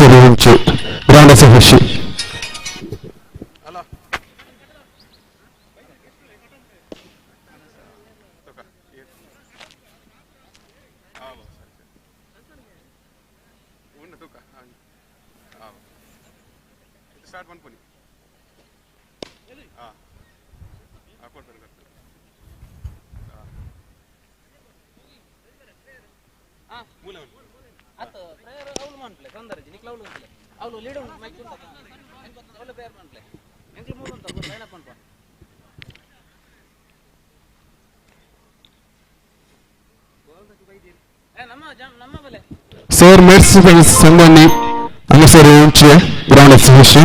ಸರಿ ಮುಂಚೆ ground of ಖುಷಿ. सर मेट्स संघानी अनुसरी उंची ग्राउंड ऑफ खुशी.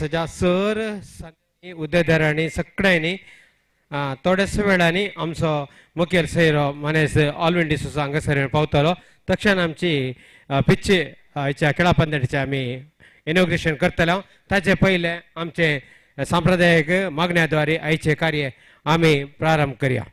सजा सर उद्देदार आणि सगळ्यांनी थोड्याच वेळानी आमचो मुखेल सैरो मनेस ऑलविंडी सुसा हांगासर पावतलो. तक्षण आमची पिच हेच्या खेळा पंगडाचे आमी इनॉग्रेशन करतलो. ताचे पहिले आमचे सांप्रदायिक मागण्याद्वारे आयचे कार्य आमी प्रारंभ करूया.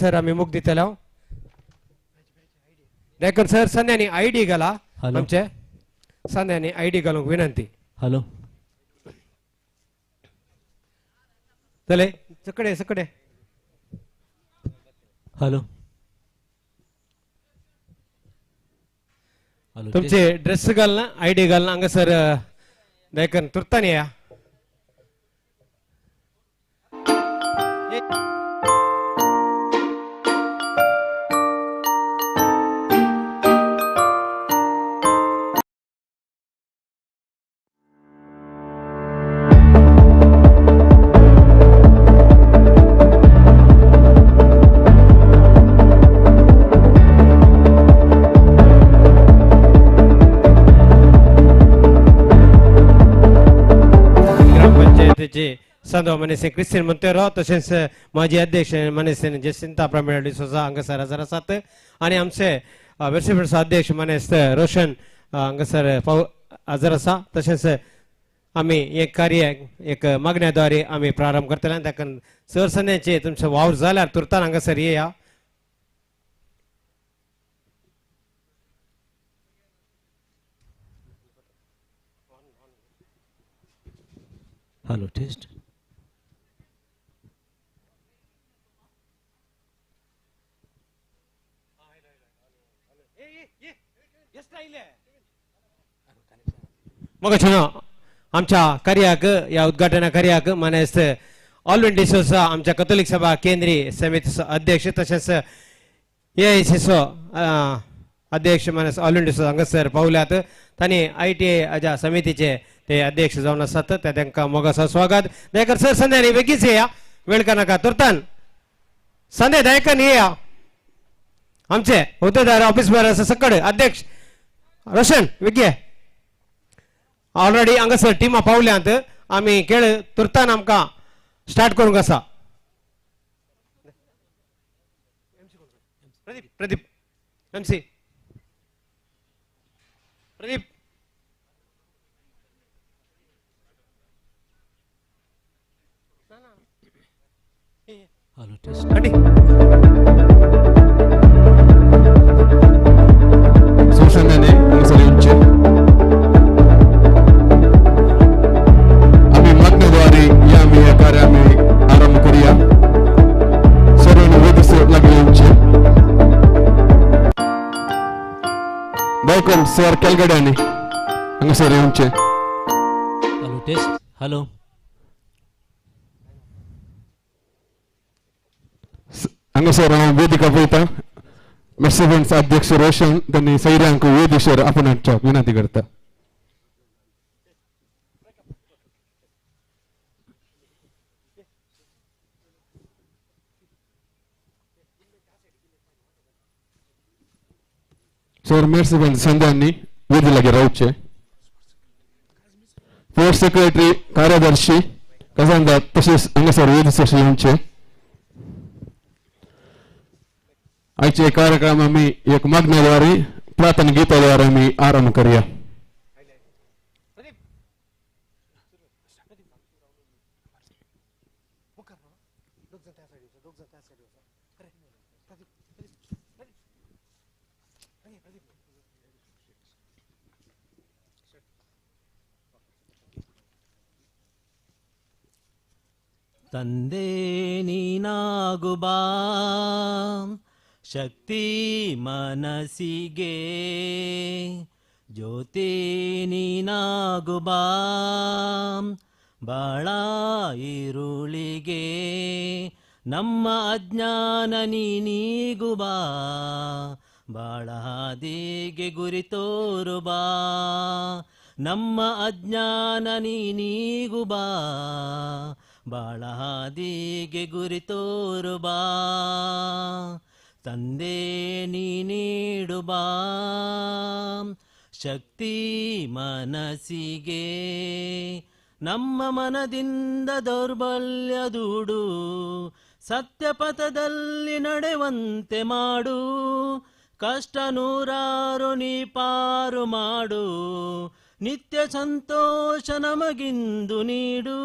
सर आम्ही मुख दितलो देखील सर संध्यानी आयडी घाला आमचे संध्यानी आयडी घालूंक विनंती हॅलो चले सकडे सकडे हॅलो हॅलो तुमचे ड्रेस घालना आयडी घालना हंग सर देखील तुर्तानी या संदो मनीस क्रिस्टियन मंतेरो तसेच माजी अध्यक्ष मनीस जसिंता प्रमेळ डिसोजा हंगसर हजर आसात आणि आमचे वेर्सिफिडचा अध्यक्ष मनीस रोशन हंगसर हजर आसा तसेच आम्ही एक कार्य एक मागण्याद्वारे आम्ही प्रारंभ करतले ताका सर संध्याचे तुमचे वावर जाल्यार तुर्तान हंगसर येया हॅलो टेस्ट मग आमच्या कार्याक या उद्घाटन कार्याक मनेस ऑल इंडिया आमच्या कॅथोलिक सभा केंद्रीय समितीचो अध्यक्ष तसेच एआयसीचो अध्यक्ष मनेस ऑल इंडिया हांगासर पावल्यात तांणी ITA हाच्या समितीचे ते अध्यक्ष जावन आसात तांकां मोगाचं स्वागत दयकर सर संध्यानी बेगीच येया वेळ का नाका तुर्तान संध्या दयकन येया आमचे होतेदार ऑफिस बर सकड अध्यक्ष रोशन विगे ऑलरेडी हांगासर टिमा पावल्यांत आमी खेळ तुर्तान आमकां स्टार्ट करूंक आसा Pradeep Pradeep MC Pradeep hello test संघाने अनुसరించి आम्ही मागण्याद्वारे या आम्ही या कार्य आम्ही आरंभ करूया सर्वांनी वेदिस लागले वेलकम सर केलगड्याने अनुसరించి हॅलो टेस्ट हॅलो हांगासर वेदिका पळयता मेर्सिडन्स अध्यक्ष रोशन त्यांनी सैर्यांक वेदिशेर आपण हाडच्याक विनंती करता सर मेर्सिडन्स संघांनी वेदी लागी रावचे फोर्स सेक्रेटरी कार्यदर्शी खजानदार तसेच हांगासर वेदिशेर येवचे आजचे कार्यक्रम आम्ही एक मागण्याद्वारे प्रार्थना गीताद्वारे आम्ही आरंभ करूया ತಂದೆ ನೀನಾಗುಬಾ ಶಕ್ತಿ ಮನಸ್ಸಿಗೆ ಜ್ಯೋತಿ ನೀನಾಗುಬಾ ಬಾಳ ಈರುಳಿಗೆ ನಮ್ಮ ಅಜ್ಞಾನ ನೀನೀಗುಬಾ ಬಾಳ ಹಾದಿಗೆ ಗುರಿ ತೋರುಬಾ ನಮ್ಮ ಅಜ್ಞಾನ ನೀನೀಗುಬಾ ಬಾಳ ಹಾದಿಗೆ ಗುರಿ ತೋರುಬಾ ತಂದೆ ನೀಡುಬಾ ಶಕ್ತಿ ಮನಸ್ಸಿಗೆ ನಮ್ಮ ಮನದಿಂದ ದೌರ್ಬಲ್ಯ ದೂಡು ಸತ್ಯಪಥದಲ್ಲಿ ನಡೆವಂತೆ ಮಾಡು ಕಷ್ಟ ನೂರಾರು ನೀ ಪಾರು ಮಾಡು ನಿತ್ಯ ಸಂತೋಷ ನಮಗಿಂದು ನೀಡು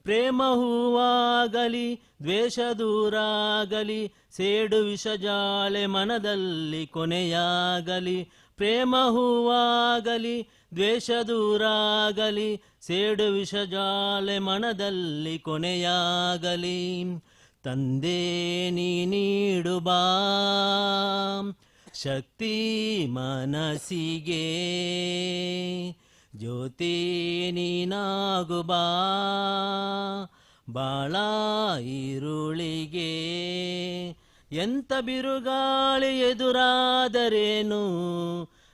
ಪ್ರೇಮ ಹೂವಾಗಲಿ ದ್ವೇಷ ದೂರಾಗಲಿ ಸೇಡು ವಿಷಜಾಲೆ ಮನದಲ್ಲಿ ಕೊನೆಯಾಗಲಿ. ಪ್ರೇಮ ಹೂವಾಗಲಿ ದ್ವೇಷ ದೂರಾಗಲಿ ಸೇಡು ವಿಷಜಾಲೆ ಮನದಲ್ಲಿ ಕೊನೆಯಾಗಲಿ. ತಂದೆ ನೀ ನೀಡು ಬಾ ಶಕ್ತಿ ಮನಸ್ಸಿಗೆ, ಜ್ಯೋತಿ ನೀನಾಗು ಬಾ ಬಾಳ ಈರುಳಿಗೆ. ಎಂತ ಬಿರುಗಾಳಿ ಎದುರಾದರೇನು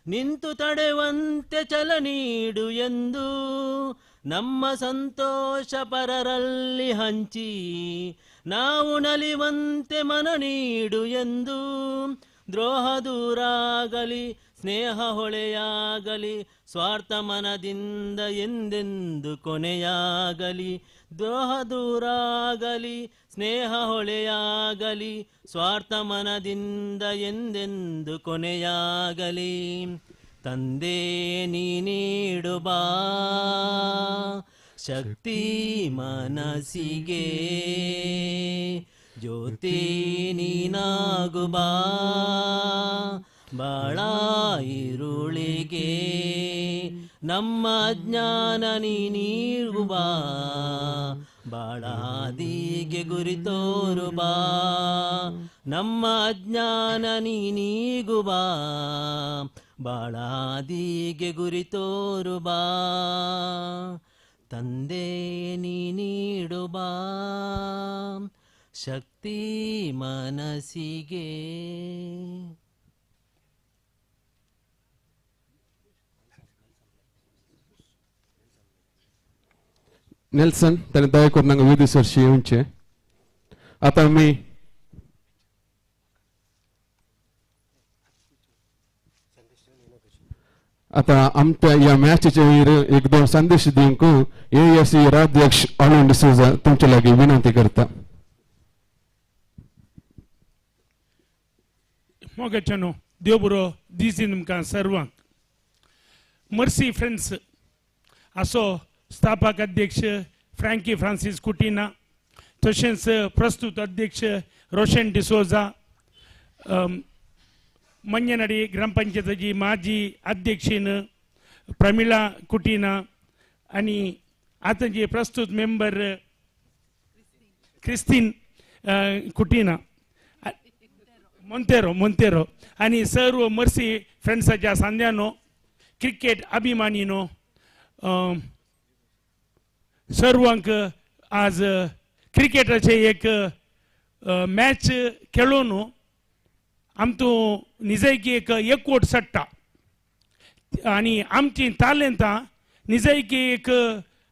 ನಿಂತು ತಡೆವಂತೆ ಛಲ ನೀಡು ಎಂದು, ನಮ್ಮ ಸಂತೋಷ ಪರರಲ್ಲಿ ಹಂಚಿ ನಾವು ನಲಿವಂತೆ ಮನ ನೀಡು ಎಂದು. ದ್ರೋಹ ದೂರಾಗಲಿ ಸ್ನೇಹ ಹೊಳೆಯಾಗಲಿ ಸ್ವಾರ್ಥ ಮನದಿಂದ ಎಂದೆಂದು ಕೊನೆಯಾಗಲಿ. ದ್ರೋಹ ದೂರಾಗಲಿ ಸ್ನೇಹ ಹೊಳೆಯಾಗಲಿ ಸ್ವಾರ್ಥ ಮನದಿಂದ ಎಂದೆಂದು ಕೊನೆಯಾಗಲಿ. ತಂದೆ ನೀ ನೀಡು ಬಾ ಶಕ್ತಿ ಮನಸ್ಸಿಗೆ, ಜ್ಯೋತಿ ನೀನಾಗು ಬಾ ಬಾಳ ಈರುಳಿಗೆ. ನಮ್ಮ ಅಜ್ಞಾನ ನೀರು ಬಾ ಬಾಳಾದಿಗೆ ಗುರಿ ತೋರು ಬಾ. ನಮ್ಮ ಅಜ್ಞಾನ ನೀಗು ಬಾ ಬಾಳಾದಿಗೆ ಗುರಿ ತೋರು ಬಾ. ತಂದೆ ನೀ ನೀಡು ಬಾ ಶಕ್ತಿ ಮನಸ್ಸಿಗೆ. नेल्सन त्याने दया करून हांगा विधी सरशी येवचे. आता आमी आता आमच्या या मॅचचे वयर एक दोन संदेश दिवंक AFC राष्ट्राध्यक्ष ऑलिव्हर डिसोजा तुमचे लागी विनंती करता. मोगाचनो देव बरो दिसी तुमकां सर्वांक. मर्सी फ्रेंड्स असो स्थापक अध्यक्ष फ्रँकी फ्रांसिस कुटिना, तशेंच प्रस्तुत अध्यक्ष रोशन डिसोजा, मंजनडी ग्रामपंचायतीची माजी अध्यक्षीन प्रमिला कुटिना आणि आता जे प्रस्तुत मेंबर क्रिस्टीन कुटिना मोंतेरो आणि सर्व मर्सी फ्रेंड्साच्या सांद्यानो, क्रिकेट अभिमानीनो, सर्वांक आज क्रिकेटाचे एक मॅच खेळून आमचो निजैकी एक एकवट सट्टा आणि आमची तालेंतां निजैकी एक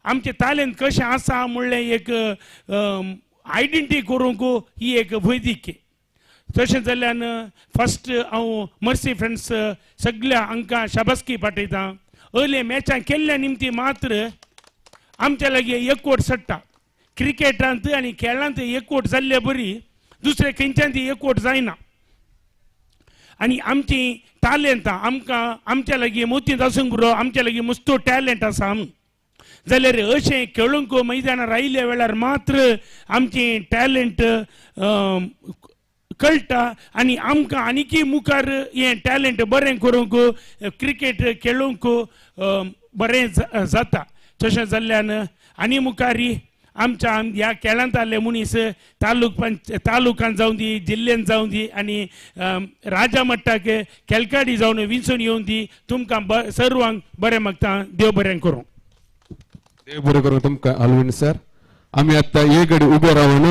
आमचे तालेंत कशें आसा म्हणलें एक आयडेंटिटी करूंक ही एक वैदिकी. तशें जाल्यार फर्स्ट हांव मर्सी फ्रेंड्स सगळ्या हांकां शाबासकी पाठयतां. अयले मॅचां केल्ल्या निमती मात्र आमच्या लागी एकवट सट्टा. क्रिकेटांत आनी खेळांत एकवट जाल्ले बरी, दुसरे खंयच्यान ती एकवट जायना. आणि आमची टॅलेंटां आमकां आमच्या लागी मोतीत आसूंक पुरो, आमच्या लागी मस्तो टॅलेंट आसा जाल्यार अशें खेळूंक मैदानार आयिल्ल्या वेळार मात्र आमची टॅलेंट कळटा आणि आमकां आनीकय मुखार हें टॅलेंट बरें करूंक क्रिकेट खेळूंक बरें जाता. तशें जाल्ल्यान आनी मुखारी आमच्या ह्या खेळांत आले मनीस तालुकान जावं दी, जिल्ह्यान जावं दी आणि राजा मट्टाक खेळकाडी जावन विंचून येवन दी. तुमकां सर्वांक बरें मागता. देव बरें करूं. देव बरें करूं तुमकां ऑलिव्हर सर. आमी आतां हे घडी उबे रावन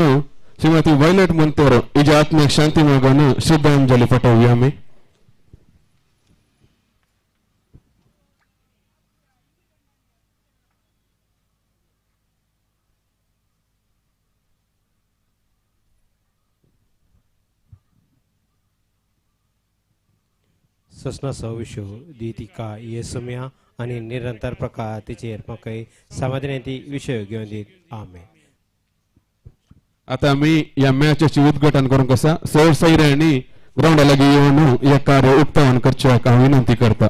श्रीमती वायलेट मोंतेरो हिच्या आत्म्याक शांती मागून श्रद्धांजली पाठोवया आमी. ससना सविशो दीतिका येसुम्या आणि निरंतर प्रकार तिचेर म्हाका समाधानाची विशय घेवन दीत. आमेन. आता आमी या मॅचचे उद्घाटन करूंक आसा. सर सैऱ्यांनी ग्राउंडा लागीं येवन हे कार्य उक्तावण करच्याक हांव विनंती करता.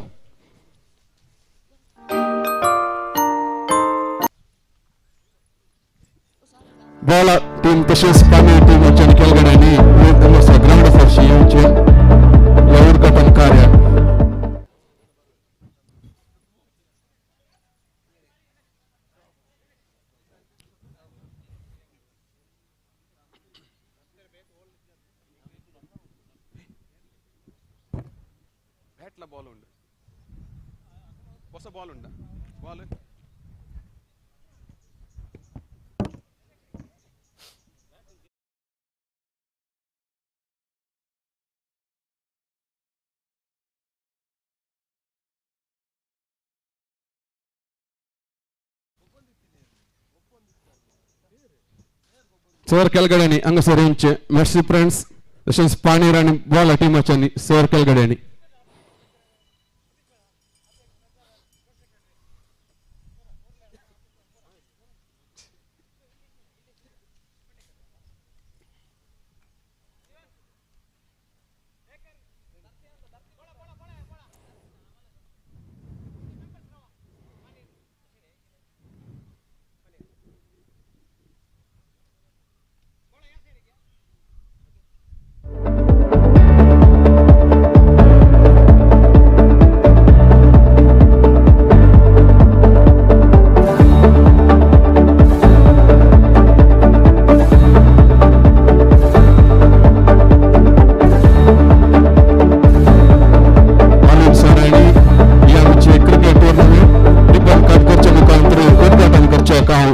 tashis pani team uchan kelgadani usa ground farshi uchan la udghatan karya బ్యాట్ల బాల్ ఉండు ಹೊಸ ಬಾಲ್ ಉಂಡ ಬಾಲ್ ಸರ್ ಕೆಳಗಡೆನಿ ಹಂಗ ಸರ್ ಇಂಚೆ ಮೆರ್ಸಿ ಫ್ರೆಂಡ್ಸ್ ತಶಸ್ ಪಾನಿ ರಾಣಿ ಬಾಲ್ ಟೀಮ್ ಅಚನಿ ಸರ್ ಕೆಳಗಡೆನಿ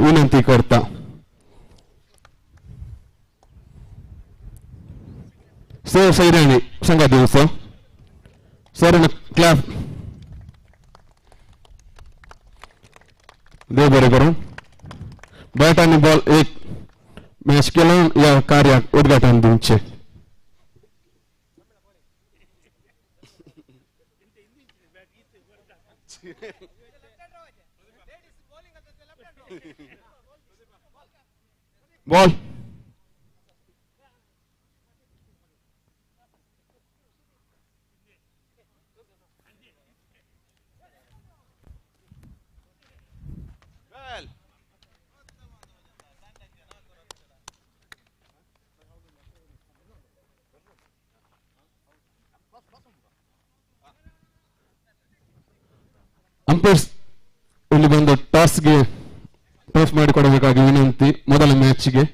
विनंती करता सर सैराणी सांगा दिवस सर क्लॅप दे बरे करून बॅट आणि बॉल एक मॅच केला या कार्यात उद्घाटन दिवचे बॉल ಅಂಪೈರ್ಸ್ ಇಲ್ಲಿ ಬಂದು ಟಾಸ್ಗೆ ಟಾಸ್ ಮಾಡಿಕೊಡಬೇಕಾಗಿ ವಿನಂತಿ ಮೊದಲ ಮ್ಯಾಚ್ಗೆ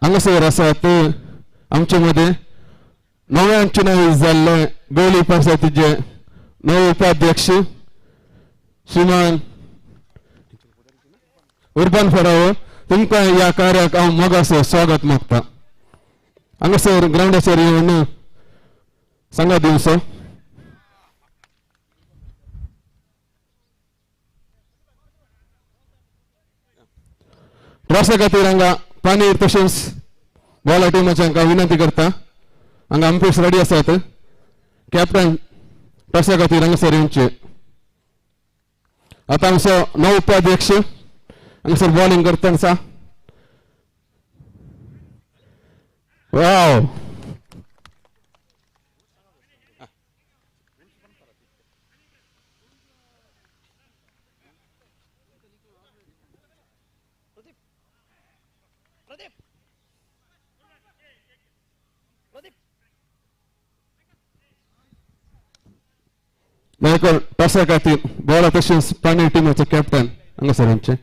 हांगासर आसात आमचे मध्ये नव्यान चुनावी जाल्ले गोळी पंचायतीचे नवे उपाध्यक्ष श्रीमान उर्बन फराव तुमकां ह्या कार्याक हांव मोगासो स्वागत मागता हांगासर ग्राउंडाचेर येवन सांगा दिवचो ट्रॉफी खातीर हांगा पानीर तशेंच बॉल टिमाच्या हांकां विनंती करता हांगा अंपयर्स रेडी आसात कॅप्टन ट्रॉफी खातीर हांगासर येवचे आतां आमचो नवो उपाध्यक्ष हांगासर बॉलिंग करतना आसा वाव नायकर टॉसा खातीर बॉल तशेंच पानी टिमाचो कॅप्टन हांगासर आमचे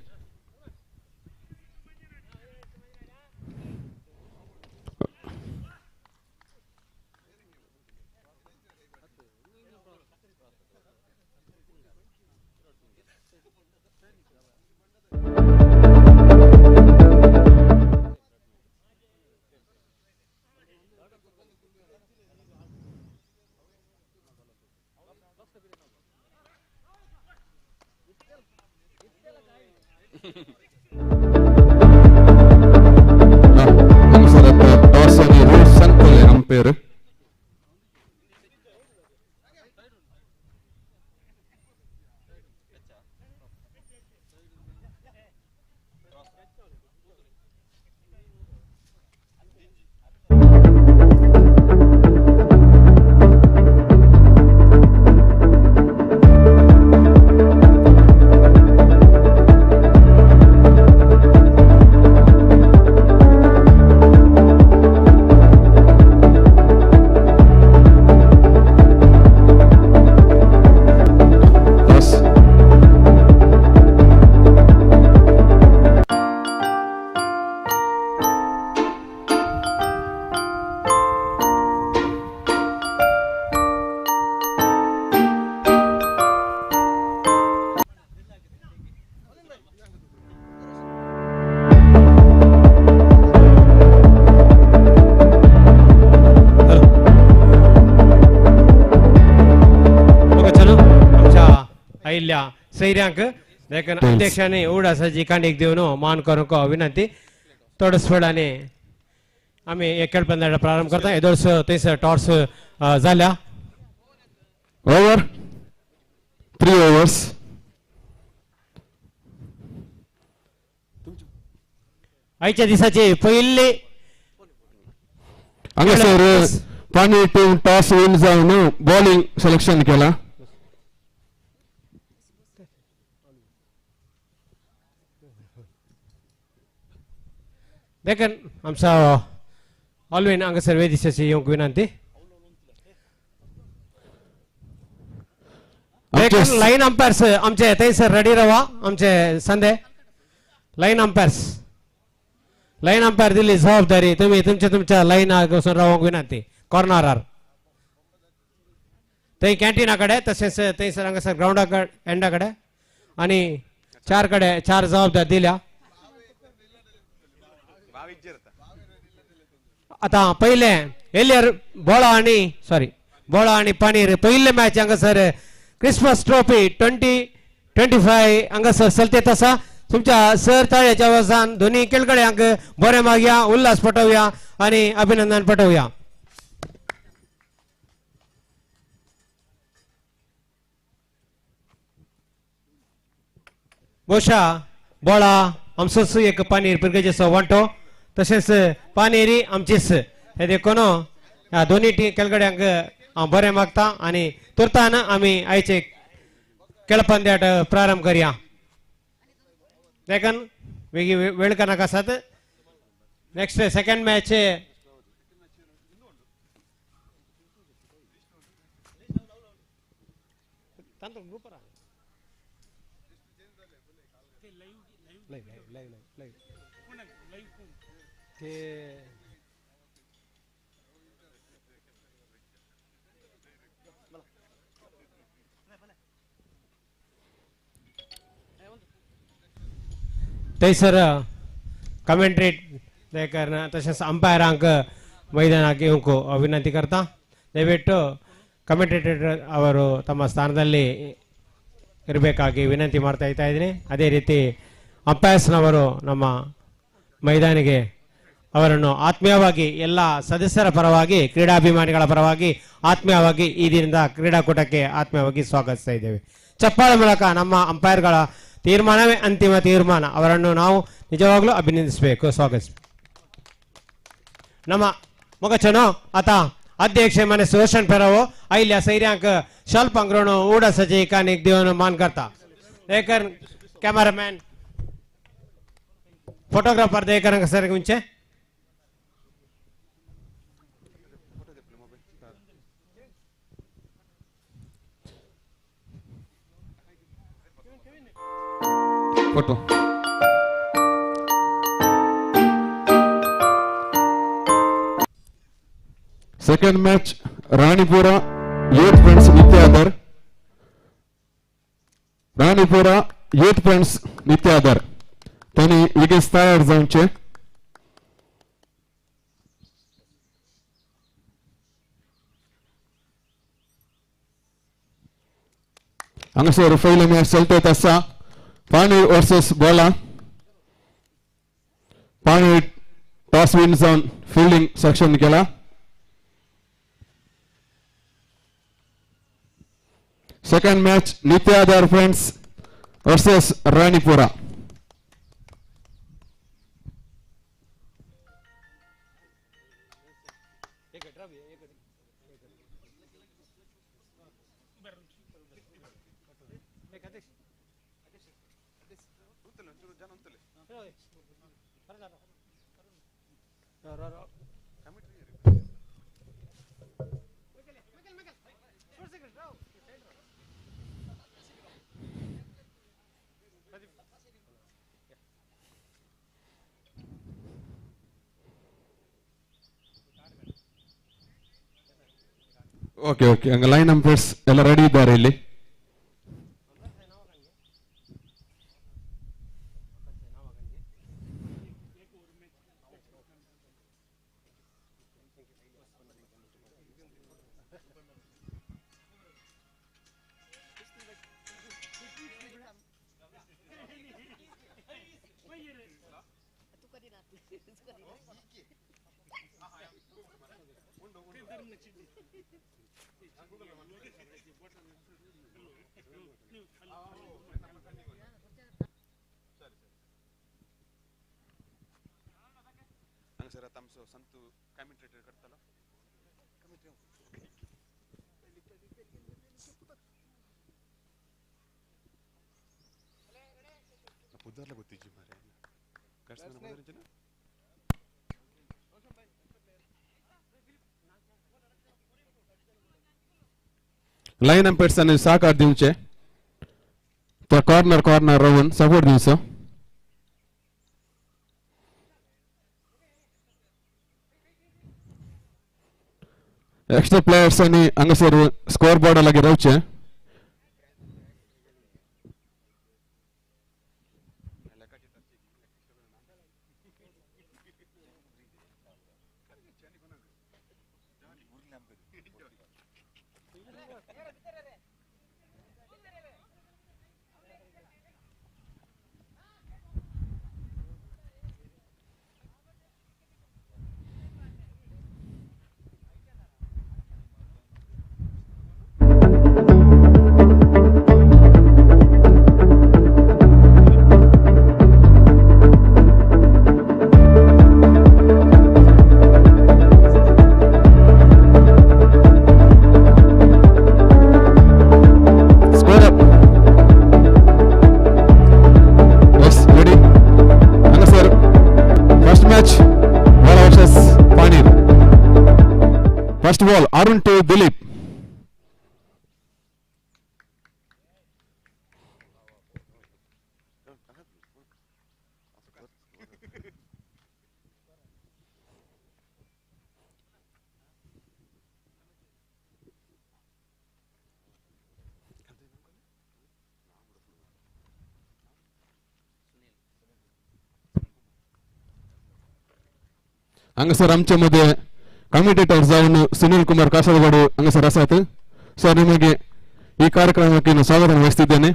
टॉस आणि रूल्स सांगतले अंपेर इल्ल्या सैर्यांक देखील अध्यक्षाने उडासाची कांडीक देऊन मान करूंक विनंती थोडस वेळाने आम्ही एक खेळपंदाचा प्रारंभ करता एदोस थंयसर टॉर्स झाल्या ओव्हर 3 overs आजच्या दिसाची पहिले हांगासर पाणी टीम टॉस विन जावन बॉलिंग सिलेक्शन केला देखील आमचा ऑलवेन हांगासर वेदिसाची येवंक विनंती देखील लाईन अंपायर्स आमचे थंयसर रेडी रावा आमचे संदे लाईन अंपायर दिल्ली जबाबदारी तुम्ही तुमच्या लाईनाक वचून रावंक विनंती कॉर्नरार थंय कॅन्टीना कडेन तशेंच थंयसर हांगासर ग्राउंडा एंडा कडेन आनी चार कडेन चार जबाबदार दिल्या आता पहिले एलियर बोळा आणि पानीर पहिले मॅच हांगासर क्रिसमस ट्रॉफी 2025 हांगासर चलते तसा तुमच्या सर ताळ्याच्या वसान दोन्ही खेळगड्यांक बरे मागया उल्हास पटवया आणि अभिनंदन पटवया बोशा बोळा आमचोच एक पानीर पिरगेचो वांटो तशेंच पानेरी आमचीच हे देखून ह्या दोन्ही खेळगड्यांक हांव बरें मागता आनी तुर्तान आमी आयचे खेळपंद्याट प्रारंभ करया देखून वेगी वेळ करनाका आसात नेक्स्ट सेकंड मॅच थंयसर कमेंट्रेट करना तशेंच अंपायरांक मैदानाक येवंक विनंती करता ದಯವಿಟ್ಟು ಕಮೆಂಟೇಟರ್ ಅವರು ತಮ್ಮ ಸ್ಥಾನದಲ್ಲಿ ಇರಬೇಕಾಗಿ ವಿನಂತಿ ಮಾಡ್ತಾ ಇದ್ದೀನಿ ಅದೇ ರೀತಿ ಅಂಪೈರ್ಸ್ನವರು ನಮ್ಮ ಮೈದಾನಿಗೆ ಅವರನ್ನು ಆತ್ಮೀಯವಾಗಿ ಎಲ್ಲ ಸದಸ್ಯರ ಪರವಾಗಿ ಕ್ರೀಡಾಭಿಮಾನಿಗಳ ಪರವಾಗಿ ಆತ್ಮೀಯವಾಗಿ ಈ ದಿನದ ಕ್ರೀಡಾಕೂಟಕ್ಕೆ ಆತ್ಮೀಯವಾಗಿ ಸ್ವಾಗತಿಸ್ತಾ ಇದ್ದೇವೆ ಚಪ್ಪಾಳೆ ಮೂಲಕ ನಮ್ಮ ಅಂಪೈರ್ಗಳ ತೀರ್ಮಾನವೇ ಅಂತಿಮ ತೀರ್ಮಾನ ಅವರನ್ನು ನಾವು ನಿಜವಾಗ್ಲೂ ಅಭಿನಂದಿಸಬೇಕು ಸ್ವಾಗತಿಸ ನಮ್ಮ ಮುಗಚನು आता अध्यक्ष माने सुदर्शन फेरावो आयल्या सैर्यांक शाल पांघरून उडासाची कानीक देवन मान करता देकर कॅमेरामॅन फोटोग्राफर देकर सर गुंचे photo second match Ranipura youth friends Nityadhar Ranipura youth friends Nityadhar त्यांनी विकेट तयार जावचे हांगासर पयले मॅच चलते आसा पाणी वर्सेस बोला पाणी टॉस विन जावन फिल्डिंग सेक्शन केला second match Nityadhar friends versus Ranipura okay okay ಹಂಗ ಲೈನ್ ಅಂಪೈರ್ಸ್ ಎಲ್ಲ ರೆಡಿ ಇದ್ದಾರೆ ಇಲ್ಲಿ सर तमसो संतु कमेंटेटर करतला उधरला गोतीची मारे कॅट्समॅन बदलचे ना लाईन अंपेट्स आणि सहकार दिवचे त्या कॉर्नर राहून सपोर्ट दिवचो एक्स्ट्रा प्लेयर्स आणि हांगासर स्कोर बोर्डा लागीं रावचे First ball, Arun to Dilip. हांगासर आमचे मध्ये कमेंटेटर जाऊन सुनील कुमार कासरगोಡು हांगासर आसात सर निಮಗೆ ಈ ಕಾರ್ಯಕ್ರಮಕ್ಕೆ ನಾನು ಸ್ವಾಗತ ವಹಿಸುತ್ತಿದ್ದೇನೆ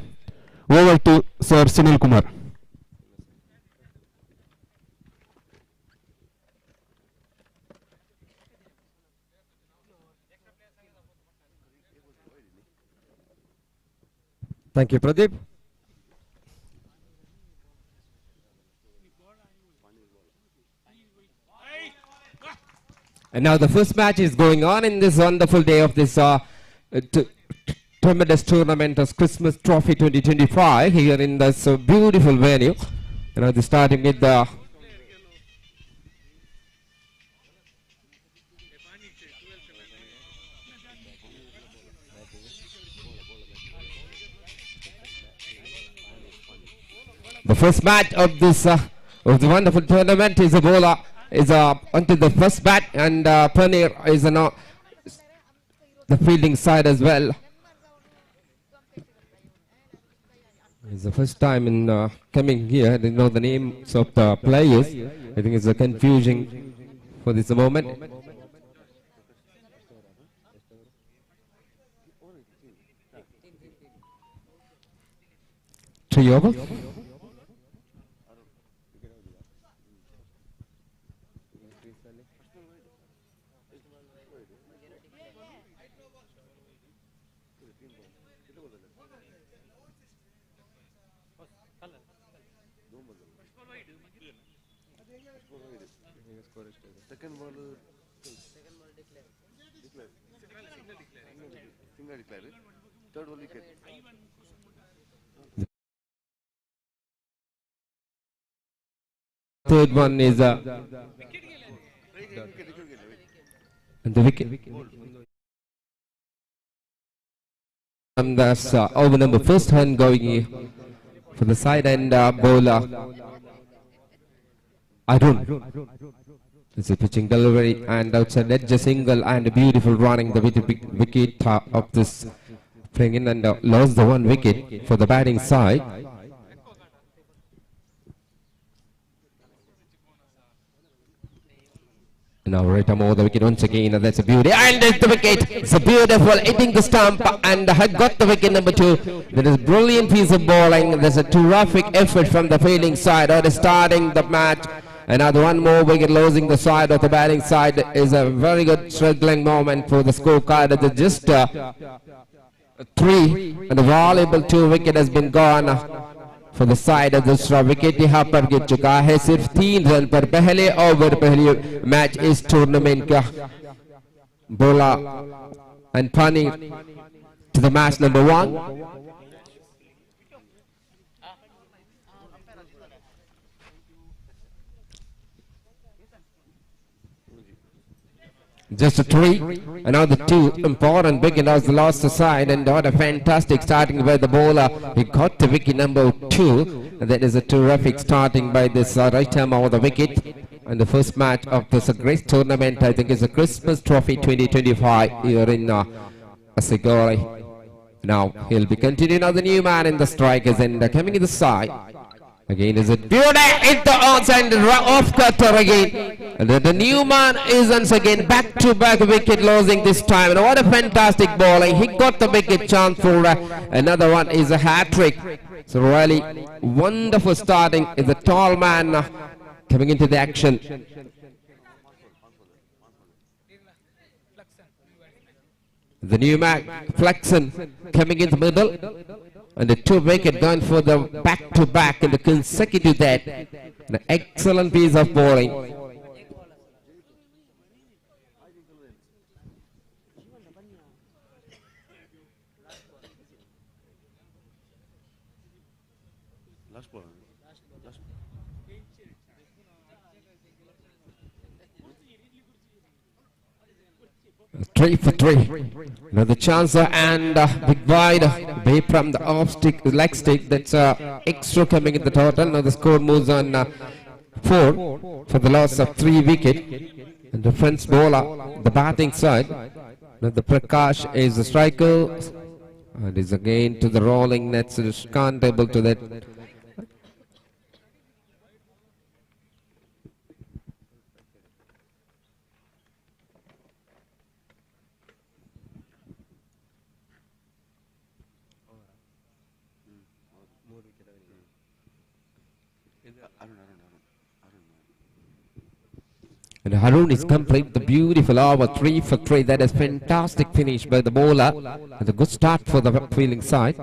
over to sir Sunil Kumar Thank you, Pradeep. And now the first match is going on in this wonderful day of this tremendous tournament of Christmas Trophy 2025 here in this beautiful venue. You know, they're starting with the first match of this of the wonderful tournament is a bowler is onto the first bat, and Paneer is the fielding side as well. It's the first time in coming here. I don't know the names of the players. I think it's a confusing for this moment. 3 over. Second ball single declare. Third ball wicket. Third one is the wicket. And that's over number first hand going for the side and bowler Arun. It's a pitching delivery and outside edge a single and a beautiful running the wicket of this playing in and lost the one wicket for the batting side. Now right over the wicket once again, and that's a beauty, and there's the wicket. It's a beautiful hitting the stump and had got the wicket number 2. That is brilliant piece of bowling. There's a terrific effort from the fielding side or starting the match Another one more wicket losing the side of the batting side is a very good struggling moment for the scorecard. It's just 3 and a valuable 2 wicket has been gone for the side of this wicket यहाँ पर गिर चुका है सिर्फ 3 run पर पहले over पहले match इस टूर्नामेंट का बोला and punting to the match number 1. Just a 3, and now the 2 important wicket as the lost aside, and what a fantastic starting by the bowler. He got the wicket number 2, and that is a terrific starting by this right arm over the wicket. And the first match of this great tournament, I think, is a Christmas Trophy 2025 here in Assaigoli. Now he'll be continuing on the new man in the strikers and coming in the side. Again is it beauty in the outside off cutter again. And then the new man is once again back-to-back wicket losing this time. And what a fantastic bowling. He got the wicket chance for another one is a hat-trick. So really wonderful starting is the tall man coming into the action. The new man Flexen coming in the middle. And the 2 wicket going for the back-to-back and the consecutive that. An excellent piece of bowling. Last ball. 3 for 3. Another chance and big wide away from the off stick, leg stick. That's extra coming in the total. Now the score moves on 4 for the loss of 3 wicket. And the French bowler, the batting side. Now the Prakash is the striker. And is again to the rolling nets. Can't able to that. And Harun is complete the beautiful over 3 for 3. That is fantastic finish by the bowler. And a good start for the fielding side.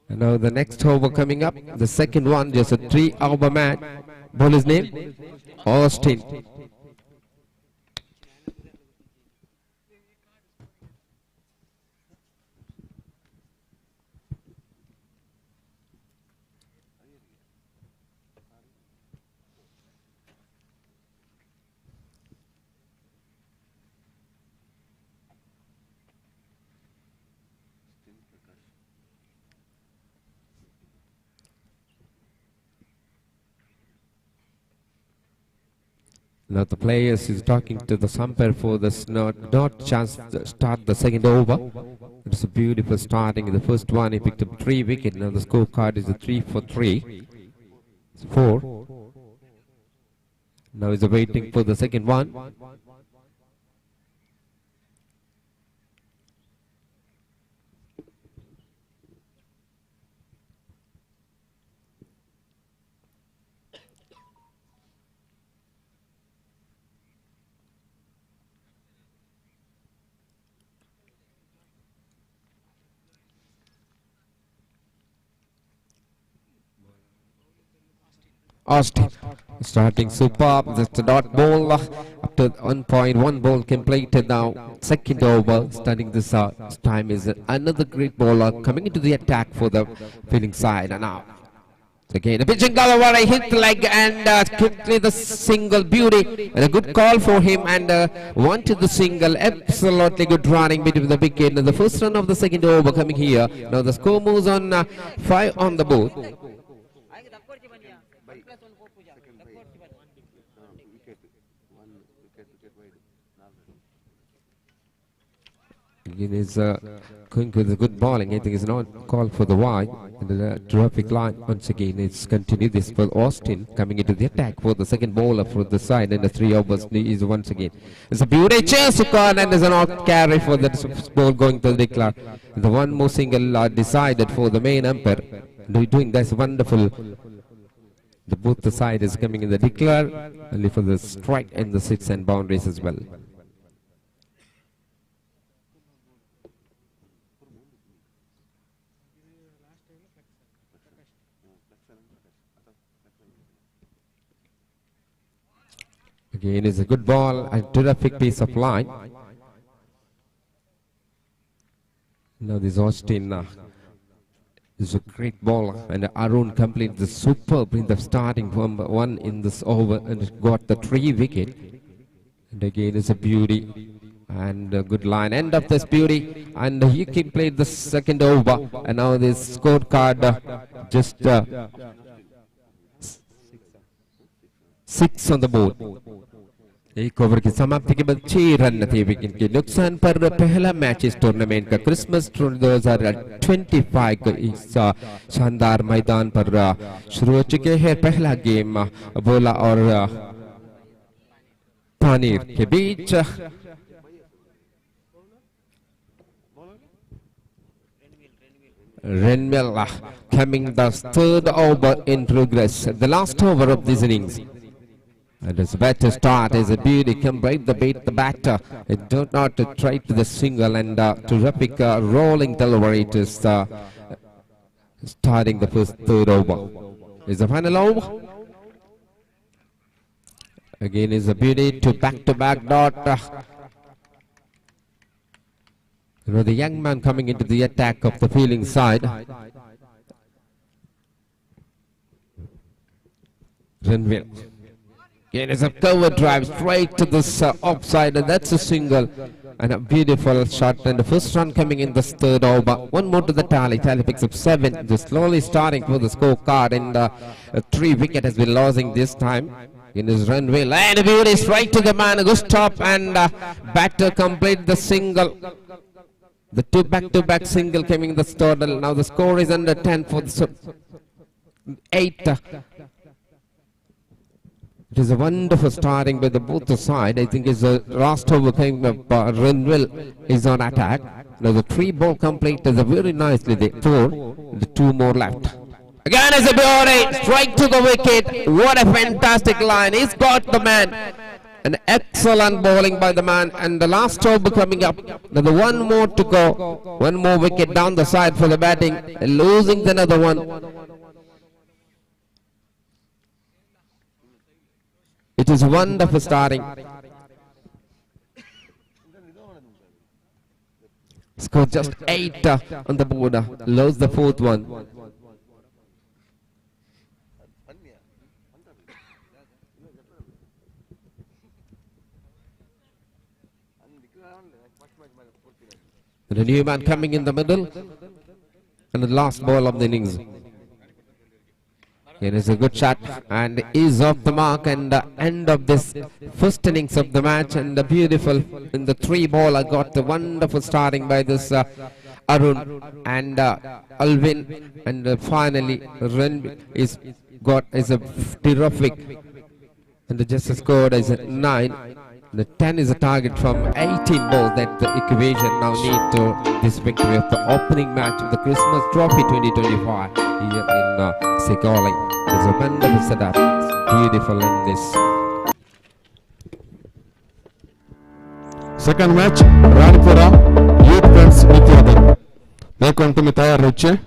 And now the next over coming up. The second one, just a 3-over match. Bowler's name? Austin. Now the players is talking to the umpire for this not chance to start the second over. It's a beautiful starting. The first one he picked up 3 wickets. Now the scorecard is a 3 for 3. It's 4. Now he's waiting for the second one. Austin starting superb. That's a dot ball up to 1.1 ball completed now. Second over starting this time is another great bowler coming into the attack for the fielding side. And now again the pitching delivery hit the leg and quickly the single beauty and a good call for him and wanted the single. Absolutely good running between the wicket and the first run of the second over coming here. Now the score moves on 5 on the board. Again is going with the good bowling. I think it's not called for the wide. And the terrific line once again is continued this for Austin coming into the attack for the second bowler for the side and the 3 overs is once again. It's a beauty chance to call and there's an out carry for the ball going to the declare. The one more single decided for the main umpire. Doing this wonderful The both the side is coming in the declare, only for the strike and the 6 and boundaries as well. Again, is a good ball and terrific piece of line. Now this Austin is a great ball, and Arun completed the superb in the starting one in this over and got the 3 wicket. And again is a beauty and a good line. End of this beauty, and he played the second over, and now this scorecard just 6 on the board. एक over की समाप्ति के बाद 6 run थे wicket के नुकसान पर पहला मैच इस टूर्नामेंट का क्रिसमस 2025 का इस शानदार मैदान पर शुरू हो चुके हैं। पहला गेम बोला और पानीर के बीच Renwell coming the third over in progress, the last over of this innings. And it's a better start as a beauty can break the beat the batter. It do not try to the single and terrific rolling delivery to starting the first third over. Is the final over. Again is a beauty to back dot. You know, the young man coming into the attack of the fielding side. Renwell. Again is a cover drive straight to this offside, and that's a single and a beautiful shot. And the first run coming in this third over. One more to the tally. Tally picks up 7. Just slowly starting for the scorecard, and 3 wicket has been losing this time. In his Renwell, and a beauty straight to the man. Good stop, and batter complete the single. The 2 back-to-back single coming in the total. Now the score is under 10 for the 8. It is a wonderful starting by the both side. I think is the last over coming up. Renwell is on attack. Now the 3 ball complete is a very nicely the 4. The 2 more left. Again is a beauty. Strike to the wicket. What a fantastic line. He's got the man. An excellent bowling by the man, and the last over coming up. Now the 1 more to go. 1 more wicket down the side for the batting, and losing another one. It is wonderful starting. Score just 8 on the board. Lost the 4th one. The new man coming in the middle, and the last ball of the innings. It is a good shot, and is off the mark, and the end of this first innings of the match, and the beautiful in the 3 ball. I got the wonderful starting by this Arun and Alvin, and finally Ren is a terrific, and the just scored is at 9. The 10 is a target from 18 balls that the equation now need to this victory of the opening match of the Christmas Trophy 2025 here in Assaigoli. There's a wonderful setup. It's beautiful in this. Second match, Ranpura, Youth Friends Nityadar. Bekon tumi tayar roche.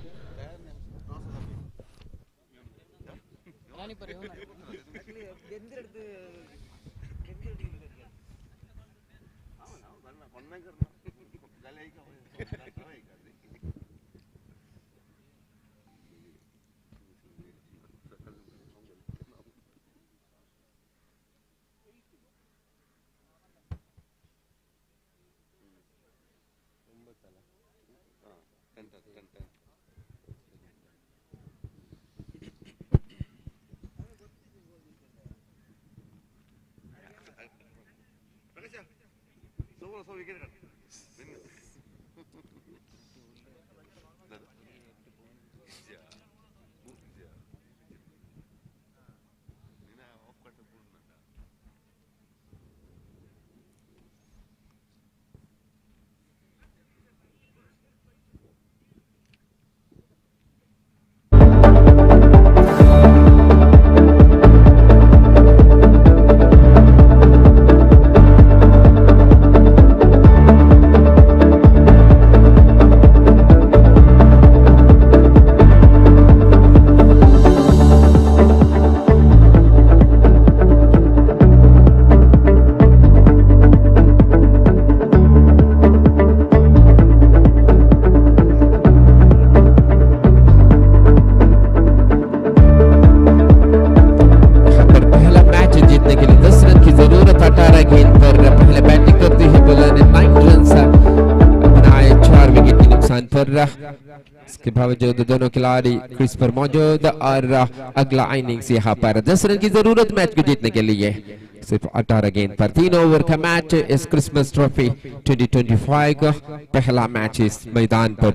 इसके बावजूद दोनों खिलाड़ी crease पर मौजूद और अगला innings यहाँ पर 10 रन की जरूरत मैच को जीतने के लिए सिर्फ 18 गेंद पर 3 ओवर का मैच इस क्रिसमस ट्रॉफी 2025 का पहला मैच इस मैदान पर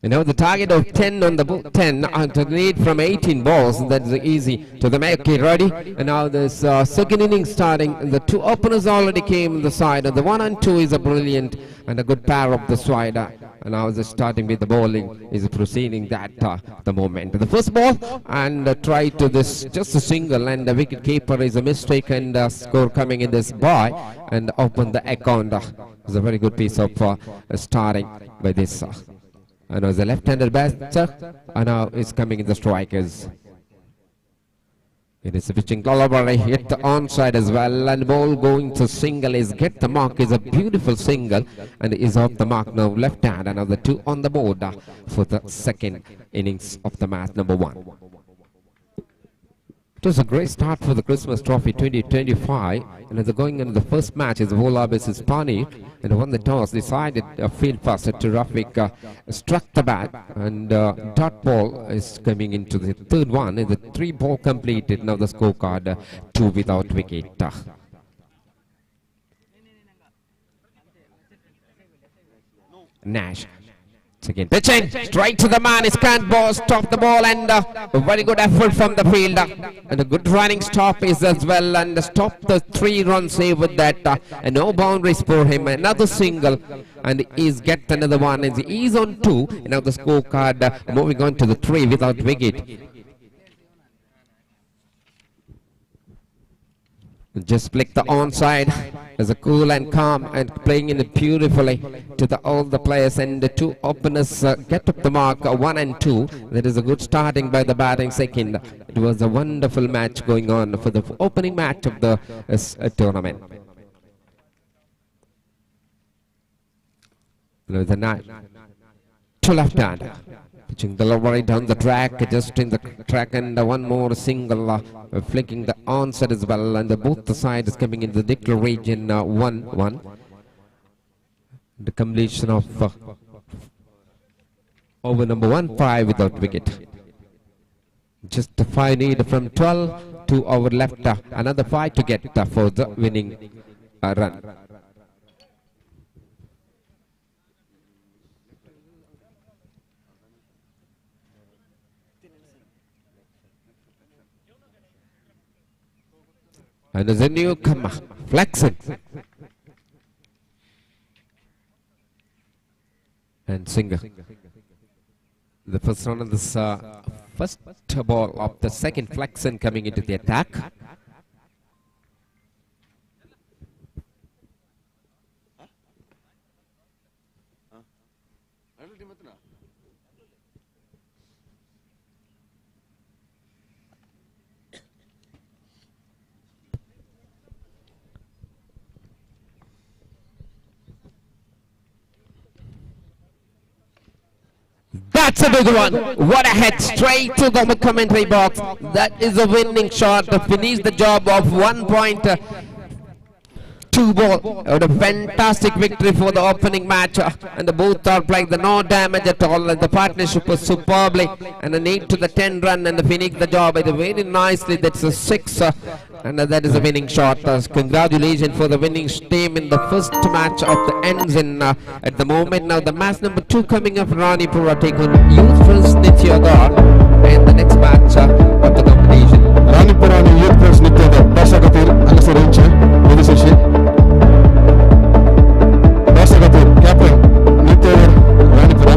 You know, the target of 10 on the 10 to lead from 18 balls, that's easy to the make. Okay, ready? And now this second inning starting. The two openers already came on the side. And the 1 and 2 is a brilliant and a good pair of the side. And now the starting with the bowling is proceeding that the moment. The first ball and try to this just a single and the wicket keeper is a mistake and score coming in this boy and open the account. It's a very good piece of starting by this. And now the left-hander batter, and now is coming in the strikers. It is pitching delivery, hit the onside as well, and ball going to single is get the mark, is a beautiful single, and is off the mark now left hand, and now the 2 on the board for the second innings of the match number 1. It was a great start for the Christmas Trophy 2025, and as going into the first match is Vola versus Pani, and won the toss, decided field first. Terrific struck the bat, and dot ball is coming into the third one. The 3 ball completed. Now the scorecard 2 without wicket. Nash. Again, pitching straight to the man. His can't ball, stop the ball, and a very good effort from the fielder. And a good running stop is as well, and stop the 3-run save with that. And no boundaries for him. Another single, and he's get another one. And he's on 2. Now the scorecard moving on to the 3 without wicket. Just flick the onside as a cool and calm and playing in it beautifully to all the players, and the 2 openers get up the mark 1 and 2. That is a good starting by the batting second. It was a wonderful match going on for the opening match of the tournament. The night to left hand. Pitching the lower right down the track, adjusting the track, and one more single, flicking the onside as well, and both the sides coming in the declaration 1-1. The completion of over number 1-5 without wicket. Just a 5 need from 12 to our left, another 5 to get for the winning run. And there's a newcomer, flexing. And Singer. The first run of this first ball of the second flexing coming into the attack. That's a big one. What a head straight to the commentary box. That is a winning shot to finish the job of 1.2 ball. What a fantastic victory for the opening match. And the both are playing the no damage at all. And the partnership was superbly. And an 8 to the 10 run and the finish the job very nicely. That's a 6. And that is a winning shot. Congratulations for the winning team in the first match of the ends in at the moment. Now the match number 2 coming up, Rani Pura take on Youth First Nityadar, and the next match of the competition. Rani Pura Youth First Nityadar. Basha Katir, Alasar Inche, Mudisashi. Basha Katir, captain, Nityadar, Rani Pura.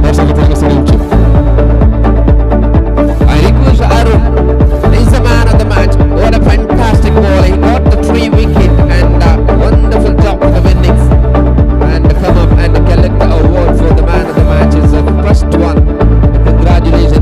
Basha Katir, Alasar Inche. I request Arun. He's the man of the match. What a fantastic ball. He got the 3 wicket and wonderful job for the winnings. And come up and collect the award for the man of the match is the first one. Congratulations.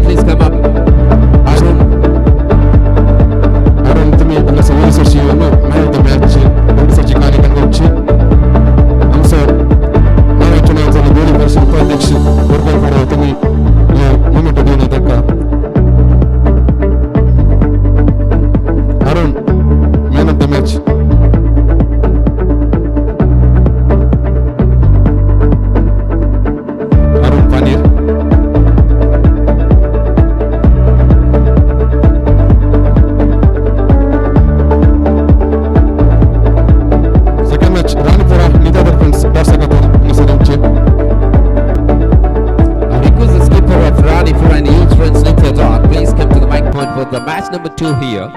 the match number 2 here.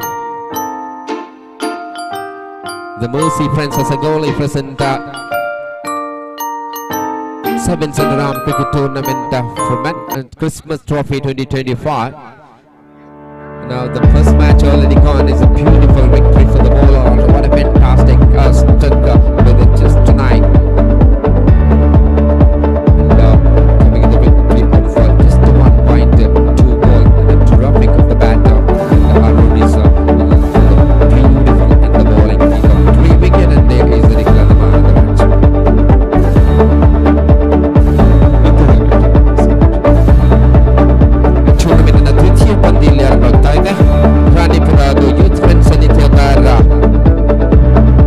The Mercy Friends Assaigoli present 7th Underarm Cricket Tournament for Men and Christmas Trophy 2025. Now the first match already gone is a beautiful victory for the bowler. What a fantastic stunt with it just tonight. And coming in the victory of just 1 point, 2 ball, and a terrific of the batter. And Arun is beautiful in the bowling. He got 3 wickets and there is the declare the man of the match. ಟೂರ್ನಮೆಂಟ್ನ ತೃತೀಯ ಪಂದ್ಯದಲ್ಲಿ ಆರಂಭವಾಗ್ತಾ ಇದೆ. ರಾಣಿಪುರ ಹಾಗೂ youth friends ಸನ್ನಿಧಿಯವರ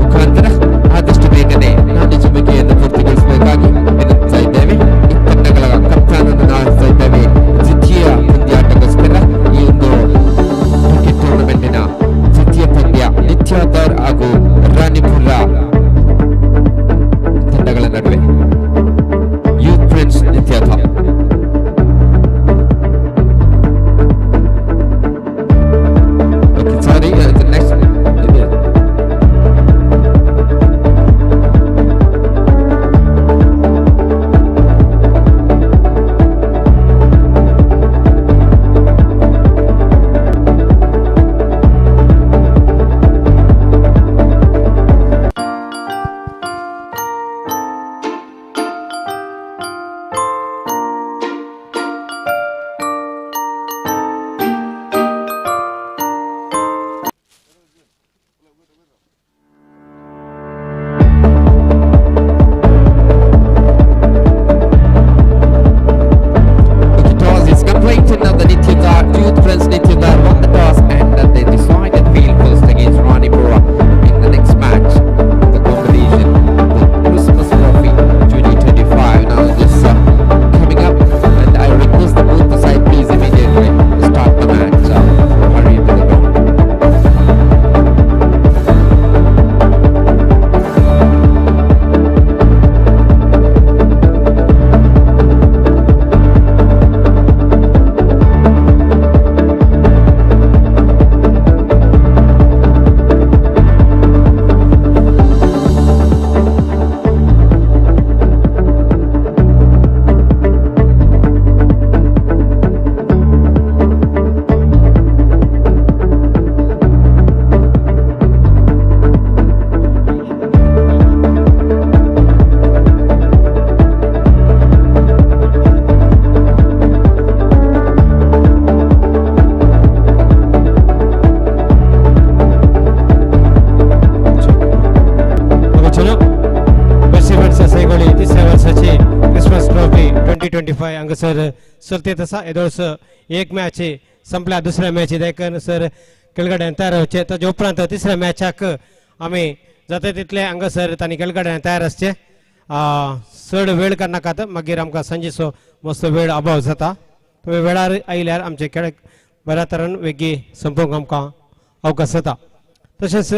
ಮುಖಾಂತರ ಆದಷ್ಟು ಬೇಗನೆ ನಾಣ್ಯ ಚುಮಕಿಯನ್ನು ಪೂರ್ತಿಗೊಳಿಸಬೇಕಾಗಿ ವಿನಂತಿಸ್ತಾ ಇದ್ದೇವೆ. ಈ ತಂಡಗಳ ಕಪ್ತಾನನ್ನು ಆರಿಸ್ತಾ ಇದ್ದೇವೆ ದ್ವಿತೀಯ ಪಂದ್ಯಾಟಗೋಸ್ಕರ. ಈ ಒಂದು ಕ್ರಿಕೆಟ್ ಟೂರ್ನಮೆಂಟಿನ ದ್ವಿತೀಯ ಪಂದ್ಯ ನಿತ್ಯಾಧಾರ್ ಹಾಗೂ ರಾಣಿಪುರ ತಂಡಗಳ ನಡುವೆ. Youth friends Nityadhar. Sorry, the next. Sir चलते तसा एदोस एक मॅच संपला दुसऱ्या मॅच देखील सर केळगड्यान तयार होचे ताजे उपरांत तिसऱ्या मॅचाक आमी जाता तितले हांगा सर तांणी केळगड्यान तयार आसचे चड वेळ करनाकात मागीर आमकां सांजेचो मस्त वेळ अभाव जाता तुमी वेळार आयल्यार आमचे खेळ बऱ्या तरेन वेगी संपोवंक आमकां अवकाश जाता तशेंच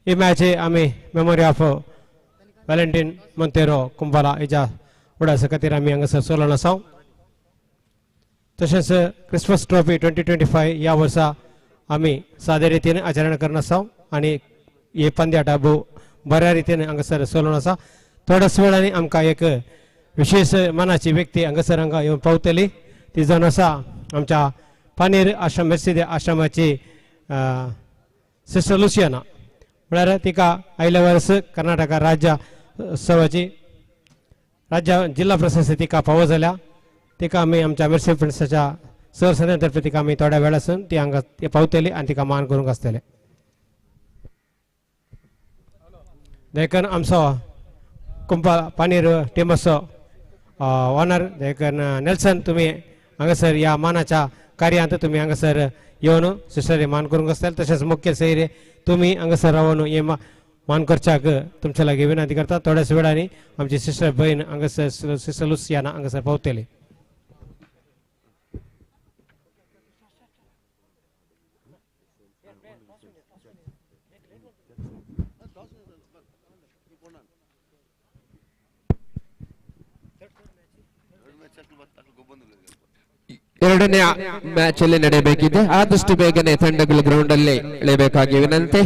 ही मॅच आमी मेमोरी ऑफ व्हॅलेंटीन मोंतेरो कुंबाला हेच्या उडासा खातीर आमी हांगासर चलोवन आसा तशेंच क्रिसमस ट्रॉफी 2025 ह्या वर्सा आमी सादे रितीन आचरण करन आसा आनी हे पंद्याटा भोव बऱ्या रितीन हांगासर चलोवन आसा थोड्याच वेळांनी आमकां एक विशेष मनाची व्यक्ती हांगासर हांगा येवन पावतली ती जावन आसा आमच्या पानीर आश्रम मेर्सिडे आश्रमाची सिस्टर लुसियाना म्हळ्यार तिका आयल्या वर्स कर्नाटका राज्योत्सवाची राज्य जिल्हा प्रशासन तिका फावो जाल्या तिका आमी आमच्या मेर्सी फ्रेंड्साच्या सरसंघातर्फे तिका आमी थोड्या वेळासून ती हांगा पावतली आनी तिका मान करूंक आसतले देखून आमचो कुंपा पानीर टिमाचो ऑनर देखून नेल्सन तुमी हांगासर ह्या मानाच्या कार्यांत तुमी हांगासर येवन सिस्टर मान करूंक आसतले तशेंच मुख्य सैरे तुमी हांगासर रावन हे मान करच्याक तुमच्या लागीं विनंती करता थोड्याच वेळांनी आमची सिस्टर भयण हांगासर सिस्टर लुसियाना हांगासर पावतली ಎರಡನೇ ಮ್ಯಾಚ್ ಅಲ್ಲಿ ನಡೆಯಬೇಕಿದೆ. ಆದಷ್ಟು ಬೇಗನೆ ತಂಡಗಳು ಗ್ರೌಂಡ್ ಅಲ್ಲಿ ಇಳಿಯಬೇಕಾಗಿ ವಿನಂತಿ.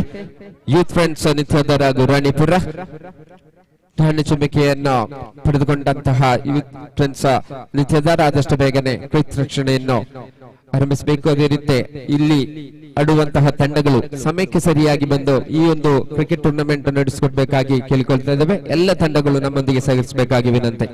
ಯೂತ್ ಫ್ರೆಂಡ್ಸ್ ನಿತ್ಯದರ ಹಾಗೂ ರಾಣಿಪುರ ಠಾಣೆ ಚುಂಬಿಕೆಯನ್ನು ಪಡೆದುಕೊಂಡಂತಹ ಯೂತ್ ಫ್ರೆಂಡ್ಸ್ ನಿತ್ಯದರ ಆದಷ್ಟು ಬೇಗನೆ ಕ್ವಿಕ್ ರಕ್ಷಣೆಯನ್ನು ಆರಂಭಿಸಬೇಕು. ಅದೇ ರೀತಿ ಇಲ್ಲಿ ಆಡುವಂತಹ ತಂಡಗಳು ಸಮಯಕ್ಕೆ ಸರಿಯಾಗಿ ಬಂದು ಈ ಒಂದು ಕ್ರಿಕೆಟ್ ಟೂರ್ನಮೆಂಟ್ ನಡೆಸಿಕೊಡ್ಬೇಕಾಗಿ ಕೇಳಿಕೊಳ್ತಾ ಇದ್ದೇವೆ. ಎಲ್ಲ ತಂಡಗಳು ನಮ್ಮೊಂದಿಗೆ ಸಹಕರಿಸಬೇಕಾಗಿ ವಿನಂತಿ.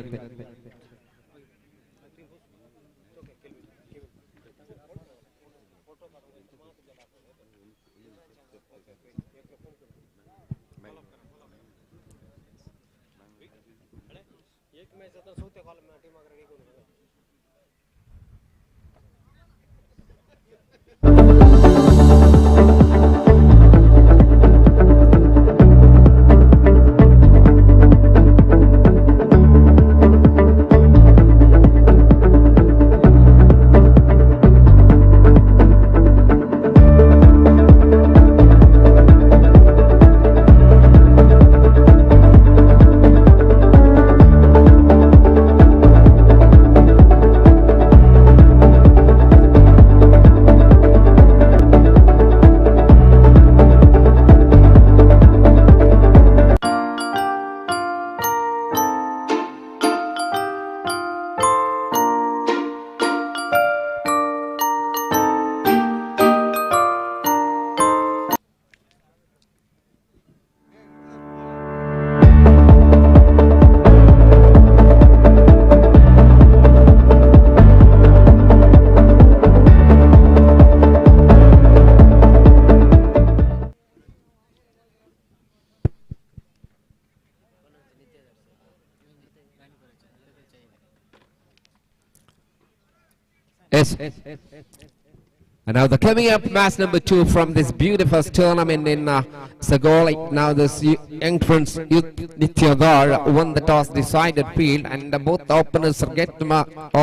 Yes. And now the coming up match number 2 from this beautiful tournament in Assaigoli. Now this young friends Nityadar won the toss, decided field, and both openers are getting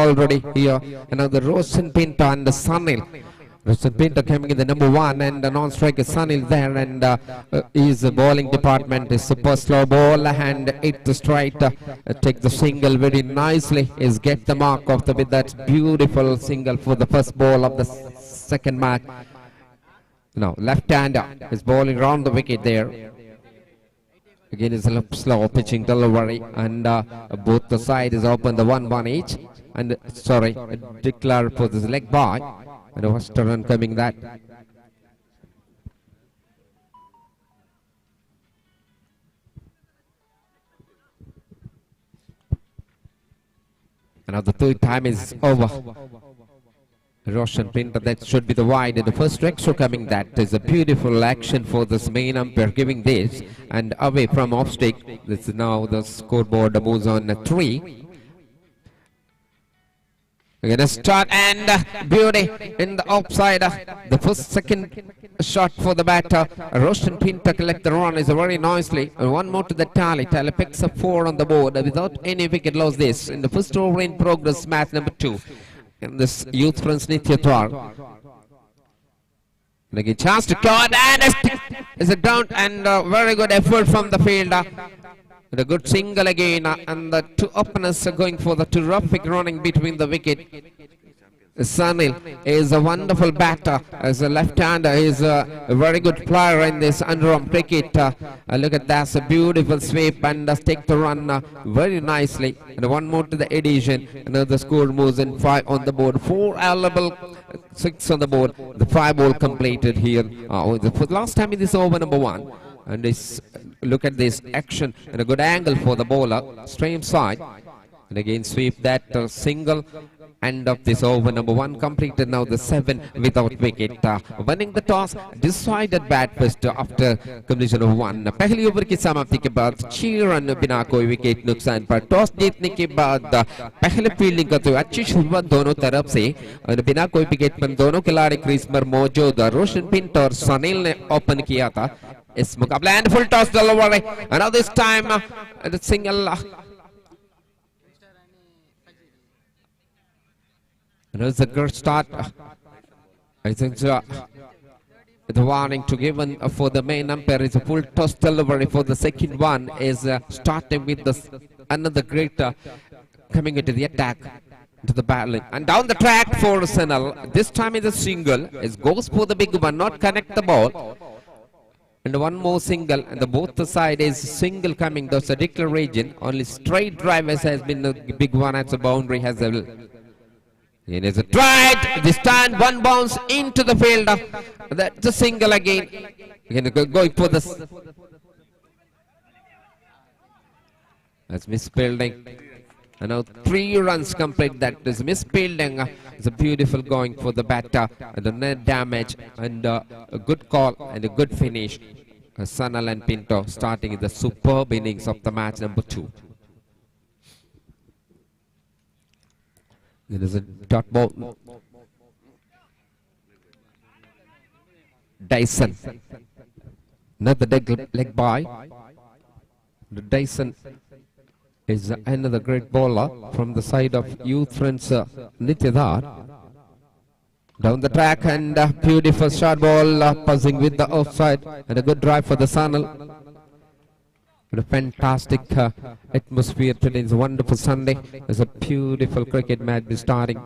already here. And now the Roshan Pinto and the Sunil. Roshan Pinto coming in the number 1, and the non-striker Sunil there, and his bowling department is super slow ball, and 8th straight take the single very nicely. Is get the mark of the with that beautiful single for the first ball of the second match. Now left-hander is bowling round the wicket there. Again is a little slow pitching delivery, and both the side is open, the 1-1 each, and sorry, declare for this leg by, and a first run coming that. And now the third time is over. Roshan Pinto, that should be the wide, and the first extra coming. That is a beautiful action for this main umpire giving this, and away from off stick. This is now the scoreboard moves on 3. We're gonna start, and beauty in the offside. The second shot for the batter. Roshan Pinto collect the run is very nicely. One more to the tally. Tally picks up 4 on the board without any wicket loss. This in the first over in progress, match number 2. In this youth friends Nityatwar. And again chance to cut, and is a down, and very good effort from the fielder. And a good single again, and the two openers are going for the terrific running between the wicket. Sunil is a wonderful batter as a left-hander. He is a very good player in this underarm cricket. Look at that, a beautiful sweep, and take the run very nicely. And one more to the addition. Another score moves in 5 on the board. 4 available, 6 on the board. The 5 ball completed here. For the last time in this over number 1. And this, look at this action, and a good angle for the bowler, straight side. And again sweep that single. End of this over number 1 completed. Now the 7 without wicket. Winning the toss, decided bat first after completion of 1. पहली over की समाप्ति के बाद 6 run बिना कोई wicket नुकसान पर toss जीतने के बाद पहले फील्डिंग करते हुए अच्छी शुरुआत दोनों तरफ से, और बिना कोई विकेट पर दोनों खिलाड़ी क्रीज पर मौजूद. रोशन पिंटो और सनील ने ओपन किया था इस मुकाबले, and full toss delivery, and now this time the single. And it's a good start. I think the warning to given for the main umpire is a full toss delivery for the second one is starting with the another great coming into the attack. to the battling. And down the track for Senal. This time is a single. It goes for the big one, not connect the ball. And one more single, and the both side is single coming. There's a declaration. Only straight drivers has been the big one at the boundary has a. It is a try. This time one bounce into the field. That's a single again. Going for this. That's misfielding. And now 3 runs complete. That is misfielding. It's a beautiful going for the batter. And the net damage. And a good call and a good finish. Sanal and Pinto starting in the superb innings of the match number 2. It is a dot ball. Dyson. Another leg by. The Dyson is another great bowler from the side of youth friends Nityadar. Down the track and beautiful short ball buzzing with the offside and a good drive for the Sanal. A fantastic atmosphere today. It's a wonderful Sunday. There's a beautiful cricket match starting.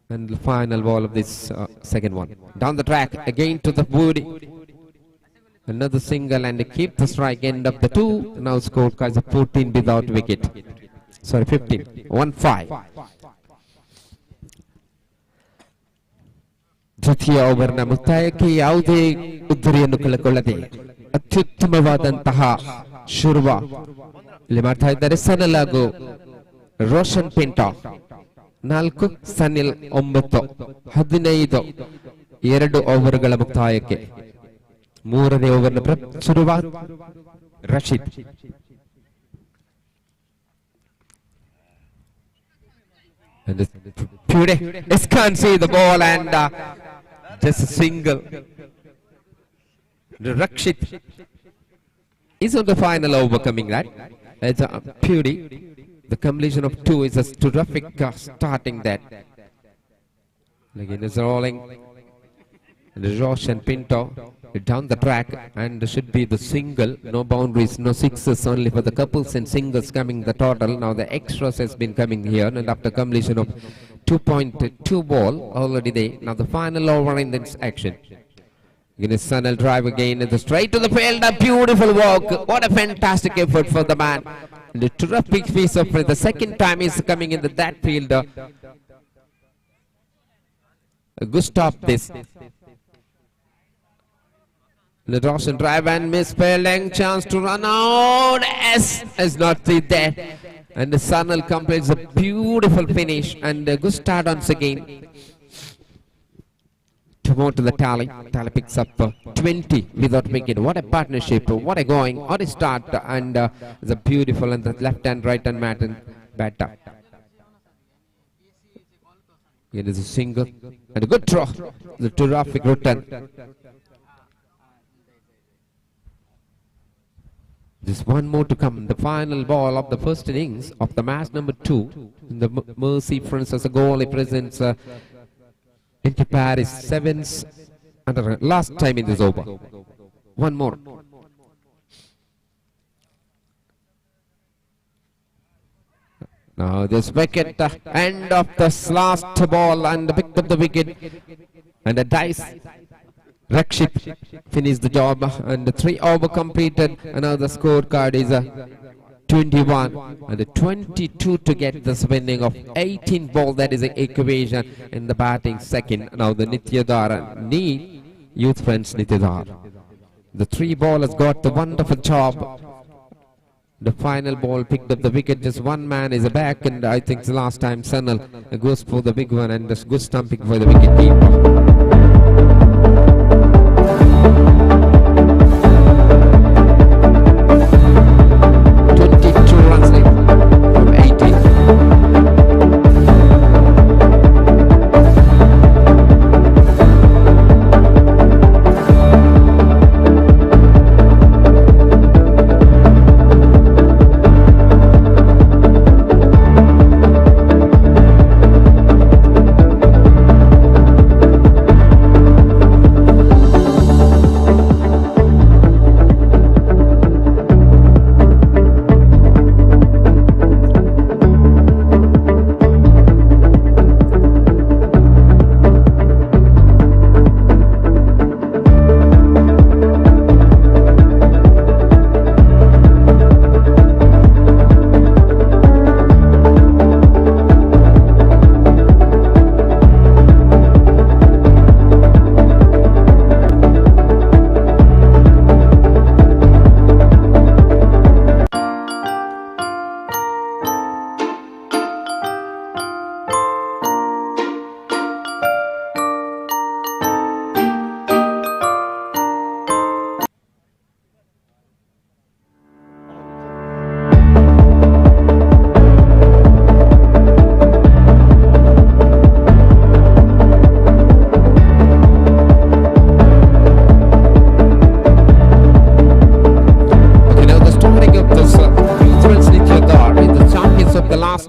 And the final ball of this second one. Down the track again to the woody. Another single and keep the strike end of the 2. Now scored as a 14 without wicket. Sorry, 15. 1-5. ದ್ವಿತೀಯ ಓವರ್ನ ಮುಕ್ತಾಯಕ್ಕೆ ಯಾವುದೇ ಉದ್ದರಿಯನ್ನು ಕಳೆದುಕೊಳ್ಳದೆ ಅತ್ಯುತ್ತಮವಾದಂತಹ ಶುರುವ ಇಲ್ಲಿ ಮಾಡ್ತಾ ಇದ್ದಾರೆ ಸನಲ್ ಹಾಗೂ ರೋಷನ್ ಪಿಂಟೋ. 4 ಸನಿಲ್ 9 15 2 ಓವರ್ಗಳ ಮುಕ್ತಾಯಕ್ಕೆ. 3ನೇ ಓವರ್ನ ಶುರುವಾತ್ Rashid. And just can't see the ball and just a single. Rakshit is on the final over coming, right? It's a beauty. The completion of 2 is a terrific starting that. Again, it's rolling. The Josh and Pinto down the track and should be the single. No boundaries, no sixes, only for the couples and singles coming the total. Now the extras has been coming here and after completion of 2.2 ball already there. Now the final over in this action. Again, a Sanal drive again and the straight to the field. A beautiful walk. What a fantastic effort for the man. And a terrific piece of play. The second time he's coming into that field. A good stop this. The Roshan drive and misspelling, chance to run out. S is not there. And the Sanal completes a beautiful finish and a good start once again. To more to the tally. Tally picks up 20 without wicket. What a partnership. What a going. What a start. And it's a beautiful and the left hand, right hand batter. It is a single and a good throw. The terrific return. Just one more to come. The final ball of the first innings of the match number 2. In the Mercy Friends Assaigoli presents Interparish 7s. And last time in this over. One more. Now this wicket, end of this last ball and picked up the wicket. And a dice. Rakshit finished the job and the 3 over completed. And now the scorecard is 21 and 22 to get this winning of 18 ball. That is an equation in the batting second. Now the Nityadar need youth friends Nityadar. The 3 ballers got the wonderful job. The final ball picked up the wicket. Just one man is back and I think the last time Sanal goes for the big one and just good stumping for the wicket keeper.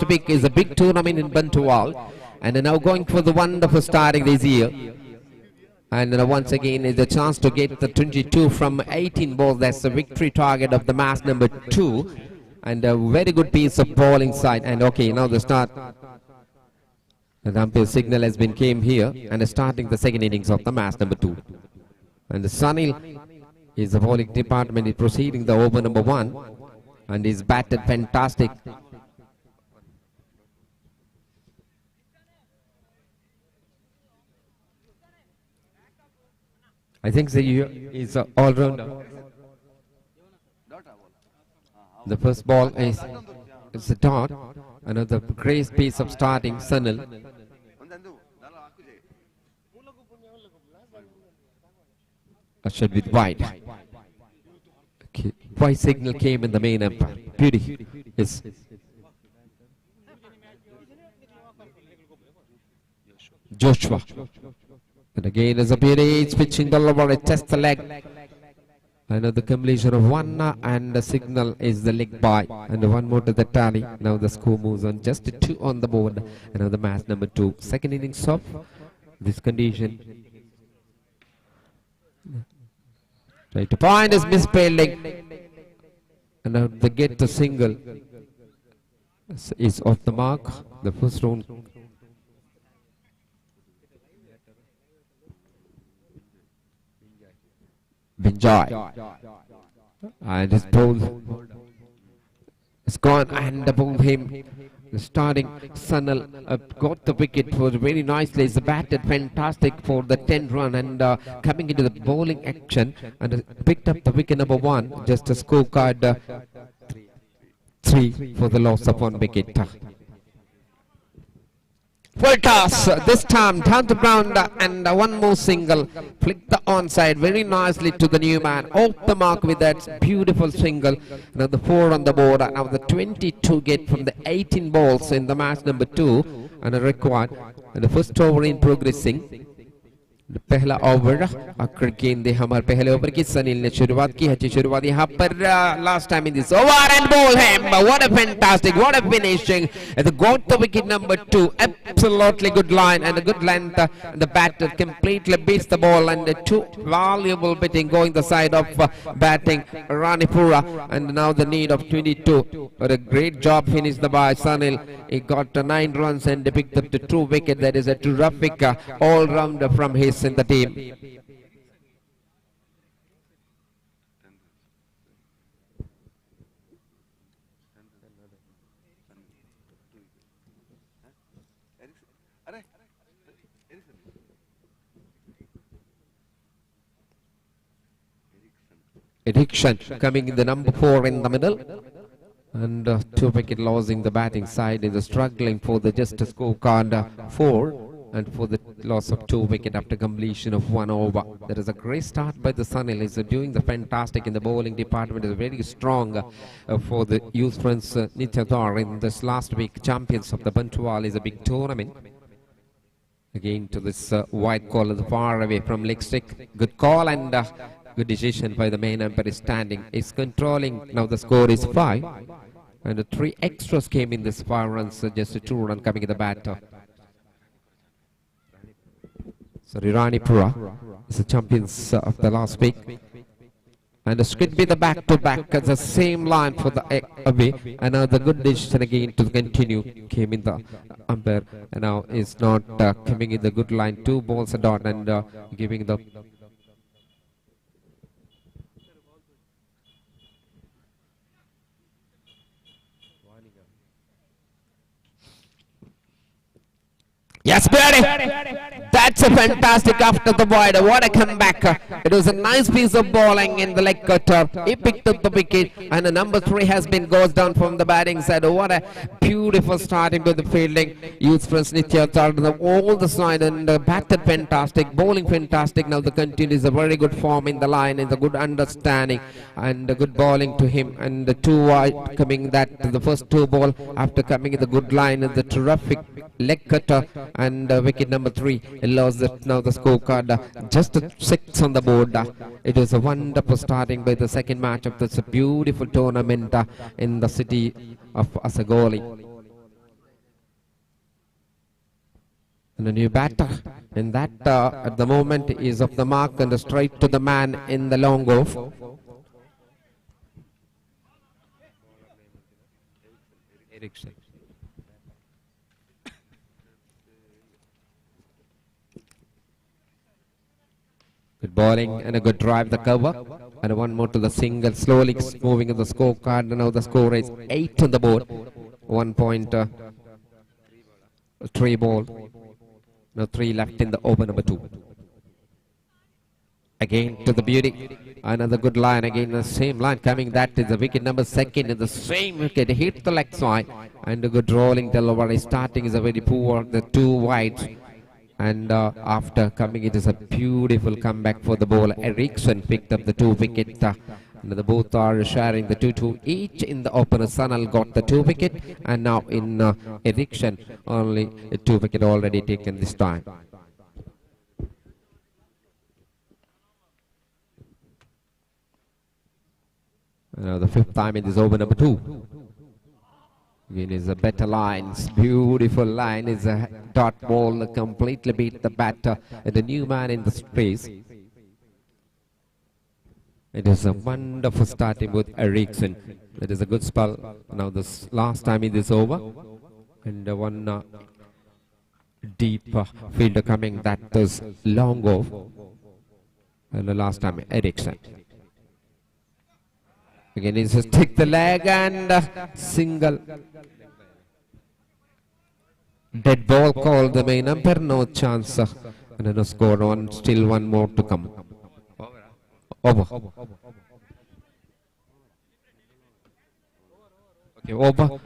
week is a big tournament in Bantwal, and now going for the wonderful starting this year. And once again is a chance to get the 22 from 18 balls. That's the victory target of the match number 2. And a very good piece of bowling side. And okay, now the start. The umpire signal has been came here and starting the second innings of the match number 2. And the Sunil is the bowling department is proceeding the over number 1 and is batted fantastic. I think Xavier is an all-rounder. The first ball is a dot. Another great piece of starting Sunil. Ushered with wide. Okay. White signal came in the main umpire. Beauty. Yes. Joshua. And again as a beauty, it's pitching the lower, it tests the leg. Another completion of 1 and the signal is the leg by. And 1 more to the tally. Now the score moves on just 2 on the board. Another match number 2. Second innings of this condition. Right to point is misspelling. And now the get the single is off the mark. The first round. Binjai. And his ball is gone and above him. The starting Sunil got the wicket for very nicely. He's batted fantastic for the 10 run and coming into the bowling action and picked up the wicket number 1. Just a scorecard 3 for the loss of 1 wicket. Full toss, this time down to ground and 1 more single. Flick the onside very nicely to the new man. Off the mark with that beautiful single. Now the 4 on the board. Now the 22 get from the 18 balls in the match number 2 and a required. And the first over in progressing. पहला over आखिर गेंदे हमारे पहले over की सनील ने शुरुआत की है शुरुआत यहाँ पर last time in this over and ball him. What a fantastic, what a finishing. And got the wicket number 2. Absolutely good line and a good length. The batter completely beats the ball and 2 valuable batting going the side of batting Ranipura. And now the need of 22. But a great job finished by Sunil. He got 9 runs and picked up the 2 wicket. That is a terrific all-rounder from his in the team. Eriksson coming in the number 4 in the middle. And 2 wicket loss in the batting side is struggling for the just scorecard 4. And for the loss of 2 wicket after completion of 1 over. There is a great start by the Sunil. He's doing the fantastic in the bowling department. Is very strong for the youth friends Nityathar in this last week. Champions of the Bantwal is a big tournament. Again to this wide call far away from leg stick. Good call and good decision by the main umpire standing. Is controlling. Now the score is 5. And 3 extras came in this 5 runs. Just a 2 run coming in the batter. Sorry, Ranipura is the champions of the last week. And this could be the back-to-back at the same line for the away. Another good decision again to continue came in the umpire. And now is not coming in the good line. 2 balls a dot and giving the... Yes, Berry. That's a fantastic after the wide. What a comeback. It was a nice piece of bowling in the leg cutter. He picked up the wicket and the number 3 has been goes down from the batting side. What a beautiful starting with the fielding. Youth friends Nitya started all the side and batted fantastic, bowling fantastic. Now the continues a very good form in the line and a good understanding and a good bowling to him. And the 2 wide coming that the first 2 ball after coming in the good line and the terrific leg cutter. And wicket number 3 lost that. Now the scorecard just a 6 on the board. It was a wonderful starting by the second match of this beautiful tournament in the city of Assaigoli. And a new batter. And that at the moment is off the mark and straight to the man in the long off. Eriksson. Good bowling and a good drive the cover. And one more to the single, slowly moving in the scorecard. And now the score is 8 on the board. 1 point, 3 ball. Now 3 left in the over number 2. Again to the beauty. Another good line again, the same line coming. That is the wicket number 2nd in the same wicket. Hit the leg side. And a good rolling delivery. Starting is a very poor, the 2 wides. And after coming, it is a beautiful comeback for the bowler. Eriksson picked up the 2 wicket. The both are sharing the 2-2 each. In the opener, Sanal got the 2 wicket, and now in Eriksson, only a 2 wicket already taken this time. Now the 5th time in this over number 2. Again is a better line, beautiful line, is a dot ball, completely beat the batter and a new man in the space. It is a wonderful starting with Eriksson. It is a good spell. Now this last time in this over, and one deep fielder coming, that is long off, and the last time Eriksson. Again, he just take the leg and single. Dead ball called the main umpire, no chance. And then a score on, still one more to come. Over. Okay, over.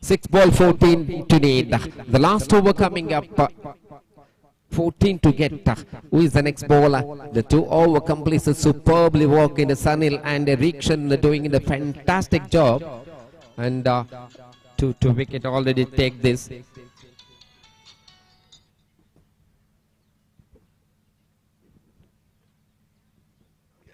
Six ball, 14 to need. The last over coming up. 14 to get. Who is the next bowler? The 2 over completes a superbly work in the Sanil and Eriksson doing a fantastic job. And 2 wicket already take this.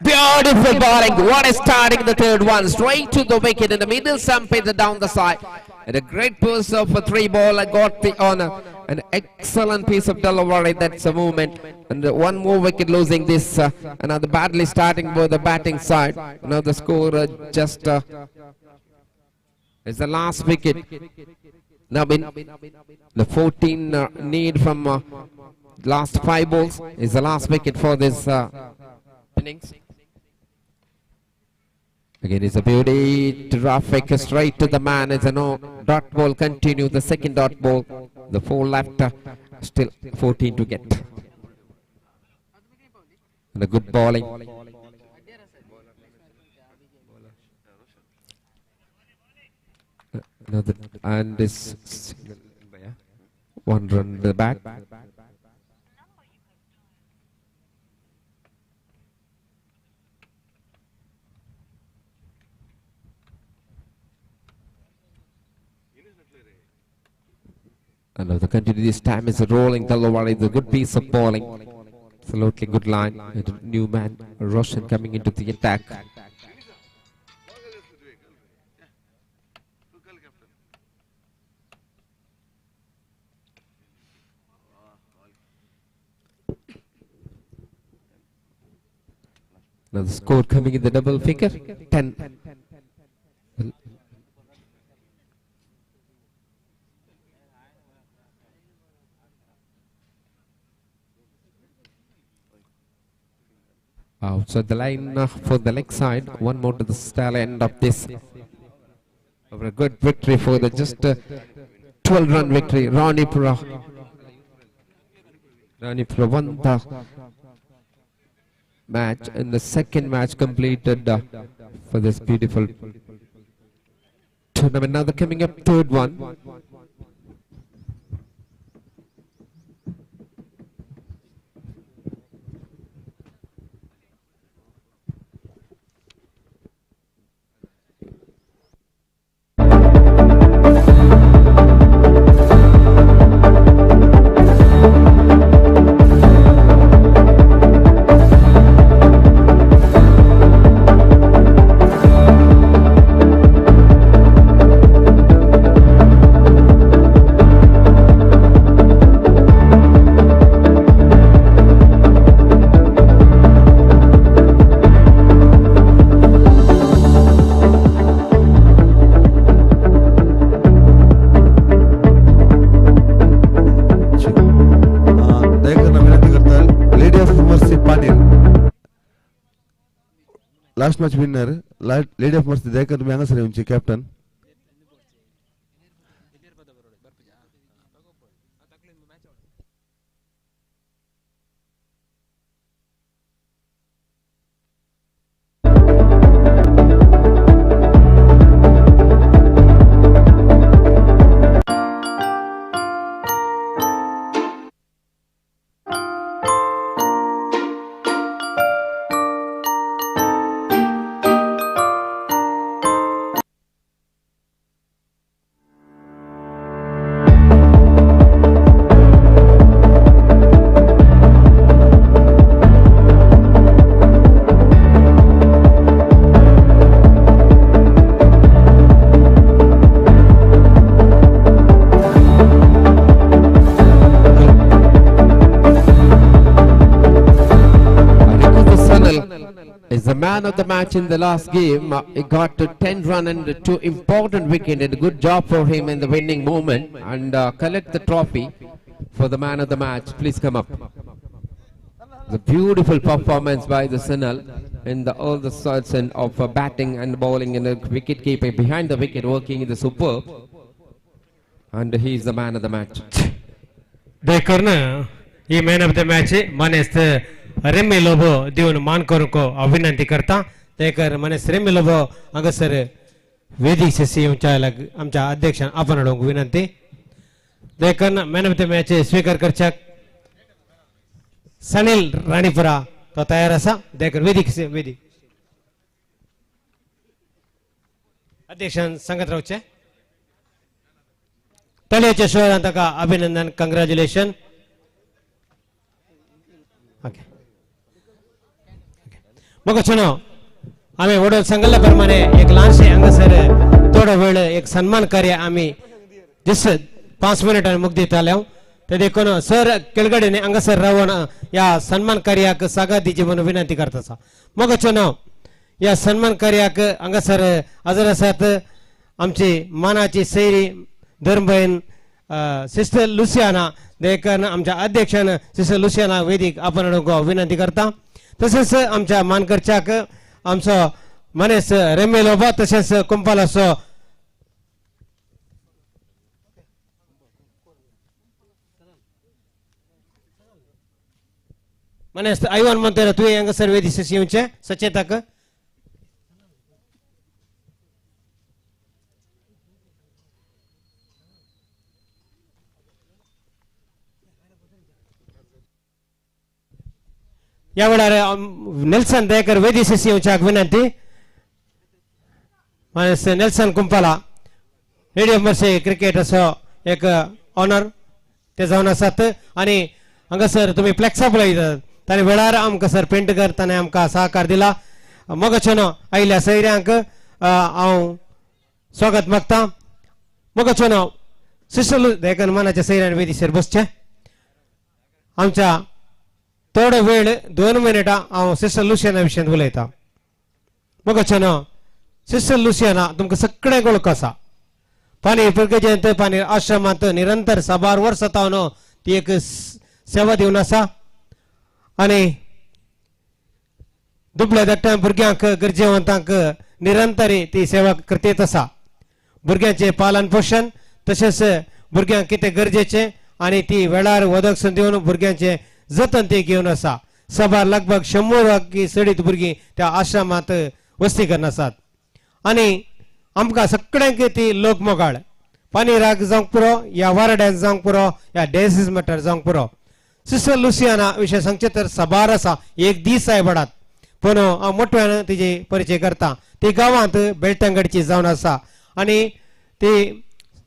Beautiful bowling. What a starting the 3rd one. Straight to the wicket in the middle, some pitch down the side. And a great burst of a 3 ball. Got the honor. An excellent piece of delivery. That's a movement. And one more wicket losing this. Another badly starting for the batting side. Now the score just is the last wicket. Now in the 14 need from last 5 balls is the last wicket for this innings. Again, it's a beauty, traffic straight to the man. It's a no dot ball, continue the 2nd dot ball. The 4 left, still 14 to get. And a good bowling. And this 1 run in the back. And the continue this time is a rolling delivery, the good piece of bowling. Absolutely good line. And a new man, Roshan, coming into the attack. Now the score coming in the double figure, 10. So the line for the leg side, one more to the style end of this. A good victory for the just 12-run victory. Ranipura won the match, and the 2nd match completed for this beautiful tournament. Now they're coming up 3rd one. Last match winner lady of mercy दयकर तुम्ही हांगासर येवचे captain. Is the man of the match in the last game. He got to 10 run and 2 important wicket, and a good job for him in the winning moment, and collect the trophy for the man of the match. Please come up. The beautiful performance by the Sunil in all the sorts and of batting and bowling, and the wicket keeper behind the wicket working in the superb, and he is the man of the match. देखकर ही man of the match मनेस रेमी लोबो देऊन मान करू को विनंती करता देखकर मनेस रेमी लोबो अंगसर वेदी से आमच्या अध्यक्ष आपण विनंती देखकर मॅन ऑफ द मॅच स्वीकार करचक सनील राणीपुरा तो तयार असा देखकर वेदी अध्यक्ष सांगत राहूचे तळ्याच्या शोधांत का अभिनंदन कंग्रॅच्युलेशन. मग चुनो आम्ही वडोल सांगितल्याप्रमाणे एक लहानशे अंगसर थोडा वेळ एक सन्मान कार्य आम्ही जिस 5 मिनिटांनी मुक्ती आल्या ते देखून सर केळगडेने अंगसर रावण या सन्मान कार्याक सागा दिजे म्हणून विनंती करता. मग चुनो या सन्मान कार्याक अंगसर हजर असतात आमची मानाची सैरी धर्मबहीण सिस्टर लुसियाना देखन आमच्या अध्यक्षानं सिस्टर लुसियाना वेदिक आपण विनंती करता. तसेच आमच्या मानकरच्याक आमचो मनेस रेमे लोबा तसेच कुंपालासो मनेस आयवान म्हणते तू हंग सर वेदी येवचे सचेतक या वेळार नेल्सन दयकर वेदी येवच्याक विनंती. मनेस Nelson Kumpala lady of mercy cricket असो एक ऑनर ते जावन आसात आणि हांगासर तुम्ही फ्लेक्सा पळयतात ताणे वेळार आमकां सर पेंटकर ताणें आमकां सहकार दिला. मोगचोनो आयल्या सैऱ्यांक हांव स्वागत मागता. मोगचोनो सिस्टर देखन मनाच्या सैऱ्यान वेदीचेर बसचे. आमच्या थोडो वेळ 2 मिनिटां हांव सिस्टर लुसियाना विशयी उलयतां. मोगचोनो सिस्टर लुसियाना तुमकां सगळें वळख आसा. पानी प्रगजेंत पानी आश्रमांत निरंतर 6 वर्सां तावन ती एक सेवा दिवन आसा आणि दुबळ्या धाकट्या भुरग्यांक गरजेवंतांक निरंतर ती सेवा करतेत आसा. भुरग्यांचे पालन पोषण तशेंच भुरग्यांक कितें गरजेचें आणि ती वेळार वदक्षण दिवन भुरग्यांचे जतन ते घेवन आसा. सभार लगभग 100 की सडीत भुरगीं त्या आश्रमांत वस्ती करन आसात आणि आमकां सगळ्यांक ती लोक मोगाळ पानीराक जावंक पुरो या वारड्याक जावंक पुरो या डायसिस मॅटर जावंक पुरो. सिस्टर लुसियाना विशय सांगचे तर सबार आसा. एक दीस सायबडात पूण हांव मोठ्यान तिचे परिचय करता. ती गांवांत बेळटंगडची जावन आसा आणि ती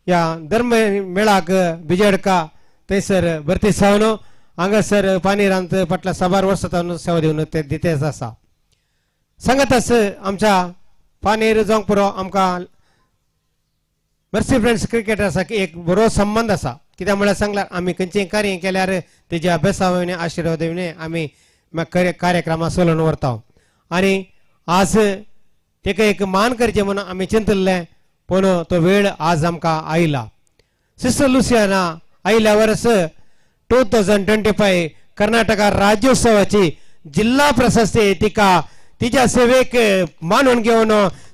या धर्म मेळाक बिजडका थंयसर भरती सावन हांगासर पानीरांत फाटल्या 6 वर्सां सेवा दिवन ते दितेच आसा. सांगताच आमच्या पानीर जावंक पुरो आमकां मर्सी फ्रेंड्स क्रिकेटर्साक एक बरो संबंध आसा. कित्याक म्हळ्यार सांगल्यार आमी खंयचेंय कार्य केल्यार तेज्या अभ्यासावयले आशिर्वादावयले आमी कार्यक्रमां चलोवन व्हरता आनी आज तेका एक मान करचें म्हणून आमी चिंतलें पूण तो वेळ आज आमकां आयला. सिस्टर लुसियाना आयल्या वर्स 2025 कर्नाटका राज्योत्सवाची जिल्हा प्रशस्ती तिका तिच्या सेवेक मानून घेवन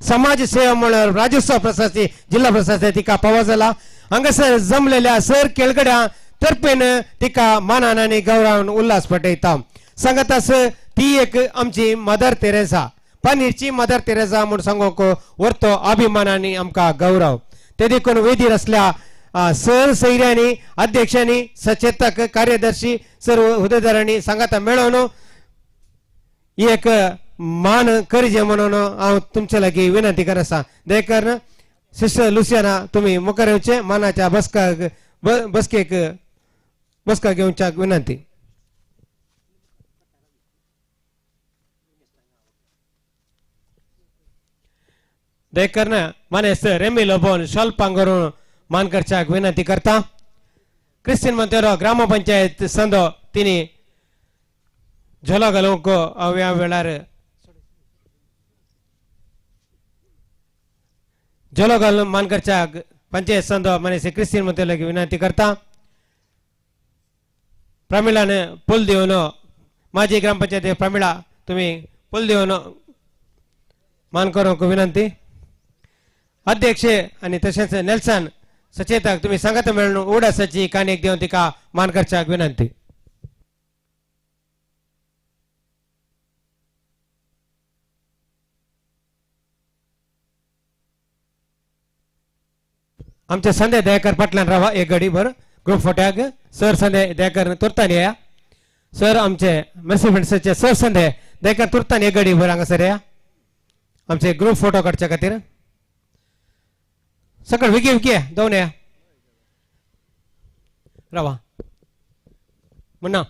समाज सेवा म्हणून राज्योत्सव प्रशासकी जिल्हा प्रशासन तिका फावो जाला हांगासर जमलेल्या सर केळगड्या तर्फेन तिका मानान आनी गौरवान उल्हास पटयता सांगतास ती एक आमची मदर तेरेसा पानीरची मदर तेरेसा म्हणून सांगूक व्हरतो अभिमानाने आमकां गौरव ते देखून वेदीर असल्या सर सैर्यांनी अध्यक्षांनी सचेतक कार्यदर्शी सर्व हुद्देदारांनी सांगाता मेळोवन एक मान करजे म्हणून हांव तुमचे लागीं विनंती करता दयकर सिस्टर लुसियाना तुम्ही मुखार येवचे मानाच्या बसकेक बसका घेवच्या विनंती दयकर माने सर रेमी लोबोन शॉल पांघरून मान करच्याक विनंती करता क्रिस्टियन मंतेरो ग्रामपंचायत संदो तिनी झोलो घालूंक ह्या वेळार झोलो घालून मान करच्याक पंचायत संदो माने क्रिस्टियन मंतेरो विनंती करता प्रमिळान पूल दिवन माजी ग्रामपंचायत प्रमिळा तुम्ही पूल दिवन मान करूंक विनंती अध्यक्ष आणि तसेच नेल्सन सचेतक तुम्ही सांगत मेळून उडासाची काणयेक देवन तिका मान करच्याक विनंती आमचे संजय दयाकर पाटलान रावा एक घडी भर ग्रुप फोट्याक सर संजय दयाकर तुर्तान या सर आमचे मेसिफेंट्सचे सर संजय दयाकर तुर्तान एक घडी भर हांगासर या आमचे ग्रुप फोटो काडच्या खातीर सकळ विकी विकी दोन या रावा मुन्ना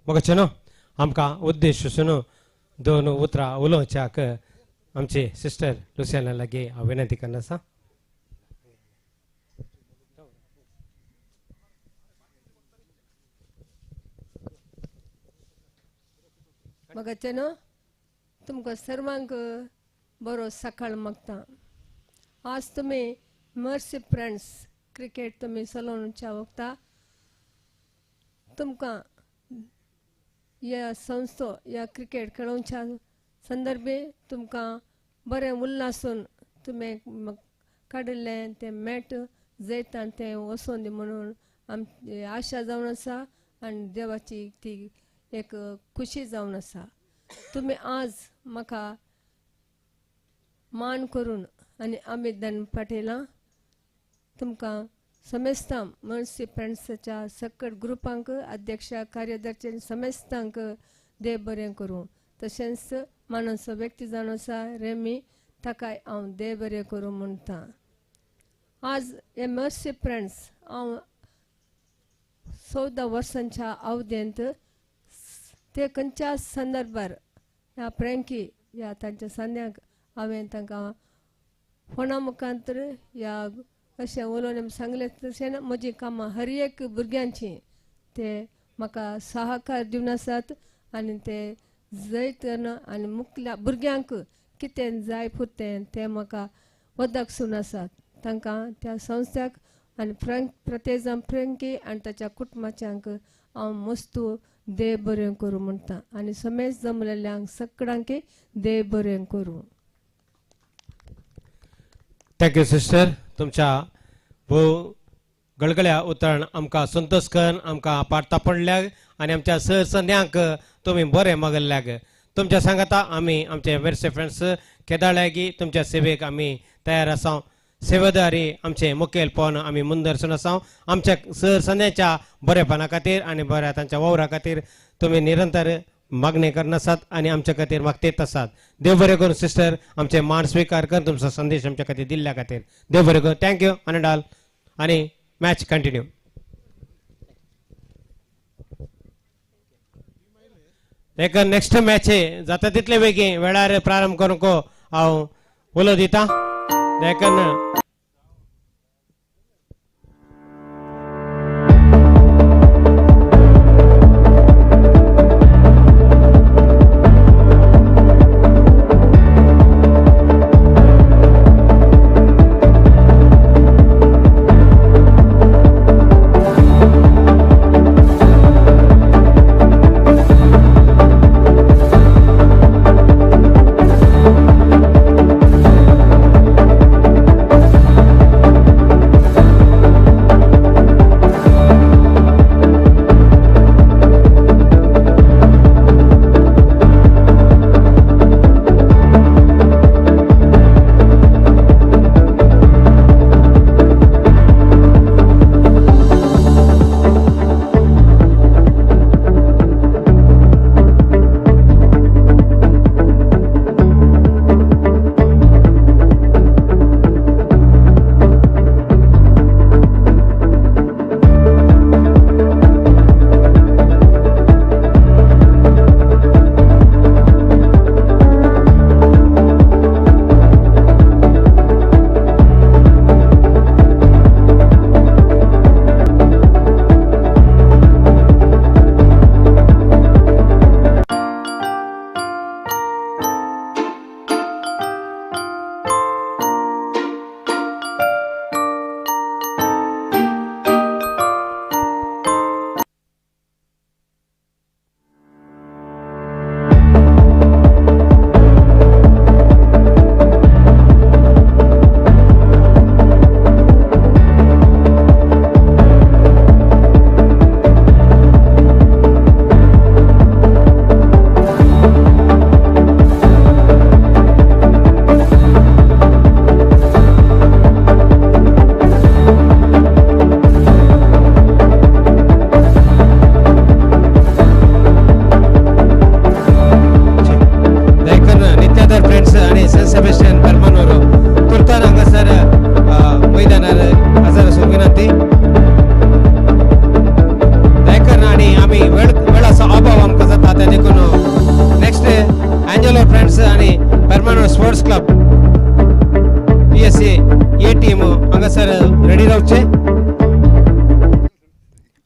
बघचनो आमकां उद्देश सुनो दोन उतरां उलोवच्याक आमची सिस्टर लुसियाना लागीं हांव विनंती करना आसा मगचनो तुमकां सर्वांक बरो सकाळ मागता आज तुमी मर्सी फ्रेंड्स क्रिकेट तुमी चलोवच्या वखता तुमकां या संस्थो या क्रिकेट खेळोवच्या संदर्भे तुमकां बरें उल्हासून तुमी काडिल्लें तें मॅट जैतान तें वचोन दी म्हणून आमची आशा जावन आसा आनी देवाची ती एक खुशी जावन आसा तुमी आज म्हाका मान करून आनी अमितदान पाटीलां तुमकां समेस्तां मर्सी फ्रेंड्साच्या सकट ग्रुपांक अध्यक्ष कार्यदर्शी समेस्तांक देव बरें करूं तशेंच मानसो व्यक्ती जावन आसा रेमी ताकाय हांव देव बरें करूं म्हणटा आज हे मर्सी फ्रेंड्स हांव 14 वर्सांच्या अवधेंत ते खंयच्या संदर्भार ह्या फ्रँकी ह्या तांच्या संद्याक हांवें तांकां फोना मुखांतर ह्या अशें उलोवन सांगलें तशें म्हजी कामां हर एक भुरग्यांची ते म्हाका सहकार दिवन आसात आनी ते जैतन आनी मुखल्या भुरग्यांक कितें जाय पुरतें ते म्हाका वदकसून आसात तांकां त्या संस्थाक आनी प्रत्येक फ्रँकी आनी ताच्या कुटुंबाच्यांक हांव मस्तू देव बरें करूं म्हणटा आनी समेज जमलेल्यांक सगळ्यांक देव बरें करूं थँक्यू सिस्टर तुमच्या भोव गळगळ्या उतरान आमकां संतोष करून आमकां पाडता पडल्याक आनी आमच्या सर संद्यांक तुमी बरें मागल्ल्याक तुमच्या सांगता आम्ही आमचे वेरसे फ्रेंड्स केदाळ्यागी तुमच्या सेवेक आम्ही तयार आसा सेवेदारी आमचे मुखेल पोवन आम्ही मुंदरसून आसा आमच्या सर संध्याच्या बरेपणा खातीर आनी बऱ्या तांच्या वावरा खातीर तुम्ही निरंतर मागणी करनासात आनी आमच्या खातीर मागतेत आसात देव बरें करून सिस्टर आमचे मान स्वीकार कर तुमचो संदेश आमच्या खातीर दिल्ल्या खातीर देव बरें करून थँक्यू अनडाल आनी मॅच कंटिन्यू एक नेक्स्ट मॅच जाता तितले बेगीन वेळार प्रारंभ करूंक हांव उलो दिता देखून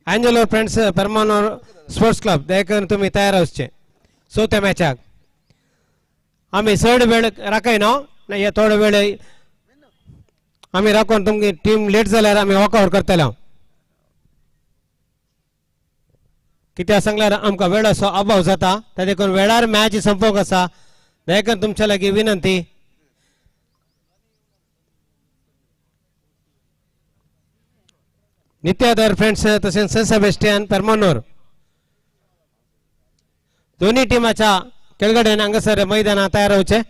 अँजलो फ्रेंड्स परमानोर स्पोर्ट्स क्लब देखून तुम्ही तयार आसचे चवथ्या मॅचाक आम्ही चड वेळ राखय ना हे थोडे वेळ आम्ही राखून तुमची टीम लेट जाल्यार आम्ही वॉकआउट करतले कित्याक सांगल्यार आमकां वेळाचो अभाव जाता त्या देखून वेळार मॅच संपोवंक आसा देखून तुमच्या लागीं विनंती नित्याधर फ्रेंड्स तसेच सेंट सेबेस्टियन परमानोर दोन्ही टीमाच्या केळगडेन हांगासर मैदानात तयार रावचे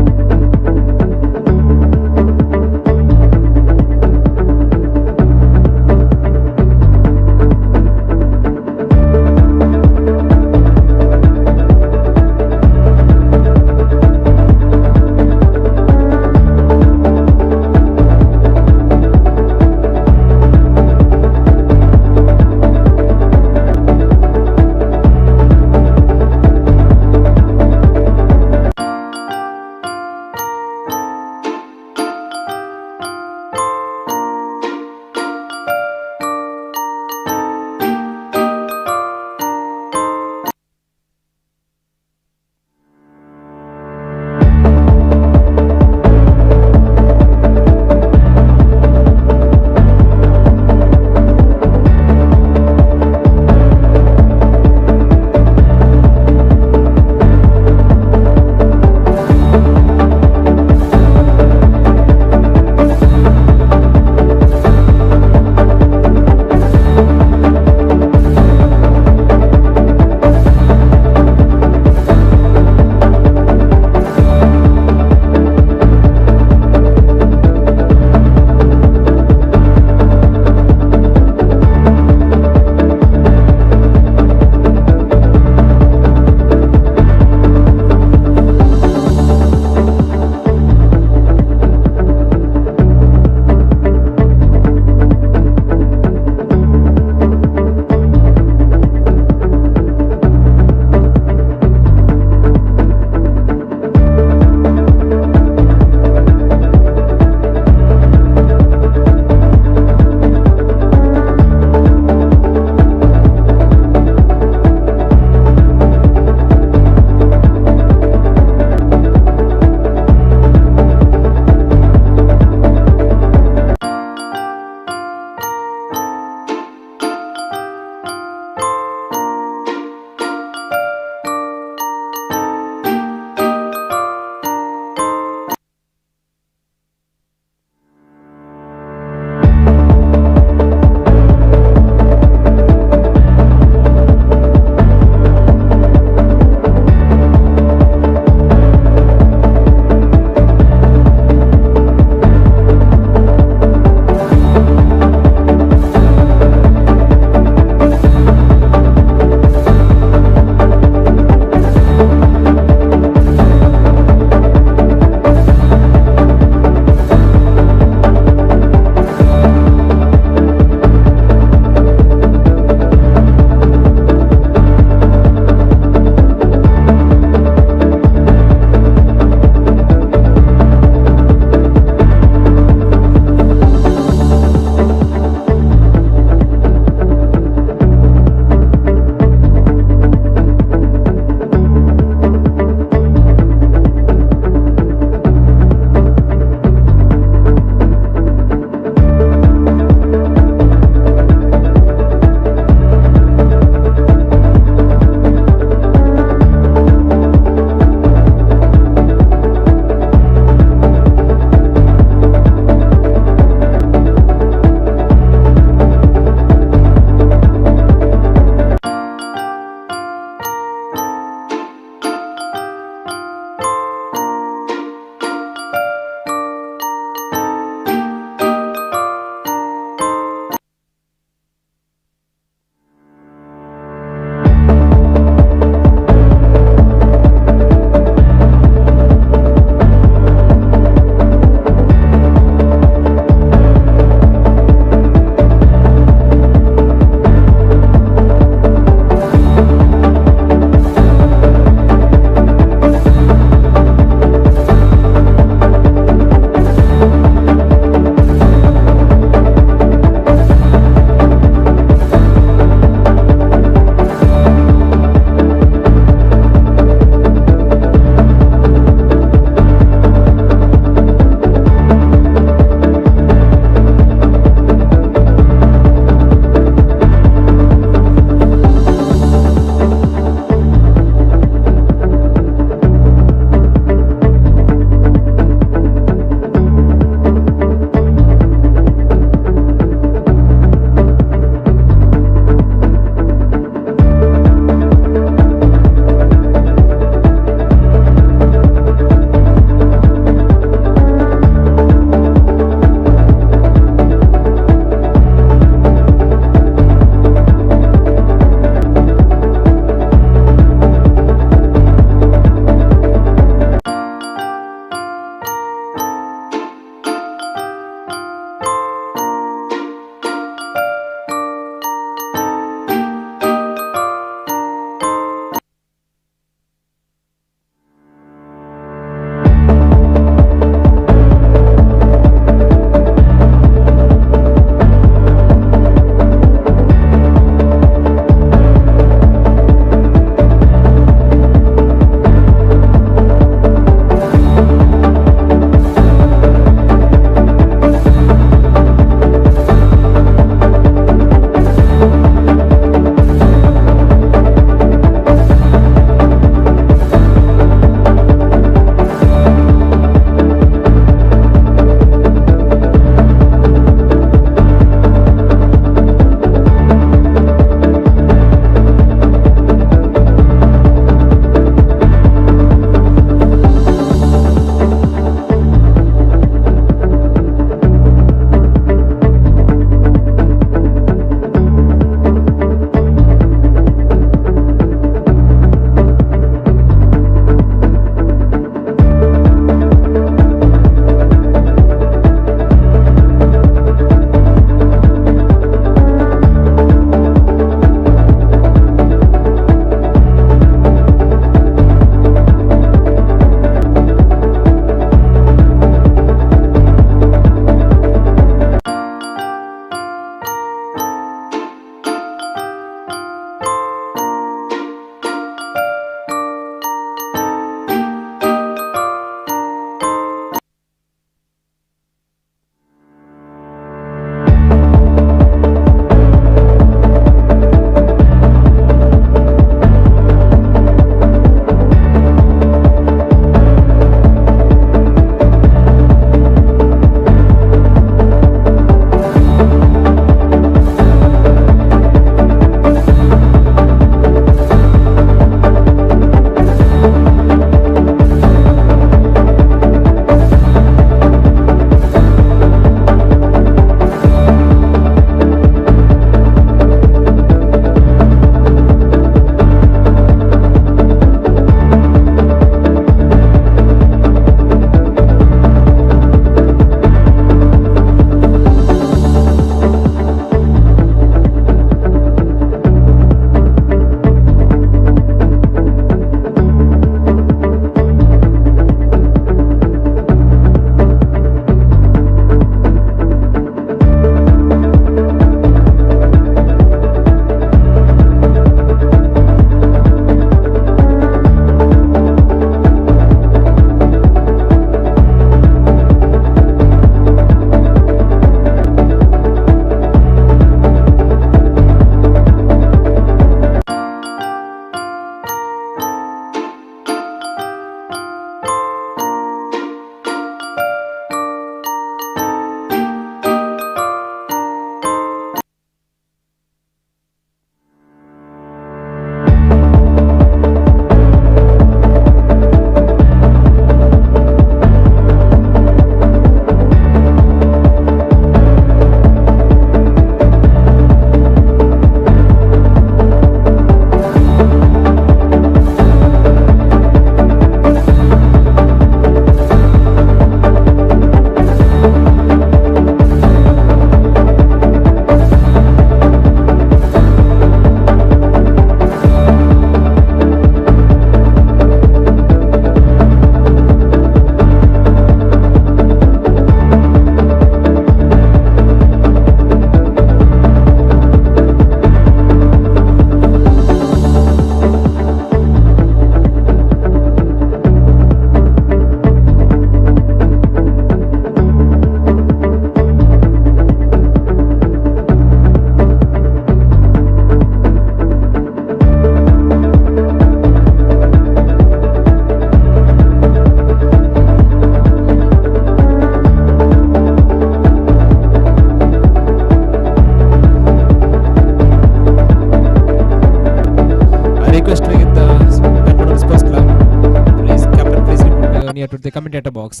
to the commentator box.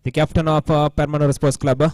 The captain of Permanent Sports Club.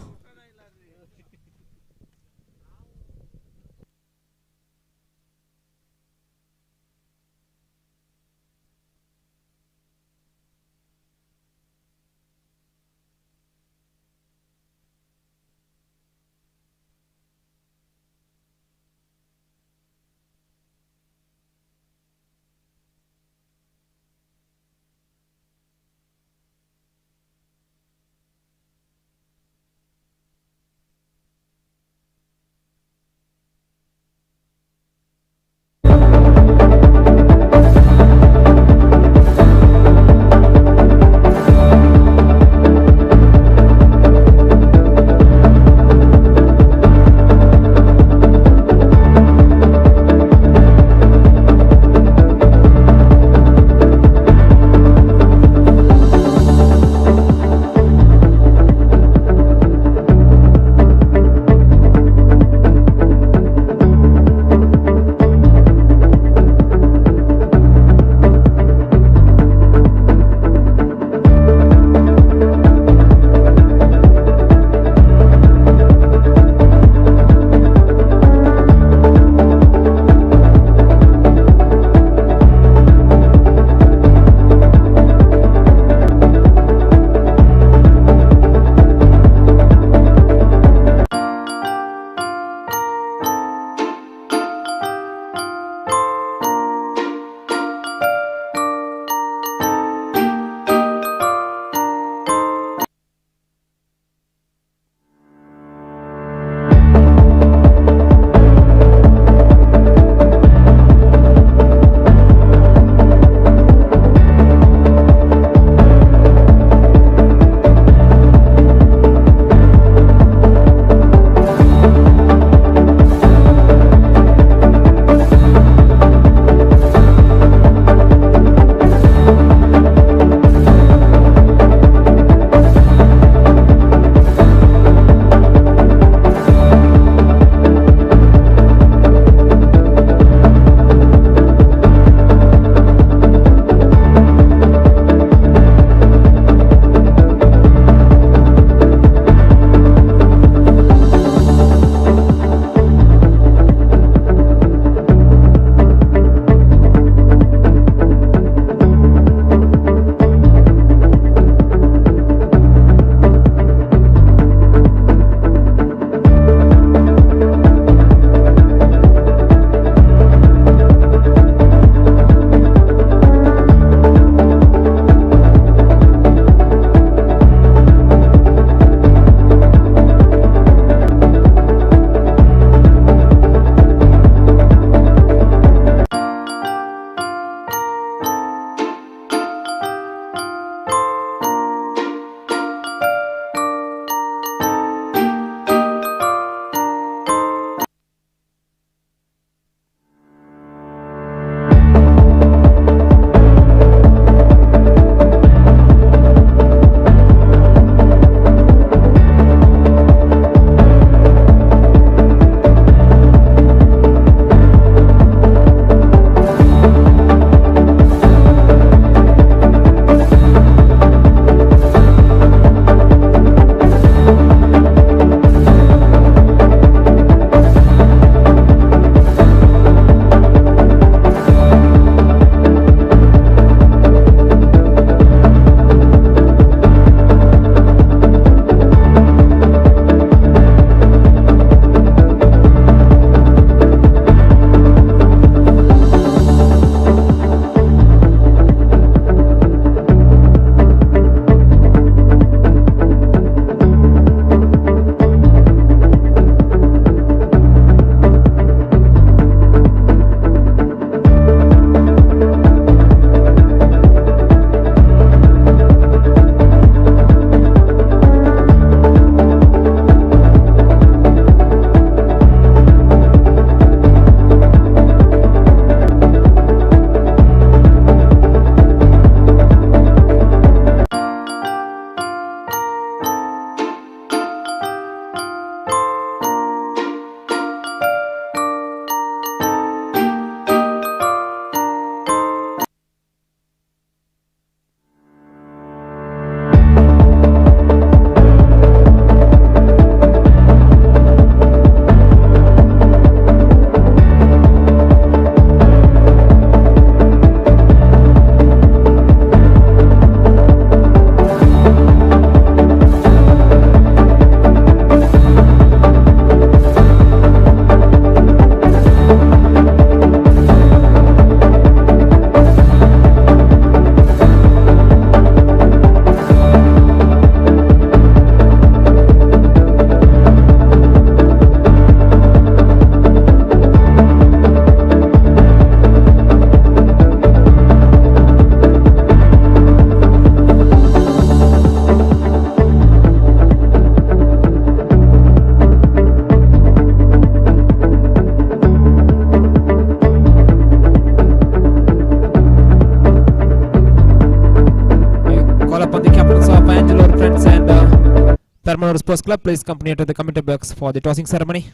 Permanur Sports Club, please accompany to the committee box for the tossing ceremony.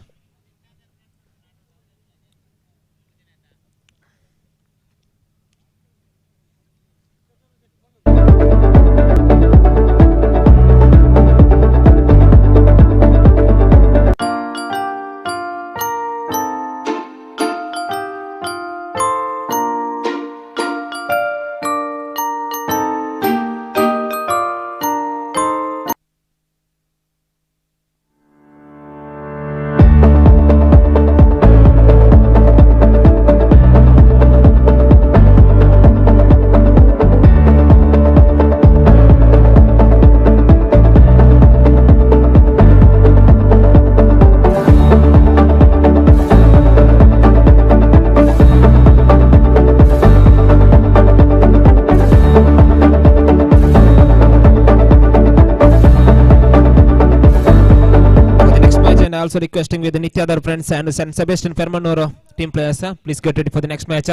Also requesting with the Nityadar friends and St. Sebastian Permanur team players, please get ready for the next match.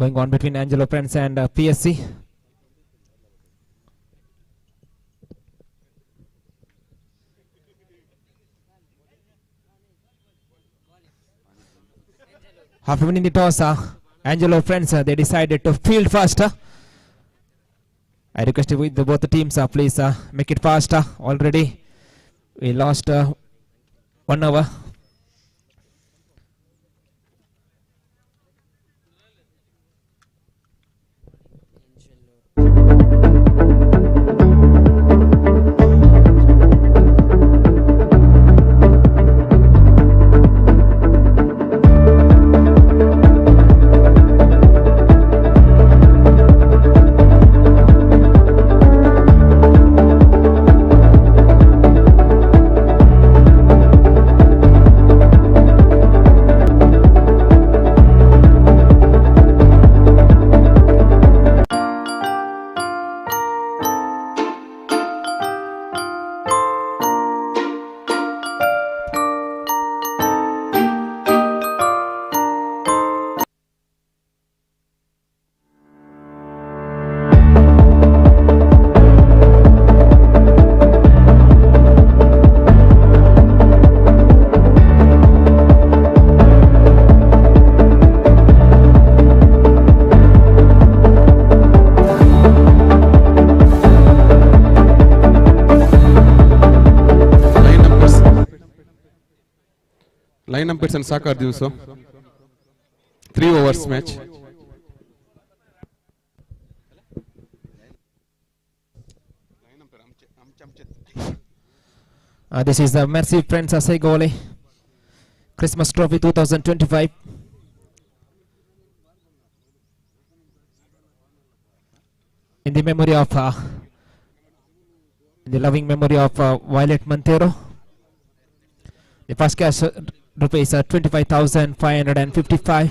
going on between Angelo Prince and PSC. After winning the toss, Angelo Friends, they decided to field first. I request with both the teams, please make it fast. Already we lost 1 hour. Line umpires and ಸಾಕಾರ ದಿವಸ 3 overs match. This is the Mercy Friends Assaigoli Christmas Trophy 2025. In the memory of, in the loving memory of Violet Montero. The first cash rupees 25,555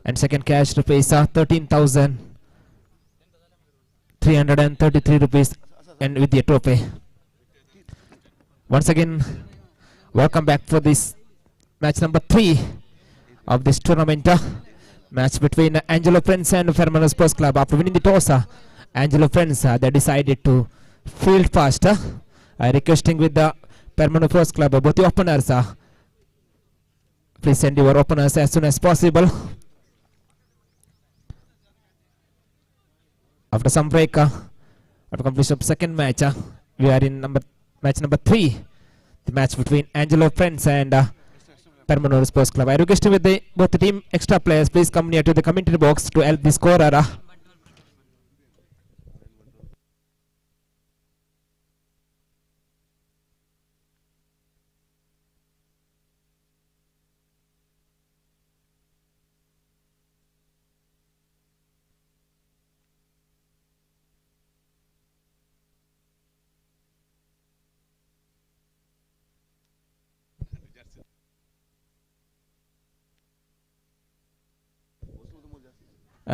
and second cash rupees 13,333 rupees and with the trophy. Once again, welcome back for this match number 3 of this tournament. Match between Angelo Friends and Fermanagh Sports Club. After winning the toss, Angelo Friends they decided to field fast. Requesting with the Fermanagh Sports Club, both the openers, please send your openers as soon as possible. After some break, after completion of second match, we are in match number 3, the match between Angelo Friends and Fermanagh Sports Club. I request with both the team extra players, please come near to the commentary box to help the scorer.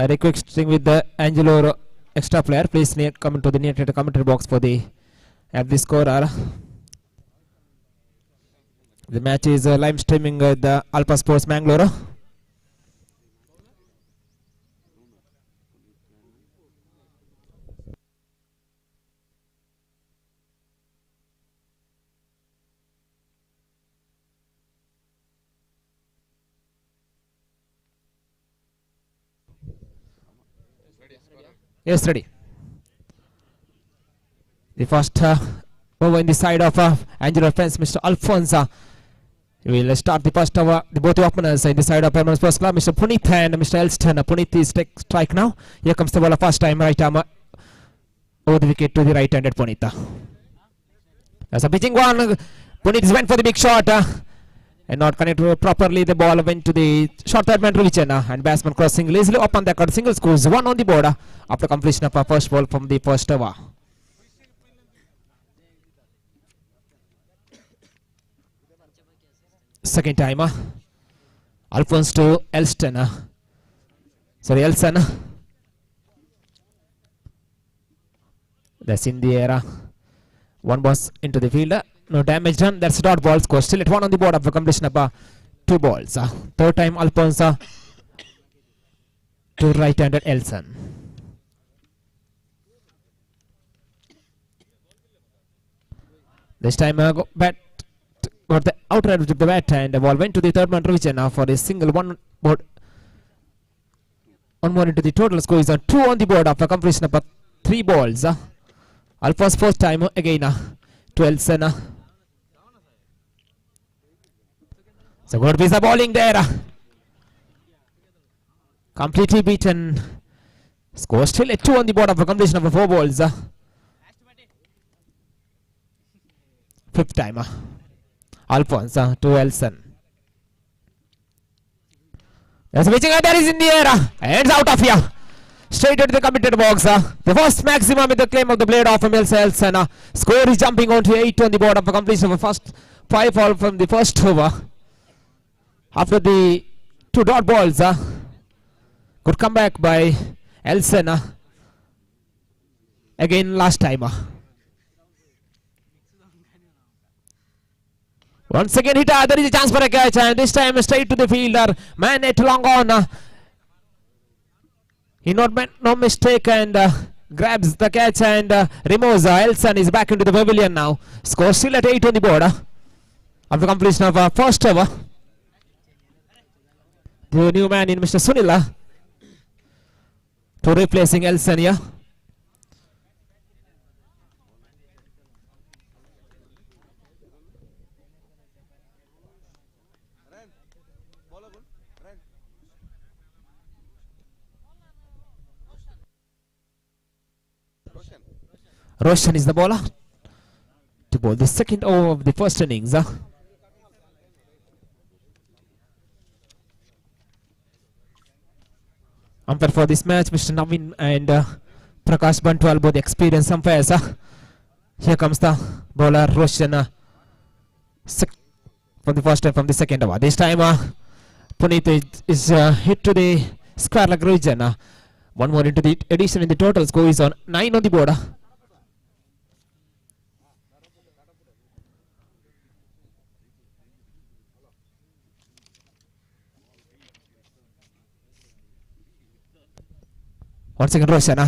Requesting with the Angelo extra player, please come to the near to the commentary box for the scorer. The match is live streaming with the Alpha Sports Mangalore. Yes, ready. The first over in the side of Angelo Friends, Mr. Alfonso. We will start the first over. The both openers in the side of Fermanagh Sports Club, Mr. Puneeth and Mr. Elston. Puneeth is take strike now. Here comes the ball first time, right arm over the wicket to the right-handed Puneeth. That's a pitching one. Puneeth went for the big shot and not connected properly. The ball went to the short third man Ravichan and batsman crossing easily up on the record. Single scores, 1 on the board after completion of our first ball from the first over. Second time, Alphonse to Elston. Sorry, Elson. That's in the air. One was into the field. No damage done. That's a dot ball score. Still at 1 on the board after completion of 2 balls. Third time, Alphonse to right-handed Elson. This time got the outer edge of the bat and the ball went to the third man region for a single one board. One more into the total score is 2 on the board after completion of 3 balls. Alpha's first time again to Elson. So good piece of bowling there. Completely beaten. Score still at 2 on the board after completion of 4 balls. Fifth time. Alphonse to Elson. There's a pitching and there is in the air. Ends out of here. Straight into the committed box. The first maximum with the claim of the blade off from Elson. Score is jumping on to 8 on the board after completion of the first 5 all from the first over. After the 2 dot balls. Good comeback by Elson. Again last time. Once again hit, there is a chance for a catch and this time straight to the fielder. Man at long on. He no mistake and grabs the catch and removes. Elson is back into the pavilion now. Score still at 8 on the board after completion of first over. The new man in Mr. Sunila to replacing Elson here. Roshan is the bowler to bowl the second over of the first innings. Umpire for this match, Mr. Navin and Prakash Bantwal, both experienced umpires. Here comes the bowler Roshan for the first time from the second over. This time Puneet is hit to the square leg region. One more into the addition in the total score is on 9 on the board. Once again Roshan,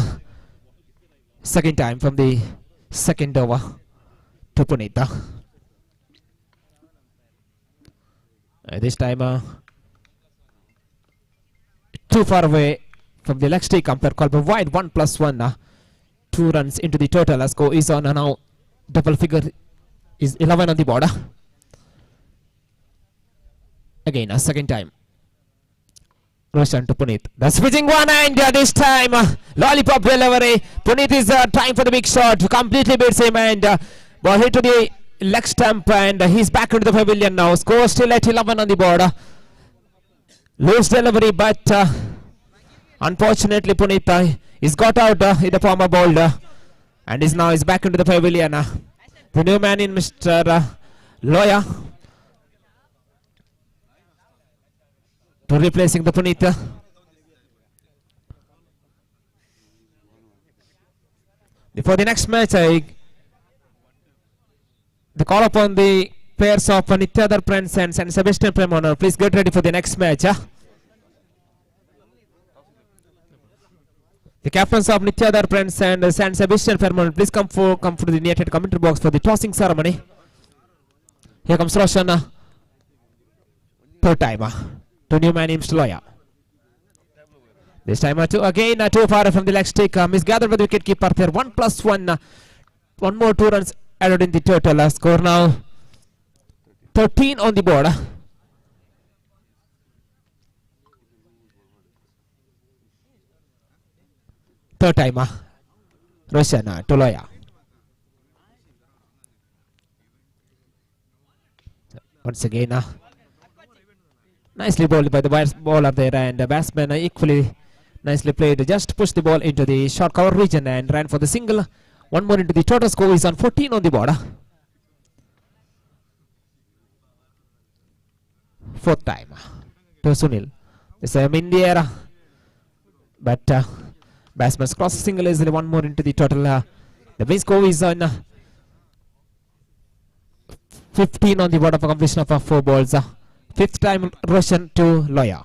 second time from the second over to Punita. This time too far away from the leg stick, umpire called by wide. 1+1, 2 runs into the total. Score is on now double figure is 11 on the board. Again a second time. Roshan to Puneet. The switching one and this time lollipop delivery. Puneet is trying for the big shot. Completely beats him and ball hit to the leg stump and he's back into the pavilion now. Score still at 11 on the board. Loose delivery but unfortunately Puneet is got out in the former bowler and is now back into the pavilion. The new man in Mr. Loya to replacing the Punita. Before the next match, the call upon the pairs of Nityadar Prince and San Sebastian Premoner. Please get ready for the next match. The captains of Nityadar Prince and San Sebastian Premoner, please come to the near commentary box for the tossing ceremony. Here comes Roshan. Third time. To new man named Loya. This time again too far from the leg stick. Misgathered by the wicket keeper there. 1+1. One more 2 runs added in the total. Score now 13 on the board. Third time. Roshan to Loya. Once again. Nicely bowled by the bowler there and the batsman equally nicely played. Just pushed the ball into the short cover region and ran for the single. One more into the total score is on 14 on the board. Fourth time to Sunil. This is in the air but batsman's cross single is one more into the total. The win score is on 15 on the board of a completion of 4 balls. Fifth time Roshan to Loya.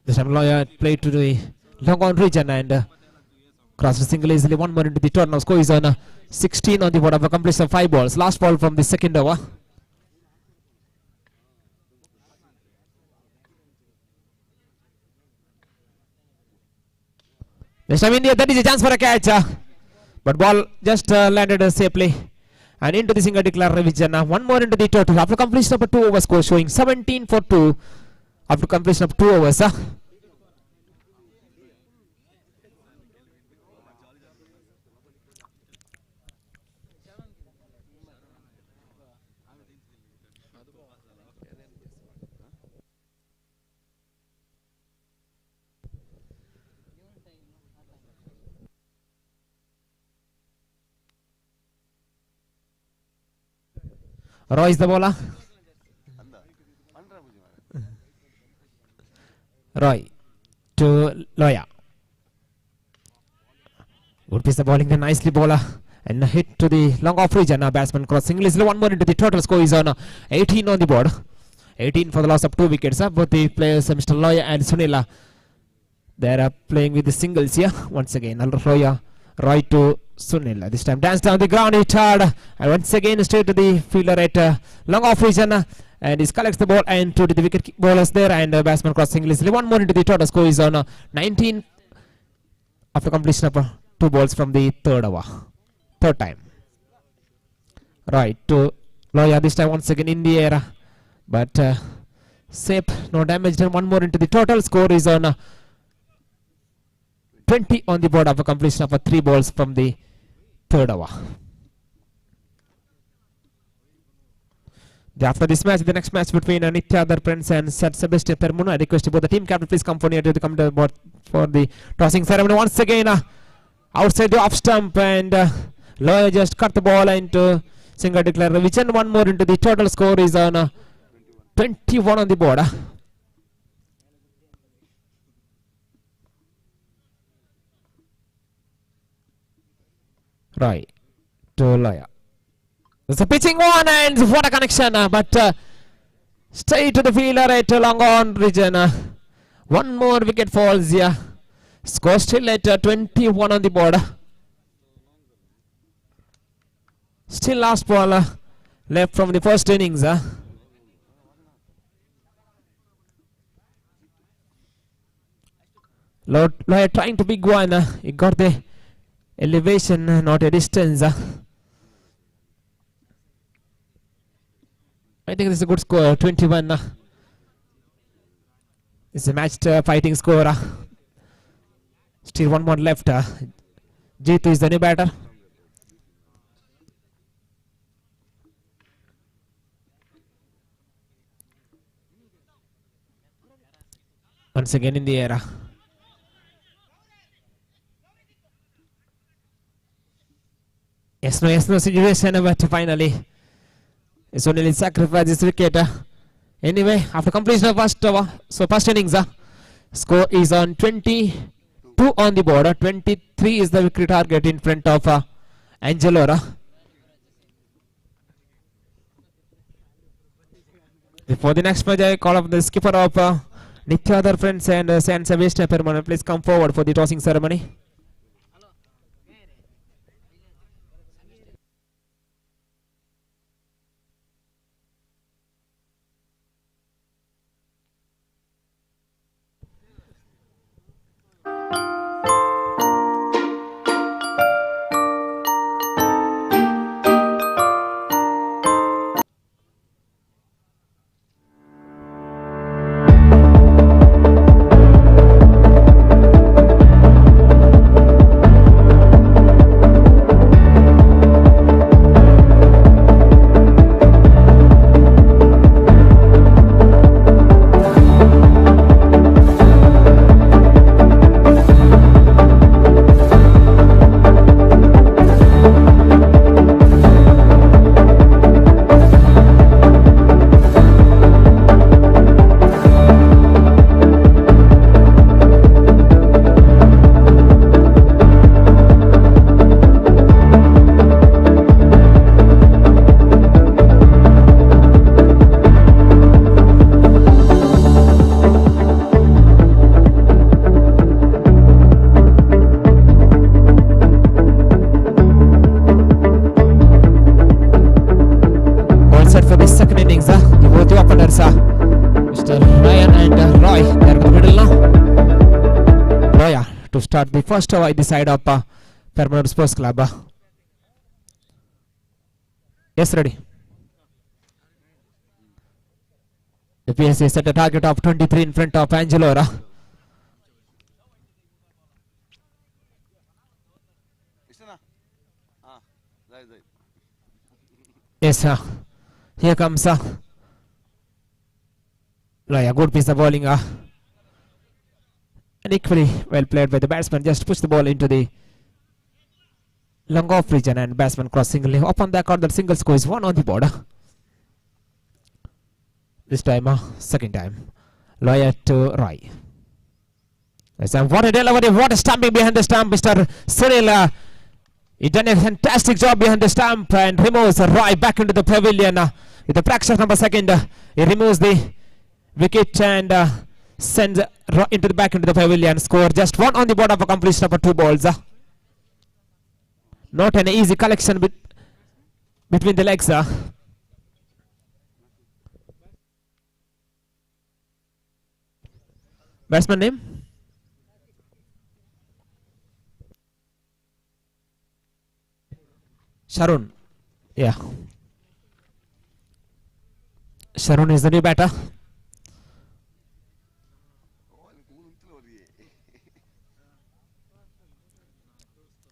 This time Lawyer played to the long on region and crossed the single easily. One more into the turn. Now score is on 16 on the board of a completion of 5 balls. Last ball from the second over. This time India, that is a chance for a catch. But ball just landed safely. And into the single declare revision. One more into the total. After completion of a 2 over score showing 17 for 2. After completion of 2 overs. Roy is the bowler. Roy to Loya. Good piece of bowling, the nicely bowler. And a hit to the long off region. Batsman crossing. One more into the total score is on 18 on the board. 18 for the loss of 2 wickets. Both the players, Mr. Loya and Sunila, they are playing with the singles here. Once again, Roy to Sunil. This time dance down the ground, hit hard, and once again straight to the fielder at long off region, and he collects the ball and to the wicket bowlers there, and batsman crossing easily. One more into the total score is on 19 after completion of 2 balls from the third over. Third time. Right to Loya, this time once again in the air, but safe, no damage done. One more into the total score is on 20 on the board after completion of 3 balls from the third over. After this match, the next match between Nitya Prince and Sebastian Permuno, I request both the team captain please come near to the come to the board for the tossing ceremony. Once again, outside the off stump, and Lawyer just cut the ball into single declare revision. One more into the total score is on 21 on the board. Right to Lawyer. There's a pitching one, and what a connection, but straight to the fielder at long on region. One more wicket falls here. Score still at 21 on the board. Still last ball left from the first innings. Lawyer trying to big one. He got the elevation, not a distance. I think this is a good score, 21. It's a matched fighting score. Still one more left. Jitu is the new batter. Once again in the air. Yes, no situation, but finally Sunil sacrificed this wicket. Anyway, after completion of first over, so first innings, score is on 22 on the board. 23 is the victory target in front of Angelora. Before the next match, I call up the skipper of Nitya Friends and San Sebastian Permanent. Please come forward for the tossing ceremony. to start the first over at the side of Permanent Sports Club. Yes, ready. The PSA set a target of 23 in front of Angelora. Yes, here comes Loya, good piece of bowling. And equally well played by the batsman. Just push the ball into the long off region and batsman cross singly. Up on the record, that single score is 1 on the board. This time, second time. Loya to Roy. Yes, and what a delivery, what a stamping behind the stump, Mr. Cyril. He done a fantastic job behind the stump and removes Roy back into the pavilion with the practice number second. He removes the wicket and sends Roy into the back into the pavilion. Score just 1 on the board of a completion of 2 balls. Not an easy collection between the legs. Batsman name? Sharon. Yeah. Sharon is the new batter.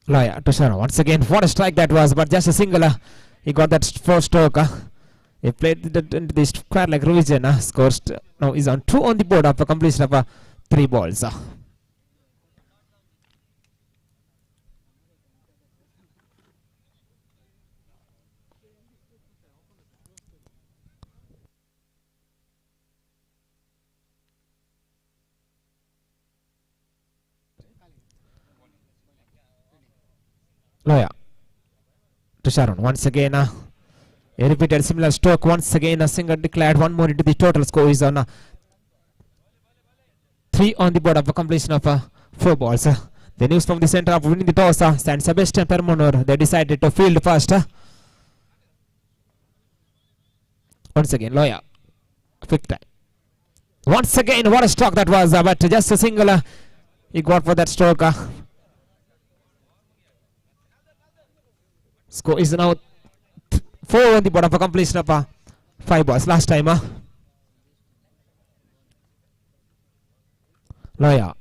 Loya to Sharon. Once again, what a strike that was, but just a single. He got that first stroke. He played the square leg revision. Scores now is on 2 on the board after completion of 3 balls. Loya to Sharon. Once again, a repeated similar stroke. Once again, a single declared. 1 more into the total score is on 3 on the board of a completion of 4 balls. The news from the center of winning the toss. San Sebastian Permonor. They decided to field first. Once again, Loya. Quick time. Once again, what a stroke that was. But just a single he got for that stroke. Score is now 4 on the board of a completion of 5 balls. Last time, Loya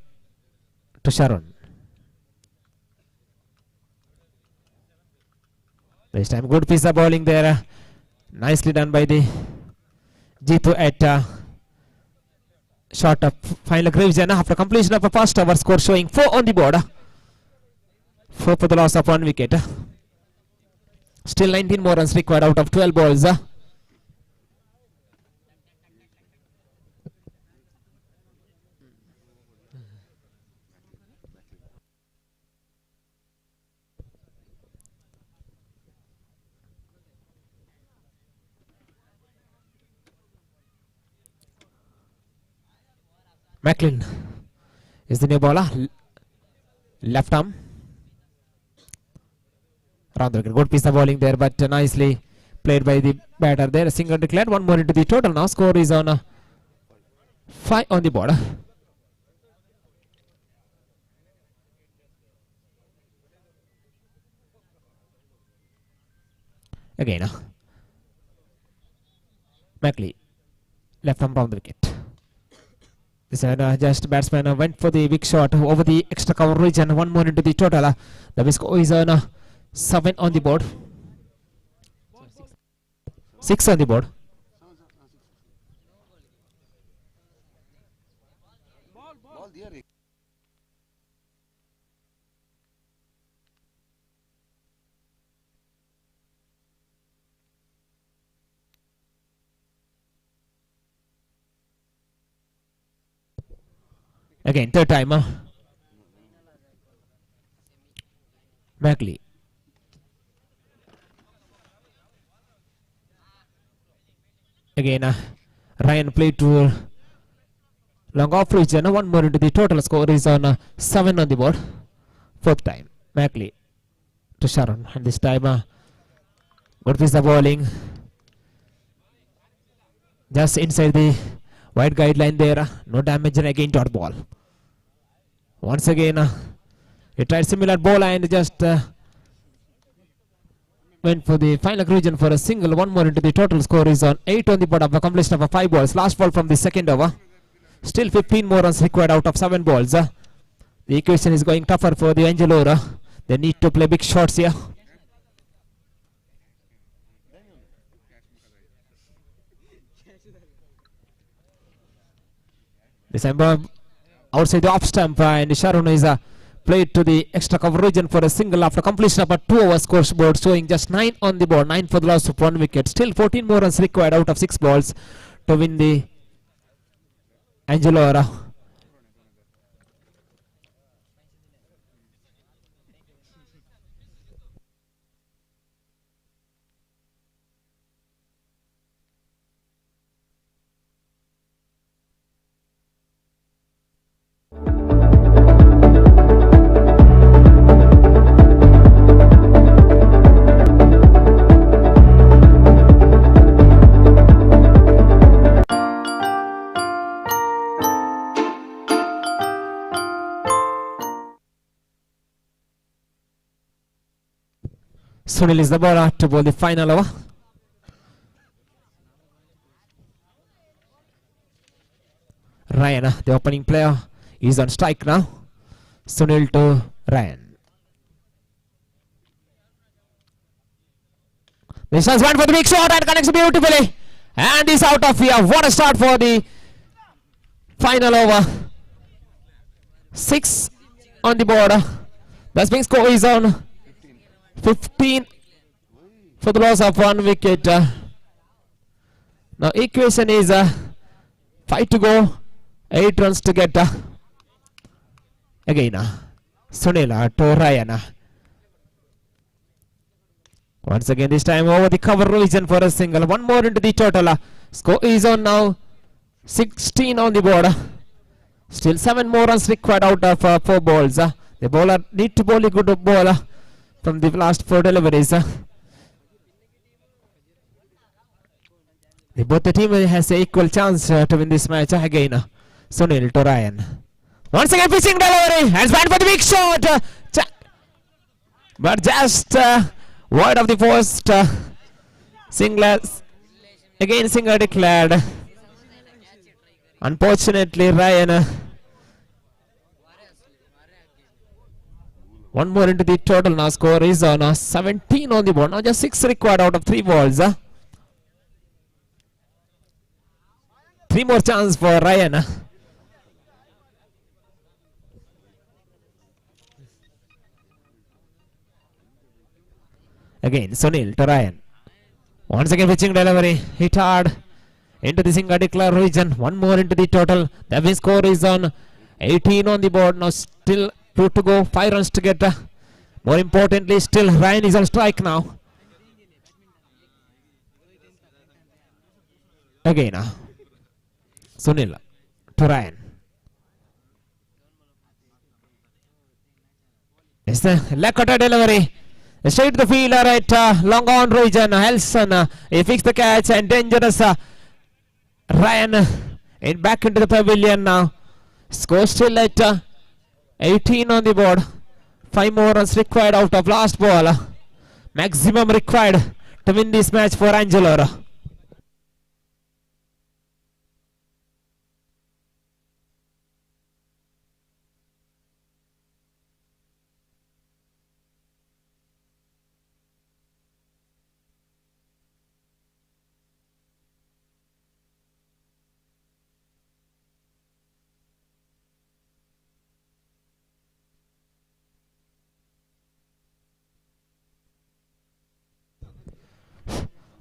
to Sharon. This time, good piece of bowling there. Nicely done by the Jitu at short of final revision after completion of a first over. Score showing 4 on the board. 4 for the loss of 1 wicket. Still 19 more runs required out of 12 balls. Macklin is the new bowler. Left arm. Rather good piece of bowling there, but nicely played by the batter there. A single declared. 1 more into the total. Now score is on 5 on the board. Again, Mackley left arm round the wicket. This just batsman went for the big shot over the extra cover region. 1 more into the total. The score is on 7 on the board. 6 on the board. Again, third time. Mackley. Again, Ryan played to long off region. 1 more into the total. Score is on 7 on the board. 4th time. Mackley to Sharon. And this time, good piece of bowling. Just inside the wide guideline there. No damage, and again dot ball. Once again, He tried similar ball and just went for the final region for a single. One more into the total score is on 8 on the board of a completion of 5 balls. Last ball from the second over. Still 15 more runs required out of 7 balls. The equation is going tougher for the Angelora. They need to play big shots here. This time outside the off stump and Sharon is played to the extra cover region for a single after completion of a 2 over scoreboard, showing just 9 on the board, 9 for the loss of 1 wicket. Still 14 more runs required out of 6 balls to win the Angelora. Sunil is the bowler to bowl the final over. Ryan, the opening player, is on strike now. Sunil to Ryan. This has one for the big shot and connects beautifully. And is out of here. What a start for the final over. 6 on the board. The spin score is on 15 for the loss of 1 wicket. Now equation is 5 to go, 8 runs to get. Again Sunil to Ryan. Once again this time over the cover region for a single. 1 more into the total. Score is on now 16 on the board. Still 7 more runs required out of 4 balls. The bowler need to bowl a good ball from the last 4 deliveries. Both the team has an equal chance to win this match. Again Sunil to Ryan. Once again pitching delivery. Hands back for the big shot. But just wide of the post. Singles. Again single declared. Unfortunately Ryan. 1 more into the total. Now score is on 17 on the board. Now just 6 required out of 3 balls. 3 more chance for Ryan. Again Sunil to Ryan. Once again pitching delivery. Hit hard into the single declare region. 1 more into the total. The win score is on 18 on the board. Now still 2 to go, 5 runs to get. More importantly, still Ryan is on strike now. Again, Sunil to Ryan. It's the leg-cutter delivery. Straight to the fielder at long on region. Helson, he fixed the catch and dangerous. Ryan in back into the pavilion now. Score still at 18 on the board. 5 more runs required out of last ball. Maximum required to win this match for Angelora.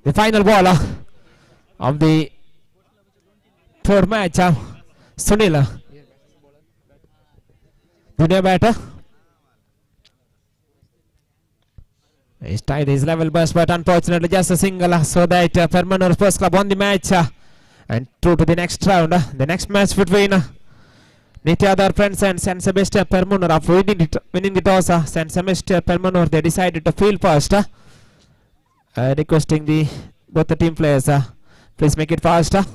The final ball of the 3rd match. Sunil, junior batter. He's tied his level best, but unfortunately just a single, so that Permanent First Club won the match and through to the next round. The next match between Nityadar Friends and San Sebastian Permanent. After winning the toss, San Sebastian Permanent, they decided to field first. Requesting both the team players, please make it faster.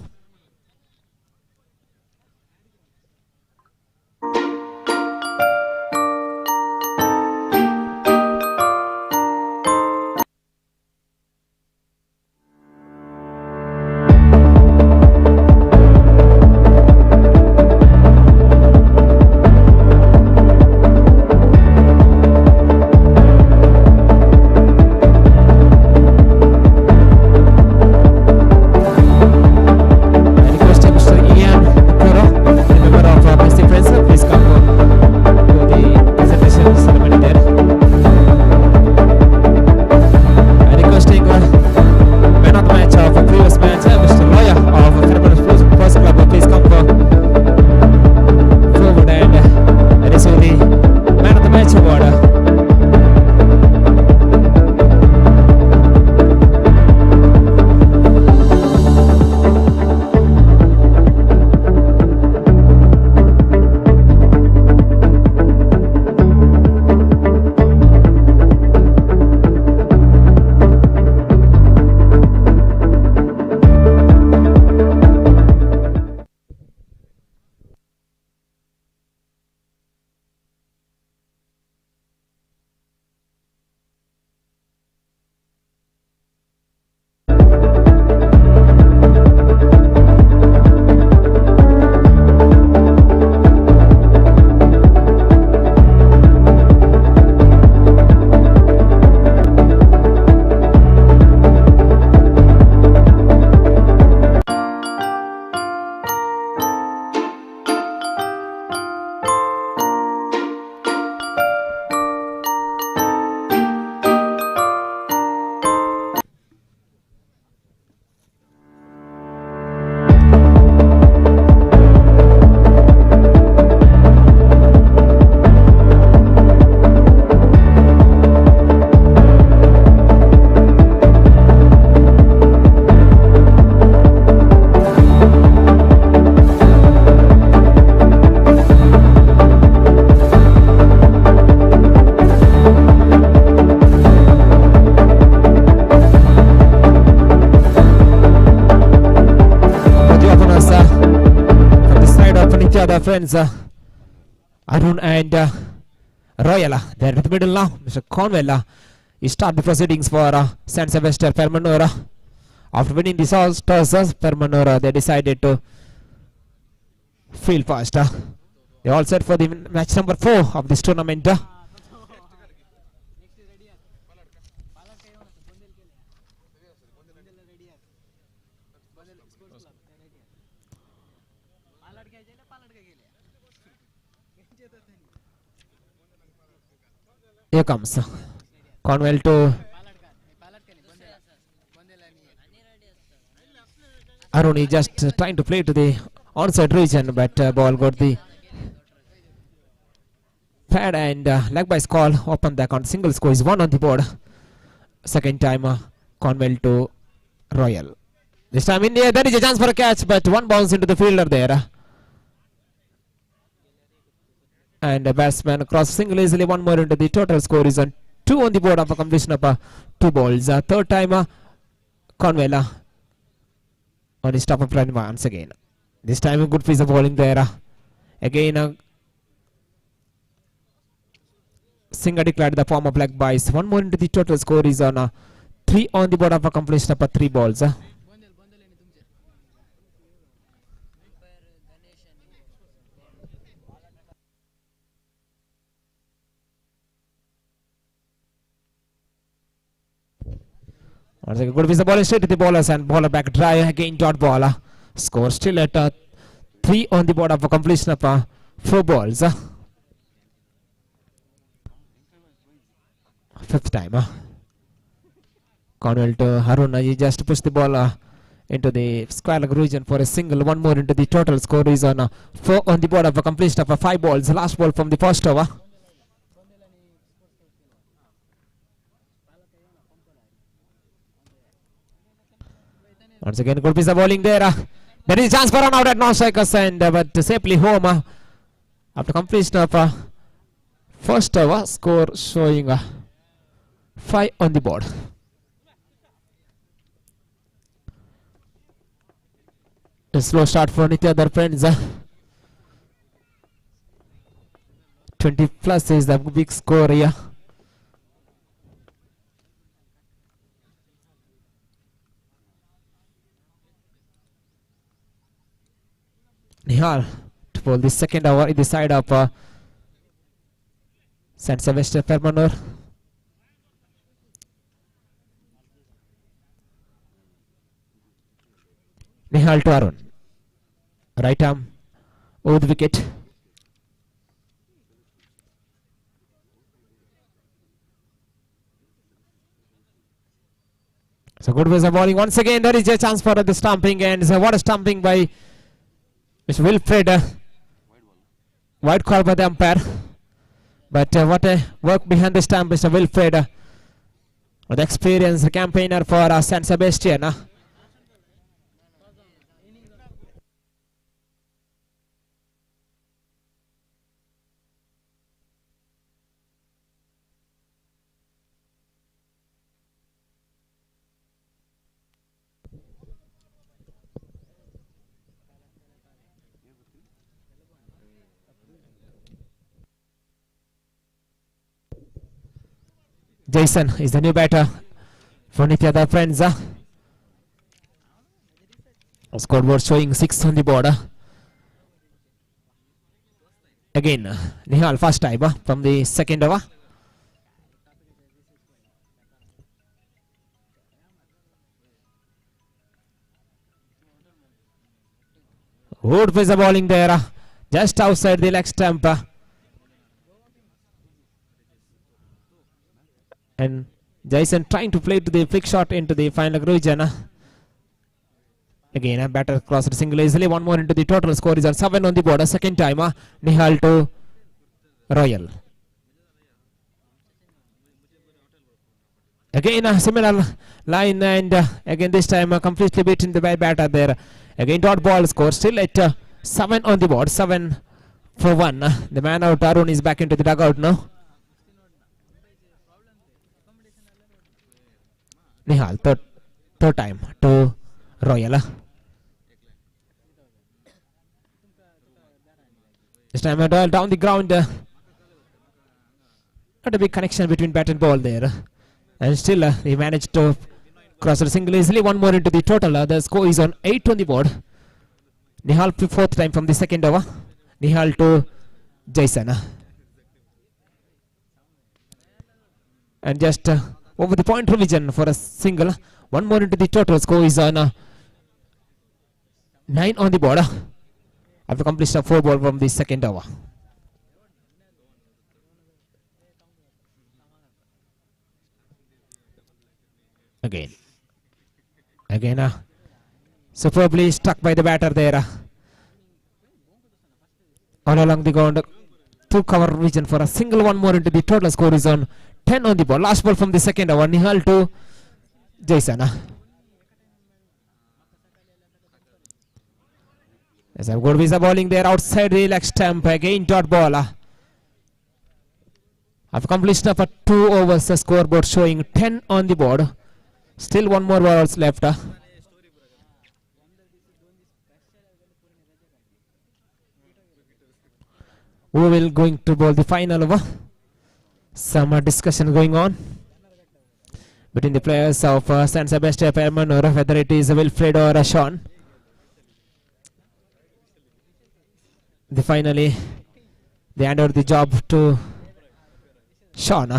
friends. Arun and Royal, they're in the middle now. Mr. Conwell, he start the proceedings for San Sylvester Permanora. After winning the toss, Permanora, they decided to field first. They're all set for the match number 4 of this tournament. Here comes Conwell to Arun. Is just trying to play to the onside region, but ball got the pad and leg by call. Open the account. Single score is 1 on the board. Second time Conwell to Royal. This time in the air, there is a chance for a catch, but one bounce into the fielder there. And a batsman across single easily, one more into the total score is 2 on the board of a completion of 2 balls. Third time Conwell on his top of line once again. This time a good piece of bowling there. Again Singh declared the form of leg byes. One more into the total score is 3 on the board of a completion of 3 balls. Once again, good piece of ball straight to the bowlers and bowler back dry again. Dot ball. Score still at 3 on the board of a completion of 4 balls. Fifth time. Conwell to Harun. He just pushed the ball into the square leg region for a single. One more into the total score is 4 on the board of a completion of 5 balls. Last ball from the first over. Once again, good piece of bowling there. There is a chance for run out at non-strikers and but safely home after completion of first over. Score showing 5 on the board. A slow start for Nitya, other friends. 20 plus is the big score here. Nihal to bowl the second over in the side of St. Sylvester Permanor. Nihal to Arun. Right arm over the wicket. So good ways of bowling. Once again, there is a chance for the stumping, and what a stumping by Mr. Wilfred. Wide call by the umpire. But what a work behind the stump, Mr. Wilfred. The experienced campaigner for San Sebastian. Jason is the new batter for Nitya, friends. Scoreboard showing 6 on the board. Again, Nihal first time from the second over. Good piece of bowling there, just outside the leg stump. And Jason trying to play to the flick shot into the final region. Again, a batter crossed single easily. One more into the total score is 7 on the board. Second time, Nihal to Royal. Again, a similar line, and again this time completely beaten the batter there. Again, dot ball score still at 7 on the board. 7 for 1. The man out, Arun, is back into the dugout now. Nihal, third time to Royal. This time a duel down the ground. Not a big connection between bat and ball there. And still he managed to cross the single easily. One more into the total. The score is on 8 on the board. Nihal fourth time from the second over. Nihal to Jason. And just over the point revision for a single. One more into the total. Score is on 9 on the board. After completion of 4 ball from the second over. Again, superbly struck by the batter there. All along the ground, 2 cover region for a single. One more into the total. Score is on 10 on the ball. Last ball from the second over. Nihal to Jason. There's a good visa bowling there outside the leg stump. Again dot ball. After completion of 2 overs, the scoreboard showing 10 on the board. Still 1 more balls left. Who will going to bowl the final over? Some discussion going on between the players of San Sebastian Perman, or whether it is Wilfred or Sean. Finally, they hand over the job to Sean.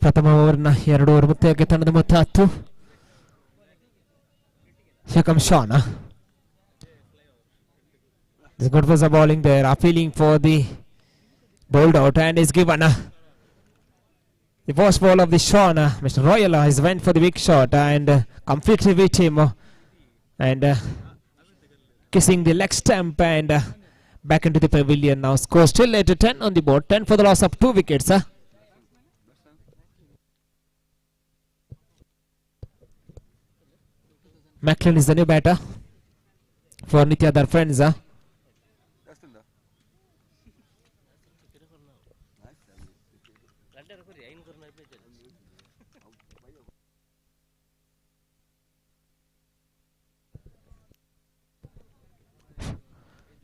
ಪ್ರಥಮ ಓವರ್ನ 2 over ಮುಕ್ತಾಯಕ್ಕೆ ತಂಡದ ಮೊತ್ತ 10. Here comes Sean. This good was a bowling there, appealing for the bowled out, and is given the first ball of the Sean. Mr. Royal has went for the big shot and completely beat him and kissing the leg stump and back into the pavilion. Now score still at 10 on the board, 10 for the loss of 2 wickets. Macklin is the new batter for Nityadar friends.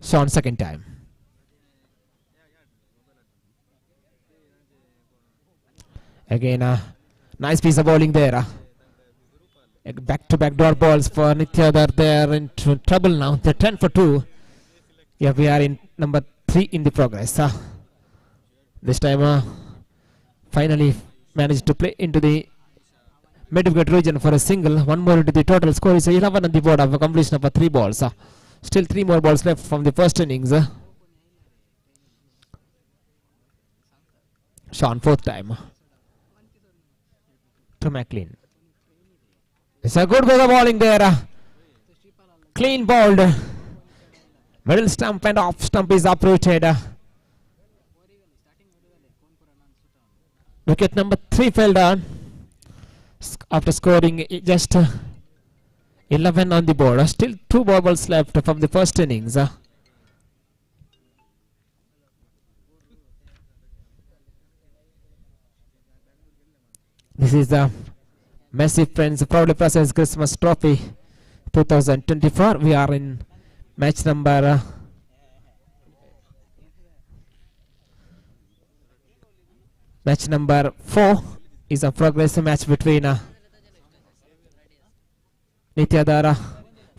Sean second time. Again nice piece of bowling there. Back-to-back dot balls for Nityadar. They're into trouble now. They're 10 for 2. Yeah, we are in number 3 in the progress. This time finally managed to play into the mid-wicket region for a single. One more into the total. Score is 11 on the board after completion of 3 balls. Still 3 more balls left from the first innings. Sean fourth time to Maclean. It's a good bit of bowling there. Clean bowled. Middle stump and off stump is uprooted. Wicket number 3 fell down after scoring just 11 on the board. Still 2 balls left from the first innings. This is the Messi Friends proudly presents Christmas Trophy 2024. We are in match number 4 is a progressive match between Nityadar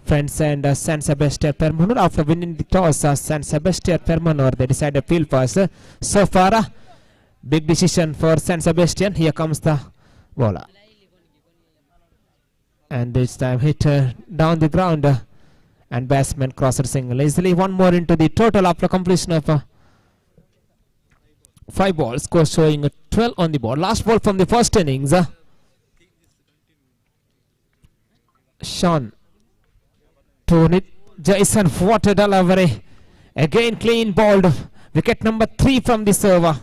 Friends and San Sebastian Permanur. After winning the toss, San Sebastian Permanur, they decided field first. So far, big decision for San Sebastian. Here comes the bowler. And this time hit down the ground and batsman crossed single easily. One more into the total after completion of 5 balls. Score showing 12 on the board. Last ball from the first innings. Sean to Jason. What a delivery. Again clean bowled. Wicket number 3 from the server.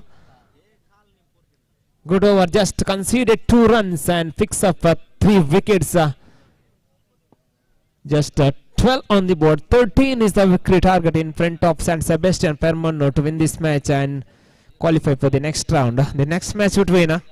Good over. Just conceded 2 runs and fix up 3 wickets. Just 12 on the board. 13 is the victory target in front of San Sebastian Permanur to win this match, and qualify for the next round. The next match between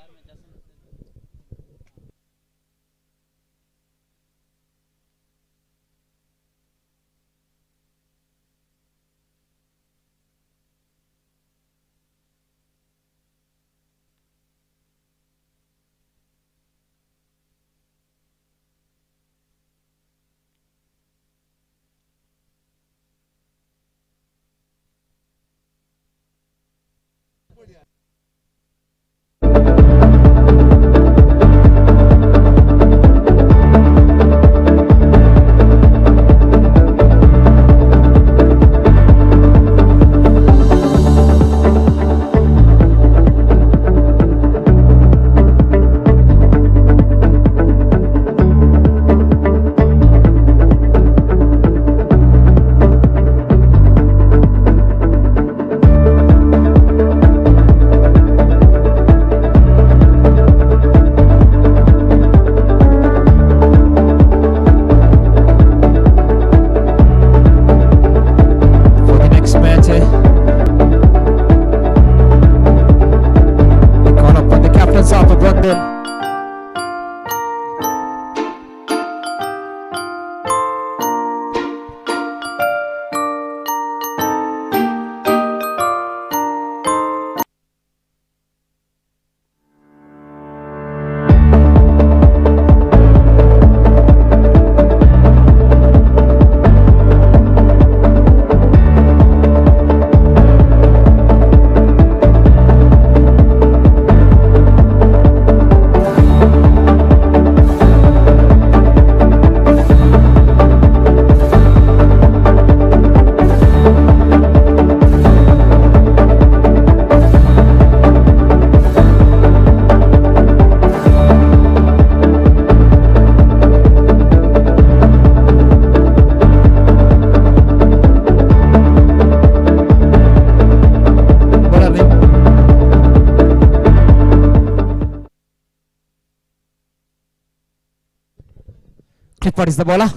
Clifford is the bowler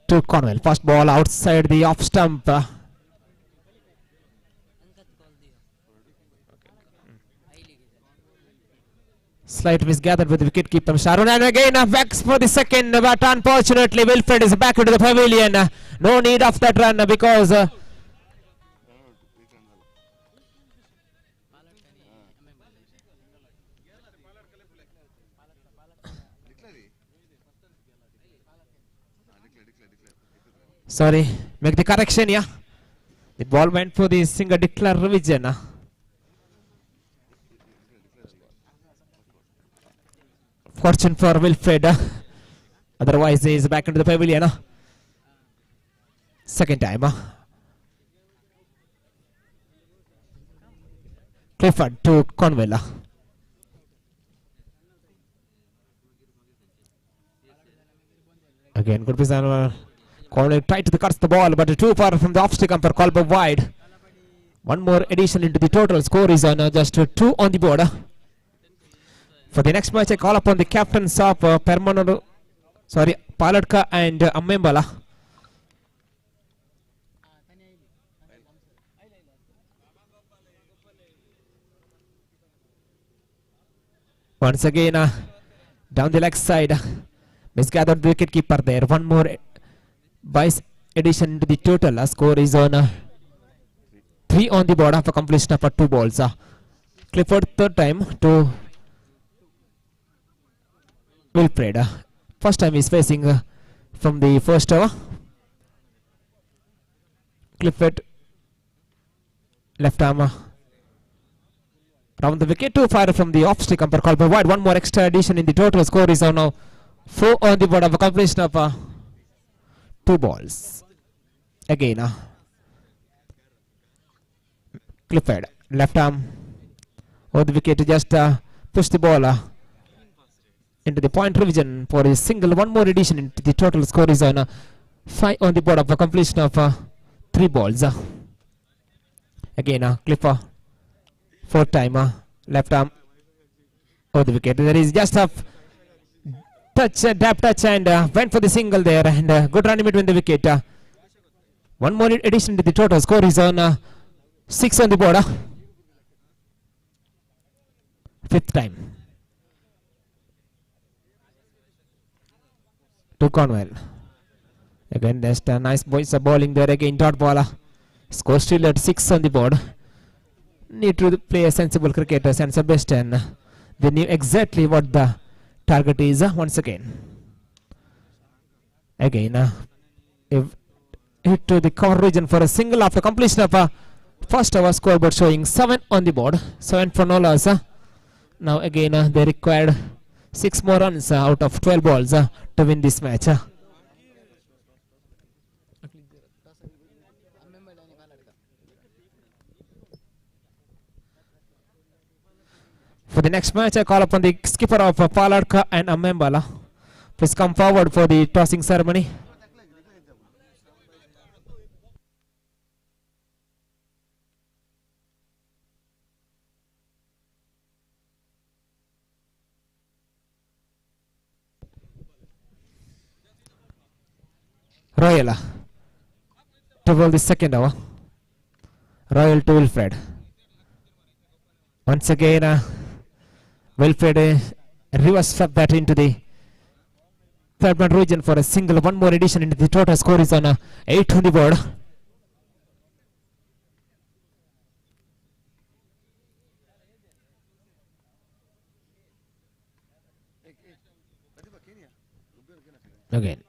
to Cornwell. First ball outside the off stump. Slight misgathered with the wicket keeper Sharon, and again backs for the second, but unfortunately Wilfred is back into the pavilion. No need of that run because sorry, make the correction, yeah. The ball went for the single declare revision. Fortune for Wilfred. Otherwise, he is back into the pavilion. Second time. Clifford to Cornwell. Again, good position. Cornwell tried to cut the ball, but too far from the off stick umpire, called by wide. One more addition into the total score is on just 2 on the board. For the next match, I call upon the captains of Paladka and Amembala. Once again, down the leg side, misgathered the wicket keeper there. One more vice addition into the total. Score is on 3 on the board after completion of 2 balls. Clifford third time to Wilfred. First time he's facing from the first over. Clifford left arm round the wicket, too far from the off stick umpire, called by wide. One more extra addition in the total. Score is now 4 on the board of a completion of 2 balls. Again, Clifford left arm over the wicket to just push the ball into the point revision for a single. One more addition into the total. Score is on 5 on the board of a completion of 3 balls. Again, Clifford fourth time, left arm over the wicket. There is just a touch, dab touch, and went for the single there, and good run in between the wicket. One more addition to the total. Score is on 6 on the board. Fifth time. To Cornwell. Again, just a nice boys are bowling there again. Dot ball. Score still at 6 on the board. Need to play a sensible cricketer. And Sebastian, they knew exactly what the target is once again. Again, if hit to the cover region for a single after completion of a first over scoreboard showing 7 on the board. 7 for no loss. Now again, they required 6 more runs out of 12 balls to win this match. For the next match, I call upon the skipper of Paladka and Amembala. Please come forward for the tossing ceremony. Royal to bowl the second over. Royal to Wilfred. Once again, Wilfred reverse swept that into the third man region for a single. One more addition into the total score is on 8 on the board. Again,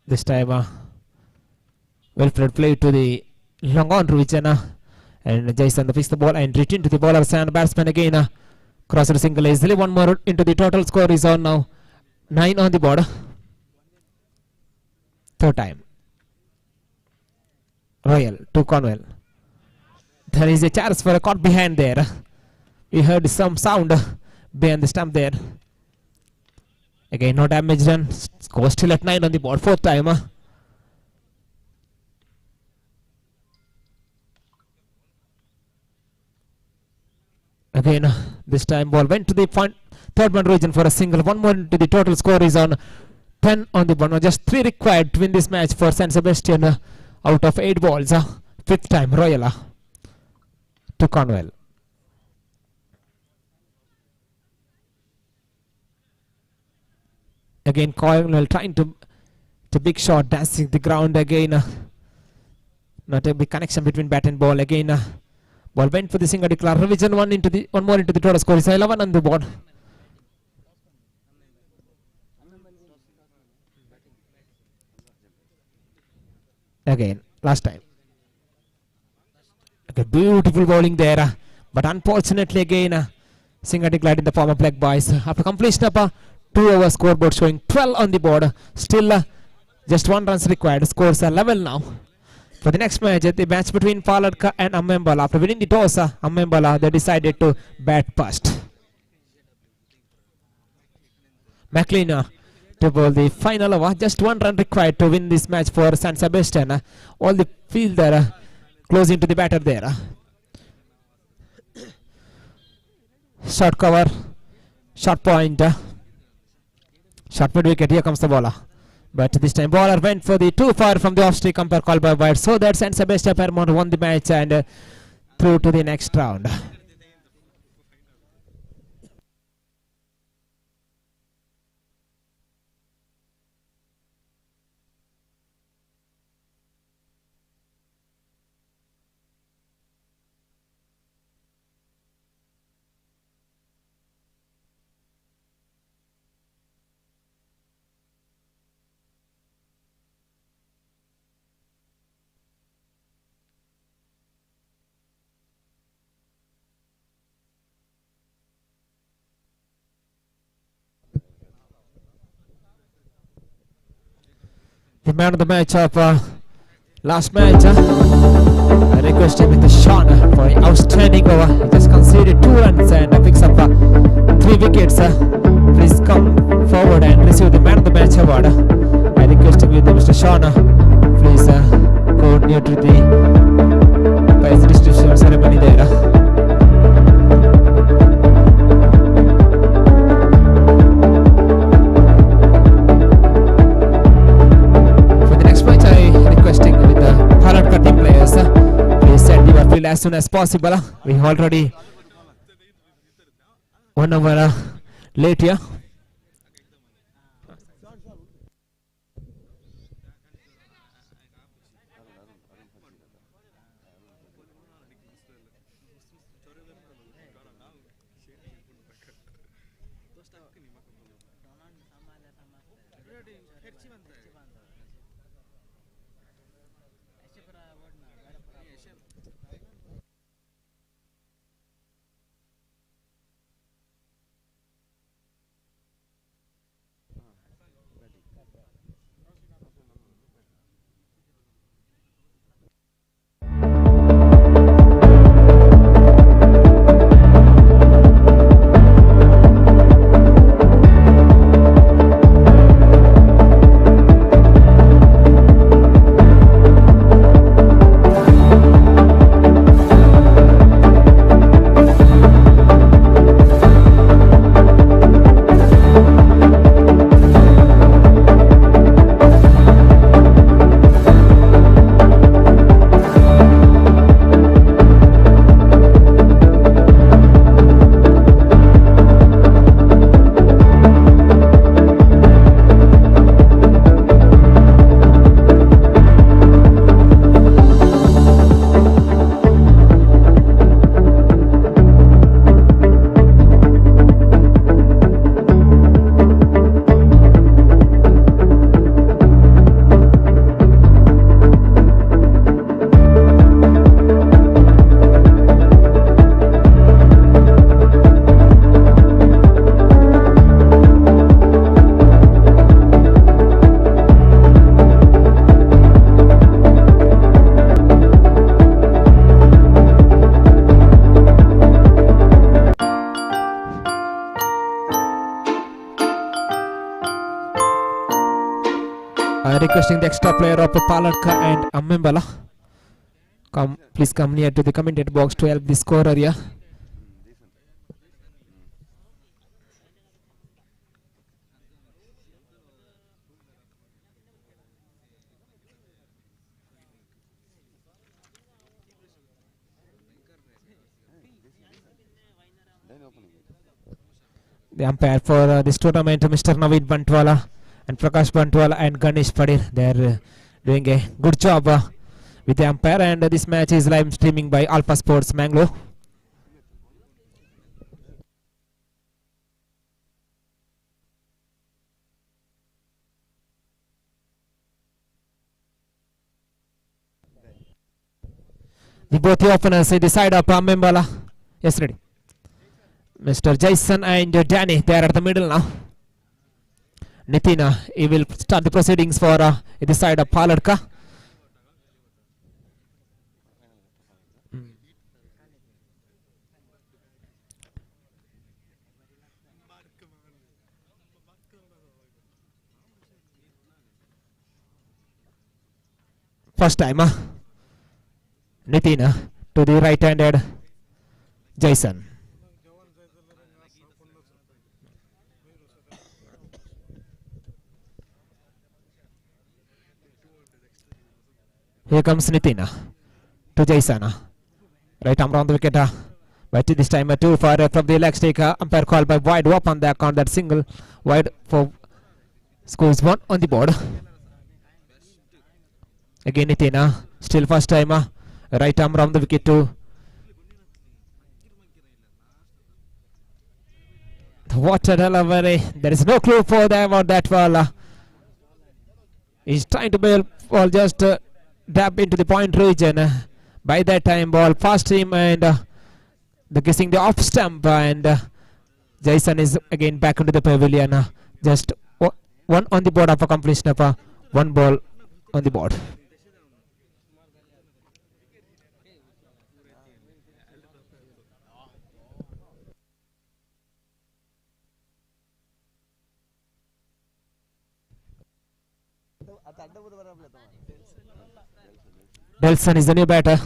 this time Wilfred played to the long on region and Jason fixed the ball and returned to the bowlers and batsman again. Crosser single easily. One more into the total score is on now 9 on the board. Third time. Royal to Cornwell. There is a chance for a caught behind there. We heard some sound behind the stump there. Again, no damage done. Score still at 9 on the board. Fourth time. Again, this time ball went to the third man region for a single. One more into the total score is on 10 on the board. Now just 3 required to win this match for San Sebastian out of 8 balls. Fifth time, Royal to Cornwell. Again, Cornwell trying to big shot, dancing the ground again. Not a big connection between bat and ball again. Ball went for the single declare. Revision one more into the total score is 11 on the board. Again, last time. Okay, beautiful bowling there, but unfortunately again single declared in the form of leg boys. After completion of a 2 over scoreboard showing 12 on the board. Still just 1 runs required. Scores are level now. For the next match, the match between Paladka and Amembala. After winning the toss, Amembala, they decided to bat first. McLean to bowl the final over. Just 1 run required to win this match for San Sebastian. All the fielder closing to the batter there. Short cover, short point, short mid wicket. Here comes the bowler. But this time bowler went for the too far from the off-streak umpire call by wide. So that San Sebastian Paramount won the match and through to the next round. The man of the match of last match, I request him with the Sean for an outstanding over. He just conceded 2 runs and picks up 3 wickets. Please come forward and receive the man of the match award. I request him with Mr. Sean. Please go near to the prize distribution ceremony there. As soon as possible. We already 1 hour late here. Requesting the extra player of Paladka and Amembala. Please come near to the commentator box to help the scorer here. The umpire for this tournament, Mr. Naveed Bantwala and Prakash Bantwala and Ganesh Padir. They are doing a good job with the umpire, and this match is live streaming by Alpha Sports Mangalore. The both the openers in the side of Membala. Yes, ready. Mr. Jason and Danny, they are at the middle now. Nitina, he will start the proceedings for the side of Paladka. First time, Nitina to the right-handed Jason. Here comes Nitina to Jason. Right arm around the wicket. But this time too far from the leg stick. Umpire called by wide open the account, that single wide for scores 1 on the board. Again Nitina, still first time. Right arm around the wicket too. What a delivery. There is no clue for them on that ball. He's trying to ball just dab into the point region. By that time ball past him and the guessing the off stump, and Jason is again back into the pavilion. Just 1 on the board of a completion of 1 ball on the board. Delson is the new batter.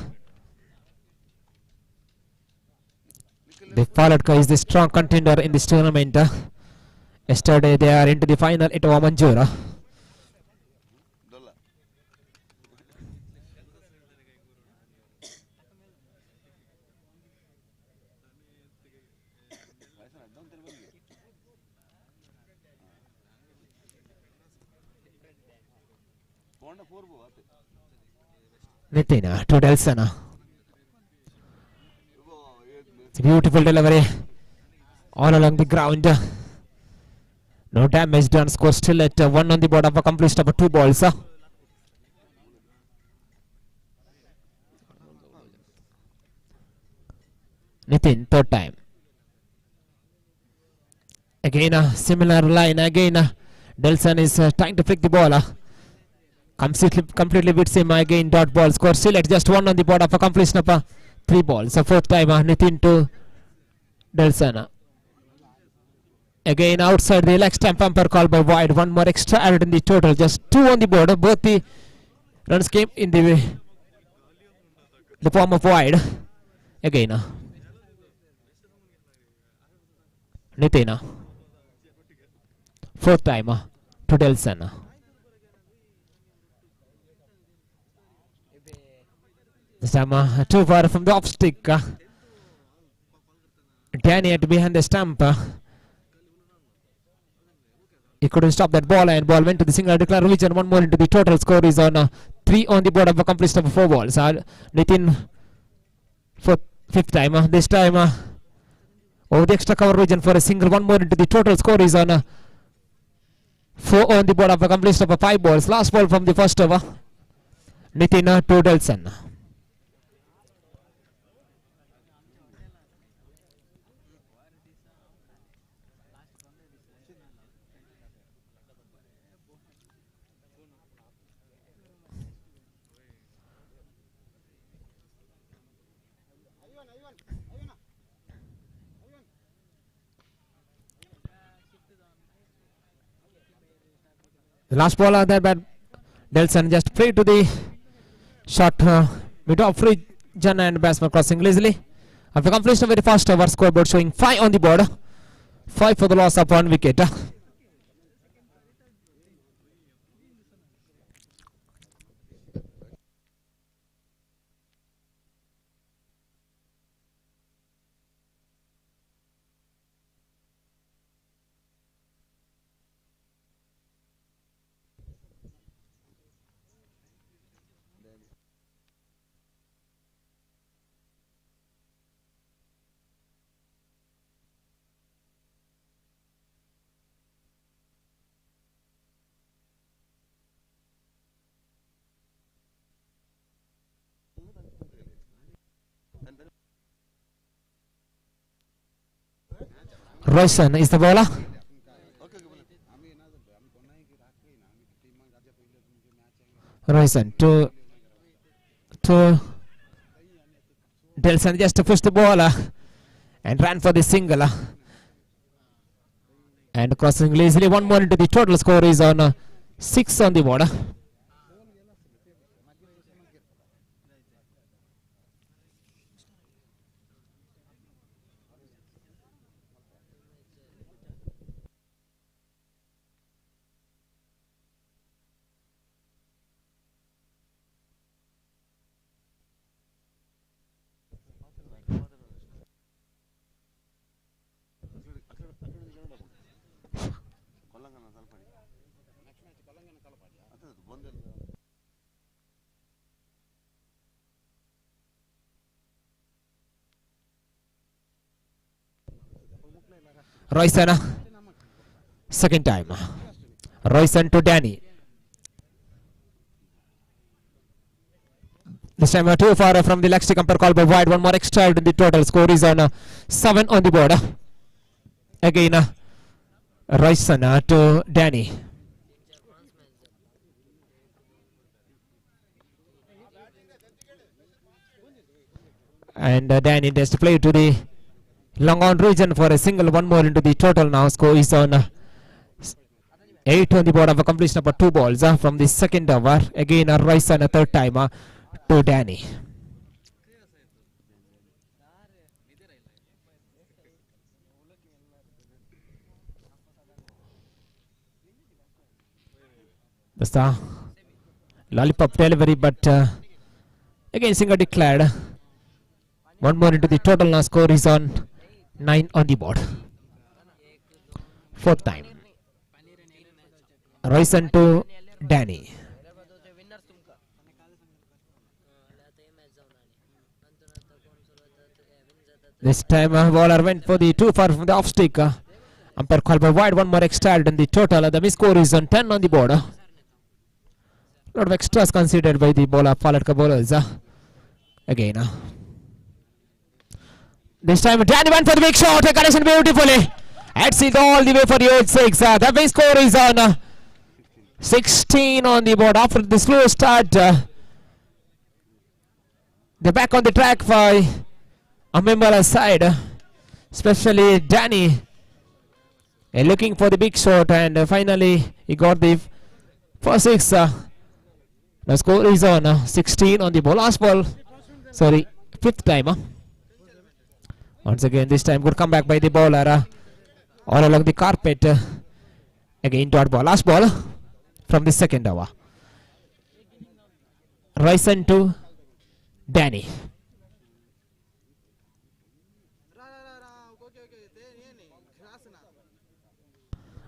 The Paladka is the strong contender in this tournament. Yesterday they are into the final at Wamanjura. Nitin to Delson. It's a beautiful delivery all along the ground. No damage done. Score still at 1 on the board of a complete number 2 balls. Nitin, third time. Again a similar line. Again Delson is trying to flick the ball. Completely beats him. Again dot ball. Score still at just 1 on the board of a complete number 3 balls. So fourth time Nitin to Delson. Again outside the leg stamp, umpire call by wide. One more extra added in the total. Just 2 on the board. Both the runs came in the form of wide. Again Nitin. Fourth time to Delson. This time too far from the off stick. Danny had to behind the stump. He couldn't stop that ball, and ball went to the single declare region. One more into the total. Score is on 3 on the board of a complete number 4 balls. Nitin for fifth time. This time over the extra cover region for a single. One more into the total. Score is on 4 on the board of a complete number 5 balls. Last ball from the first over. Nitin to Delson. The last ball there by Delson just played to the short mid off region and batsman crossing lazily. After completion of the first over, scoreboard showing 5 on the board. 5 for the loss of 1 wicket. Royston is the bowler. Royston to Delson just to push the ball and ran for the single and crossing lazily. One more into the total. Score is on 6 on the board. Royston, second time. Royston to Danny. This time too far from the leg stick, umpire call by wide. One more extra in the total. Score is on 7 on the board. Again Royston to Danny. And Danny has to play to the long on region for a single. One more into the total now. Score is on 8 on the board of a complete number 2 balls from the second over. Again Royston a third time to Danny. That's the lollipop delivery, but again single declared. One more into the total now. Score is on 9 on the board. Fourth time. Royston to Danny. This time bowler went for the too far from the off stick. Umpire called by wide, one more extra added in the total. The miss score is on 10 on the board. A lot of extras considered by the bowler, Palatka bowlers. Again. This time Danny went for the big shot, a connection beautifully. Heads it all the way for the 8-6. The base score is on 16 on the board. After the slow start, they're back on the track for Amembala's side, especially Danny looking for the big shot, and finally he got the first 6. The score is on 16 on the ball. Last ball, sorry, 5th time. Once again, this time good comeback by the bowler all along the carpet. Again dot ball. Last ball from the second over. Ryson to Danny.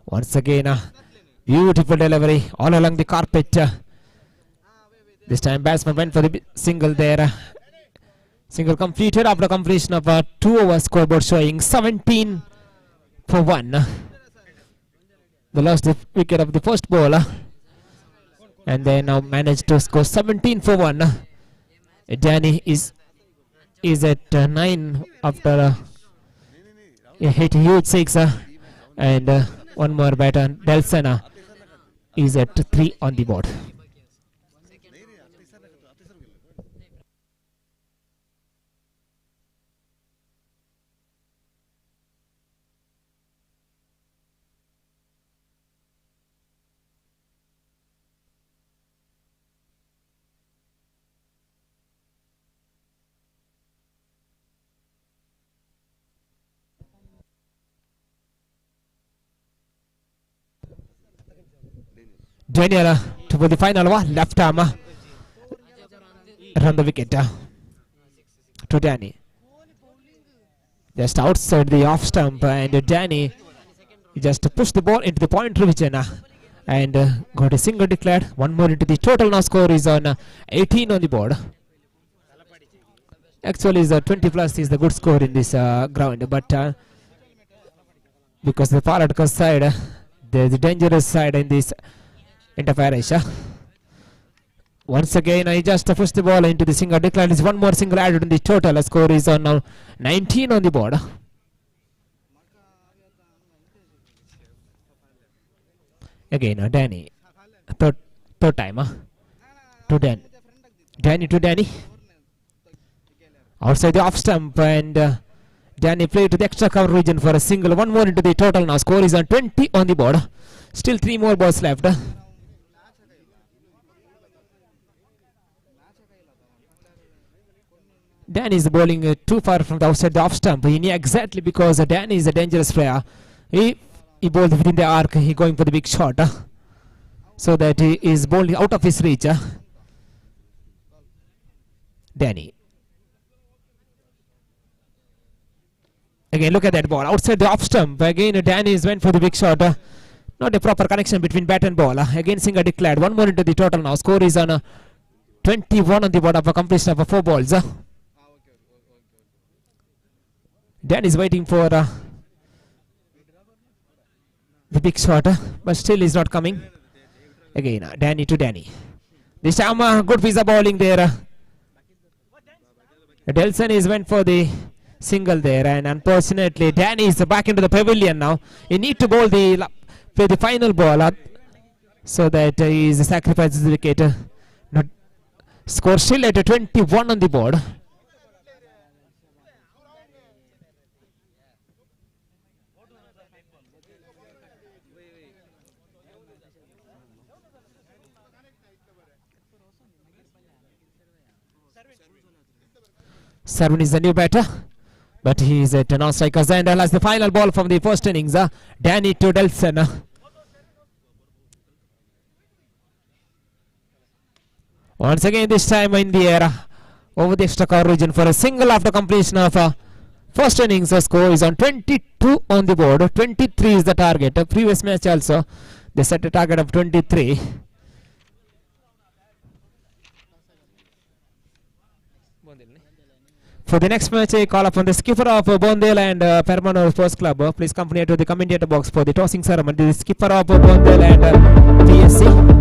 Once again, beautiful delivery all along the carpet. This time batsman went for the single there. Single completed after completion of a 2 over scoreboard showing 17 for 1. They lost the wicket of the first bowler and they now managed to score 17 for 1. Danny is at 9 after he hit a huge 6 and one more batter. Delson is at 3 on the board. Daniel to put the final one, left arm run the wicket to Danny. Just outside the off stump, and Danny just pushed the ball into the point region and got a single declared. One more into the total. Now score is on 18 on the board. Actually, is 20 plus is the good score in this ground, but because the Palatka side, the dangerous side in this Interparish. Once again, I just pushed the ball into the single decline. Is one more single added in the total. The score is on now 19 on the board. Again, Danny. Third time. To Danny to Danny. Outside the off stump, and Danny played to the extra cover region for a single. One more into the total. Now score is on 20 on the board. Still 3 more balls left. Danny is bowling too far from the outside the off stump. He knew exactly, because Danny is a dangerous player. He bowled within the arc. He going for the big shot, so that he is bowling out of his reach. Danny. Again, look at that ball outside the off stump. Again, Danny went for the big shot. Not a proper connection between bat and ball. Again, single declared. One more into the total now. Score is on 21 on the board of a completion of 4 balls. Dan is waiting for the big shot, but still is not coming. Again, Danny to Danny. This time, good piece of bowling there. Delson is went for the single there, and unfortunately, Danny is back into the pavilion now. He need to bowl the final ball so that he sacrifices the wicket. Not score still at 21 on the board. Sarvan is the new batter, but he is at non-strikers, and as the final ball from the first innings, Danny to Delson. Once again, this time in the air over the extra cover region for a single after completion of first innings. The score is on 22 on the board. 23 is the target. Previous match also they set a target of 23. For the next match, I call upon the skipper of Bondale and Permanent Sports Club. Please come near to the commentator box for the tossing ceremony. The skipper of Bondale and PSC.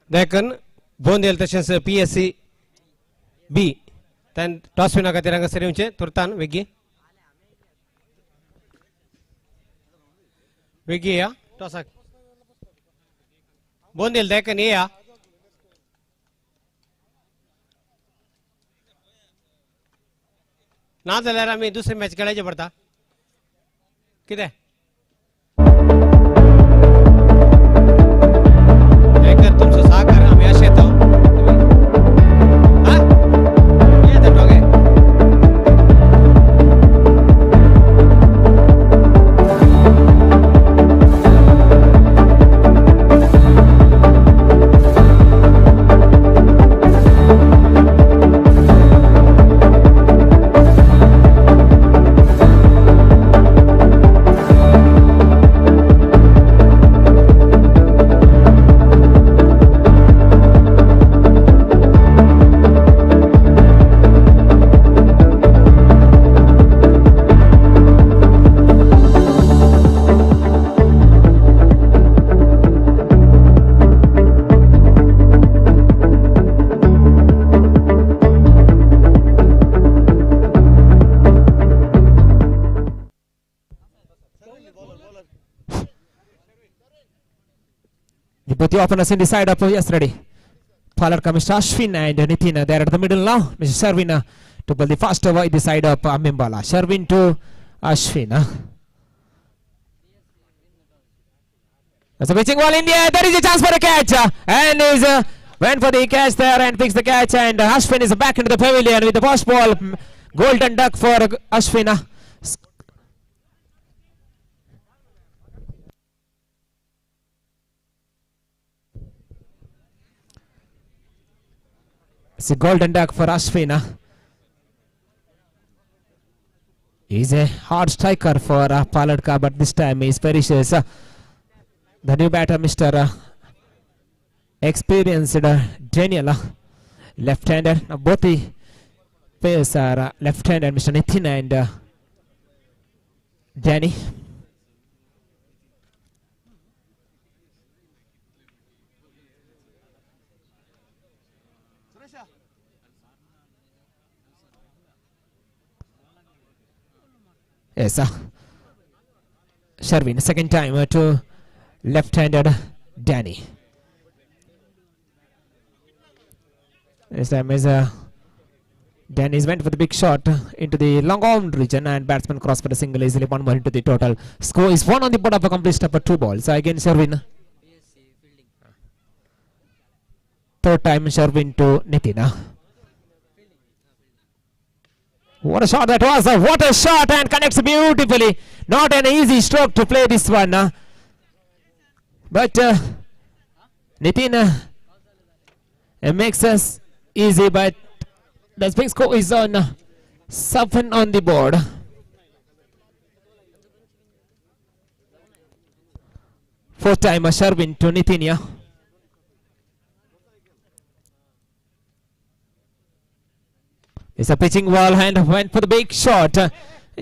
Deccan, Bondel tashens PSC B. Then toss win agatiranga seriumche turtan Wiggy. Wiggy ya toss ak. Bondel Deccan A ya. ना दलेरा मी दूसरे match खेळायचे पडता किती तुमचं सहकार्य आम्ही असे येतो Both the openers in the side up yesterday. Pollard comes Mr. Ashwin and Nitin there at the middle now. Mr. Sherwin to pull the fast over in the side up Mimbala. Sherwin to Ashwin. That's a pitching ball in the air. There is a chance for a catch. And is went for the catch there and picks the catch. And Ashwin is back into the pavilion with the first ball. Golden duck for Ashwin. It's a golden duck for Ashwin. He's a hard striker for Paladka, but this time he's perishes. The new batter, Mr. Experienced Daniel, left-handed. Now both the players are left-handed, Mr. Nitin and Danny. Yes, Sherwin, second time to left-handed Danny. This time is Danny's went for the big shot into the long arm region and batsman crossed for the single easily. 1 more into the total. Score is 1 on the board of a complete stop for 2 balls. Again Sherwin. Third time Sherwin to Nitin. What a shot that was! What a shot and connects beautifully. Not an easy stroke to play this one. But Nitin makes us easy, but the big score is on 7 on the board. Fourth time Sherwin to Nitin. It's a pitching ball and went for the big shot.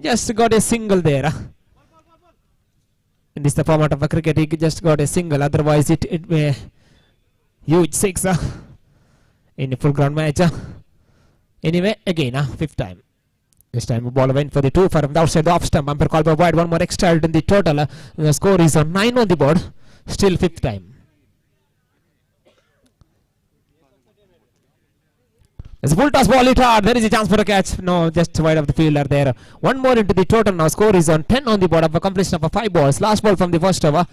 Just got a single there. In this the format of a cricket, he just got a single. Otherwise, it may huge 6 in a full ground match. Anyway, again, fifth time. This time, ball went for the 2 from the outside the off stump. Umpire call by wide. 1 more extra in the total. The score is 9 on the board. Still fifth time. It's a full toss ball hit hard. There is a chance for a catch. No, just wide of the fielder there. 1 more into the total now. Score is on 10 on the board of a completion of 5 balls. Last ball from the first over.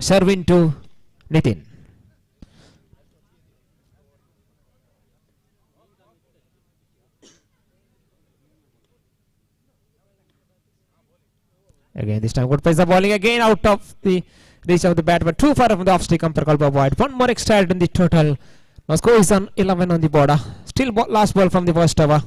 Sherwin to Nitin. Again, this time good pace of bowling again out of the reach of the bat, but too far from the off-stick umpire called by wide. One more extra in the total. Now score is on 11 on the border. Still last ball from the first over.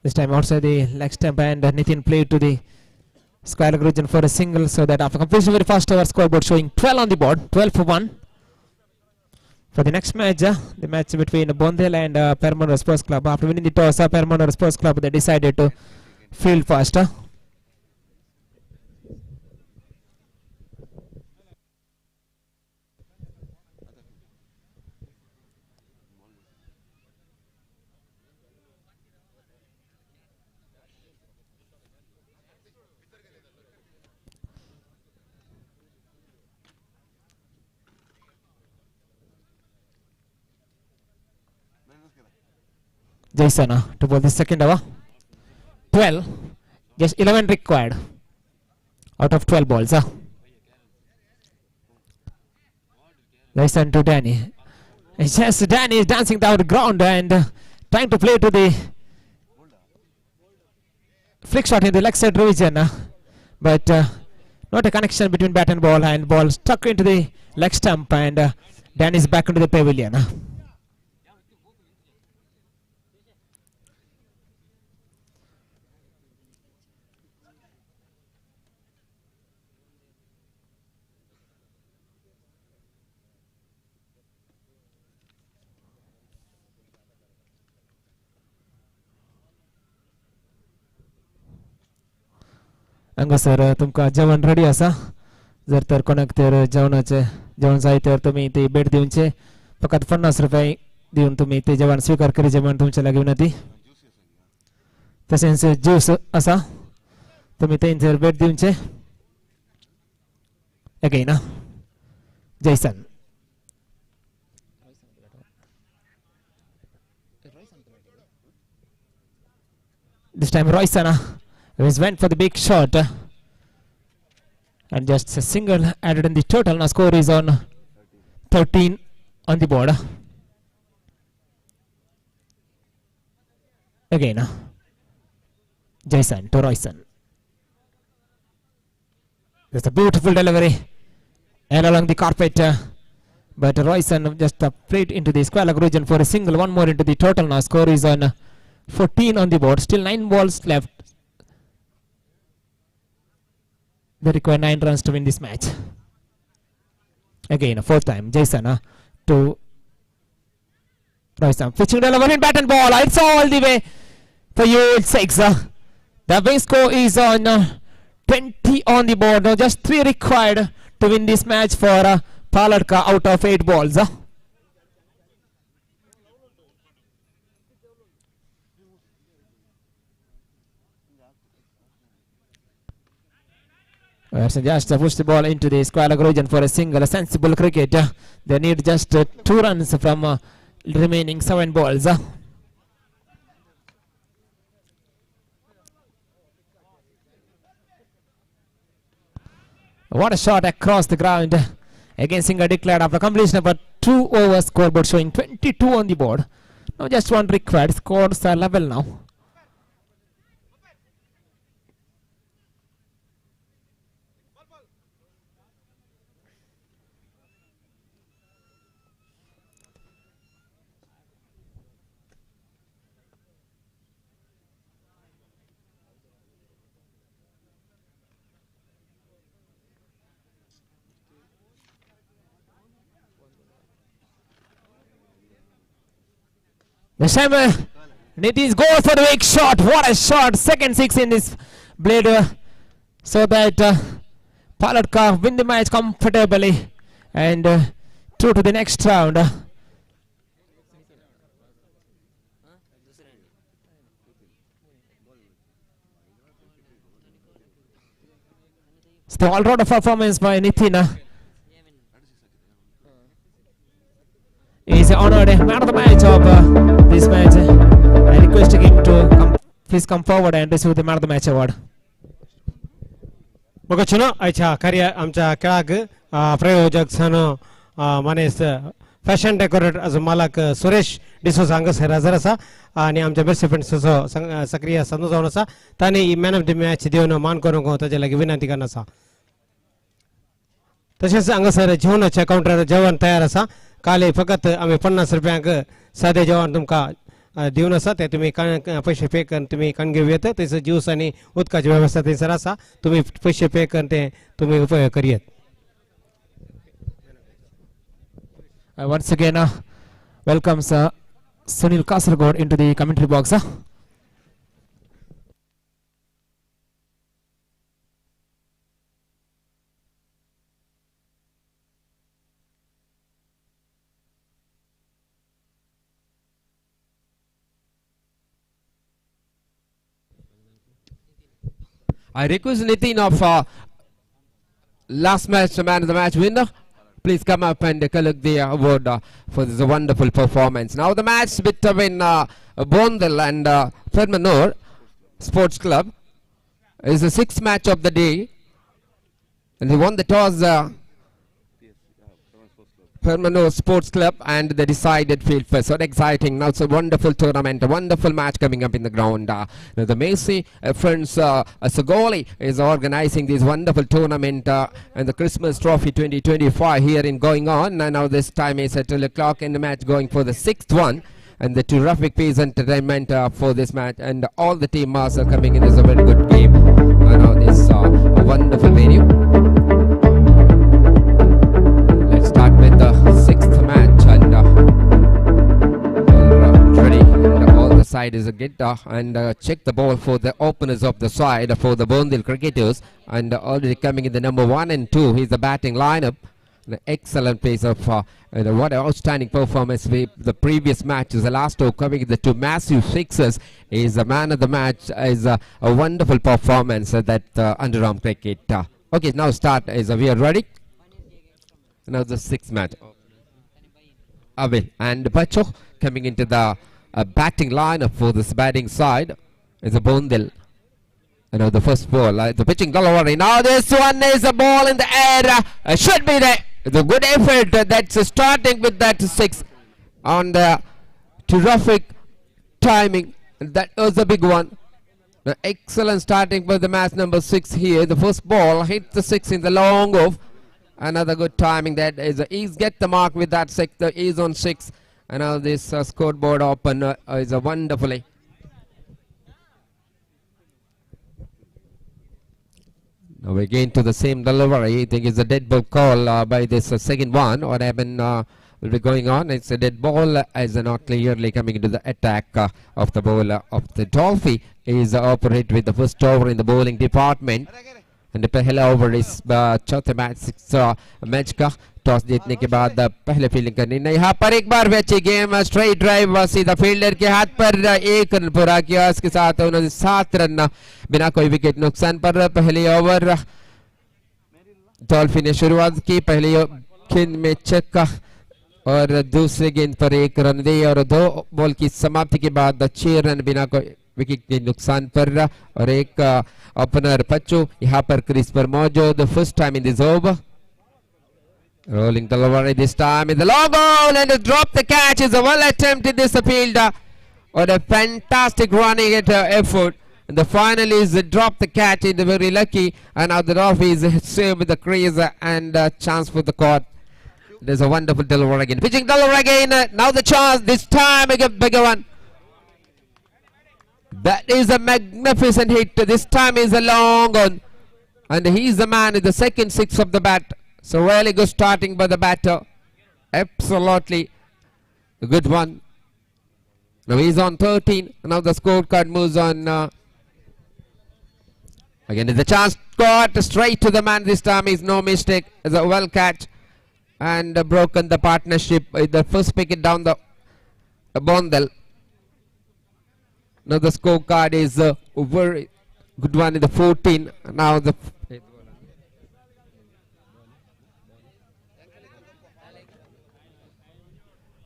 This time outside the leg stump, and Nitin played to the square leg region for a single, so that after completion of the first over, scoreboard showing 12 on the board, 12 for 1. For the next match, the match between Bondel and Paramount Sports Club. After winning the toss, Paramount Sports Club, they decided to field first. Jason to bowl the second over. 12. Just 11 required out of 12 balls. Jason to Danny. It's just Danny is dancing down the ground and trying to play to the flick shot in the leg side region. But not a connection between bat and ball stuck into the leg stump, and Danny is back into the pavilion. हांगा sir तुमकां जेवण ready आसा. जर तर कोणाक तर जेवण जाय तर तुमी ते भेट दिवचे. फकत 50 रुपये दिवन तुमी ते जेवण स्वीकार करचे म्हण तुमचे लागी विनंती. तशेंच ज्यूस आसा, तुमी थंयसर भेट दिवचे. अगेन जयसन. This time Royson went for the big shot and just a single added in the total. Now score is on 13 on the board. Again Jason to Royson. There's a beautiful delivery and along the carpet, but Royson just played into the square leg region for a single. One more into the total. Now score is on 14 on the board. Still 9 balls left. They require 9 runs to win this match. Again, a fourth time. Jason to Royson. Pitching delivery in bat and ball. It's all the way for you. 6. The win score is on 20 on the board. Now just 3 required to win this match for Paladka out of 8 balls. Just push the ball into the square leg region for a single. A sensible cricket. They need just 2 runs from remaining 7 balls. What a shot across the ground. Again single declared after completion of 2 overs. Scoreboard showing 22 on the board. Now just 1 required. Scores are level now. The Shamer Nitin's goal for the big shot. What a shot. Second 6 in this blade, so that Paladka win the match comfortably. and through to the next round. It's the all-round performance by Nitin. He's honored man of the match of this match. I request him to please come forward and receive the man of the match award. बघा चुना अच्छा कार्य आमच्या खेळाक प्रयोजक सन मनेस fashion decorate as मालक सुरेश डिसोस हांगासर हजर आसा आणि आमच्या पार्टिसिपंट्स सक्रिय समजून जावन आसा तांणी मॅन ऑफ द मॅच दिवन मान करूंक ताचे लागीं विनंती करना आसा तशेंच हांगासर जेवणाच्या काउंटरार जेवण तयार आसा काल फकत आमी 50 रुपयांक सादें जेवण तुमकां दिवन आसा ते तुमी पैसे पे करून तुमी कणगेव येता थंयसर ज्यूस आनी उदकाची वेवस्था थंयसर आसा तुमी पैसे पे करून ते तुमी उपयोग करियेत. Once again, welcomes Sunil Kasaragod into the commentary box. I request Nitin of last match, man of the match winner. Please come up and collect the award for this wonderful performance. Now the match between Bondal and Fermanur Sports Club is the 6th match of the day. And they won the toss, Fermanur Sports Club, and they decided field first. So exciting. Now it's a wonderful tournament, a wonderful match coming up in the ground. Now the Macy friends Assaigoli is organizing this wonderful tournament and the Christmas Trophy 2025 here in going on. And now this time is at 12 o'clock in the match going for the 6th one. And the terrific pace entertainment for this match. And all the teams are coming in. It's a very good game. And now this a wonderful venue. Start with the 6th match and ready, and all the side is a get and check the ball for the openers of the side for the Bondil cricketers, and already coming in the number 1 and 2 he's the batting lineup. An excellent pace of what an outstanding performance the previous match is the last over coming in the 2 massive sixes is the man of the match is a wonderful performance that underarm cricket. Okay, now start is we are ready. Now the 6th match. Abil and Bacho coming into the batting lineup for this batting side is a Bondil. And now the first ball, the pitching delivery. Now this one is a ball in the air. Should be the good effort that's starting with that 6 on the terrific timing. That was a big one. The excellent starting for the match number 6 here. The first ball hit the 6 in the long off. Another good timing. That is he's get the mark with that 6. The is on 6. And now this scoreboard open is a wonderfully. Now again to the same delivery. I think it's a dead ball call by this second one. What happened will be going on. It's a dead ball as not clearly coming into the attack of the bowler of the Dolphy. Is operate with the first over in the bowling department. And पहला over इस चौथे match 6 match का toss जीतने के बाद पहले fielding करनी नहीं यहाँ पर एक बार अच्छी गेम स्ट्रेट ड्राइव सीधा फील्डर के हाथ पर 1 रन पूरा किया इसके साथ उन्होंने 7 रन बिना कोई विकेट नुकसान पर पहले ओवर डॉल्फिन ने शुरुआत की पहले गेंद में छक्का और दूसरे गेंद पर 1 रन दिए और 2 बॉल की समाप्ति के बाद 6 रन बिना कोई विकेट के नुकसान पर और एक ओपनर पच्चू यहाँ पर क्रीज पर मौजूद first time in this over rolling delivery this time in the long ball and drop the catch is a well attempted this fielder or a fantastic running effort and the final is drop the catch in the very lucky and now the Dolphy is saved with the crease and chance for the court. There's a wonderful delivery again, pitching delivery again, now the chance this time a bigger one. That is a magnificent hit. This time is a long one. And he's the man in the second 6 of the bat. So really good starting by the batter. Absolutely a good one. Now he's on 13. Now the scorecard moves on. Again, the chance caught straight to the man. This time is no mistake. It's a well catch. and broken the partnership with the first wicket down the Bondel. Now the scorecard is a very good one in the 14. Now the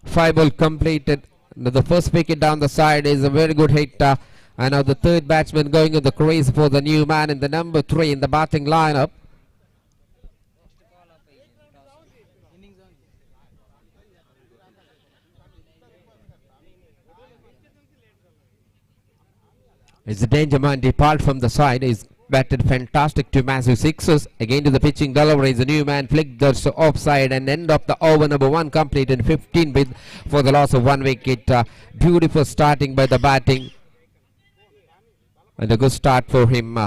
5 ball completed. Now the first wicket down the side is a very good hit. And now the third batsman going in the crease for the new man in the number 3 in the batting lineup. It's a danger man depart from the side. He's batted fantastic to massive sixes. Again to the pitching delivery. The new man flicked the offside and end of the over number 1 complete in 15 with for the loss of 1 wicket. Beautiful starting by the batting. And a good start for him.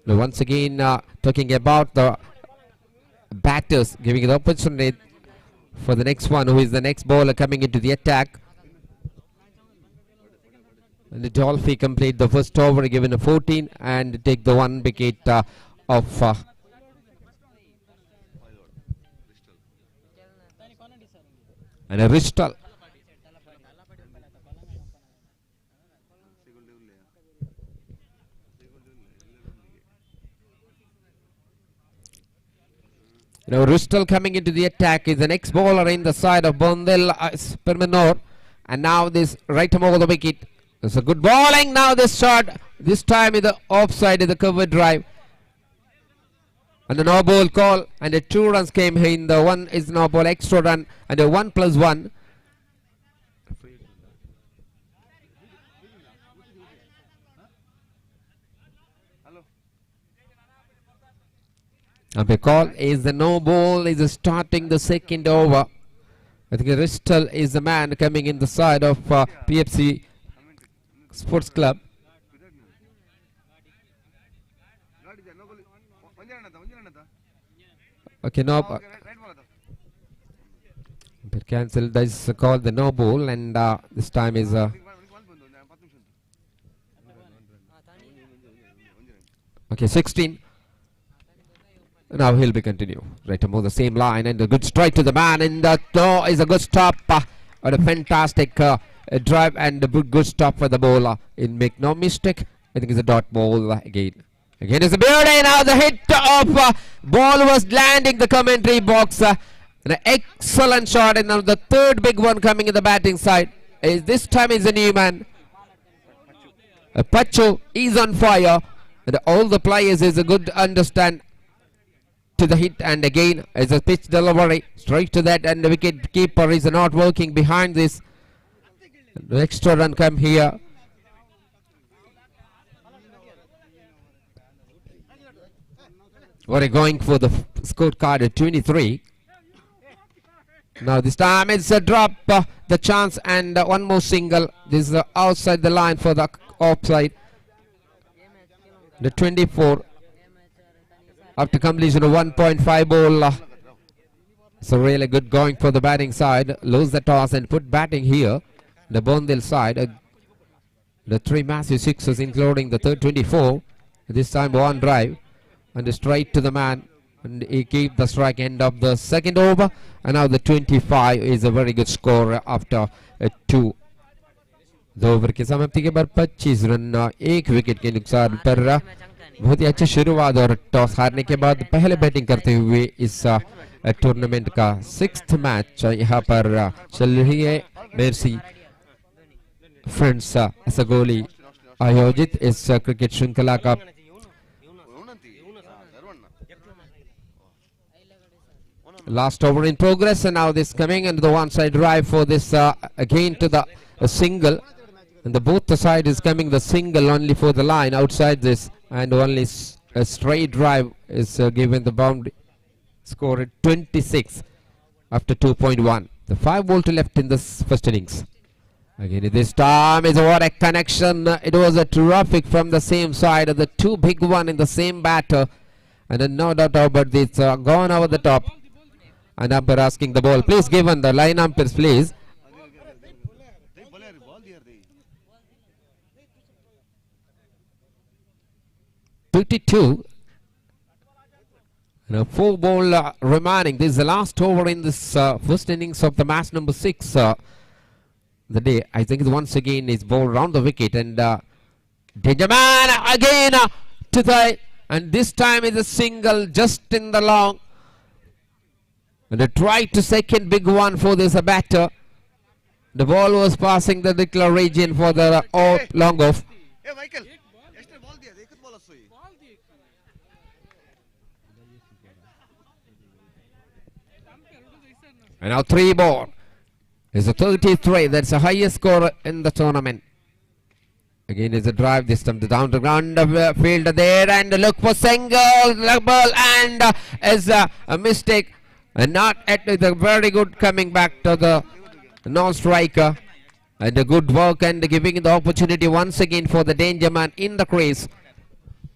Once again talking about the batters, giving the opportunity for the next one, who is the next bowler coming into the attack. And the Dolphy complete the first over, given a 14 and take the 1 wicket of and a Ristal. Now Ristal coming into the attack is the next bowler in the side of Bondel Permanor, and now this right arm over the wicket. It's a good bowling. Now this shot, this time is the offside, is the cover drive. And a no ball call, and the 2 runs came in. The 1 is no ball extra run, and a 1+1. And the call is the no ball, is starting the second over. I think Ristal is the man coming in the side of PFC Sports Club. Okay, no. Cancel. That is called the no ball, and this time is okay, 16. Now he'll be continue. Right above the same line, and a good strike to the man, and no is a good stop. And a fantastic drive and a good stop for the bowler. In make no mistake, I think it's a dot ball again. Again it's a beauty. Now the hit of ball was landing the commentary box. An excellent shot, and now the third big one coming in the batting side. This time is a new man. Pacho is on fire, and all the players is a good understand to the hit, and again is a pitch delivery straight to that, and the wicket keeper is not working behind this. The extra run come here. We're going for the scorecard at 23. Now this time it's a drop, the chance, and 1 more single. This is outside the line for the offside. The 24. After completion of 1.5 ball. So really good going for the batting side. Lose the toss and put batting here. The Bondil side. The 3 massive sixes including the third 24. This time 1 drive. And straight to the man. And he keep the strike end of the second over. And now the 25 is a very good score after 2. 2 over की समाप्ति के बाद 25 run 1 wicket के नुकसान पर बहुत ही अच्छी शुरुआत, और टॉस हारने के बाद पहले बैटिंग करते हुए इस टूर्नामेंट का 6th मैच यहां पर चल रही है मेर्सी फ्रेंड्स असगोली आयोजित इस क्रिकेट श्रृंखला का last over in progress. And now this coming and the one side drive for this again to the single, and the both the side is coming the single only for the line outside this, and only a straight drive is given the boundary. Score at 26 after 2.1. The 5 ball to left in this first innings. Again this time is what a connection. It was a terrific from the same side, the 2 big one in the same batter, and then no doubt about it's gone over the top. And umpire asking the ball, please give on the line umpires please. $52. Now 4 ball remaining. This is the last over in this first innings of the match number 6. The day, I think once again is ball round the wicket, and danger man again to the, and this time is a single just in the long, and a try to second big one for this batter. The ball was passing the declare region for the long off. And now 3 ball. It's a 33. That's the highest score in the tournament. Again is a drive. This time the down the ground field there, and look for single ball, and is a mistake, and not at the very good coming back to the non-striker, and a good work and giving the opportunity once again for the danger man in the crease.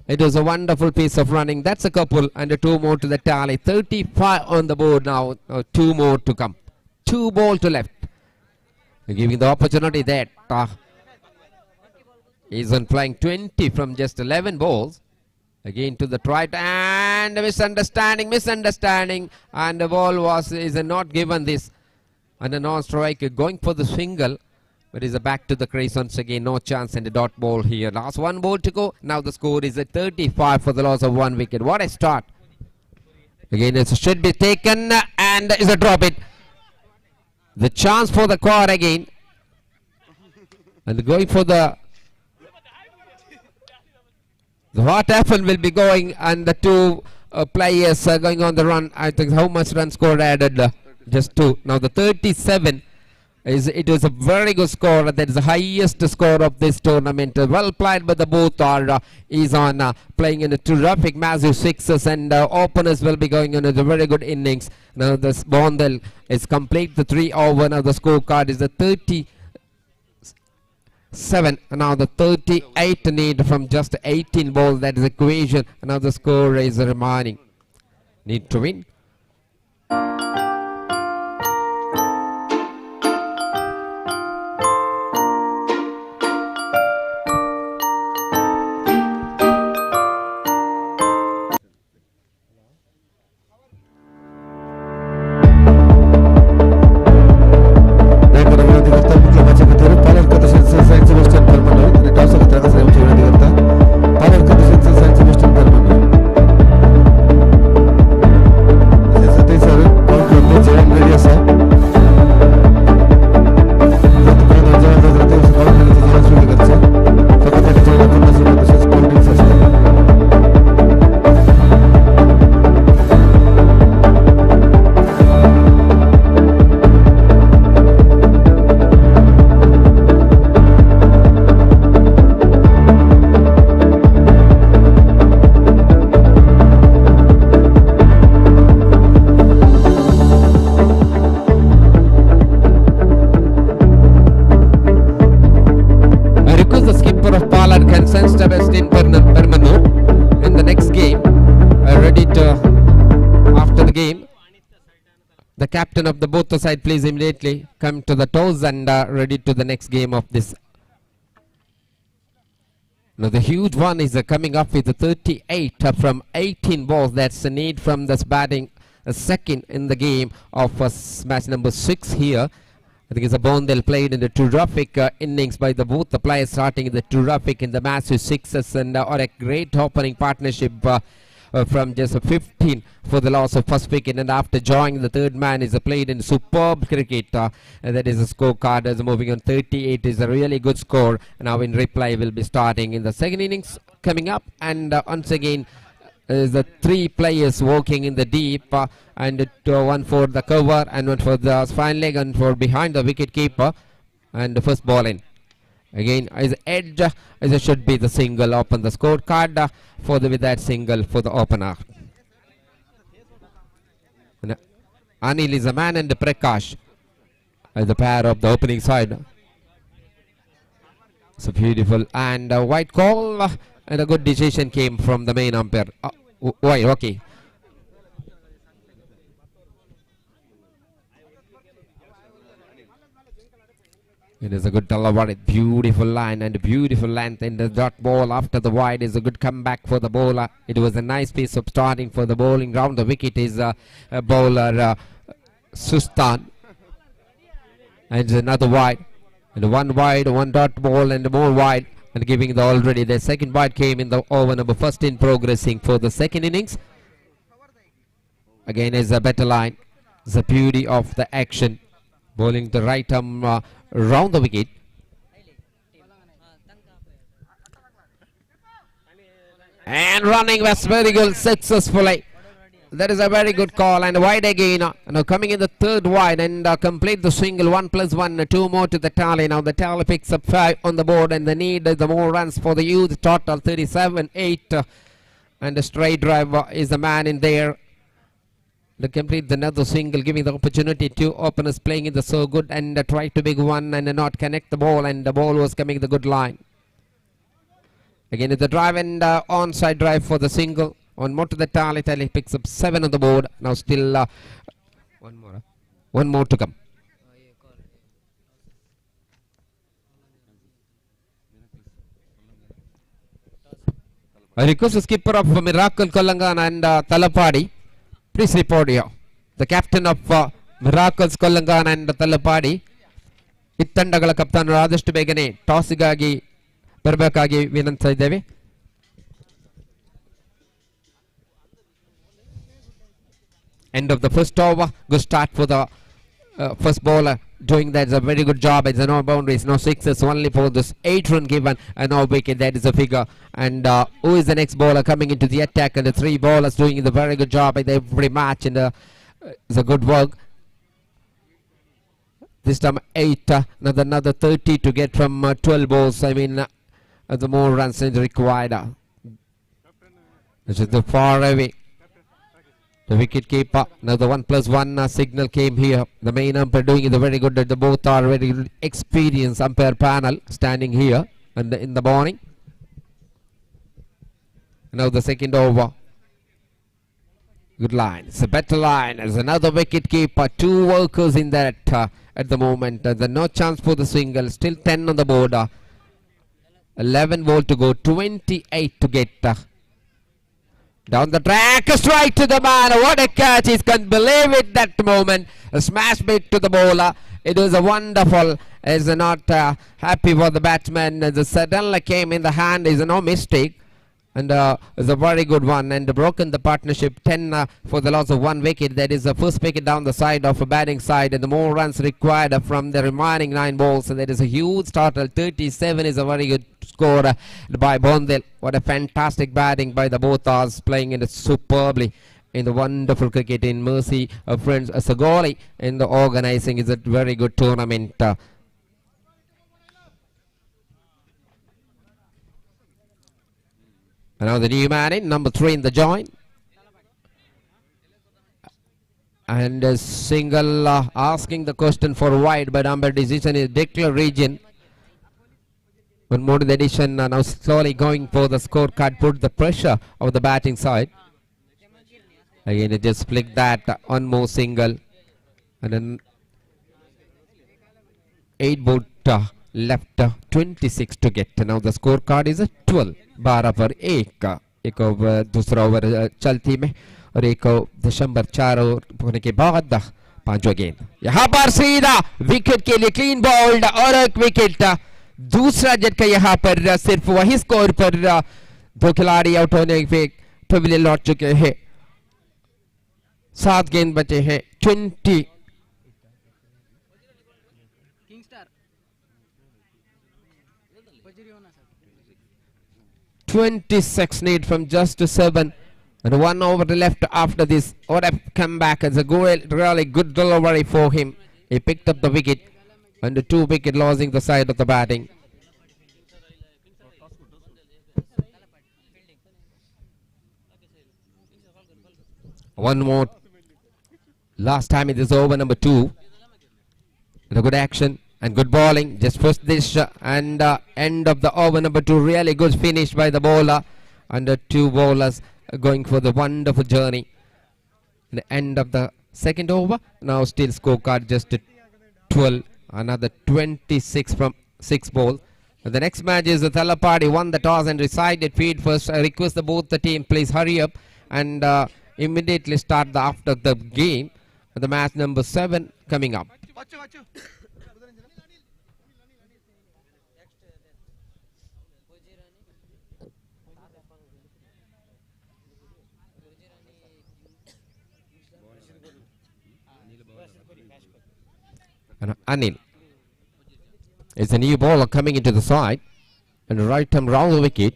It was a wonderful piece of running. That's a couple, and 2 more to the tally. 35 on the board now. 2 more to come. 2 ball to left. Giving the opportunity that he's on playing 20 from just 11 balls. Again to the right, and misunderstanding, and the ball is not given this, and a non-striker going for the single, but is a back to the crease once again. No chance, and a dot ball here. Last 1 ball to go. Now the score is at 35 for the loss of 1 wicket. What a start! Again it should be taken, and is a drop it. The chance for the quad again, and going for the what happened will be going, and the 2 players are going on the run. I think how much run score added? Just 2. Now the 37 it was a very good score. That is the highest score of this tournament. Well played, but the both are is on playing in a terrific massive 6s, and openers will be going on a very good innings. Now this Bondel is complete the 3 over. Now the scorecard is the 37. Now the 38 need from just 18 balls. That is equation. Now the score is remaining. Need to win. The captain of the both the side, please immediately come to the toes and ready to the next game of this. Now the huge one is coming up with the 38 from 18 balls. That's the need from this batting second in the game of match number 6 here. I think it's a Bondel played in the terrific innings by the both the players, starting in the terrific in the massive 6s, and or a great opening partnership from just 15 for the loss of first wicket, and after joining the third man is played in superb cricket. And that is a scorecard as moving on. 38 is a really good score. Now in reply will be starting in the second innings coming up, and once again is the 3 players working in the deep, and one for the cover and one for the spine leg and for behind the wicket keeper, and the first ball in. Again is edge as it should be the single open the scorecard for the with that single for the opener. And Anil is a man, and Prakash as the pair of the opening side. So beautiful, and a white call, and a good decision came from the main umpire. Why? Okay. It is a good delivery, beautiful line and beautiful length in the dot ball after the wide is a good comeback for the bowler. It was a nice piece of starting for the bowling round. The wicket is a bowler Sustan. And another wide. And one wide, one dot ball and more wide. And giving the already the second wide came in the over number first in progressing for the second innings. Again is a better line. The beauty of the action. Bowling the right arm round the wicket. And running was very good successfully. That is a very good call and wide again. Now coming in the third wide and complete the single 1+1, 2 more to the tally. Now the tally picks up 5 on the board and the need the more runs for the youth. Total 37-8 and the straight drive is the man in there. To complete another single, giving the opportunity to openers playing in the so good and try to big one and not connect the ball, and the ball was coming the good line. Again it's the drive and onside drive for the single. One more to the tally. Tally picks up 7 on the board. Now still one more to come. I request the skipper of Miracle Kolangana and Talapadi. Please report here. The captain of Miracles Kolangana and Talapadi. ಇತ್ತಂಡಗಳ ಕಪ್ತಾನರು ಆದಷ್ಟು ಬೇಗನೆ ಟಾಸ್ಗಾಗಿ ಬರಬೇಕಾಗಿ ವಿನಂತಿಸ್ತಾ ಇದ್ದೇವೆ. End of the first over. Good start for the first bowler. Doing that is a very good job. It's no boundaries, no sixes, only for this 8-run given and no wicket. That is a figure. And who is the next bowler coming into the attack? And the 3 bowlers doing the very good job in every match. And it's a good work. This time 8, another 30 to get from 12 balls. I mean, the more runs is required. This is the far away. The wicket keeper, now the 1+1 signal came here. The main umpire doing it very good. The both are very experienced umpire panel standing here and in the morning. Now the second over. Good line. It's a better line. There's another wicket keeper. 2 workers in that at the moment. There's no chance for the single. Still 10 on the board. 11 ball to go. 28 to get. Down the track, a strike to the man. What a catch. He can't believe it that moment. A smash bit to the bowler. It was a wonderful. Is not happy for the batsman. The suddenly came in the hand. Is no mistake. And it's a very good one. And broken the partnership. 10 for the loss of 1 wicket. That is the first wicket down the side of a batting side. And the more runs required from the remaining 9 balls. And that is a huge total. 37 is a very good score by Bondil. What a fantastic batting by the both us, playing in it superbly in the wonderful cricket in Mercy. Friends Assaigoli in the organizing is a very good tournament. And now the new man in, number 3 in the joint. And a single asking the question for wide, but umpire decision is declare region. One more to the addition, now slowly going for the scorecard, put the pressure of the batting side. Again, it just flick that, one more single. And then 8 ball left, 26 to get. Now the scorecard is 12, 12 पर 1. एक दूसरा over चलती में और एक दिसंबर 4 होने के बाद 5 गेंद. यहाँ पर सीधा विकेट के लिए क्लीन बॉल्ड और एक विकेट. दूसरा झटका यहाँ पर सिर्फ वही स्कोर पर 2 खिलाड़ी आउट होने पे पवेलियन लौट चुके हैं. 7 गेंद बचे हैं. 26 need from just to 7 and 1 over left after this. What a comeback. It's a really good delivery for him. He picked up the wicket and the 2 wicket losing the side of the batting. One more. Last time it is over number 2. And a good action and good bowling. Just first this and end of the over number 2. Really good finish by the bowler. And the 2 bowlers going for the wonderful journey. The end of the second over. Now still scorecard just 12 Another 26 from 6 ball. The next match is the Thalapadi won the toss and decided field first. I request the both the team please hurry up and immediately start after the game. The match number 7 coming up. And Anil is a new bowler coming into the side and right arm round the wicket.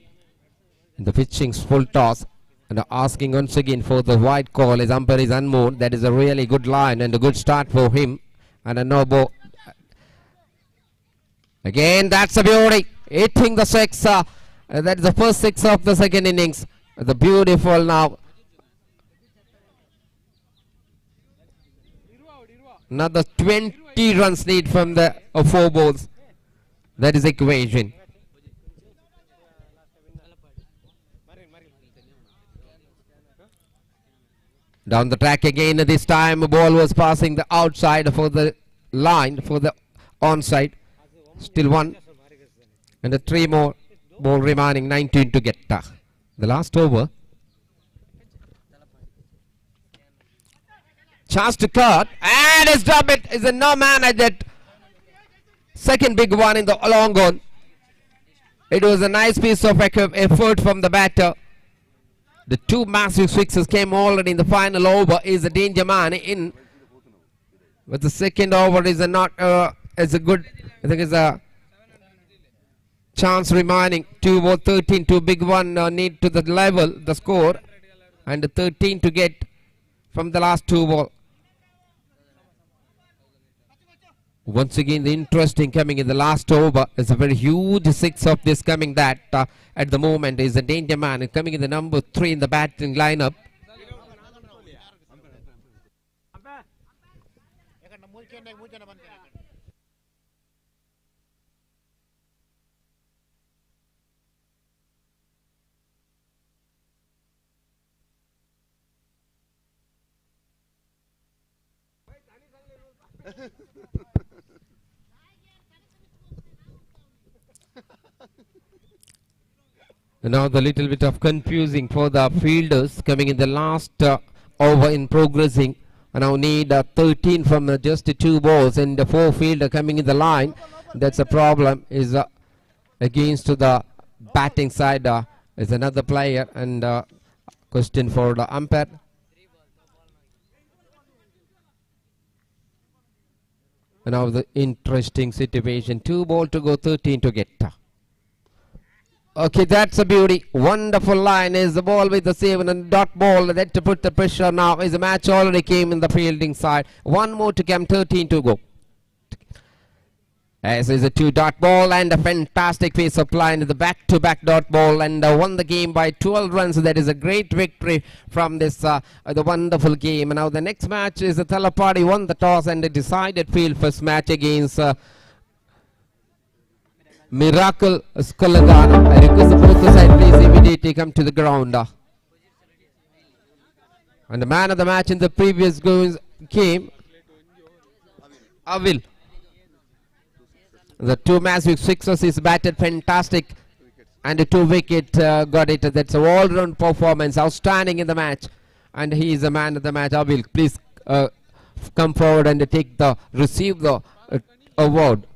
And the pitching full toss and asking once again for the wide call. His umpire is unmoved. That is a really good line and a good start for him. And a no ball. Again, that's a beauty. Hitting the six. That is the first 6 of the second innings. The beautiful now. Another 20 runs need from the 4 balls. That is equation. Down the track again. This time ball was passing the outside for the line for the onside. Still 1. And the 3 more ball remaining. 19 to get the last over. Chance to cut and his drop it is a no man at that second big one in the long on. It was a nice piece of effort from the batter. The 2 massive sixes came already in the final over. Is a danger man in, but the second over is a not as a good. I think is a chance remaining. 2 over 13, 2 big one need to the level the score, and the 13 to get from the last 2 ball. Once again, the interesting coming in the last over is a very huge 6 of this coming that at the moment is a danger man coming in the number 3 in the batting lineup. Now the little bit of confusing for the fielders coming in the last over in progressing. Now need 13 from just 2 balls and the 4 fielder coming in the line. That's a problem is against to the batting side is another player and question for the umpire. And now the interesting situation. 2 ball to go, 13 to get. Okay, that's a beauty. Wonderful line is the ball with the 7 and dot ball. That to put the pressure now is the match already came in the fielding side. 1 more to come, 13 to go. As is a 2 dot ball and a fantastic piece of line. The back-to-back dot ball and won the game by 12 runs. That is a great victory from this the wonderful game. Now the next match is the Thalapadi won the toss and they decided field first match against Miracle Skolagana. I request the both the side please immediately come to the ground. And the man of the match in the previous game, Avil. The 2 massive sixes is batted fantastic and the 2 wicket got it. That's a all-round performance, outstanding in the match. And he is the man of the match. Avil, please come forward and receive the award.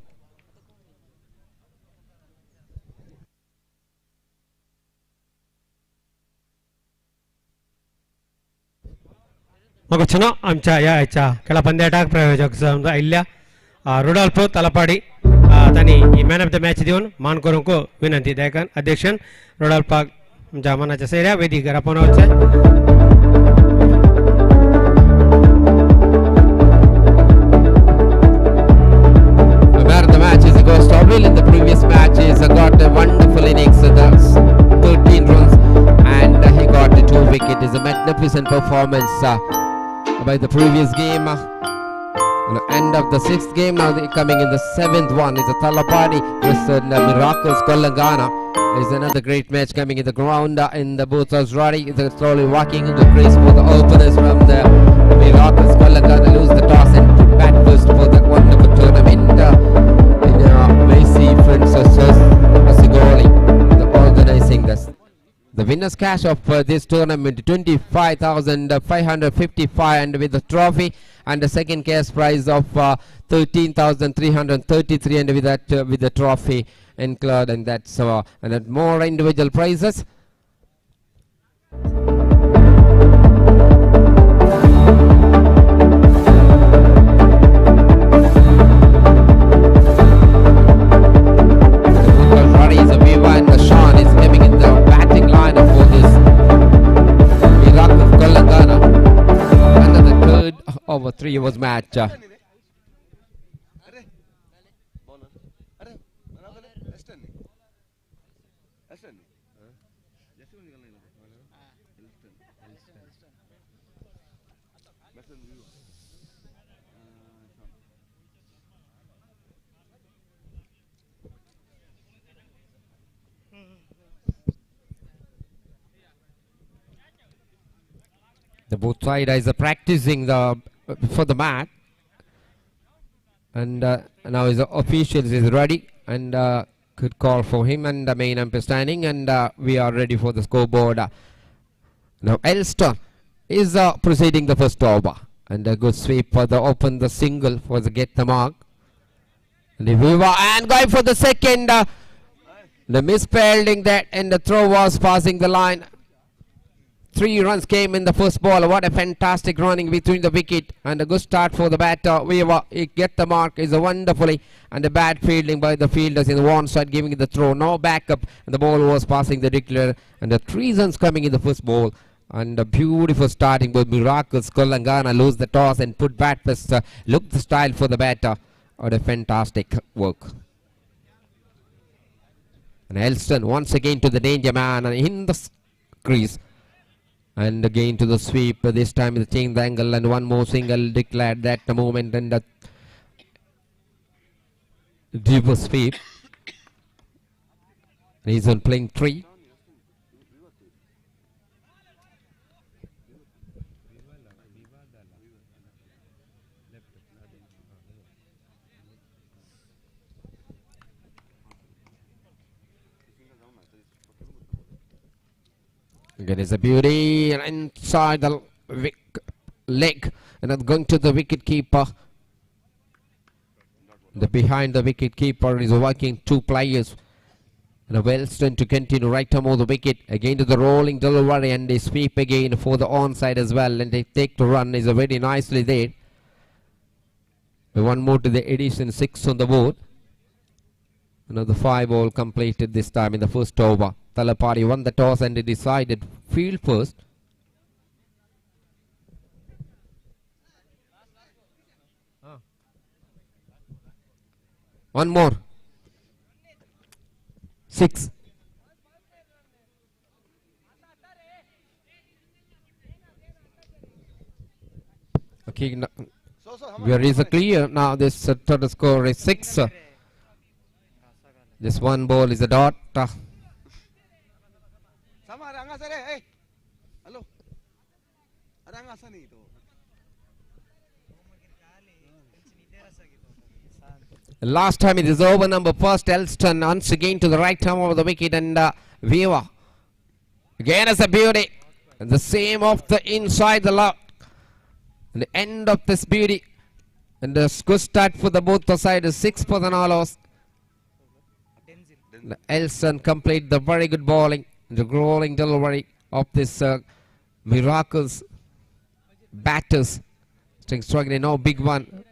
मग छनो आमच्या या याच्या खेळा पंद्याटाक प्रायोजक समजा आयिल्ल्या Rudolph तलपाडी तांणी ही man of the match दिवन मान करूंक विनंती देखन अध्यक्षन रुडॉल्फाक आमच्या मनाच्या सैऱ्या वेदिकेर आपण वचचे In the previous matches got a wonderful innings, 13 runs and he got the 2 wickets. It's a magnificent performance by the previous game. End of the 6th game, now they're coming in the 7th one is a Thalapadi versus Miracles Kolangana. Is another great match coming in the ground in the booth as Roddy is slowly walking in the crease for the openers from the Miracles Kolangana lose the toss and put back first for the wonderful tournament. The winner's cash of this tournament 25,555 and with the trophy, and the second cash prize of 13,333 and with that with the trophy included, and that's and then more individual prizes. And the Sean is coming in the batting lineup for this Iraq with Telangana. And the third over 3 overs match. The both sides are practicing for the match, and now his officials is ready and could call for him and the main umpire standing, and we are ready for the scoreboard. Now Elston is proceeding the first over, and a good sweep for the open the single for the get the mark. And going for the second, the misspelling that, and the throw was passing the line. 3 runs came in the first ball. What a fantastic running between the wicket, and a good start for the batter. Weaver, he get the mark is a wonderfully, and a bad fielding by the fielders in the one side, giving the throw, no backup, and the ball was passing the declare, and the 3 runs coming in the first ball, and a beautiful starting by Miracles. Telangana lose the toss and put bat first. Look the style for the batter. What a fantastic work. And Elston once again to the danger man and in the crease. And again to the sweep, this time the change the angle, and one more single declared at the moment, and the deeper sweep. And he's on playing 3. Again is a beauty inside the leg, and then going to the wicket keeper. The behind the wicket keeper is working 2 players. And a Wellston to continue right arm of the wicket. Again to the rolling delivery, and they sweep again for the onside as well, and they take the run is a very nicely there. One more to the addition, 6 on the board. Another 5 ball completed this time in the first over. Talapadi won the toss and they decided field first. One more. 6. Okay, where is a clear now? This total score is 6. This one ball is a dot. Last time it is over number first. Elston once again to the right arm of the wicket, and Weaver again as a beauty, and the same off the inside the lock, and the end of this beauty, and the good start for the both the side is 6 for the Nalos. Elston complete the very good bowling, the rolling delivery of this Miracles batters, struggling no big one.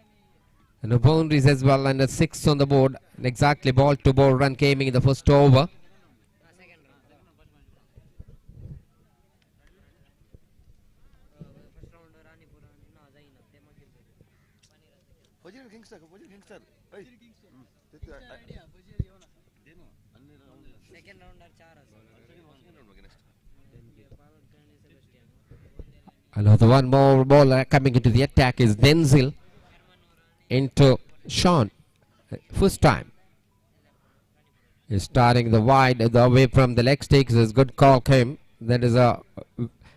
And the boundaries as well, and a 6 on the board. And exactly ball to ball run came in the first over. Another one more ball coming into the attack is Denzil into Sean. First time. He's starting the wide, the away from the leg stakes. His good call came. That is a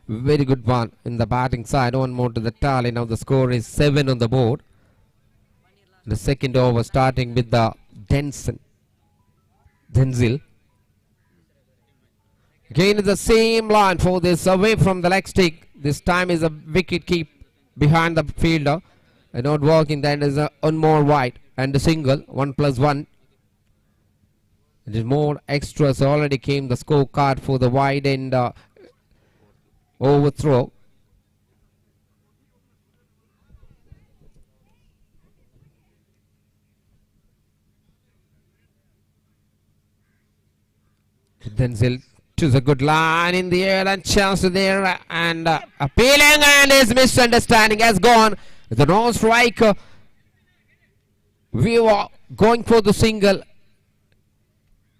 very good one in the batting side. One more to the tally. Now the score is 7 on the board. The second over starting with the Denzil. Again the same line for this away from the leg stick. This time is a wicket keep behind the fielder. And not working, then is a one more wide and a single 1+1. It is more extras already came the scorecard for the wide and overthrow. Denzel choose a good line in the air and chance there and appealing, and his misunderstanding has gone. The non-striker, we were going for the single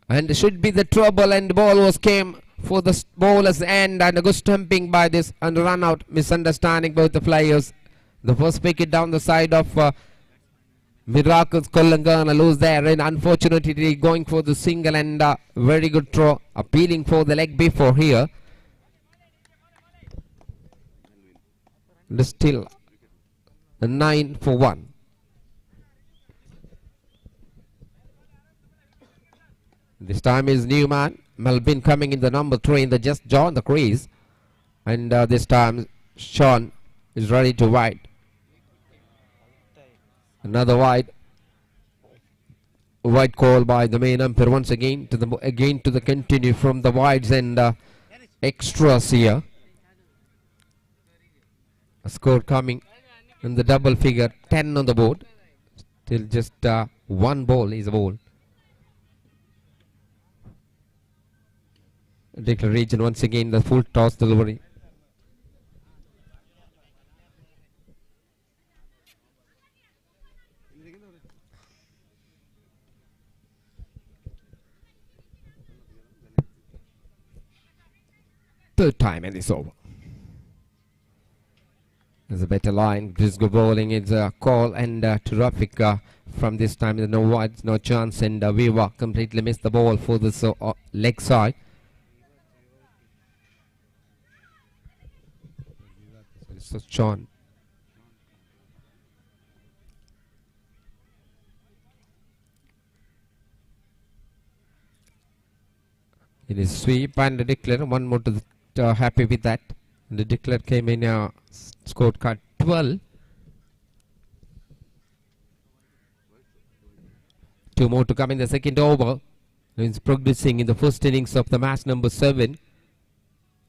and should be the trouble, and the ball was came for the bowler's end, and a good stumping by this and run out. Misunderstanding both the players. The first wicket down the side of Miracles Kolangana lose there, and unfortunately going for the single, and very good throw, appealing for the leg before here. Still a 9 for 1. This time is Newman Melvin coming in the number 3 in the just joined the crease, and this time Sean is ready to wide. Another wide call by the main umpire once again to the continue from the wides and extras here. A score coming in the double figure 10 on the board. Still just one ball is a ball. Declaration once again the full toss delivery. Third time and it's over. There's a better line. Grisgo bowling is a call, and terrific from this time. No wides, no chance, and Viva completely missed the ball for this leg side. So Sean. It is sweep and declare. One more to the happy with that. The declare came in scored card 12. 2 more to come in the second over. It's progressing in the first innings of the match number 7.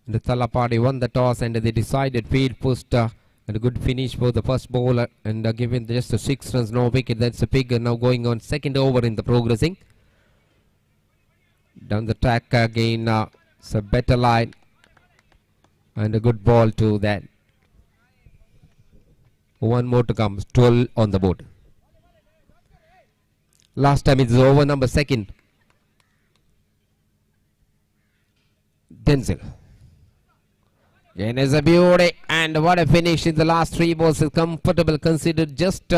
The Thalapadi won the toss and they decided field first, and a good finish for the first bowler, and given just a 6 runs, no wicket. That's a figure now going on second over in the progressing. Down the track again, it's a better line and a good ball to that. One more to come, 12 on the board. Last time it's over number 2. Denzel. Again is a beauty, and what a finish in the last 3 balls is comfortable, considered just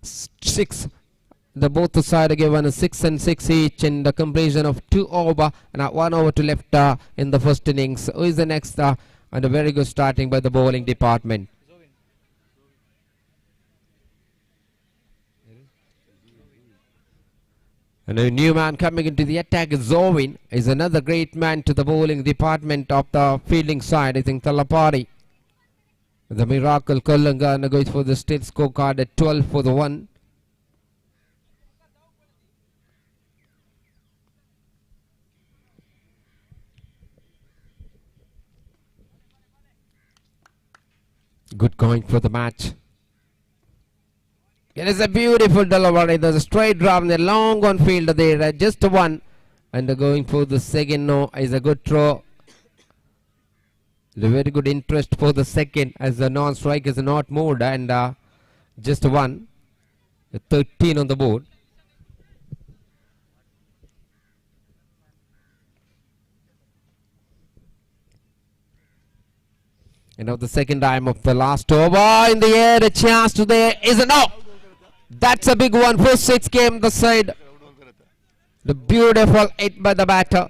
6. The both side are given a 6 and 6 each, and the completion of 2 over and 1 over to left in the first innings. Who is the next? And a very good starting by the bowling department. And a new man coming into the attack, Zovin, is another great man to the bowling department of the fielding side. I think Thalapadi. The Miracle Kolangana goes for the state scorecard at 12 for the 1. Good going for the match. It is a beautiful delivery. There's a straight drive, the long on field there, just one. And going for the second, no, is a good throw. The very good interest for the second, as the non-strike is not moved, and just one. 13 on the board. And now the second time of the last over in the air, a chance to there is a no. That's a big one. First 6 came the side. The beautiful hit by the batter.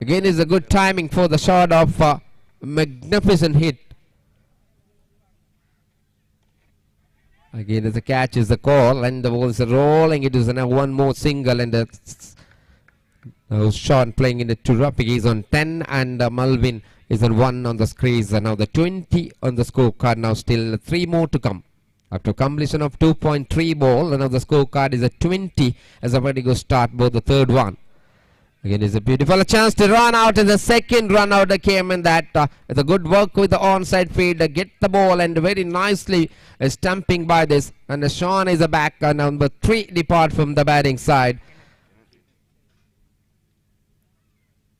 Again is a good timing for the shot of magnificent hit. Again, as a catch is the call, and the ball is rolling. It is now one more single, and Sean playing in the terrific. He's on 10, and Malvin is on 1 on the screens. And now the 20 on the scorecard. Now still 3 more to come. After completion of 2.3 ball, and now the scorecard is at 20 as a very good start, both the third one. Again, it's a beautiful chance to run out, and the second run out that came in that. It's a good work with the onside fielder, get the ball, and very nicely stumping by this. And Sean is a back, number 3 depart from the batting side.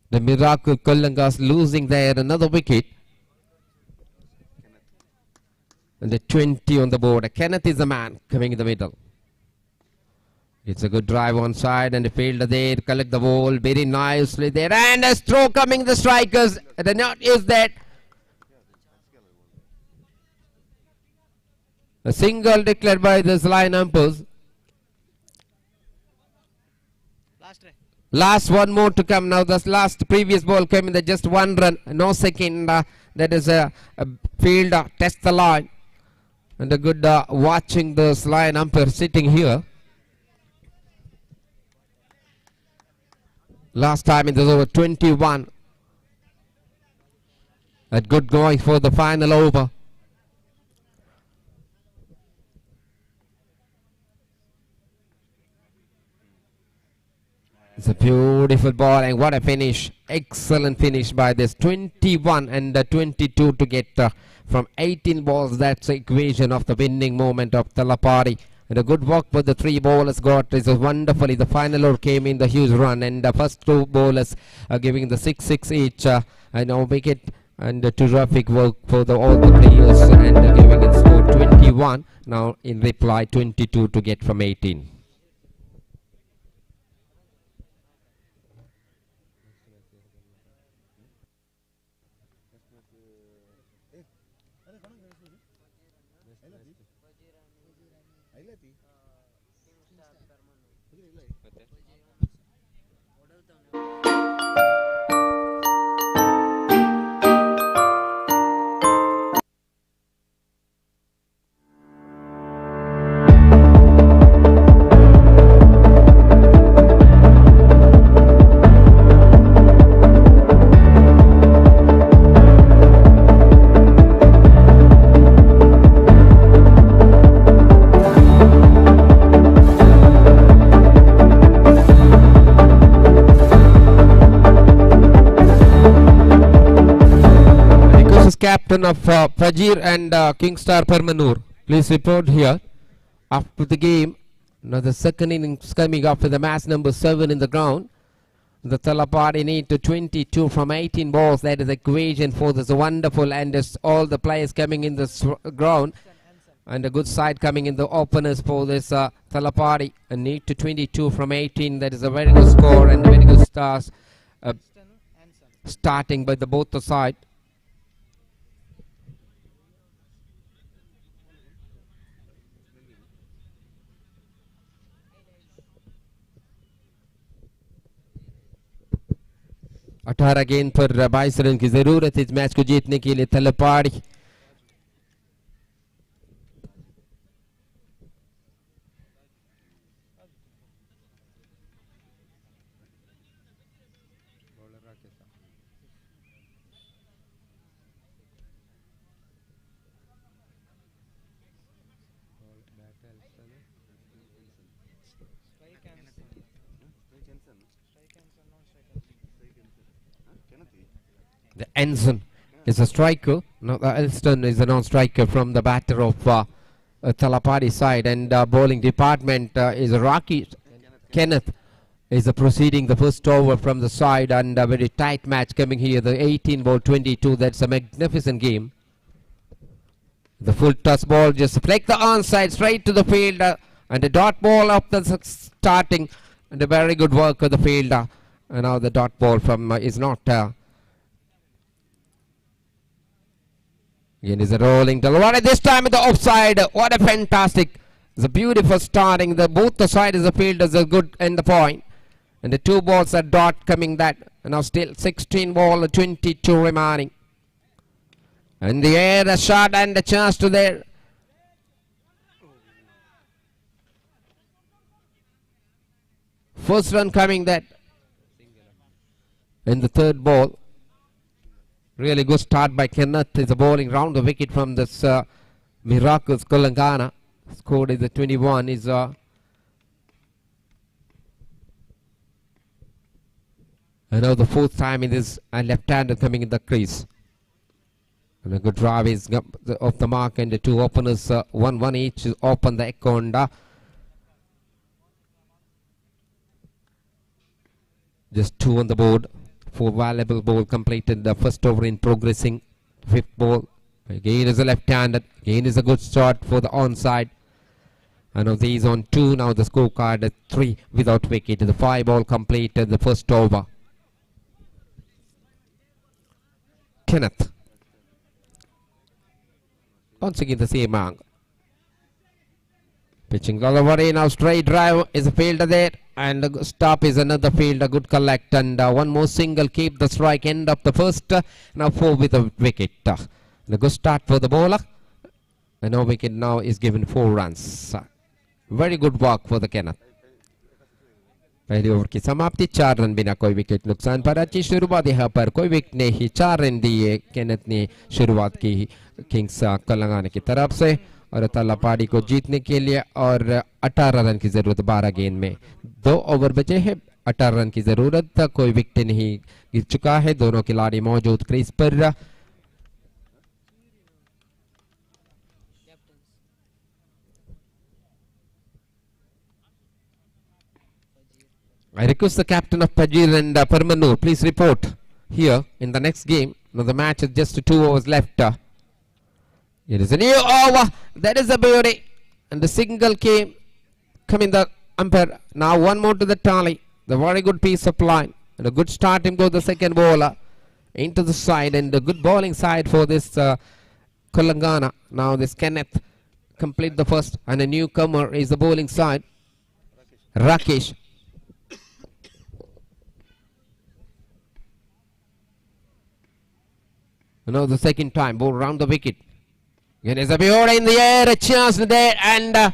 The Miracle Kollangas losing there another wicket. And the 20 on the board. Kenneth is the man coming in the middle. It's a good drive on side, and the fielder there collect the ball very nicely there, and a throw coming the strikers. The knot is that a single declared by the line umpires. Last one more to come now. The last previous ball came in the just 1 run, no second. That is a fielder test the line, and a good watching this line umpire sitting here. Last time it was over 21. A good going for the final over. It's a beautiful ball, and what a finish. Excellent finish by this. 21 and 22 to get from 18 balls. That's the equation of the winning moment of Talapari. And a good work for the 3 bowlers got is wonderfully. The final over came in the huge run, and the first 2 bowlers are giving the 6-6 each. And now wicket, and terrific work for all the players, and giving it score 21. Now in reply 22 to get from 18. Captain of Fajir and Kingstar Permanur, please report here after the game. Now the second innings coming up with the match number 7 in the ground. The Talapari need to 22 from 18 balls. That is the equation for this wonderful, and all the players coming in the ground, and a good side coming in the openers for this Talapari, and need to 22 from 18. That is a very good score, and very good stars starting by the both the side. अठारह गेंद पर 22 run की जरूरत इस match को जीतने के लिए तलपाड़ी। The Ensign is a striker. Now the Elston is a non-striker from the batter of Talapadi side, and bowling department is Rocky Kenneth is proceeding the first over from the side, and a very tight match coming here. The 18 ball 22. That's a magnificent game. The full toss ball just flick the onside straight to the fielder, and the dot ball of the starting, and a very good work of the fielder. And now the dot ball from is not. Again is a rolling What this time at the offside. What a fantastic. It's a beautiful starting. Both the side is the fielders are good in the point. And the 2 balls are dot coming that. And now still 16 ball 22 remaining. And the air, the shot, and the chance to there. First run coming that in the third ball. Really good start by Kenneth. Is a bowling round the wicket from this Miracles Telangana. Scored is the 21. Is now the fourth time in this left-hander coming in the crease. And a good drive is off the mark, and the two openers 1-1 each open the account. Just two on the board. 4 valuable ball completed. The first over in progressing. Fifth ball. Again is a left-handed. Again is a good shot for the onside. And of these on 2. Now the scorecard at 3 without wicket. The 5 ball completed the first over. Kenneth. Once again the same angle. Pitching delivery. Now straight drive is a fielder there. And a stop is another field, a good collect, and one more single, keep the strike, end of the first. Now 4 with a wicket. A good start for the bowler. And no wicket now is given 4 runs. Very good work for the Kenneth. पहली over की समाप्ति 4 run बिना कोई wicket नुकसान पर अच्छी शुरुआत यहाँ पर कोई विकेट नहीं 4 रन दिए केनेथ ने शुरुआत की किंग्स तेलंगाना की तरफ से और तलापाड़ी को जीतने के लिए और 18 रन की जरूरत 12 गेंद में 2 ओवर बचे हैं 18 रन की जरूरत कोई विकेट नहीं गिर चुका है दोनों खिलाड़ी मौजूद क्रीज पर I request the captain of Pajir and Parmanur please report here in the next game. Now the match is just 2 overs left. It is a new over. That is a beauty. And the single came coming the umpire. Now one more to the tally. The very good piece of line. And a good start in goes the second bowler into the side. And a good bowling side for this Telangana. Now this Kenneth complete the first. And a newcomer is the bowling side. Rakesh. Now the second time, ball round the wicket. Again is a beauty in the air, a chance there, and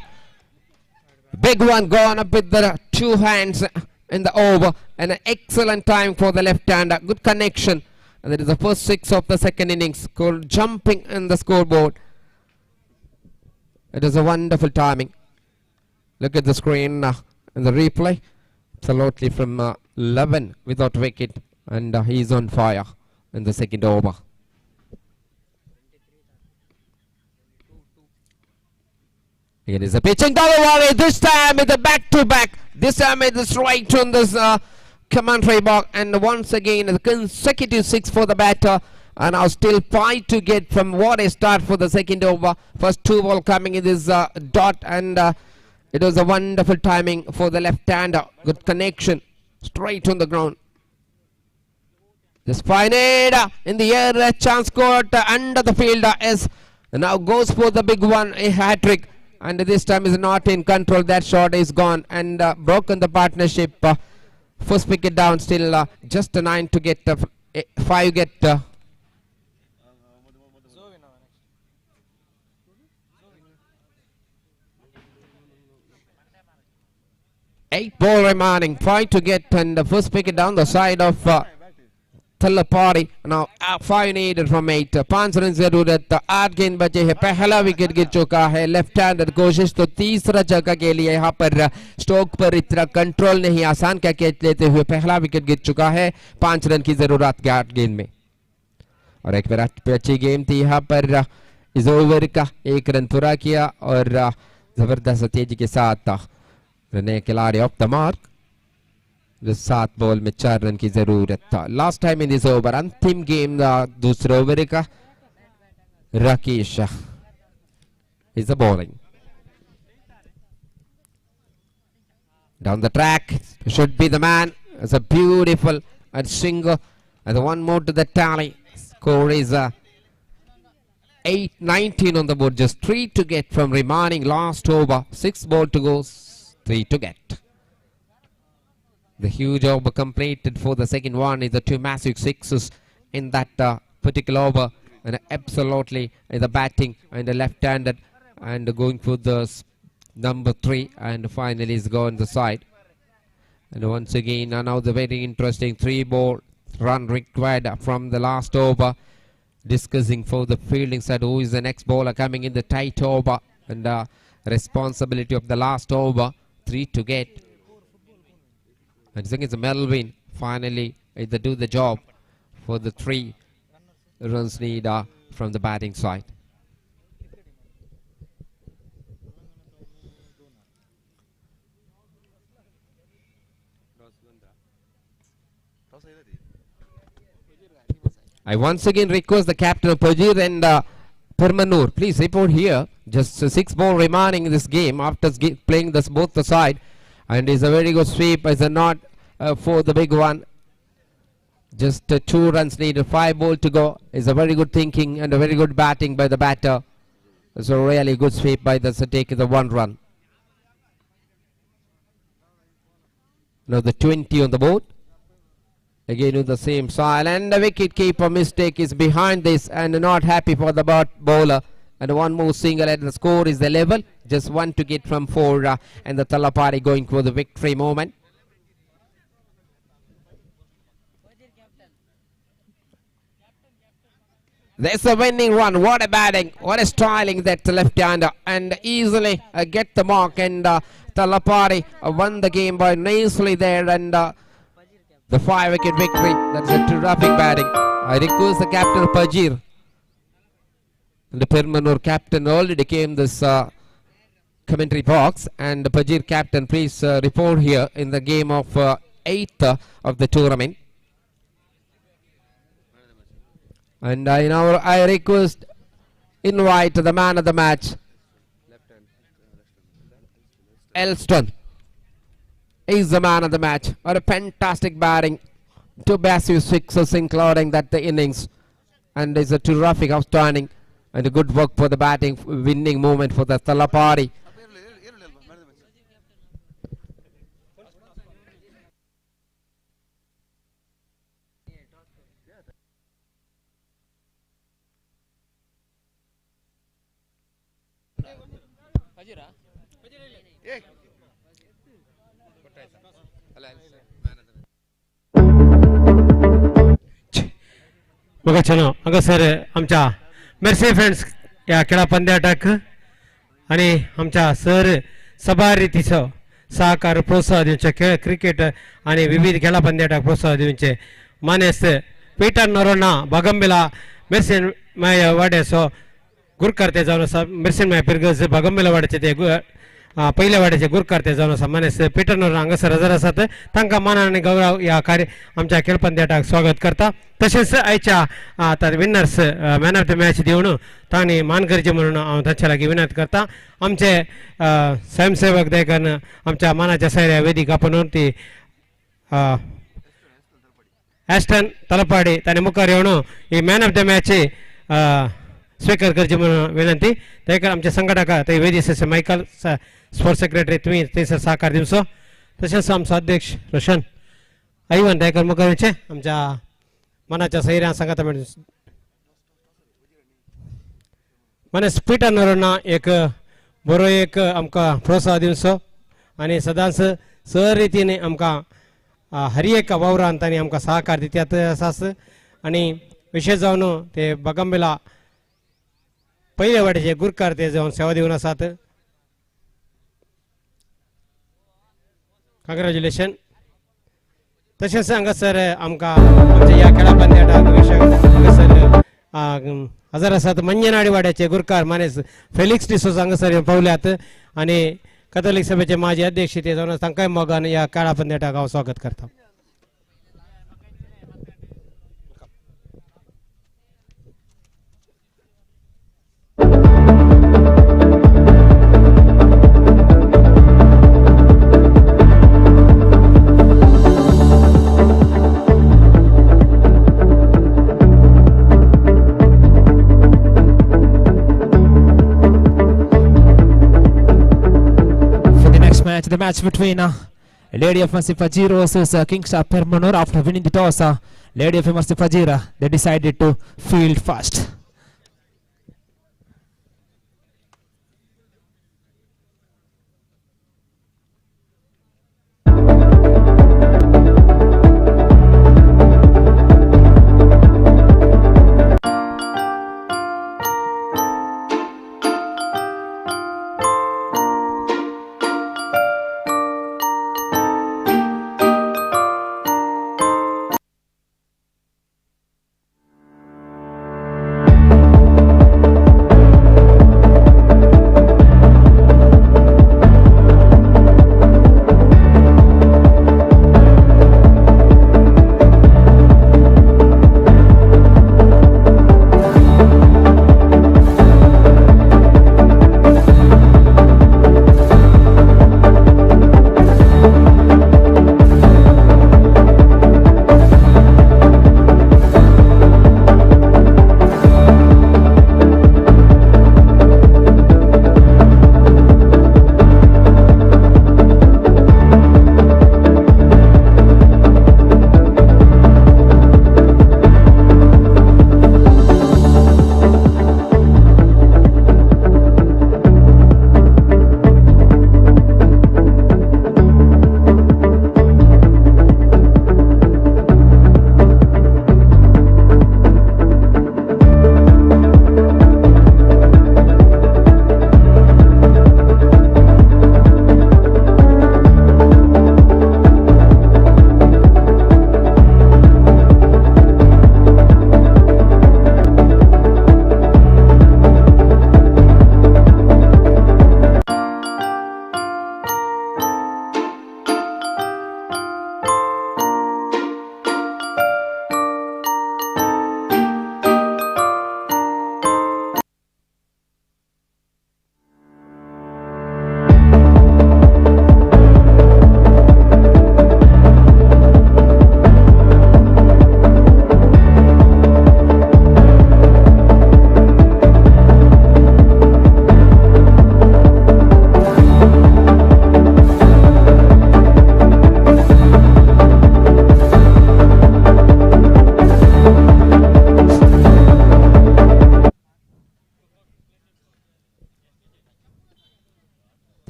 big one gone up with the 2 hands in the over, and an excellent time for the left-hander. Good connection, and that is the first 6 of the second innings. Called jumping in the scoreboard. It is a wonderful timing. Look at the screen in the replay. Absolutely from 11 without wicket, and he is on fire in the second over. Here is a pitching delivery. This time with a back-to-back. This time with the strike on this commentary box. And once again, a consecutive 6 for the batter. And now still 5 to get from what a start for the second over. First 2 ball coming in this dot. And it was a wonderful timing for the left-hander. Good connection. Straight on the ground. Just fine in the air. A chance scored under the fielder. And now goes for the big one. A hat-trick. And this time is not in control. That shot is gone and broken the partnership. First wicket down. Still just a 9 to get 5 get. 8 ball remaining. 5 to get and the first wicket down the side of Telapari. Now 5 needed from 8. 5 run जरूरत 8 गेंद बचे हैं पहला wicket गिर चुका है left hander कोशिश तो तीसरा जगह के लिए यहाँ पर स्टोक पर इतना कंट्रोल नहीं आसान का कैच लेते हुए पहला विकेट गिर चुका है 5 रन की जरूरत 8 गेंद में और एक विराट पे अच्छी गेम थी यहाँ पर इस ओवर का 1 रन पूरा किया और जबरदस्त तेजी के साथ नए खिलाड़ी ऑफ द मार्क 7 बॉल में 4 रन की जरूरत था last time in this over अंतिम गेम दूसरे ओवर का Rakesh is a bowling down the track should be the man. It's a beautiful and single and one more to the tally. Score is 8-19 on the board, just 3 to get from remaining last over. 6 ball to go, 3 to get. The huge over completed for the second one is the 2 massive sixes in that particular over, and absolutely the batting and the left-handed and going for the number 3 and finally is going the side. And once again, now the very interesting 3-ball run required from the last over. Discussing for the fielding side who is the next bowler coming in the tight over, and responsibility of the last over, 3 to get. I think it's Melvin finally either do the job for the 3 runs need from the batting side. I once again request the captain of Pajir and Permanur, please report here. Just 6 ball remaining in this game after playing this both the side, and is a very good sweep as a not for the big one. Just 2 runs needed, 5 ball to go. Is a very good thinking and a very good batting by the batter. So really good sweep by the take the 1 run. Now the 20 on the board. Again with the same style, and the wicket keeper mistake is behind this and not happy for the bowler. And 1 more single and the score is the level. Just 1 to get from 4 and the Talapari going for the victory moment. There's a winning run. What a batting, what a styling that left-hander, and easily get the mark, and Talapari won the game by nicely there, and the 5-wicket victory. That's a terrific batting. I request the captain Pajir. The Permanur captain already came this commentary box, and the Pajir captain, please report here in the game of 8th of the tournament. And I request invite the man of the match, Elston. Is the man of the match. What a fantastic batting. 2 massive sixes including that the innings. And is a terrific outstanding and a good work for the batting winning moment for the Talapari. बघा चलो अगं sir आमच्या mercy friends या खेळा पंद्याटाक आणि आमच्या sir सभा रीतीचं सहकार प्रोत्साह दिवचे खेळ क्रिकेट आणि विविध खेळा पंद्याटाक प्रोत्साह दिवचे मानेस पीटर नरोना बागंबेला मेर्सिन माय वाड्यासो गुरकारते जाऊन असा मेर्सिन माय पिरगज बागंबेला वाड्याचे ते पहिल्या वाड्याचे गुरकारते जाऊन असा मानेस पीटर नरोना हांगासर हजर आसात तांकां मान आनी गौरव या कार्य आमच्या खेळ पंद्याटाक स्वागत करता तशेंच आयच्या आता winners man of the match दिवन तांणी मान करचे म्हणून हांव तांच्या लागीं विनंती करता आमचे स्वयंसेवक देखून आमच्या मानाच्या सैऱ्या वेदिका पनोरती एस्टन तलपाडी तांणी मुखार येवन ही मॅन ऑफ द मॅच स्वीकार करचे म्हणून विनंती देखून आमच्या संघटका ते वेदी सदस्य मायकल स्पोर्ट्स सेक्रेटरी तुम्ही थंयसर सहकार दिवचो तशेंच आमचो अध्यक्ष रोशन ऐवन देखून मुखार येवचे आमच्या मनाच्या सैऱ्या सांगाता माने पीटर नरोना एक बरो एक आमकां प्रोत्साह दिवचो आनी सदांच सर रितीन आमकां हर एक वावरांत तांणी आमकां सहकार दित्यात आसास आनी विशेश जावन ते बागंबेला पहिले वाटेचे गुरकार ते जावन सेवा दिवन आसात कॉंग्रॅच्युलेशन तशेंच हांगासर आमकां आमच्या ह्या खेळा पंद्याटाक हांगासर हजर आसात मंजनाडी वाड्याचे गुरकार मानेस फेलिक्स डिसोस हांगासर पावल्यात आनी कॅथोलीक सभेचे माजी अध्यक्ष ते जावन तांकांय मोगान ह्या खेळा पंद्याटाक हांव स्वागत करता The match between Lady of Mercy Fajir versus Kingstar Permanur. After winning the toss, Lady of Mercy Fajir they decided to field first.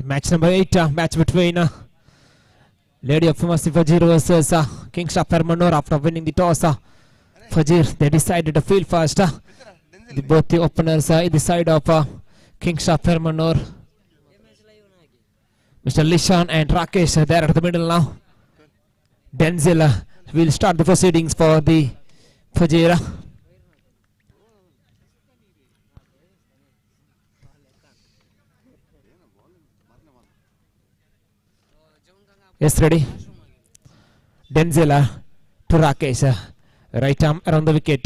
Match number 8, match between Lady of Mercy Fajir versus Kingshap Permanor. After winning the toss, Fajir, they decided to field first. Both the openers in the side of Kingshap Permanor. Mr. Lishan and Rakesh there at the middle now. Denzel will start the proceedings for the Fajira. Yes, ready. Denzel to Rakesh. Right arm around the wicket.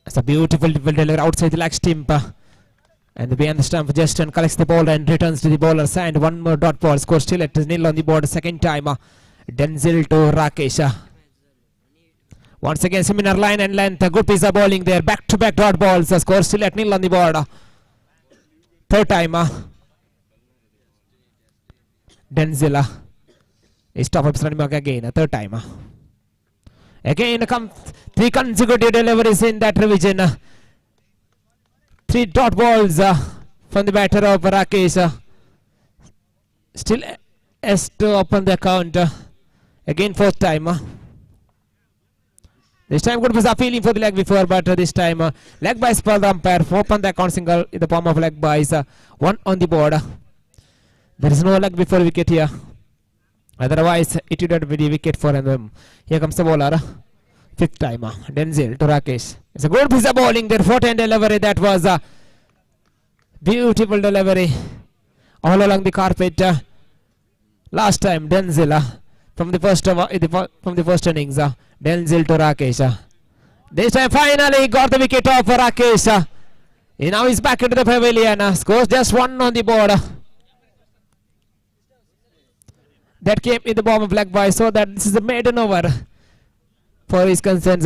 It's a beautiful delivery outside the leg stump. And behind the stump, Justin collects the ball and returns to the bowler's hand. One more dot ball. Score still at nil on the board. Second time. Denzel to Rakesh. Once again, similar line and length. A good piece of bowling there. Back to back dot balls. Score still at nil on the board. Third time. Denzel is top of running back again. Third time. Again, come 3 consecutive deliveries in that revision. 3 dot balls from the batter of Rakesh. Still has to open the account. Again, fourth time. This time good was appealing for the leg before, but this time leg byes for the umpire. Open the account single in the form of leg byes. 1 on the board. There is no leg before wicket here. Otherwise, it would be the wicket for them. Here comes the bowler. Fifth time. Denzel to Rakesh. It's a good piece of bowling there. 4-10 delivery. That was a beautiful delivery all along the carpet. Last time, Denzel from the first innings. Denzel to Rakesh. This time, finally got the wicket off for Rakesh. Now he's back into the pavilion. Scores just 1 on the board. That came in the bomb of leg by, so that this is a maiden over for his concerns.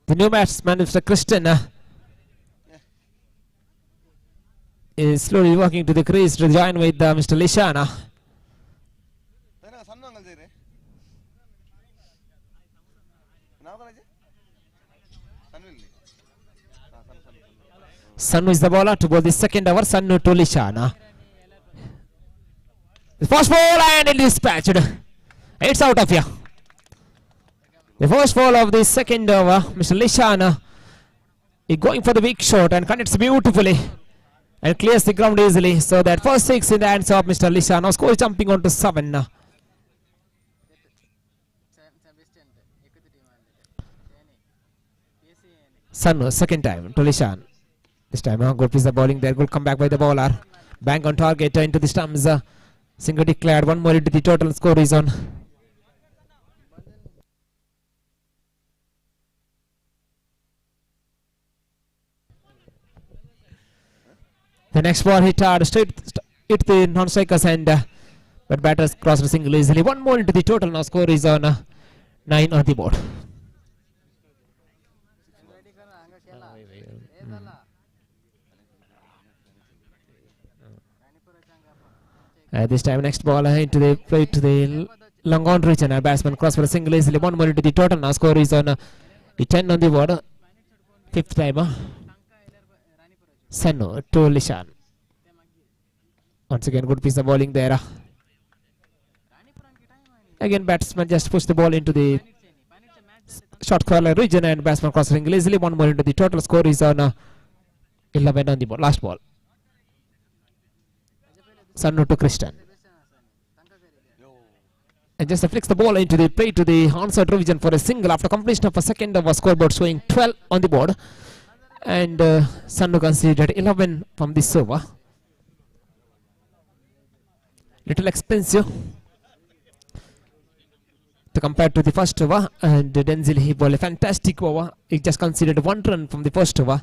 The new batsman, Mr. Christian, is slowly walking to the crease to join with Mr. Lishana. Sanu is the bowler to bowl the second over. Sanu to Lishana. The first ball and it is dispatched. It's out of here. The first ball of the second over. Mr. Lishana is going for the big shot and connects beautifully and clears the ground easily. So that first 6 in the hands of Mr. Lishana. Score is jumping on to 7. Sanu second time to Lishan. This time, good piece of bowling there. Good comeback by the bowler. Bang on target into the stumps. Single declared. 1 more into the total score is on. The next ball hit hard straight hit the non-strikers hand. But batters crossed the single easily. 1 more into the total. Now score is on 9 on the board. This time next ball into the plate to the long on reach and a batsman cross for a single easily. 1 more into the total. Now score is on 10 on the board. Fifth time. Sanu to Lishan. Once again good piece of bowling there. Again batsman just push the ball into the short corner region and batsman cross single easily. 1 more into the total. Score is on 11 on the board. Last ball. Sanu to Christian. And just flicks the ball into the plate to the onside revision for a single after completion of a second over. Scoreboard showing 12 on the board. And Sanu considered 11 from this over. Little expensive to compare to the first over. And Denzel, he bowled a fantastic over. He just considered 1 run from the first over.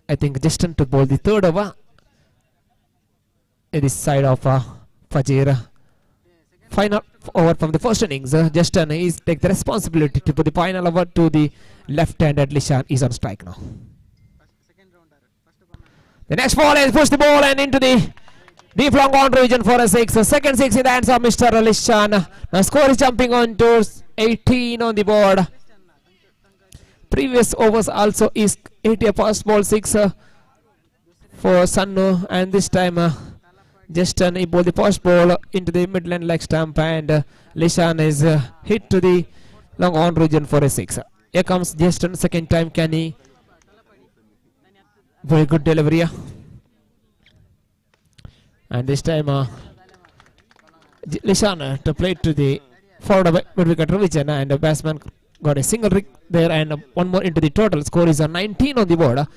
I think Justin to bowl the third over. This side of Fajir. Final over from the first innings. Justin is take the responsibility to put the final over to the left-handed. Lishan is on strike now. The next ball is pushed the ball and into the Deep long on region for a 6. Second 6 in the hands of Mr. Lishan. Now score is jumping on to 18 on the board. Previous overs also is 80 a fast ball 6 for Sannu, and this time Justin he bowled the fast ball into the midland leg stump, and Lishan is hit to the long on region for a 6. Here comes Justin, second time can he? Very good delivery. And this time Lishan to play to the forward mid wicket region, and the batsman got a single rig there, and one more into the total. Score is 19 on the board.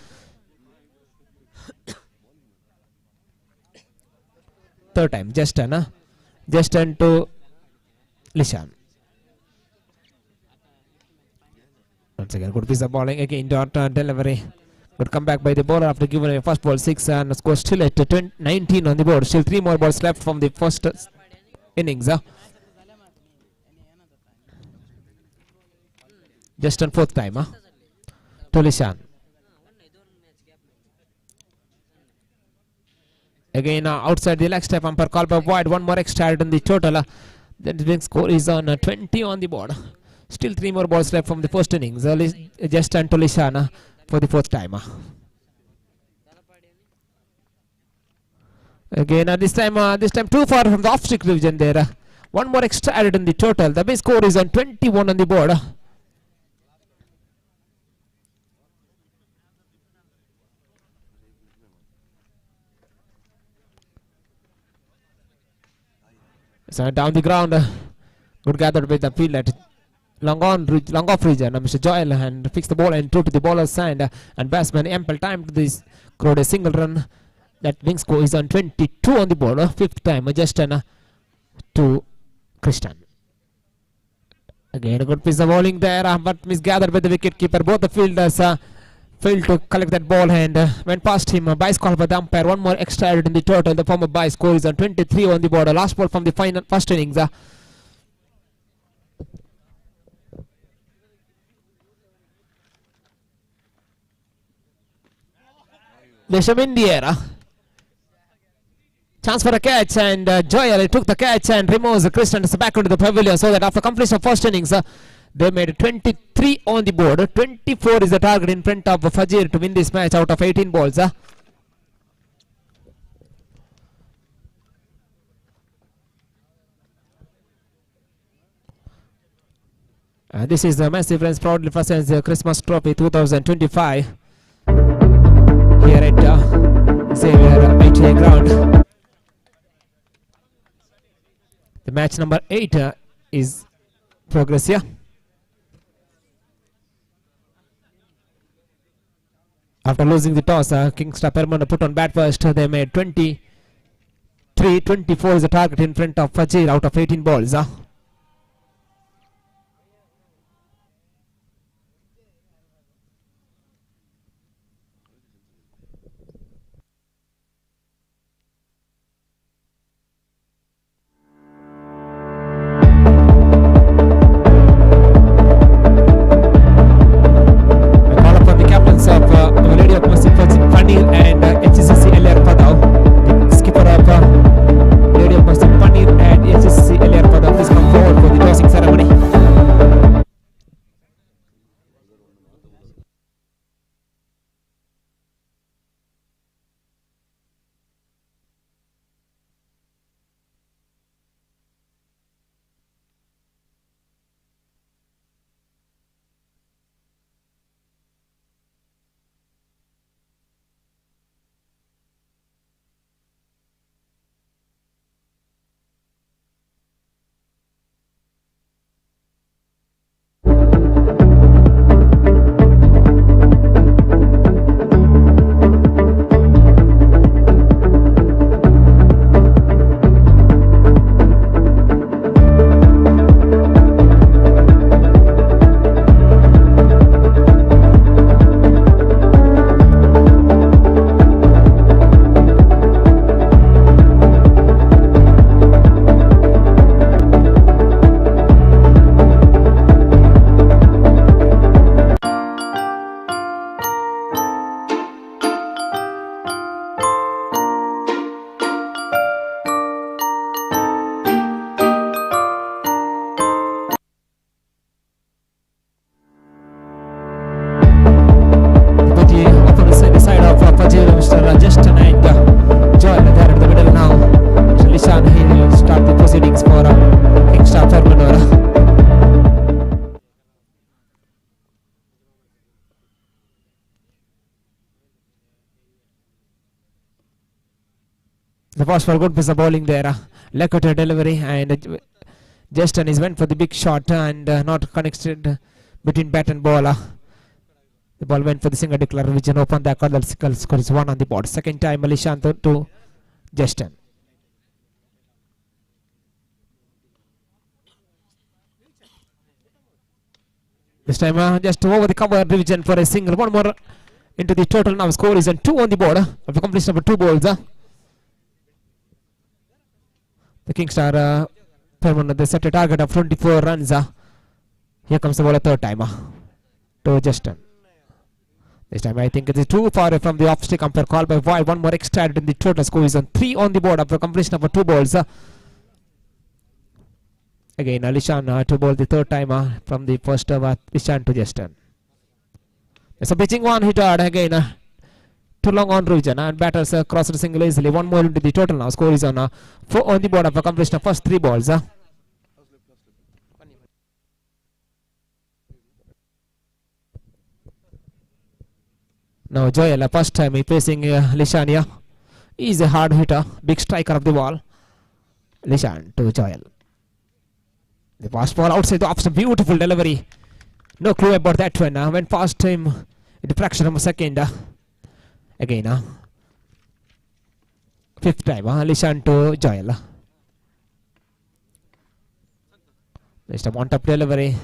Third time Justin to Lishan. Once again good piece of bowling again, dot delivery. Good comeback by the bowler after giving a first ball 6, and score still at 19 on the board. Still 3 more balls left from the first innings. Just on fourth time to Lishan. Again outside the leg step, umpire call by wide. One more extra added in the total. The score is on 20 on the board. Still 3 more balls left from the first innings. Just on to Lishan for the fourth time. Again this time too far from the off streak division there. One more extra added in the total. The base score is on 21 on the board. So down the ground, good gathered with the field at long off region. Mr. Joel and fix the ball and throw to the bowler's side, and batsman ample time to this crowd a single run. That wing score is on 22 on the board. Fifth time Justin to Christian. Again a good piece of bowling there, but misgathered by the wicket keeper. Both the fielders failed to collect that ball and went past him. Byes called by the umpire. One more extra added in the total. The former Byes score is on 23 on the board. Last ball from the final first innings. Desham in the air. Chance for a catch, and Joel took the catch and removes Christian back into the pavilion, so that after completion of first innings they made 23 on the board. 24 is the target in front of Fajir to win this match out of 18 balls. This is the massive friends proudly presents the Christmas Trophy 2025 here at Xavier ITA ground. The match number 8 is progress here. After losing the toss, Kingstar Permanent put on bat first. They made 23. 24 is the target in front of Fajir out of 18 balls. Skipper of Lady of Mercy Panir and HSC Elia Padam. The first for good piece of bowling there. Lekoter delivery and Justin is went for the big shot and not connected between bat and ball. The ball went for the single declare which an open the corner score is 1 on the board. Second time Alishanto to Justin. This time just over the cover division for a single. One more into the total now. Score is 2 on the board after completion of 2 balls. The Kingstar Permanent they set a target of 24 runs. Here comes the ball a third time to Justin. This time I think it is too far from the off stick umpire call by wide. One more extra added in the total score is 3 on the board after completion of 2 balls. Again Alishan to bowl the third time from the first over Alishan to Justin. It's a pitching one hit hard again. Too long on region and batters cross the single easily. One more into the total now. Score is on 4 on the board after completion of first 3 balls. Now Joel, first time he facing Lishania. He is a hard hitter, big striker of the ball. Lishan to Joel. The fast ball outside the off stump, beautiful delivery. No clue about that one. Went past him in the fraction of a second. Again, fifth time, Lishan to Joel. Just a one-top delivery.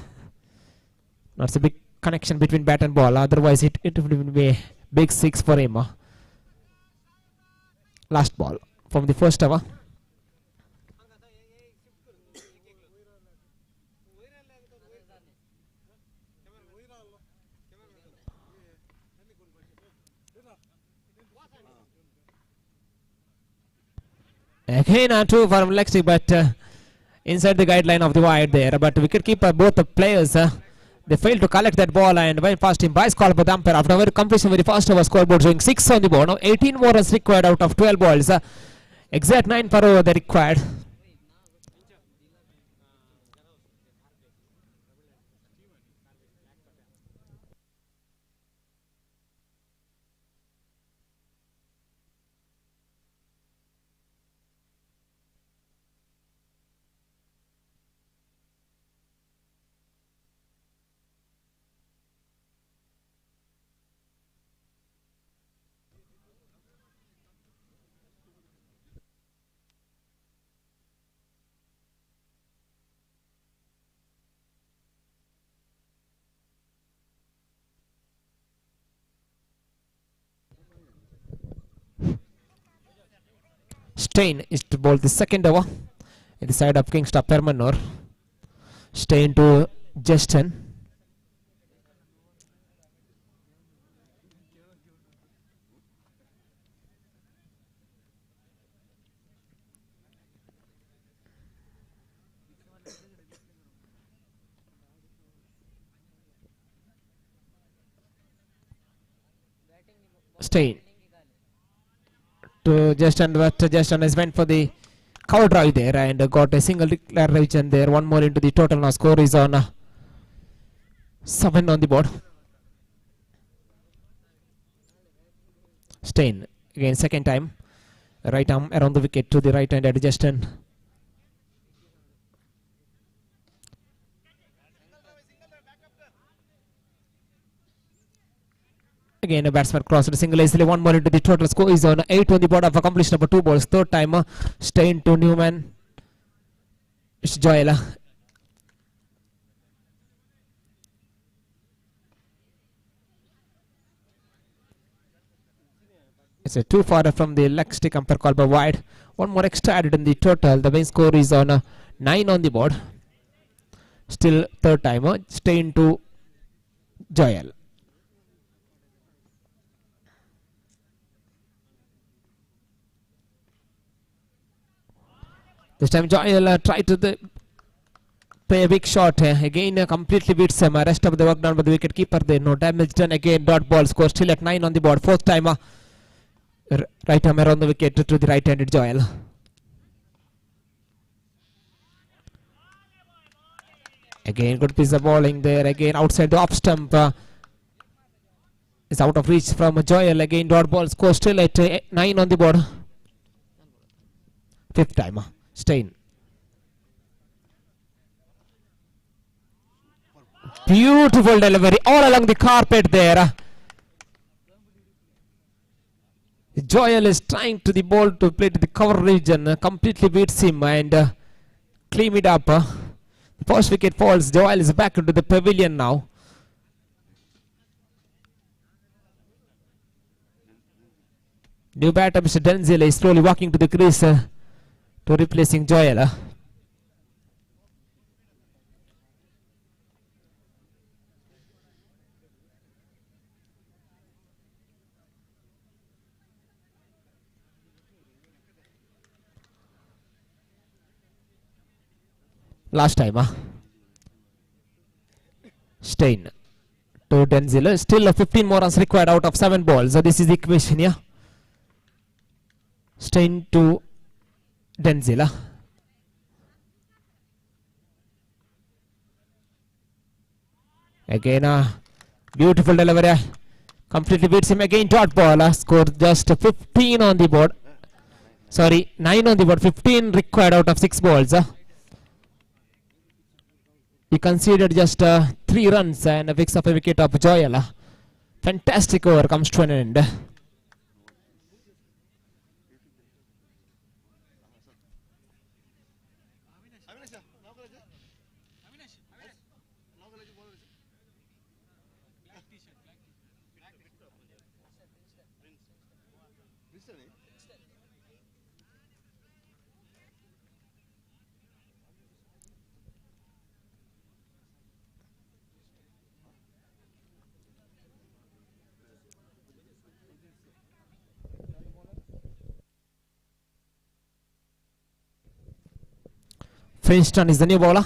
Not a big connection between bat and ball. Otherwise, it would be a big 6 for him. Last ball from the first over. Again, 2 for Lexi, but inside the guideline of the wide there. But wicketkeeper, both the players, they failed to collect that ball and went past him. Bryce called by the umpire after very completion with the first over scoreboard showing 6 on the board. Now 18 more runs required out of 12 balls. Exact 9 per over they required. Stein is to bowl the second over in the side of Kingstar Permanor. Stein to Justin. Stein to Justin, but Justin has went for the cover drive there and got a single declaration there. One more into the total now. Score is on 7 on the board. Stein again, second time. Right arm around the wicket to the right hand at Justin. Again, a batsman crossed the single easily. One more into the total score is on 8 on the board of completion of 2 balls. Third time, Stein to Newman. It's Joel. It's a 2 far from the leg stick umpire call by wide. One more extra added in the total. The main score is on 9 on the board. Still third time, Stein to Joel. This time Joel tried to play a big shot. Again completely beats him. Rest of the work done by the wicket keeper there. No damage done again. Dot ball score still at 9 on the board. Fourth time right arm around the wicket to the right handed Joel. Again good piece of bowling there. Again outside the off stump. Is out of reach from Joel. Again dot ball score still at 9 on the board. Fifth time. Stein. Beautiful delivery all along the carpet there. Joel is trying to the ball to play to the cover region, completely beats him and clean it up. The first wicket falls. Joel is back into the pavilion now. New batter Mr. Denzel is slowly walking to the crease to replacing Joel. Last time, Stein to Denzel. Still 15 more runs required out of 7 balls. So this is the equation here. Stein to Denzel. Again, beautiful delivery. Completely beats him again. Dot ball. Scored just 15 on the board. Sorry, 9 on the board. 15 required out of 6 balls. He conceded just 3 runs and picks up a wicket of Joel. Fantastic over comes to an end. Princeton is the new bowler.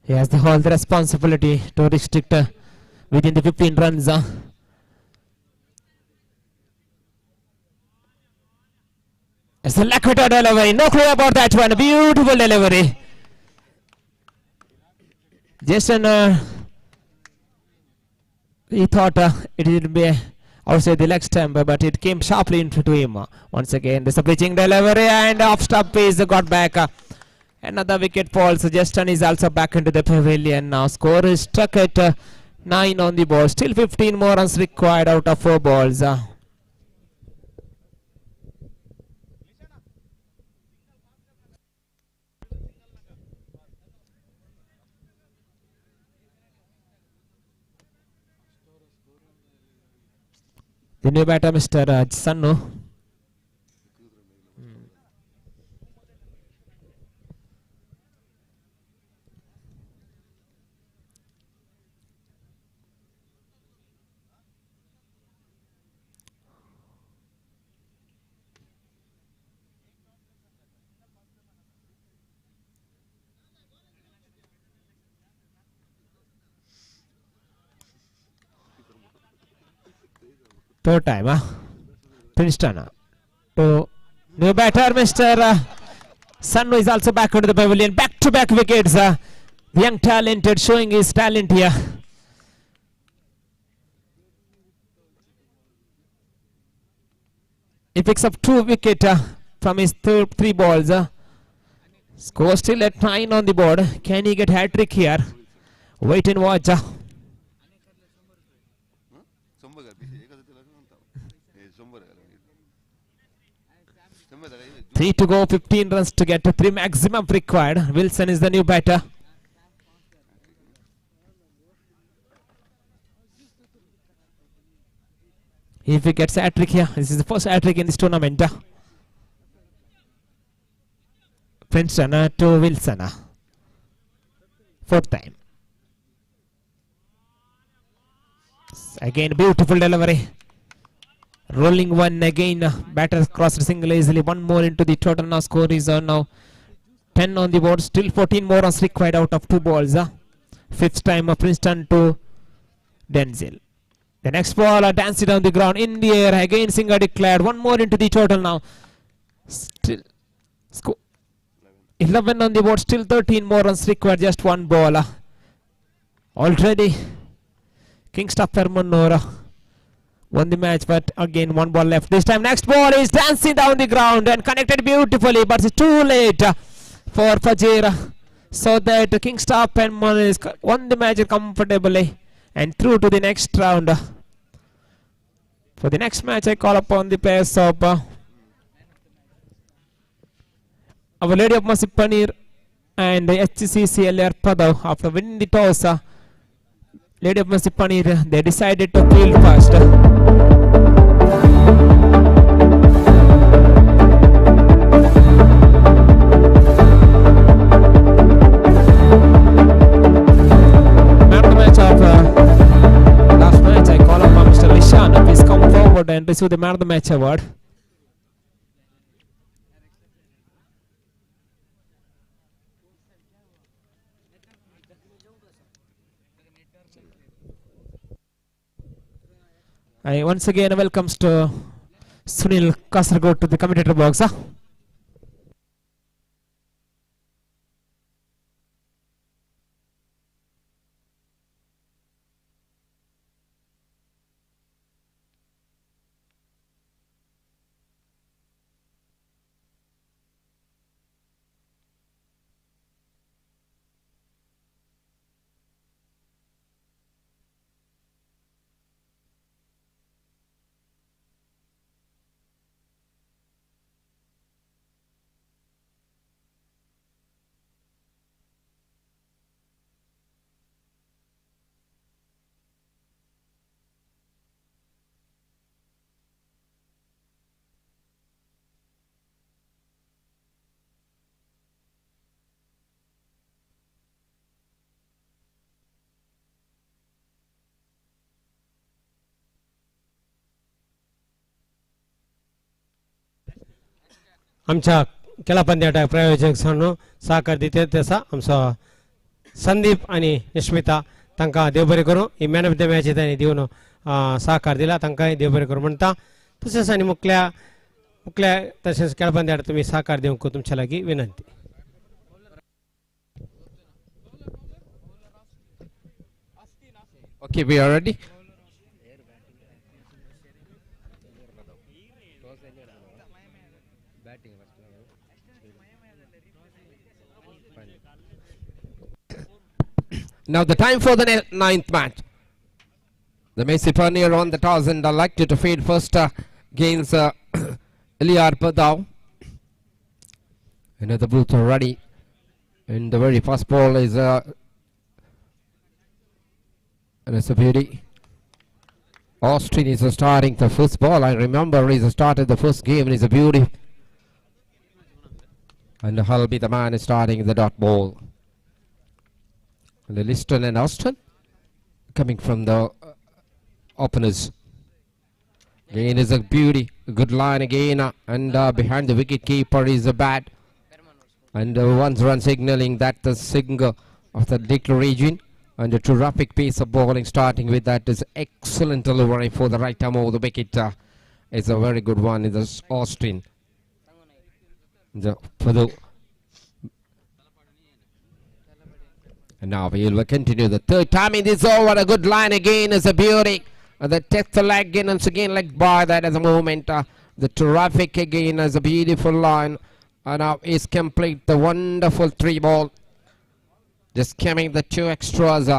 He has all the responsibility to restrict within the 15 runs. It's a Lakota delivery. No clue about that one. Beautiful delivery. Jason, he thought it would be outside the leg stump, but it came sharply into him. Once again, this is a pitching delivery and off stump is got back. Another wicket falls. Justin is also back into the pavilion now. Score is stuck at 9 on the board. Still 15 more runs required out of 4 balls. The new batter, Mr. Sannu. Third time, Princeton to new batter, Mr. Sannu is also back into the pavilion. Back-to-back wickets. The young talented showing his talent here. He picks up 2 wickets from his 3 balls. Score still at 9 on the board. Can he get hat-trick here? Wait and watch. 3 to go, 15 runs to get to 3 maximum required. Wilson is the new batter. If he gets a hat-trick here, this is the first hat-trick in this tournament. Princeton to Wilson. 4th time. Again, beautiful delivery. Rolling one again. Batter crossed single easily. 1 more into the total. Now score is now 10 on the board. Still 14 more runs required out of 2 balls. 5th time Princeton to Denzel. The next ball dancing down the ground in the air. Again single declared. 1 more into the total now. Still score 11 on the board. Still 13 more runs required. Just 1 ball. Already Kingstopper Munora won the match, but again one ball left. This time next ball is dancing down the ground and connected beautifully, but it's too late for Fajir. So that Kingstar Penman won the match comfortably and through to the next round. For the next match, I call upon the players of Our Lady of Mercy Panir and HCC LR Padav. After winning the toss, Lady of Mercy Panir, they decided to field first. Last match, I call upon Mr. Lishan. Please come forward and receive the Man of the Match award. I once again welcomes to Sunil Kasargod to the commentator box. आमच्या खेळा पंद्याच्या प्रायोजक सांगून सहकार दिते तसा आमचा संदीप आणि निश्मिता तांकां देव बरें करूं ही मॅन ऑफ द मॅच तांणी दिवन सहकार दिला तांकांय देव बरें करूं म्हणटा तशेंच आनी मुखल्या तशेंच खेळा पंद्याक तुमी सहकार दिवंक तुमच्या लागीं विनंती. Okay, we are ready. Now the time for the ninth match. The Messi Pioneer on the toss and elected to feed first against Iliar Padau. Another booth ready. And the very first ball is and it's a beauty. Austin is starting the first ball. I remember he started the first game and it's a beauty. And Halby the man is starting the dot ball. And the Liston and Austin coming from the openers. Again is a beauty. A good line again. And behind the wicket keeper is a bat. And once run signaling that the singer of the Dickler region. And a terrific piece of bowling starting with that is excellent delivery for the right arm of the wicket. It's a very good one in the Austin. And now we will continue the third time in this over. A good line again is a beauty. The 10th leg in once again leg by that as a moment. The terrific again as a beautiful line. And now is complete the wonderful 3 ball. Just coming the 2 extras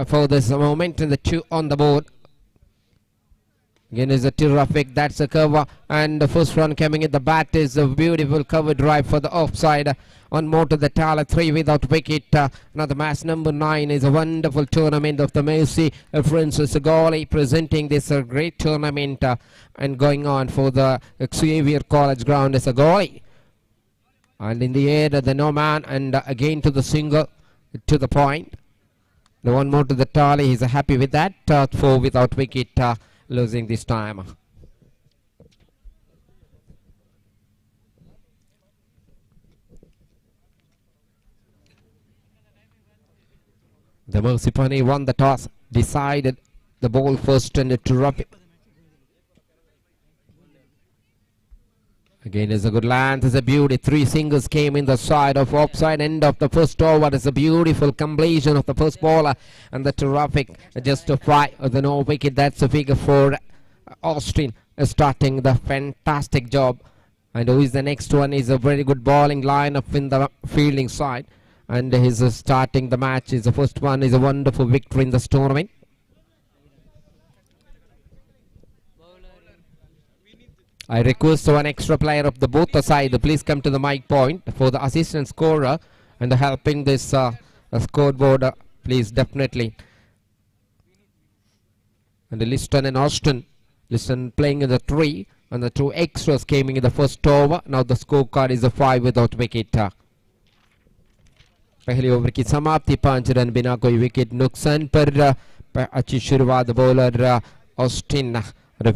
for this moment and the 2 on the board. Again is a terrific, that's a cover, and the first run coming in the bat is a beautiful cover drive for the offside. One more to the tally, 3 without wicket. Now the match number 9 is a wonderful tournament of the Messi Francis Assaigoli presenting this great tournament and going on for the Xavier College ground is Assaigoli. And in the air the no man and again to the single to the point. The one more to the tally, he's happy with that. 4 without wicket. Losing this time. The Mersipani won the toss, decided the ball first and a terrific. Again is a good length, is a beauty. 3 singles came in the side of offside end of the first over. It's a beautiful completion of the first bowler and the terrific justify of the no wicket. That's a figure for Austin starting the fantastic job. And who is the next one is a very good bowling lineup in the fielding side. And he's starting the match. Is the first one is a wonderful victory in this tournament. I request one extra player of the both the side. Please come to the mic point for the assistant scorer and helping this scoreboard. Please definitely. And Liston and Austin. Liston playing in the 3 and the 2 extras came in the first over. Now the scorecard is a 5 without wicket. पहले over की समाप्ति 5 run बिना कोई wicket नुकसान पर अच्छी शुरुआत bowler Austin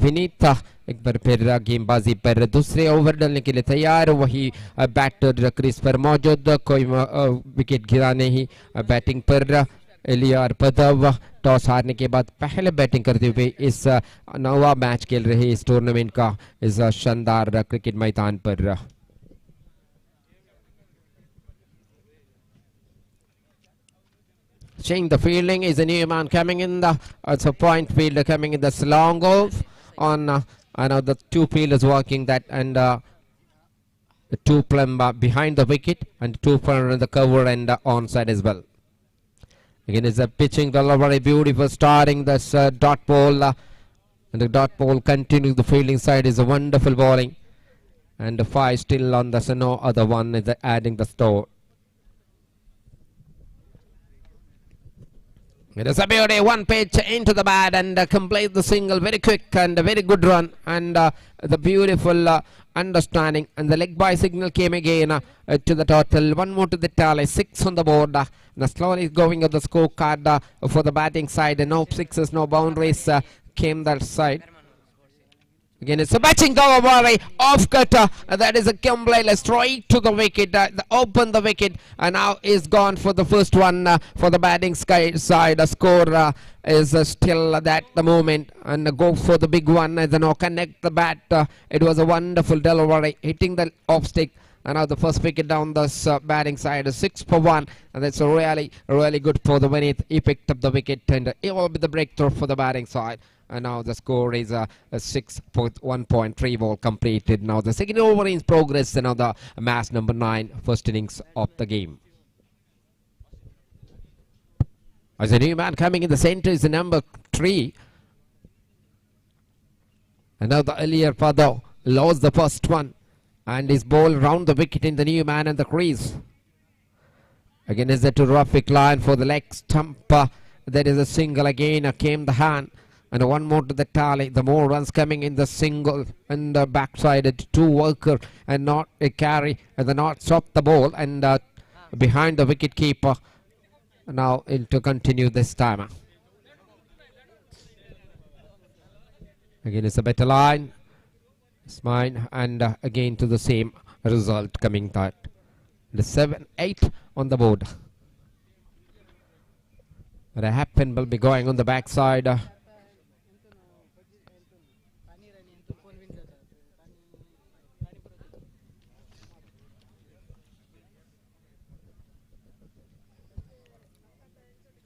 Vineet एक बार फिर गेंदबाजी पर दूसरे ओवर डालने के लिए तैयार वही बैटर क्रीज पर मौजूद कोई विकेट गिरा नहीं बैटिंग पर एलियार पदव टॉस हारने के बाद पहले बैटिंग करते हुए इस नवा मैच खेल रहे इस टूर्नामेंट का इस शानदार क्रिकेट मैदान पर Changing the fielding is a new man coming in the it's a point fielder coming in the long off on I know the 2 fielders working that and the 2 plumb behind the wicket and 2 from the cover and onside as well. Again is a pitching delivery beautiful starting this dot ball and the dot ball continues the fielding side is a wonderful bowling and the 5 still on the so no other one is adding the store. It is a beauty, one pitch into the bat and complete the single, very quick and a very good run and the beautiful understanding and the leg by signal came again to the total, 1 more to the tally, 6 on the board. Now slowly going of the scorecard for the batting side, no sixes, no boundaries came that side. Again, it's a batting delivery off cutter. That is a complete straight to the wicket. Open the wicket, and now is gone for the first one for the batting side. The score is still at the moment, and go for the big one. As no connect the bat. It was a wonderful delivery, hitting the off stick. And now the first wicket down this batting side is 6 for 1, and that's really good for the Vinith. He picked up the wicket, and it will be the breakthrough for the batting side. And now the score is 6.1.3 ball completed. Now the second over is progress. And now the match number 9, first innings of the game. As a new man coming in the center is the number 3. And now the earlier Pado lost the first one. And is ball round the wicket in the new man and the crease. Again is a terrific line for the leg stump. There is a single again. Came the hand. And 1 more to the tally. The more runs coming in the single and the backside 2 worker and not a carry and the not stop the ball and behind the wicket keeper. Now to continue this time. Again it's a better line. It's mine and again to the same result coming that. The 7-8 on the board. But a happen will be going on the backside.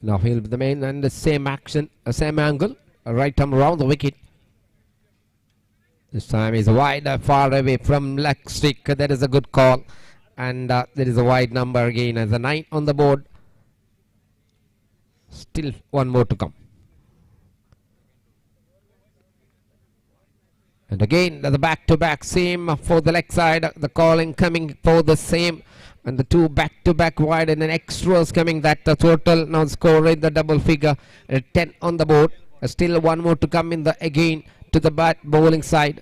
Now he'll be the main and the same action, same angle, right arm around the wicket. This time is wide, far away from leg stick. That is a good call, and there is a wide number again as a 9 on the board. Still 1 more to come. And again the back-to-back same for the leg side. The calling coming for the same. And the 2 back-to-back wide and an extras coming that total now scoring the double figure 10 on the board. Still 1 more to come in the again to the bowling side.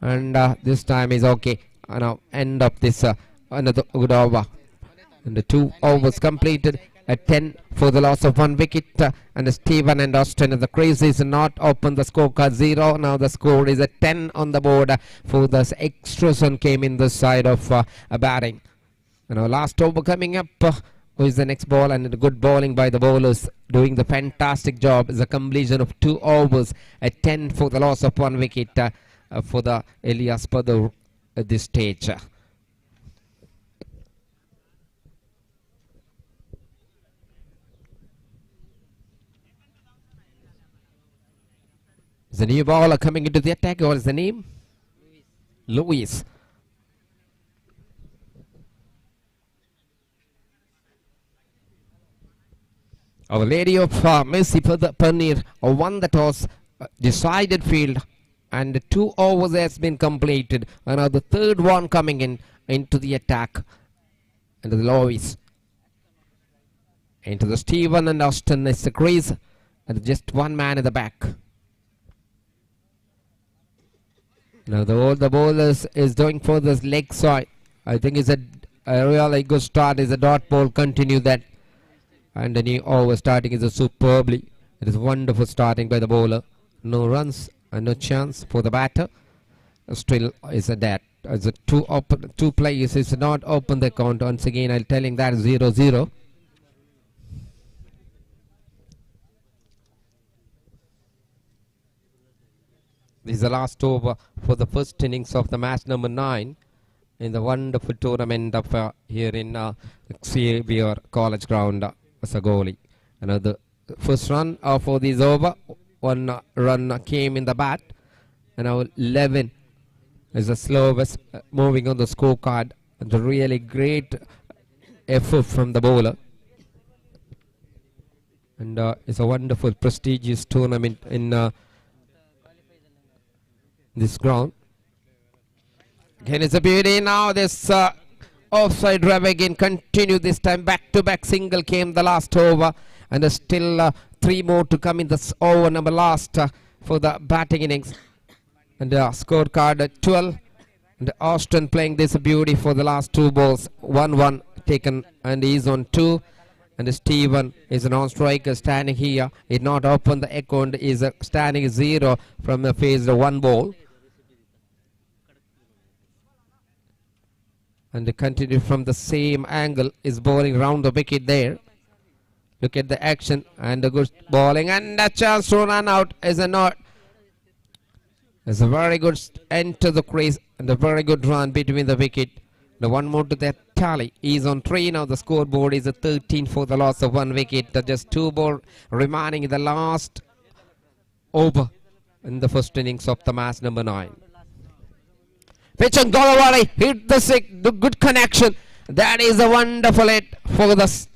And this time is okay. Now end of this another good over. And the 2 overs completed at 10 for the loss of 1 wicket. And Stephen and Austin the crease is not open. The scorecard 0. Now the score is at 10 on the board for the extras one came in the side of batting. And our last over coming up. Who is the next ball and good bowling by the bowlers doing the fantastic job is a completion of 2 overs at 10 for the loss of 1 wicket for the Elias Padar at this stage. Is the new bowler coming into the attack? What is the name? Louis. Our Lady of Mercy Panir won the toss, decided field, and 2 overs has been completed. And now the third one coming in into the attack. And the Louis. Into the Stephen and Austin is the crease, and just one man at the back. Now all the bowlers is doing for this leg side. I think it's a really good start. Is a dot ball. Continue that. And the new over starting is a superbly. It is wonderful starting by the bowler. No runs and no chance for the batter. Still is a dead. As a two players is not open the count. Once again, I'm telling that 0-0. This is the last over for the first innings of the match number 9 in the wonderful tournament of here in Xavier College Ground, Assaigoli. The first run for this over, one run came in the bat, and now 11 is the slowest moving on the scorecard. And a really great effort from the bowler. And it's a wonderful, prestigious tournament in this ground. Again, it's a beauty. Now this offside drive again continue. This time back-to-back single came the last over, and there's still 3 more to come in this over number last for the batting innings. And the scorecard 12. And Austin playing this beauty for the last 2 balls. 1-1 taken, and he's on 2. And Stephen is a non-striker standing here. He not open the account, is standing 0 from the phase 1 ball. And they continue from the same angle, is bowling round the wicket there. Look at the action and the good bowling, and a chance to run out is a not. It's a very good end to the crease and a very good run between the wicket. The one more to that tally is on 3 now. The scoreboard is a 13 for the loss of 1 wicket. Just 2 balls remaining in the last over in the first innings of the match number 9. Pitch on Golawari, hit the good connection. That is a wonderful hit for the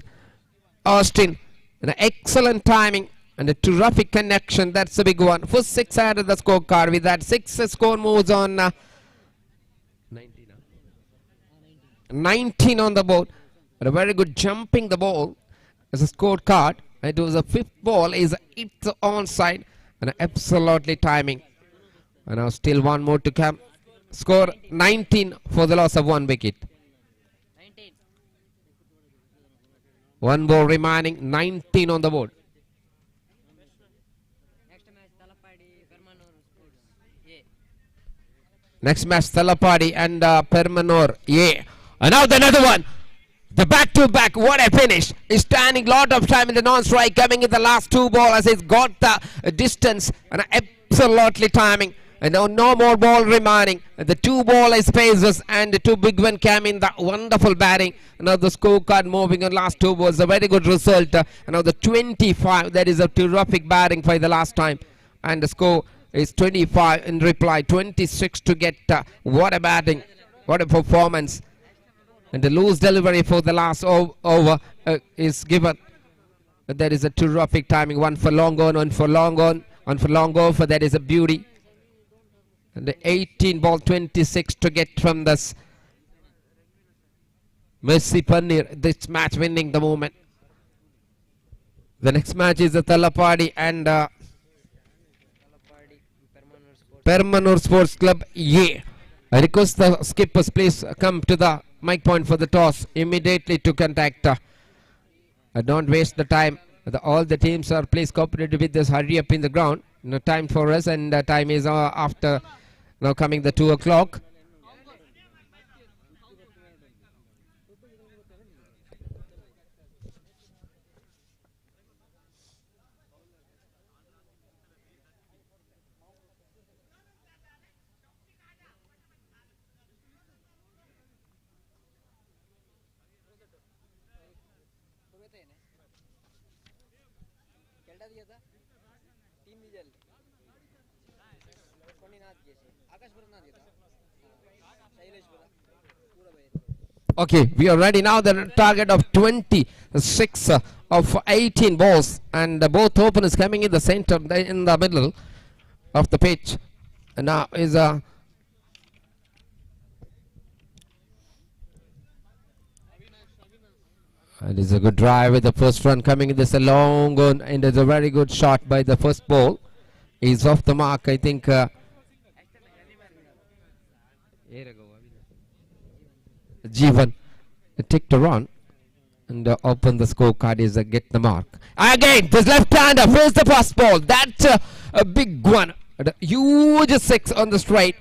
Austin. An excellent timing and a terrific connection. That's a big one. First 6 added the scorecard. With that 6 score moves on 19 on the board. But a very good jumping the ball as a scorecard. It was a 5th ball is it's onside and absolutely timing. And now still 1 more to come. Score 19 for the loss of 1 wicket. 1 ball remaining, 19 on the board. Next match, Thalapadi and Permanur. Yeah. And now another one. The back-to-back, what a finish. He's standing lot of time in the non-strike, coming in the last 2 balls. He's got the distance and absolutely timing. And now no more ball remaining. The 2 ball is phases and the 2 big one came in the wonderful batting. Now the scorecard moving on last 2 balls, a very good result. And now the 25, that is a terrific batting for the last time. And the score is 25 in reply, 26 to get what a batting, what a performance. And the loose delivery for the last over is given. That is a terrific timing. 1 for long on, 1 for long on, 1 for long over. That is a beauty. And the 18 ball 26 to get from this Mercy Panir. This match winning the moment. The next match is the Thalapadi and Permanur Sports Club. Yeah. I request the skippers please come to the mic point for the toss immediately to contact. Don't waste the time. All the teams are please cooperative with this. Hurry up in the ground. No time for us, and time is after now coming the 2 o'clock. Okay, we are ready now. The target of 26 of 18 balls, and both openers coming in the center, in the middle of the pitch. And now is and it's a good drive with the first run coming in. This a long one, and it's a very good shot by the first ball. He's off the mark, I think. Jeevan take the run and open the scorecard is get the mark. Again, this left-hander face the first ball. That's a big one. A huge six on the straight.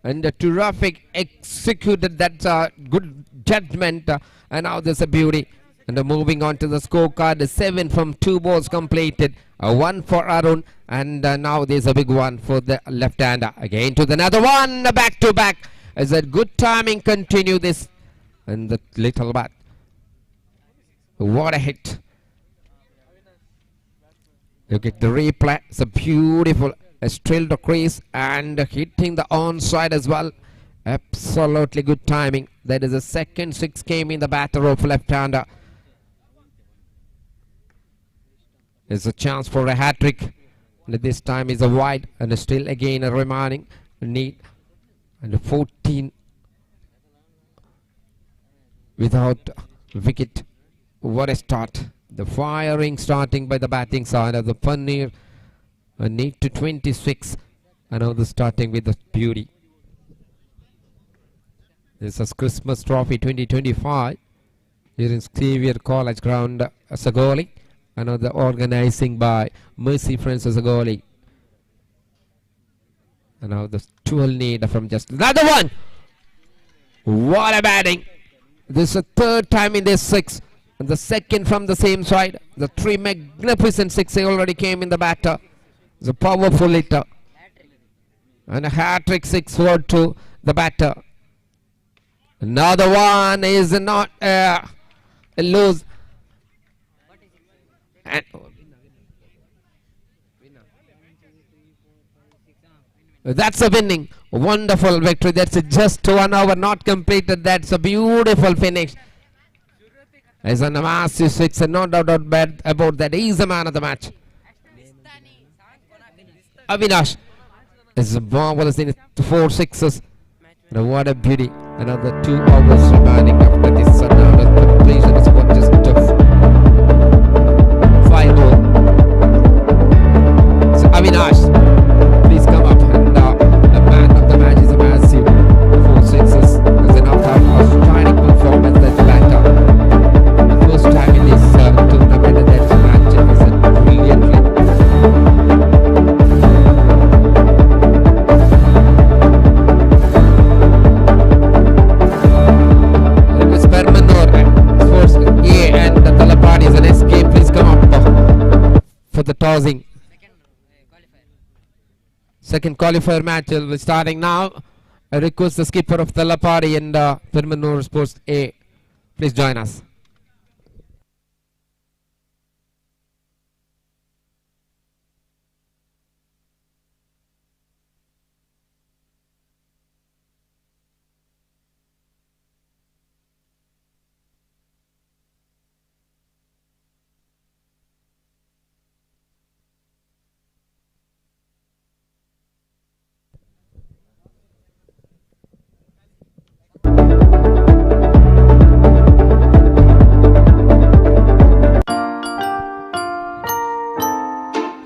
And a terrific executed. That's a good judgment. And now there's a beauty. And moving on to the scorecard, 7 from 2 balls completed. 1 for Arun. And now there's a big one for the left-hander. Again to the another one. Back to back. Is a good timing. Continue this. And the little bat. What a hit. Look at the replay. It's a beautiful straight crease and hitting the onside as well. Absolutely good timing. That is the second 6 came in the batter of left-hander. There's a chance for a hat-trick. And this time is a wide and still again a remaining need. And 14 without wicket. What a start. The firing starting by the batting side of the Paneer. A need to 26. And now the starting with the beauty. This is Christmas Trophy 2025. Here in Xavier College Ground, Assaigoli. Another organizing by Mercy Friends Assaigoli. And now the 12 need from just another one. What a batting. This is the third time in this 6. And the second from the same side. The 3 magnificent 6 already came in the batter. It's a powerful hitter. And a hat-trick 6 for to the batter. Another one is not a lose. And that's a winning. Wonderful victory. That's just 1 hour not completed. That's a beautiful finish. As a massive 6, and no doubt about that. He's the man of the match. Avinash is marvelous in 4 sixes. And what a beauty. Another 2 hours remaining after this completion. It's got just 5 more. So Avinash, please come up. And the man of the match is a massive 4 sixes. It's an outstanding performance. That's batter. First time in this tournament that match is brilliantly. It was Permanur, Sports A and the Talapadi is an escape. Please come up for the tossing. Second qualifier match will be starting now. I request the skipper of Talapadi and Permanur Sports A. Please join us.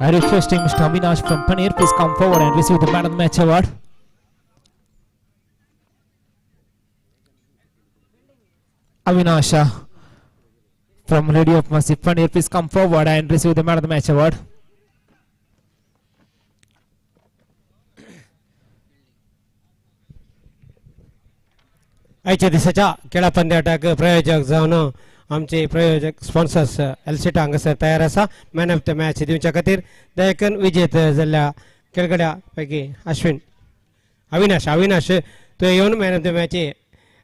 I requesting Mr. Avinash from Paneer, please come forward and receive the Man of the Match award. Avinash from Radio of Mercy Paneer, please come forward and receive the Man of the Match award. आजच्या दिवसाच्या खेळा पंद्याटाक प्रायोजक जावन आमचे प्रायोजक sponsors एलसीटा हांगासर तयार आसा. मॅन ऑफ द मॅच दिवच्या खातीर दयकन विजेत जाल्ल्या खेळगड्या पैकी अविनाश तुवें येवन मॅन ऑफ द मॅच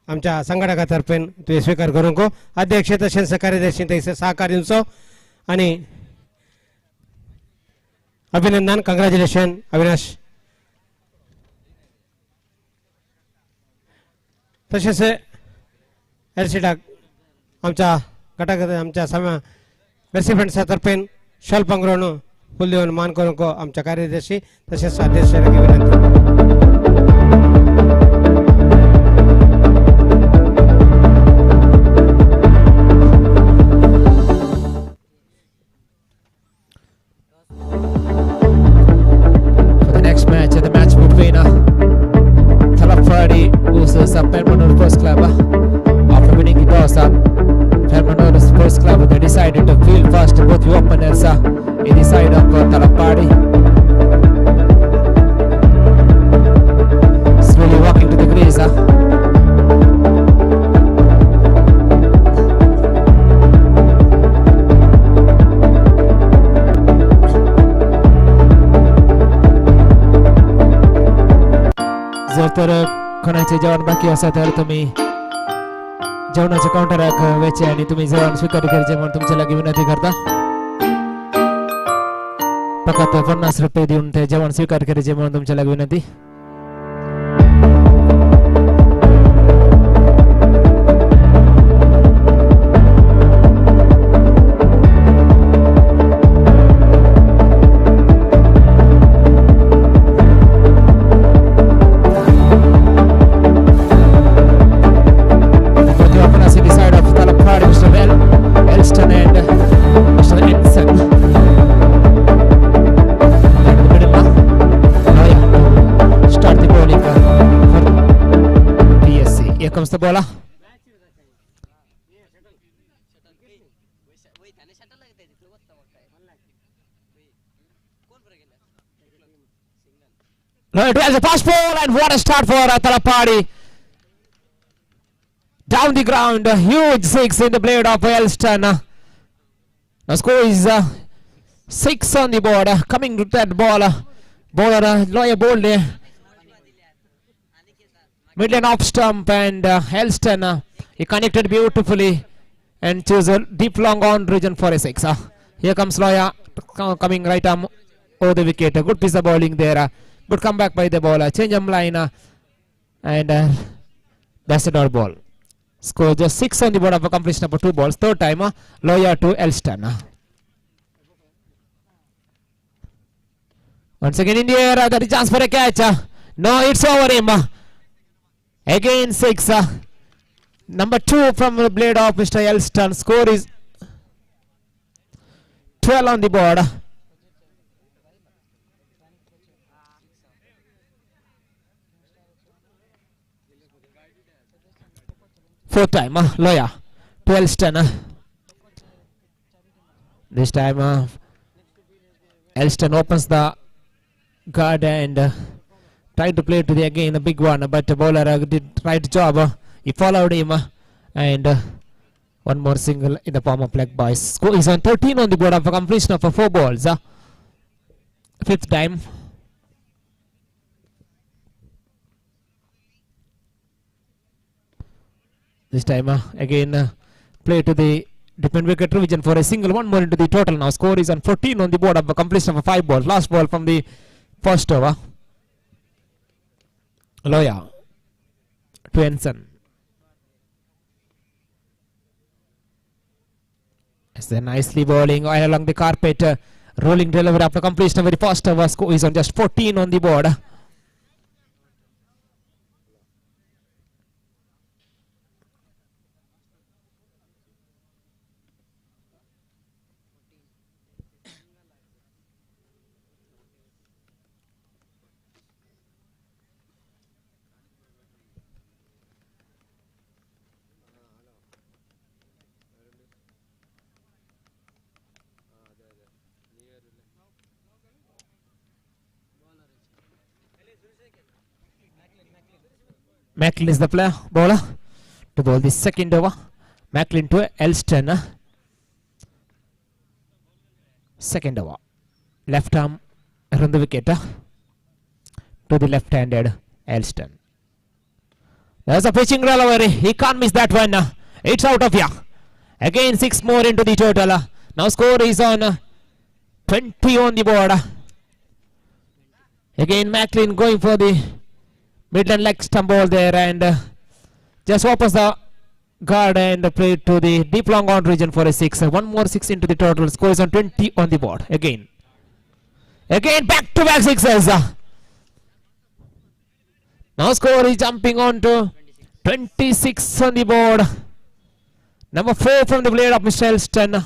आमच्या संघटका तर्फेन तुवें स्वीकार करूंक अध्यक्ष तशेंच कार्यदर्शी थंयसर सहकार दिवचो आनी अभिनंदन कंग्रॅच्युलेशन अविनाश. तसेच एलसीडा आमच्या घटक आमच्या रेसिडेंट्सच्या तर्फे शॉल पांघरून फुल देऊन मान करून आमच्या कार्यदर्शी तसेच अध्यक्षाला विनंती. First club after winning the toss Fermano's first club they decided to field first both the openers in the side of Talapadi slowly walking to the crease जर तर कोणाचे जेवण बाकी असा तर तुम्ही जेवणाचे काउंटर व्यायचे आणि तुम्ही जेवण स्वीकार करायचे म्हणून तुमच्या लागी विनंती करता. फक्त 50 रुपये देऊन ते जेवण स्वीकार करायचे म्हणून तुमच्या लागी विनंती. Comes the bowler. No, it was a pass ball and what a start for Talapadi. Down the ground, a huge 6 in the blade of Elston. The score is 6 on the board. Coming to that ball, bowler Lawyer boldly. Midland off stump and Elston he connected beautifully and chose a deep long on region for a 6. Here comes Loya coming right arm over the wicket. A good piece of bowling there. Good comeback by the bowler. Change of line and that's a dot ball. Score just 6 on the board of a completion of 2 balls. Third time Loya to Elston. Once again in the air, there is chance for a catch. No, it's over him. Again 6. Number 2 from the blade of Mr. Elston. Score is 12 on the board. Fourth time, Loya to Elston. This time Elston opens the guard and tried to play to the again a big one, but the bowler did right job. He followed him and one more single in the form of leg boys. Score is on 13 on the board of a completion of 4 balls. Fifth time. This time again play to the depend wicket revision for a single, one more into the total now. Score is on 14 on the board of a completion of 5 balls. Last ball from the first over. Loya to Ensign. It's a nicely bowling all along the carpet. Rolling delivery after completion of very first over. Score is on just 14 on the board. Macklin is the player bowler to bowl the second over. Macklin to Elston. Second over. Left arm around the wicket to the left-handed Elston. There's a pitching delivery. He can't miss that one. It's out of here. Again 6 more into the total. Now score is on 20 on the board. Again Macklin going for the Midland leg stump ball there and Just opens the guard and play to the deep long on region for a 6. One more 6 into the total. Score is on 20 on the board. Again back to back sixes. Now score is jumping on to 26 on the board. Number 4 from the blade of Mr. Elston.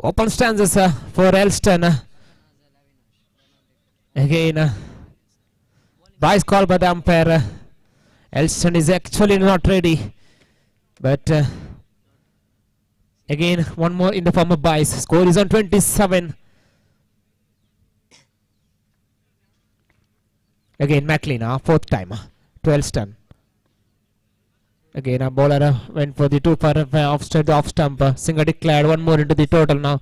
Open stances for Elston. Again, Vice call by the umpire. Elston is actually not ready. But again, one more in the form of Vice. Score is on 27. Again, McLean, fourth time to Elston. Again, a bowler went for the 2 for off stump. Single declared, one more into the total now.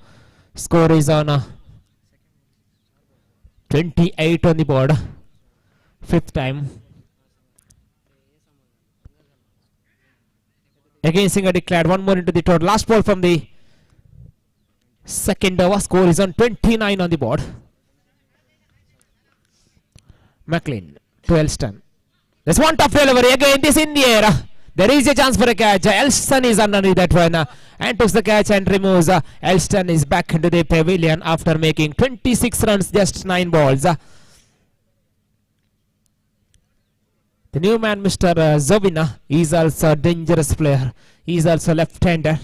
Score is on 28 on the board. Fifth time. Again, single declared, one more into the total. Last ball from the second over. Score is on 29 on the board. McLean to Elston. There's one tough delivery. Again, this in the air. There is a chance for a catch. Elston is underneath that one and takes the catch and removes. Elston is back into the pavilion after making 26 runs, just 9 balls. The new man, Mr. Xavier, is also a dangerous player. He is also left-hander.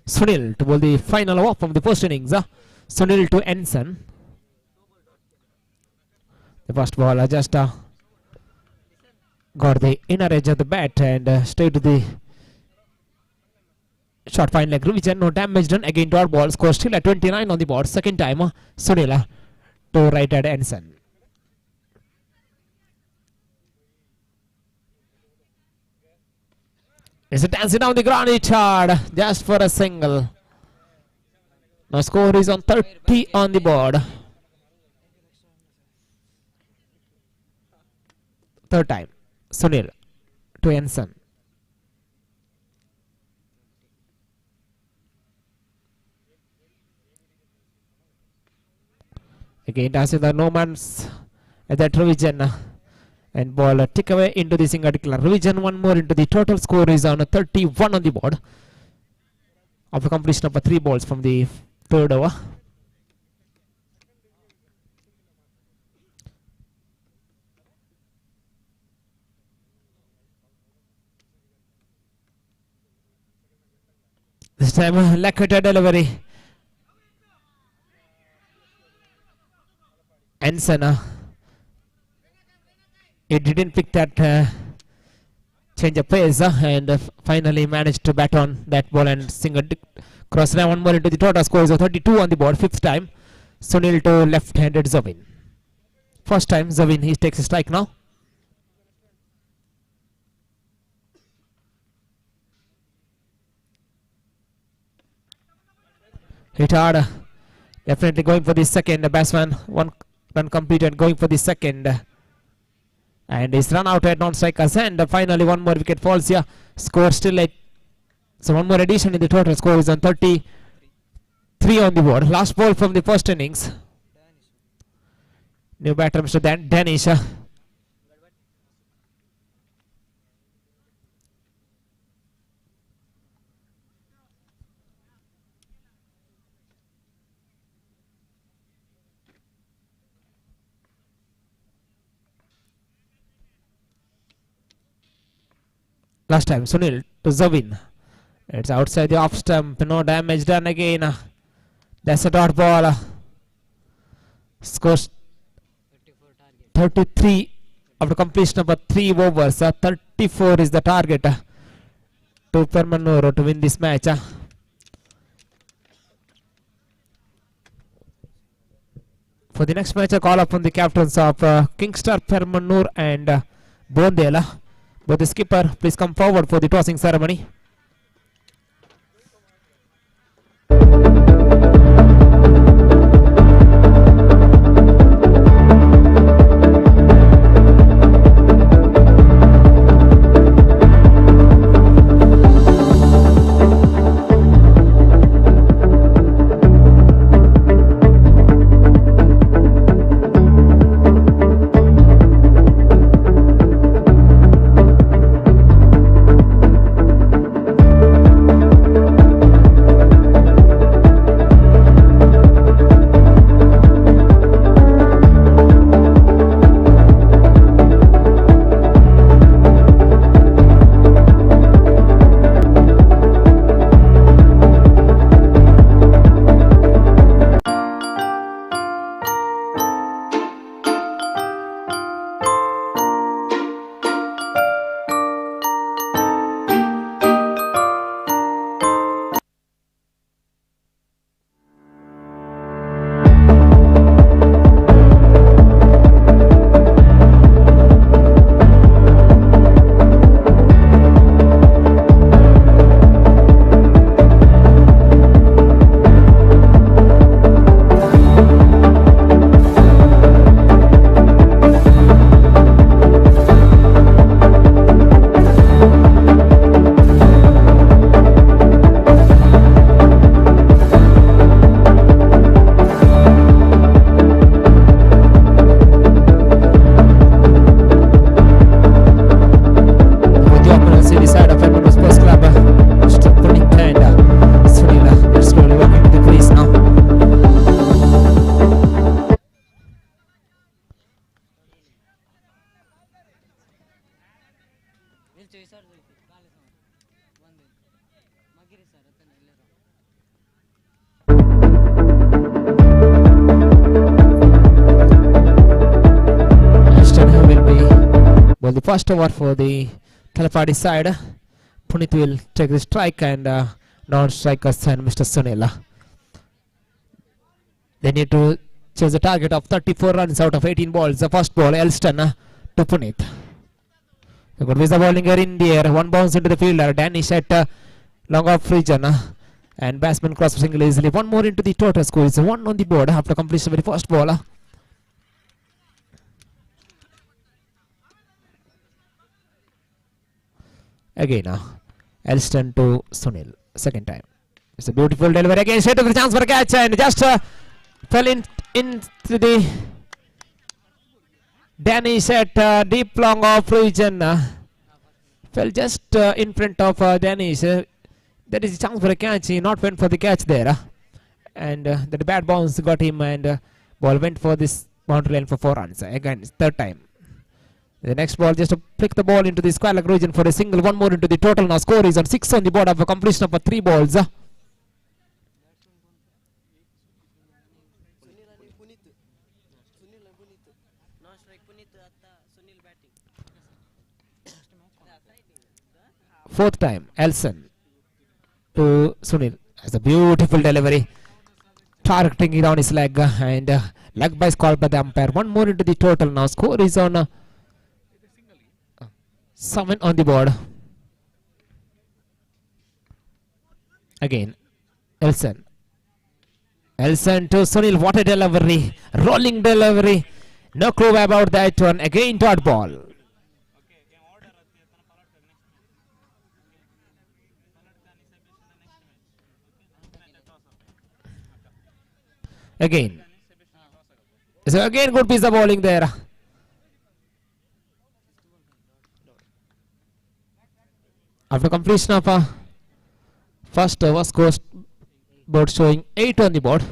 Sunil to bowl the final over from the first innings. Sunil to Ensign. The first ball just got the inner edge of the bat and straight to the short fine leg revision. No damage done. Again dot ball. Score still at 29 on the board. Second time Sunil to right at Ensign. Is it dancing down the ground? It's hard just for a single. Now score is on 30 on the board. Third time, Sunil to Ensign. Again dancing the no man's at that revision. And ball tick away into the single declare. Revision, one more into the total. Score is on 31 on the board after completion of 3 balls from the third over. This time Lakota delivery. Ensign it didn't pick that change of pace and finally managed to bat on that ball and single cross line. One more into the total. Score is 32 on the board. Fifth time Sunil to left-handed Xavier. First time Xavier, he takes a strike now. Hit hard, definitely going for the second. Batsman one run completed, going for the second. And he's run out at non-strikers and finally one more wicket falls here. Score still at, so one more addition in the total. Score is on 33 on the board. Last ball from the first innings. New batter Mr. Danish. Last time Sunil to Xavier. It's outside the off stump. No damage done again. That's a dot ball. Scores 33 after completion of 3 overs. 34 is the target to Permanur to win this match. For the next match, I call upon the captains of Kingstar, Permanur and Bondela. But the skipper, please come forward for the tossing ceremony. Ashton will be well the first over for the Interparish side. Punit will take the strike and non-strikers and Mr. Sunil. They need to chase a target of 34 runs out of 18 balls. The first ball, Elston to Punit. A good visa bowling here in the air. One bounce into the fielder. Danish at long off region. And batsman cross single easily. One more into the total score. It's one on the board after completion of the first ball. Again, Elston to Sunil. Second time. It's a beautiful delivery again. Straight to the chance for a catch and just fell into the Danish at deep long off region. Fell just in front of Danish. There is a chance for a catch. He not went for the catch there. And the bad bounce got him and ball went for this boundary line for 4 runs. Again, it's third time. The next ball just to flick the ball into the square leg region for a single. One more into the total. Now score is on 6 on the board of a completion of 3 balls. Fourth time, Elson to Sunil. Has a beautiful delivery. Targeting it on his leg and leg by called by the umpire. One more into the total. Now score is on 7 on the board. Again, Elson. Elson to Sunil. What a delivery. Rolling delivery. No clue about that one. Again, dot ball. Again. So again, good piece of bowling there. After completion of first over, score board showing 8 on the board.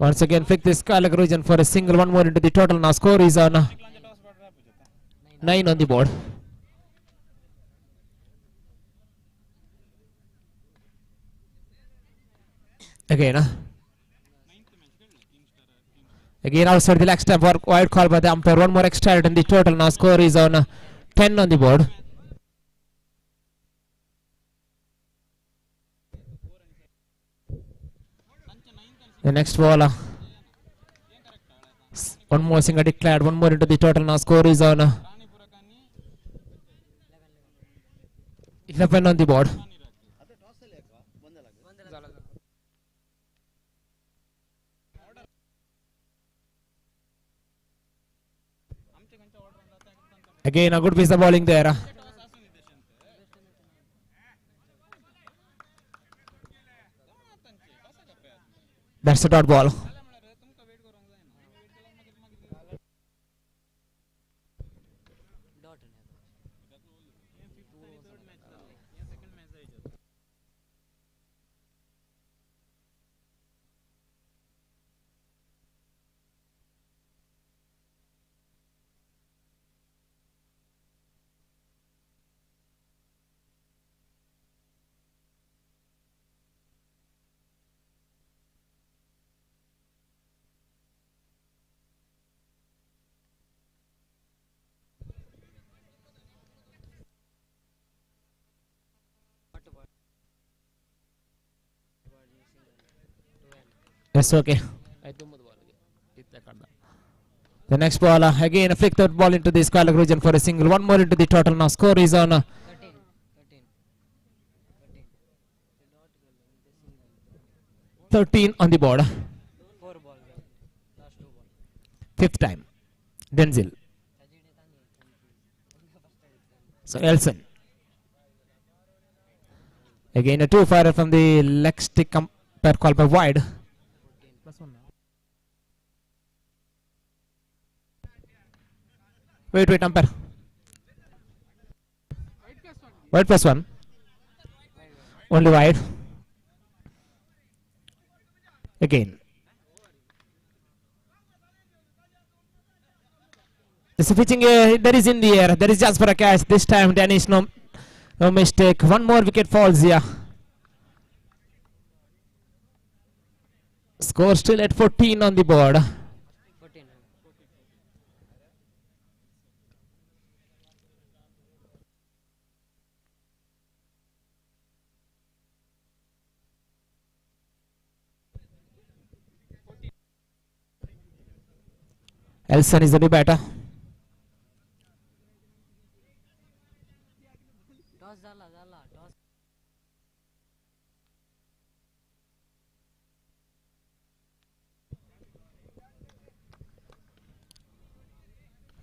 Once again, flick this Skylag region for a single. One more into the total. Now score is on 9 on the board. Again, again outside the leg step for wide call by the umpire. One more extra in the total. Now score is on 10 on the board. The next ball, one more single declared, one more into the total. Now score is on 11 on the board. Again, a good piece of bowling there. That's a dot ball. Yes, okay. The next ball, again a flick that ball into the square leg region for a single. One more into the total. Now score is on 13 on the board. Fifth time. Denzel. So Elson. Again a two fire from the leg stick umpire called by wide. Wait, umpire. Wide plus one. Only wide. Again. This is pitching, there is in the air. There is chance for a catch. This time Danish, no mistake. One more wicket falls here. Score still at 14 on the board. Elson is the new batter.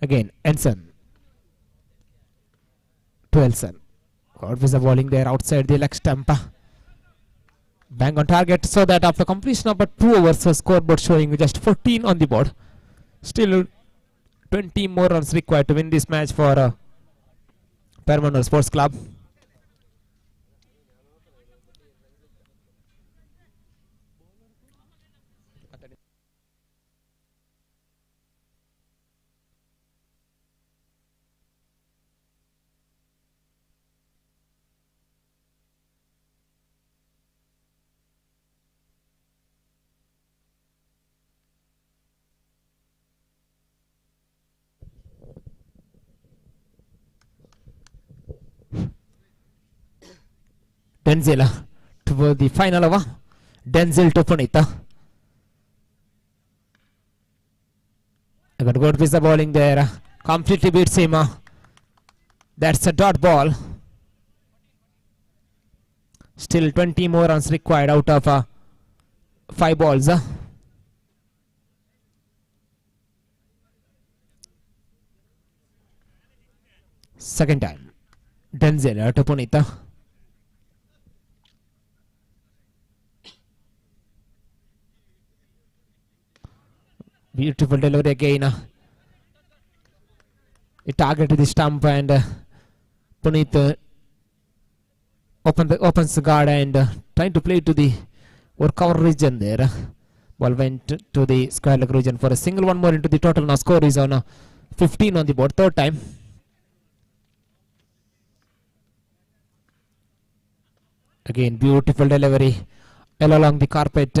Again, Ensign to Elson. God was bowling there outside the leg stump. Bang on target, so that after completion of 2 overs, the scoreboard showing just 14 on the board. Still 20 more runs required to win this match for Paramount Sports Club. Denzel to the final over. Denzel to Punita. I got good piece of bowling there. Completely beats him. That's a dot ball. Still 20 more runs required out of 5 balls. Second time. Denzel to Punita. Beautiful delivery again. It targeted the stump and Puneet opens the guard and trying to play to the or cover region there. Ball went to the square leg region for a single. One more into the total. Now score is on 15 on the board. Third time. Again, beautiful delivery all along the carpet.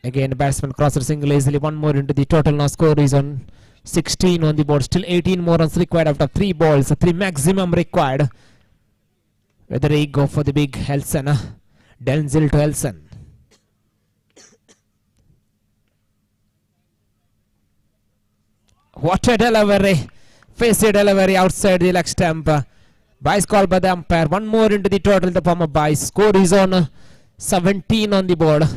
Again, batsman crosses single easily. One more into the total. Now score is on 16 on the board. Still 18 more runs required after 3 balls. 3 maximum required. Whether he go for the big Elson. Denzel to Elson. What a delivery. Face delivery outside the leg stump. Byes called by the umpire. One more into the total. The form of Byes. Score is on 17 on the board.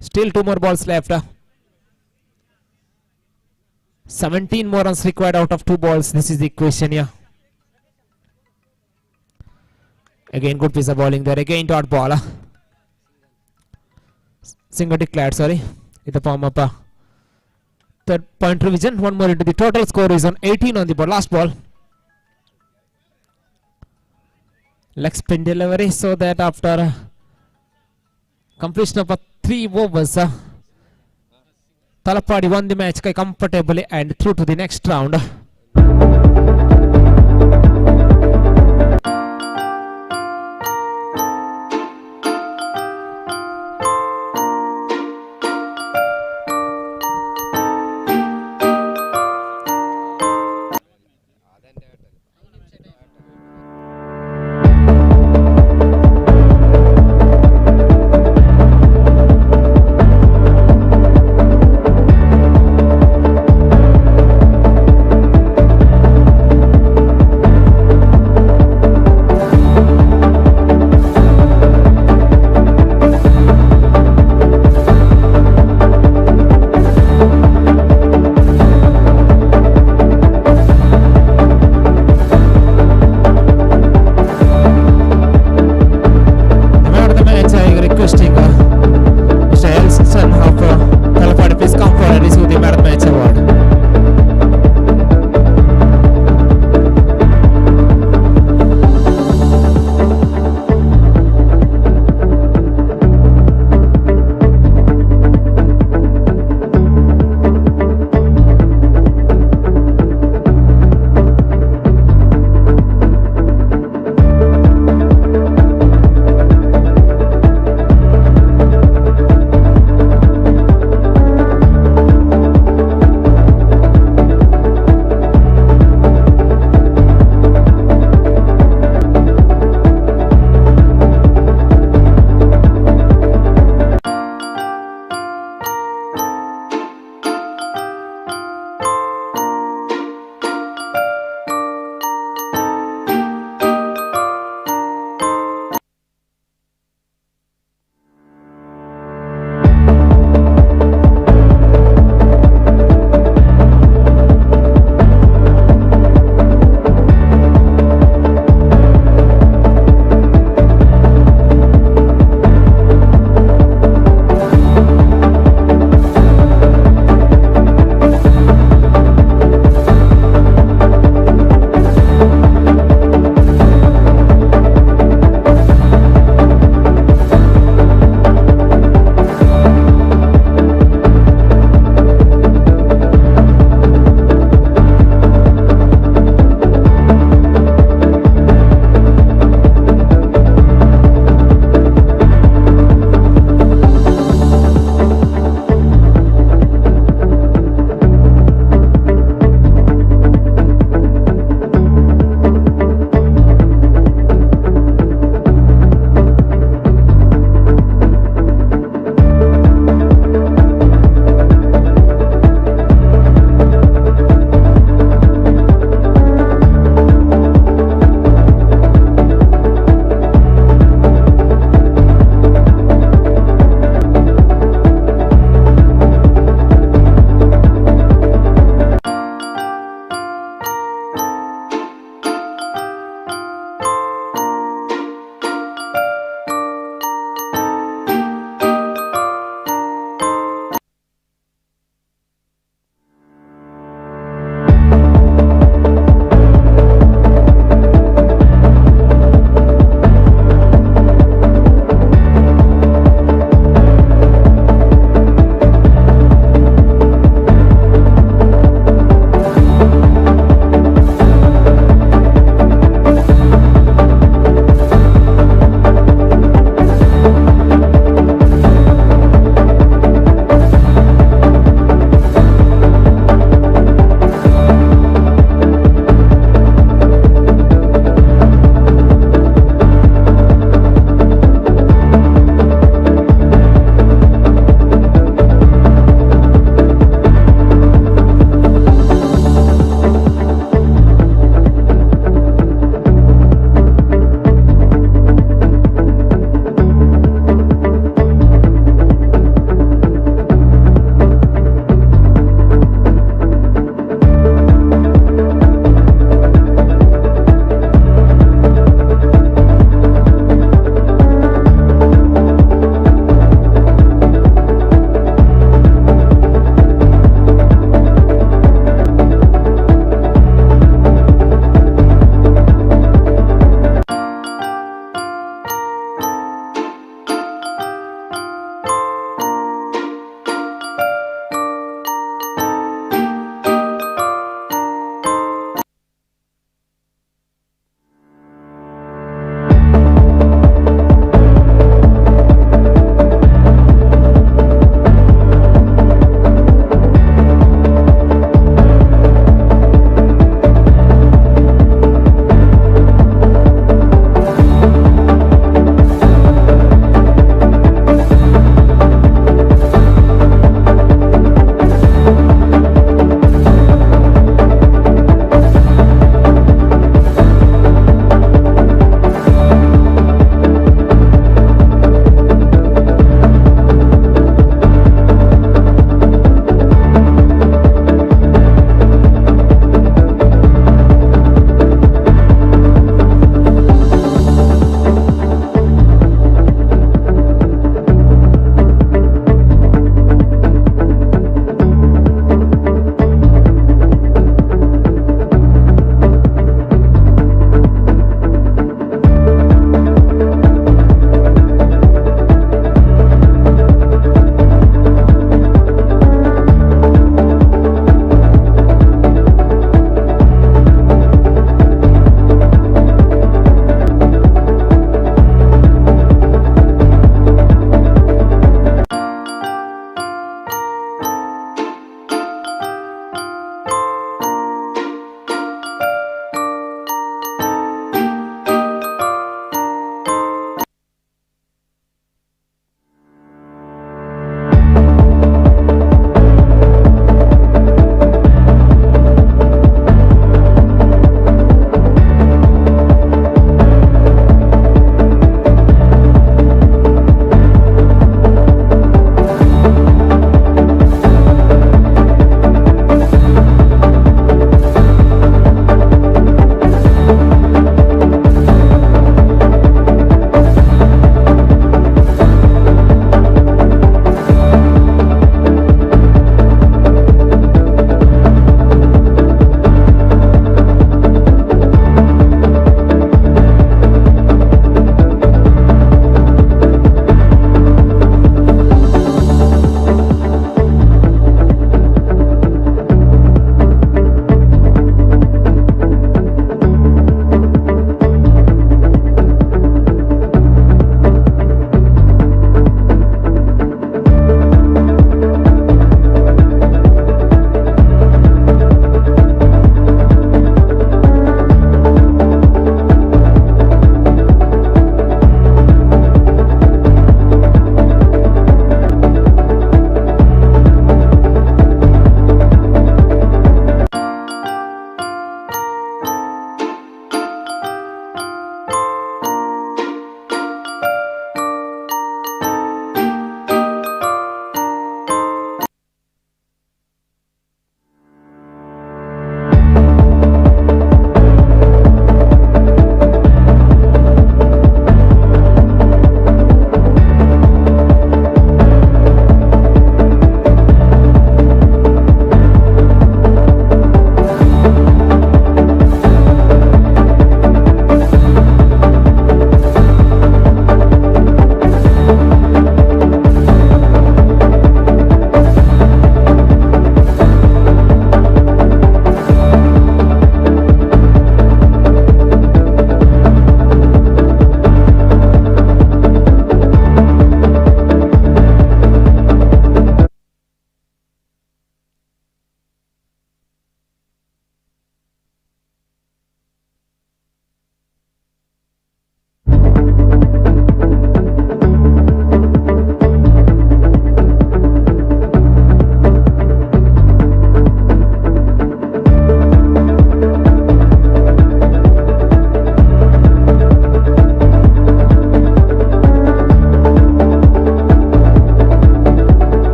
Still 2 more balls left. 17 more runs required out of 2 balls. This is the equation here. Again, good piece of bowling there. Again, dot ball. Single declared, sorry. In the form of third point revision. One more into the total. Score is on 18 on the ball. Last ball. Leg spin delivery, so that after completion of 3 overs, Talapadi won the match comfortably and through to the next round.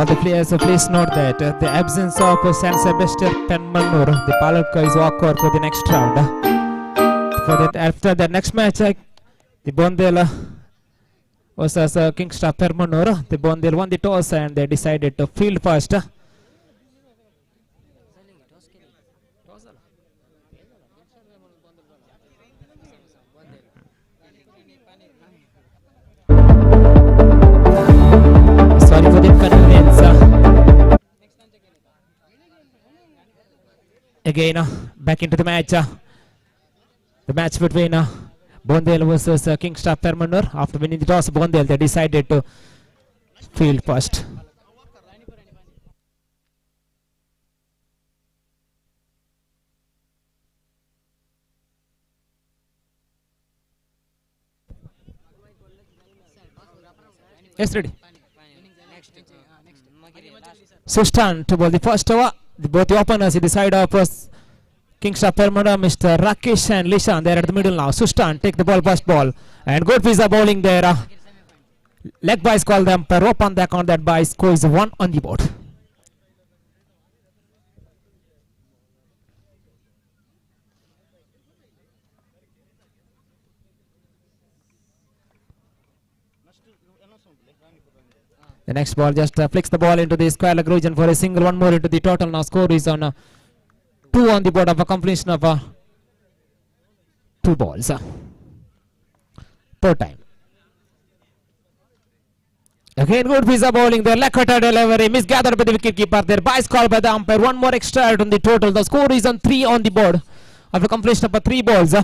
all the players, please note that the absence of San Sebastian Penmanur, the Palaka is awkward for the next round. After the next match, the Bondel versus Kingstar Permanur, the Bondel won the toss and they decided to field first. Sorry for the inconvenience. Again, back into the match. The match between Bondel versus Kingstar Permanur. After winning the toss, Bondel, they decided to field first. Yes, ready. Sustan to bowl the first over. Both the openers in the side of Kingstar Permanur, Mr. Rakesh and Lishan. They're at the middle now. Sustan take the ball, first ball. And good piece of bowling there. Leg byes call them. Rope on the account that by score is 1 on the board. The next ball just flicks the ball into the square leg region for a single. One more into the total. Now score is on 2 on the board of a completion of 2 balls per time. Again, good piece of bowling there. Lakota delivery misgathered by the wicket keeper there. Byes called by the umpire. One more extra out on the total. The score is on 3 on the board of a completion of 3 balls.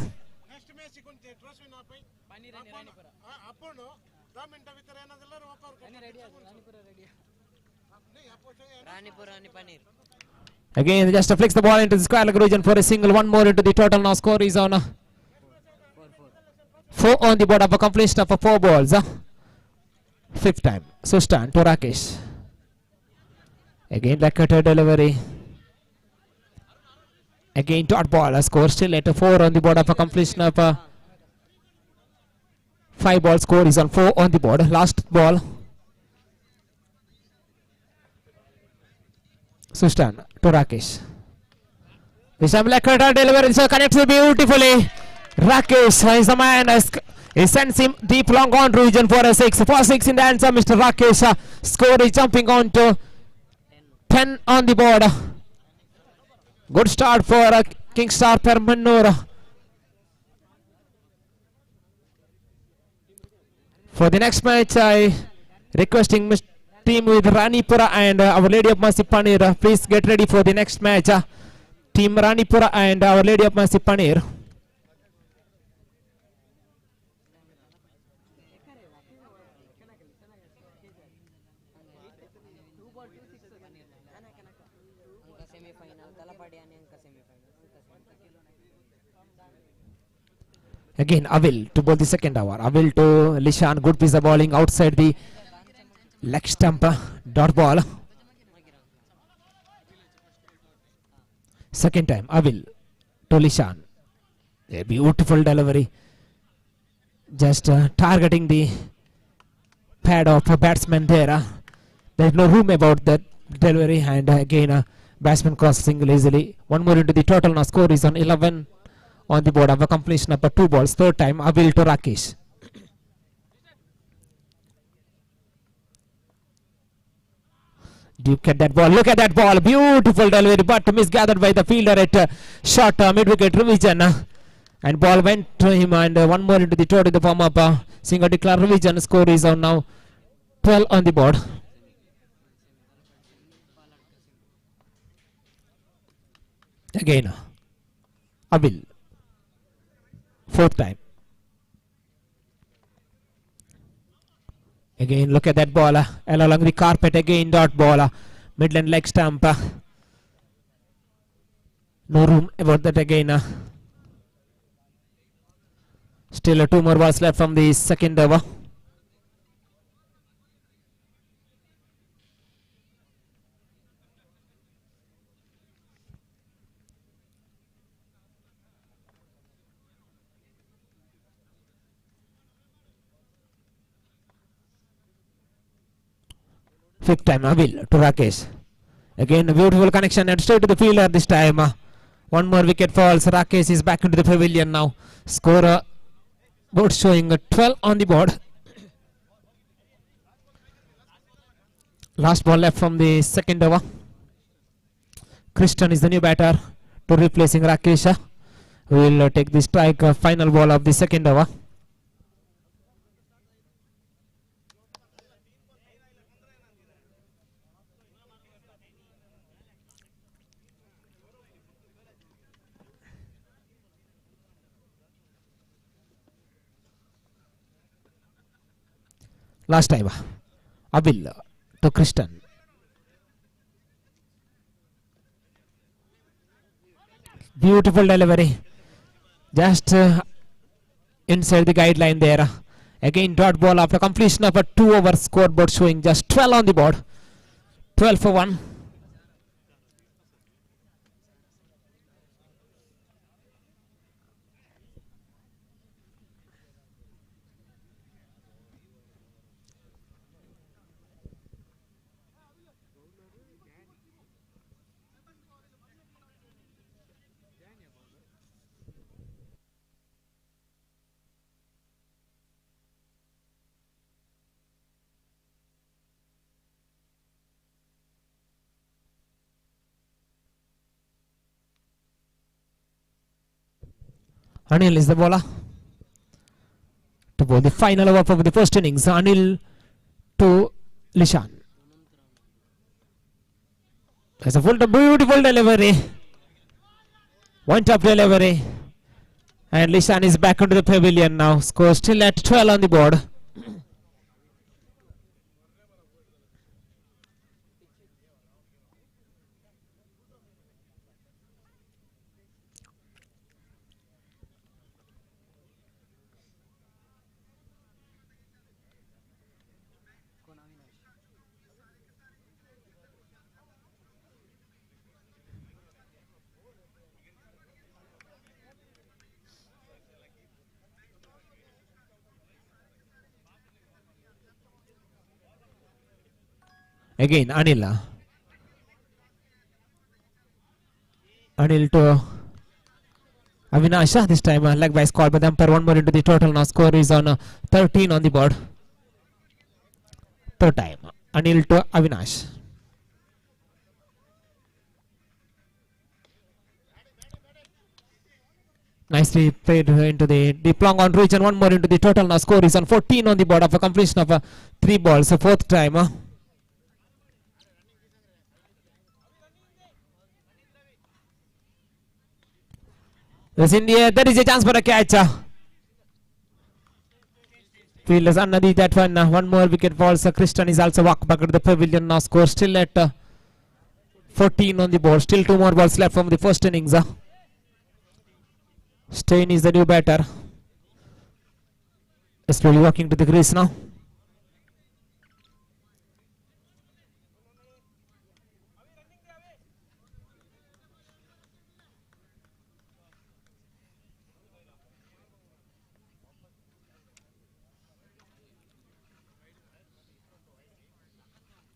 Again, just flicks the ball into the square leg region for a single. One more into the total. Now score is on 4 on the board of a completion of 4 balls. 5th time. Sustan to Rakesh. Again, Lakota delivery. Again, dot ball. A score still at 4 on the board of a completion of 5 ball. Score is on 4 on the board. Last ball. Sustan to Rakesh. Visham Lakota delivery connects beautifully. Rakesh is the man. He sends him deep long on region for a 6. For 6 in the answer, Mr. Rakesh. Score is jumping on to 10 on the board. Good start for Kingstar Permanur. For the next match, I requesting Mr. Team with Ranipura and Our Lady of Mercy Panir. Please get ready for the next match. Team Ranipura and Our Lady of Mercy Panir. Again, Avil to bowl the second over. Avil to Lishan. Good piece of bowling outside the leg stump. Dot ball. Second time. Avil to Lishan. A beautiful delivery. Just targeting the pad of a batsman there. There's no room about that delivery. And again, batsman cross single easily. One more into the total. Now score is on 11 on the board of a completion of 2 balls. Third time, Avil to Rakesh. Duke at that ball. Look at that ball. Beautiful delivery, but misgathered by the fielder at short mid-wicket revision. And ball went to him, and one more into the total in the form of single declare revision. Score is on now 12 on the board. Again, Avil. 4th time. Again, look at that ball. Along the carpet again, dot ball. Midland leg stump. No room about that again. Still 2 more balls left from the second over. Fifth time, Avil to Rakesh. Again, a beautiful connection and straight to the fielder this time. One more wicket falls. Rakesh is back into the pavilion now. Score board showing 12 on the board. Last ball left from the second over. Christian is the new batter to replacing Rakesh. We will take the strike final ball of the second over. Last time, Abil to Christian. Beautiful delivery. Just inside the guideline there. Again, dot ball after completion of a 2-over scoreboard showing just 12 on the board. 12 for 1. Anil is the bowler to bowl the final over of the first innings. Anil to Lishan. There's a full beautiful delivery. One top delivery. And Lishan is back onto the pavilion now. Score still at 12 on the board. Again, Anil. Anil to Avinash. This time leg by score by the umpire. One more into the total. Now score is on 13 on the board. Third time. Anil to Avinash. Nicely played into the deep long on reach and one more into the total. Now score is on 14 on the board after completion of 3 balls. So fourth time. Yes, India, there is a chance for a catch. Fielders underneath that one. One more wicket falls. Christian is also walked back to the pavilion. Now score still at 14 on the board. Still 2 more balls left from the first innings. Stein is the new batter. Slowly walking to the crease now.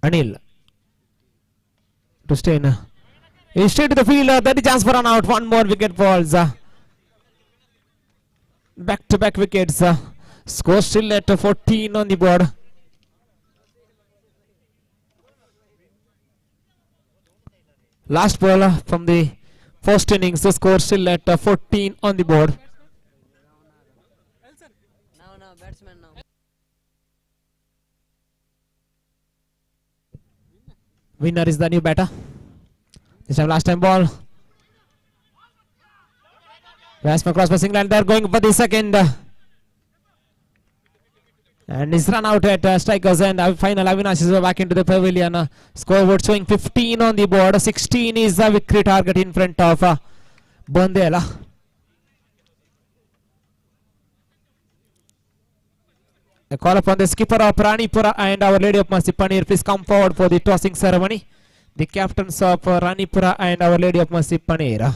Anil to Stein. He's straight to the field. That is chance for an out. One more wicket falls. Back-to-back wickets. Score still at 14 on the board. Last ball from the first innings. The score still at 14 on the board. Now, batsman now. Winner is the new batter. This time last time ball. Batsman cross for single and they're going for the second. And he's run out at strikers and final Avinash is back into the pavilion. Scoreboard showing 15 on the board. 16 is the victory target in front of Bandela. A call upon the skipper of Ranipura and Our Lady of Mercy Paneer. Please come forward for the tossing ceremony. The captains of Ranipura and Our Lady of Mercy Paneer.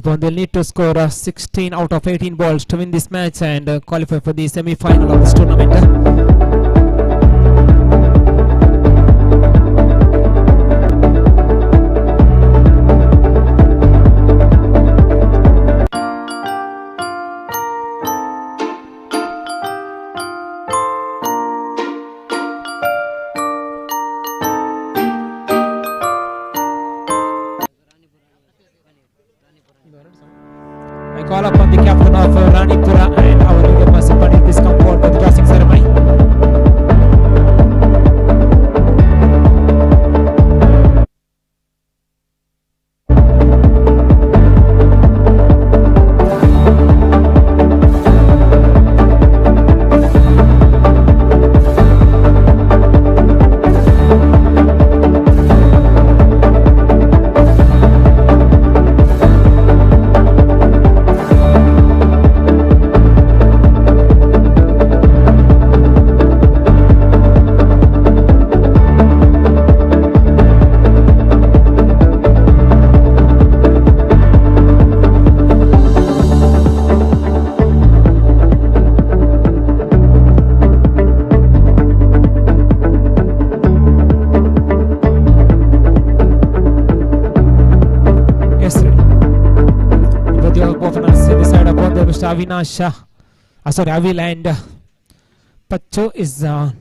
upon. They'll need to score 16 out of 18 balls to win this match and qualify for the semi-final of this tournament. I call upon the captain of Ranipura and our leader Masih Pandit, please come forward for the tossing ceremony. Mr. Avinash, Avil and Pacho is there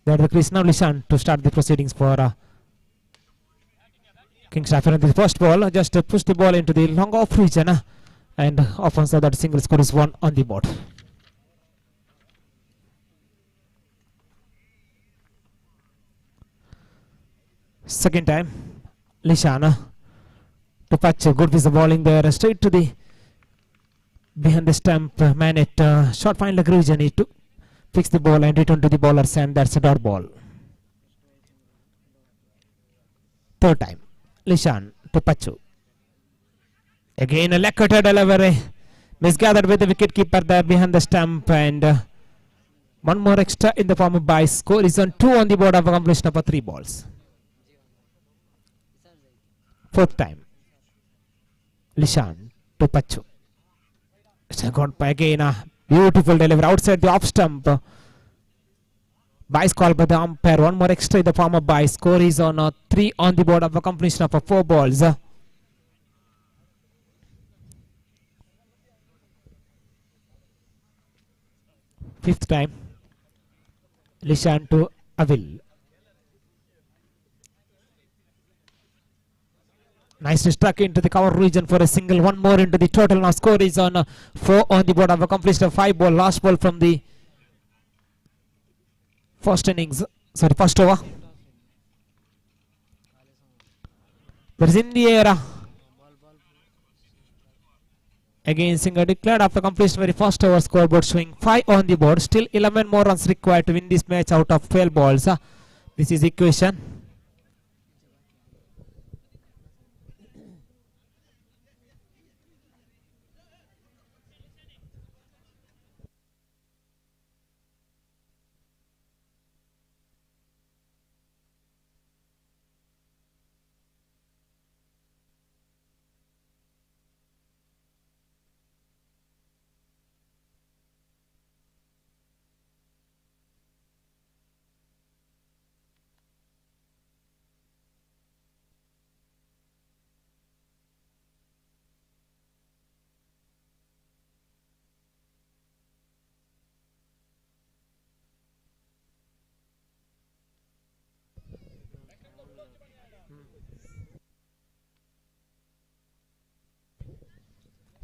the crease now. Lishan to start the proceedings for King Xavier. The first ball, just push the ball into the long off region and often so that single score is one on the board. Second time, Lishana to Pacho. Good piece of bowling there, straight to the behind the stump man at short fine leg region. He to fix the ball and return to the bowlers, and that's a dot ball. Third time, Lishan to Pachu. Again a leg-cutter delivery, misgathered with the wicket keeper there behind the stump, and one more extra in the form of bye. Score is on 2 on the board of a completion of 3 balls. Fourth time, Lishan to Pachu. Got by again a beautiful delivery outside the off stump. Byes called by the umpire. One more extra in the form of bye. Score is on 3 on the board of a completion of 4 balls. Fifth time, Lishan to Avil. Nicely struck into the cover region for a single. One more into the total. Now score is on 4 on the board of a completion of 5 ball. Last ball from the first innings. Sorry, first over. That is in the air. Again, single declared after completion of the first over. Scoreboard showing 5 on the board. Still 11 more runs required to win this match out of 12 balls. This is equation.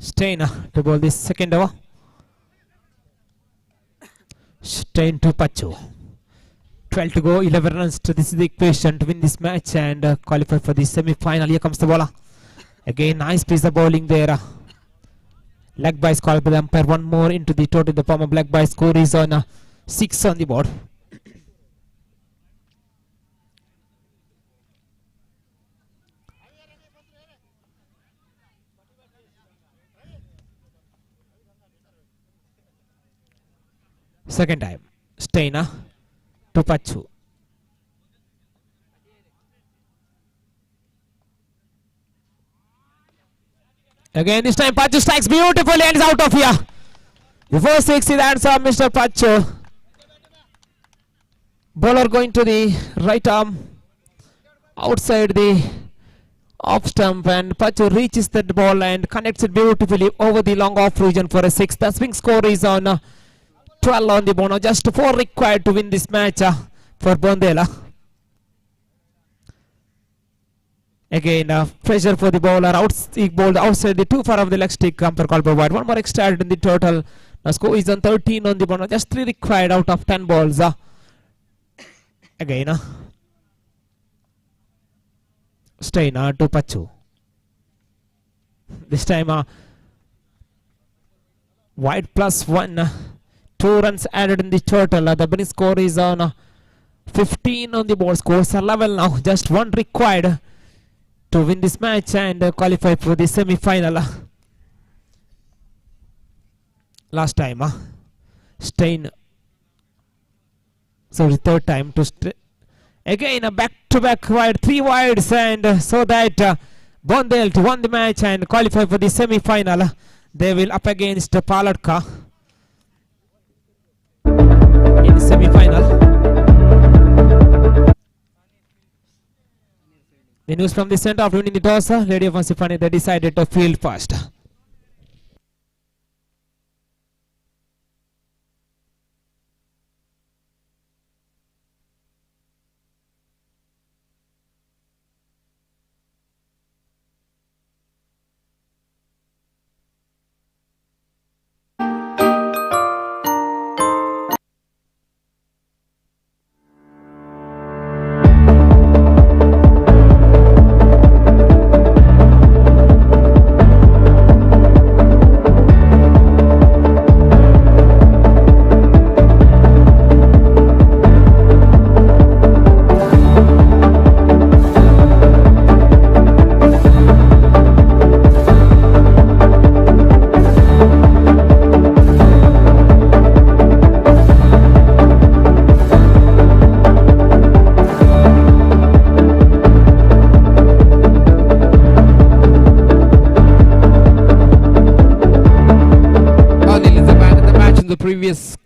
Stein to bowl this second over. Stein to Pachu. 12 to go, 11 runs. To this is the equation to win this match and qualify for the semi-final. Here comes the bowler. Again, nice piece of bowling there. Leg by called by the umpire. One more into the total. The form of leg by. Score is on 6 on the board. Second time, Steiner to Pachu. Again, this time Pachu strikes beautifully and is out of here. The first 6 is the answer, Mr. Pachu. Bowler going to the right arm, outside the off stump, and Pachu reaches that ball and connects it beautifully over the long off region for a 6. The swing score is on 12 on the bono. Just 4 required to win this match for Bondela. Again, pressure for the bowler. He bowled outside the too far of the leg stick. Umpire call by wide. 1 more extra in the total. The score is on 13 on the bono. Just 3 required out of 10 balls. Again, Stein to Pachu. This time, wide +1. 2 runs added in the total. The winning score is on 15 on the board. Scores are level now. Just 1 required to win this match and qualify for the semi-final. Last time, Stein. Sorry, third time to again a back-to-back wide, 3 wides, and so that Bondelt won the match and qualify for the semi-final. They will up against Paladka in the semi-final. The news from the center of winning the toss, Lady of Symphony, they decided to field first.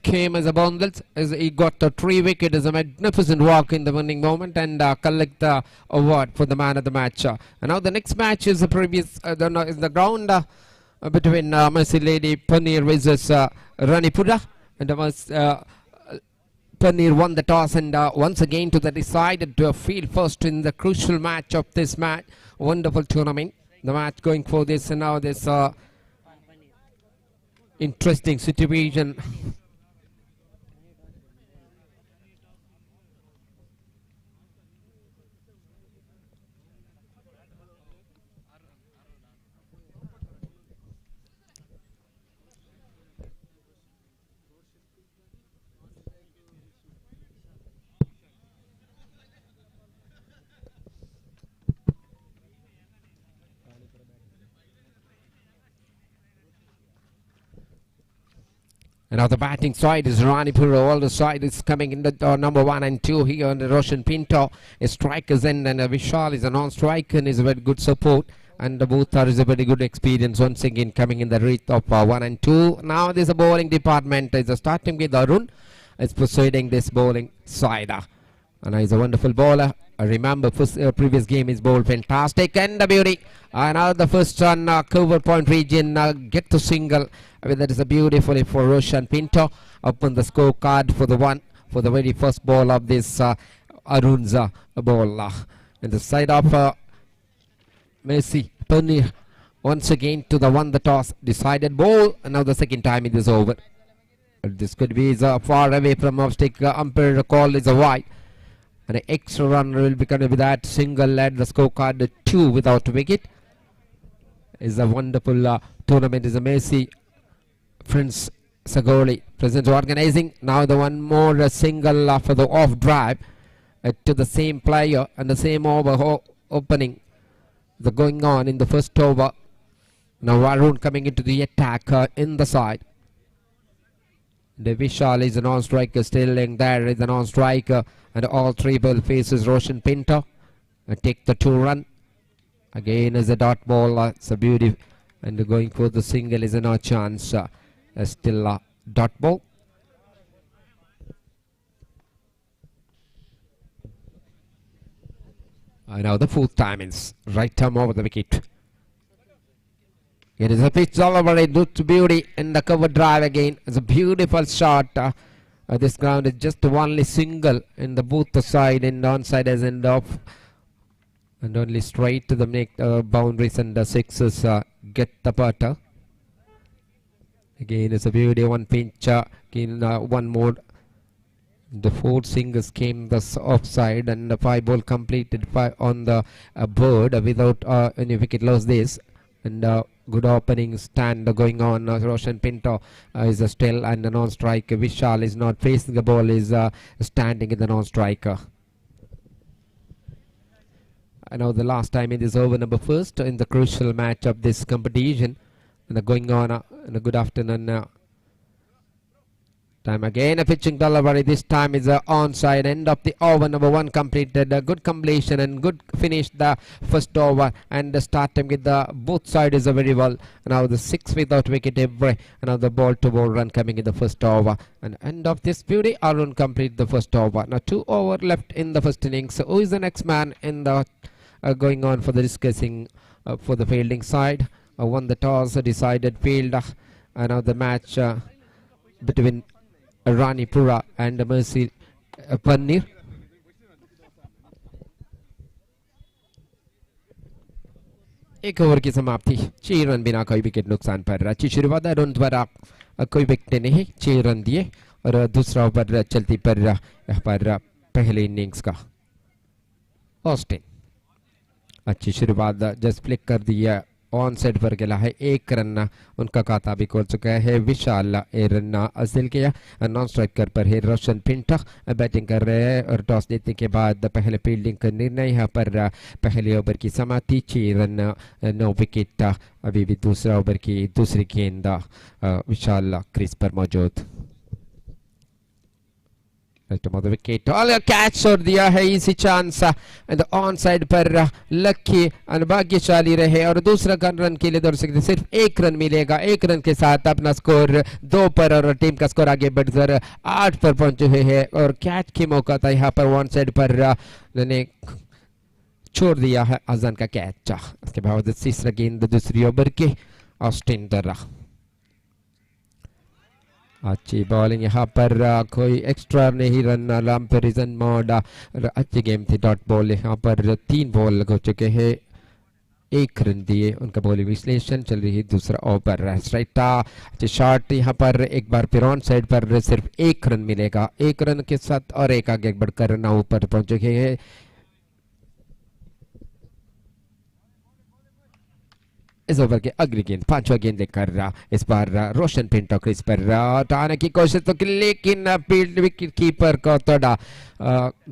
Came as a bundles as he got a 3 wicket as a magnificent walk in the winning moment and collect the award for the man of the match. And now the next match is the previous is the ground between Mercy Lady Paneer versus Ranipura, and Paneer won the toss and once again to the decided to field first in the crucial match of this match. Wonderful tournament. The match going for this, and now this interesting situation. And now the batting side is Ranipura. All the side is coming in the number 1 and 2 here on the Roshan Pinto. A striker's end, and Vishal is a non-striker and is a very good support. And the both are is a very good experience once again coming in the wreath of 1 and 2. Now there's a bowling department. Is starting with Arun. Is proceeding this bowling side. And he's a wonderful bowler. I remember previous game is bowled fantastic, and the beauty. Now the first on cover point region get to single. That is a beautifully for Roshan Pinto up on the scorecard for the very first ball of this Arun's ball. And the side of Messi Paneer once again to the one the toss decided ball, and now the second time it is over. This could be far away from off stick. Umpire call is a wide. And an extra run will be coming with that single led the scorecard 2 without wicket. Is a wonderful tournament. Is a Messi Friends Assaigoli present organizing. Now the one more single for the off drive to the same player, and the same over opening the going on in the first over. Now Arun coming into the attack in the side. The Vishal is a non-striker, still in there is a non-striker, and all 3 ball faces Roshan Pinto and take the 2 run. Again is a dot ball. It's a beauty. and going for the single is no chance. Still a dot ball. Now the fourth time is right arm over the wicket. It is a pitch all over it. Good beauty in the cover drive again. It's a beautiful shot. This ground is just only single in the both side and onside as end off. And only straight to the boundaries and the sixes get the putter. Again, it's a beauty. One pinch. Again, one more. The four singles came the offside, and the 5 ball completed on the board without any wicket loss. This and good opening stand going on. Roshan Pinto is still and the non-strike. Vishal is not facing the ball, is standing in the non-striker. Now the last time in this over number first in the crucial match of this competition, and going on. And a good afternoon. Time again a pitching delivery. This time is onside. End of the over number 1 completed. A good completion and good finish the first over, and starting with the both sides is very well. Now the 6 without wicket every. Now the ball to ball run coming in the first over, and end of this beauty. Arun complete the first over. Now 2 over left in the first innings. So who is the next man in the going on for the discussing for the fielding side? Won the toss, decided field. Now the match between Ranipura and Mercy Panir. एक over की समाप्ति. 6 run बिना कोई wicket नुकसान पर. अच्छी शुरुआत. अरुण द्वारा कोई विकेट नहीं, 6 रन दिए और दूसरा ओवर चलती पर यहाँ पर पहले इनिंग्स का ऑस्टिन. अच्छी शुरुआत. जस्ट फ्लिक कर दिया. ऑन साइड पर खेला है. 1 रन उनका खाता भी खोल चुका है. विशाल ए रन हासिल किया. नॉन स्ट्राइकर पर है रोशन पिंटा बैटिंग कर रहे हैं, और टॉस जीतने के बाद पहले फील्डिंग का निर्णय यहाँ पर पहले ओवर की समाप्ति. 6 रन 9 विकेट. अभी भी दूसरा ओवर की दूसरी गेंद विशाल क्रीज पर मौजूद. विकेट कैच छोड़ दिया है. इसी चांस ऑन साइड पर लकी भाग्यशाली रहे, और दूसरा रन के लिए दौड़ सकते. सिर्फ 1 रन मिलेगा. 1 रन के साथ अपना स्कोर 2 पर, और टीम का स्कोर आगे बढ़कर 8 पर पहुंचे हुए हैं. और कैच के मौका था यहाँ पर ऑन साइड पर, उन्होंने छोड़ दिया है अजान का कैच. उसके बाद तीसरा गेंद दूसरी ओवर के ऑस्टिन द्वारा. अच्छी बॉलिंग यहाँ पर. कोई एक्स्ट्रा नहीं रन. लैम्परिजन मोड. अच्छी गेम थी. डॉट बॉल यहाँ पर 3 बॉल हो चुके हैं. 1 रन दिए. उनका बॉलिंग विश्लेषण चल रही है. दूसरा ओवर स्ट्राइट. अच्छी शॉट यहाँ पर. एक बार फिर ऑन साइड पर सिर्फ 1 रन मिलेगा. 1 रन के साथ और एक आगे बढ़कर 9 पर पहुंच चुके हैं. इस ओवर के अगली गेंद 5वां गेंद लेकर इस बार रोशन पिंटो क्रीज पर हटाने की कोशिश, तो लेकिन फील्ड विकेट कीपर को थोड़ा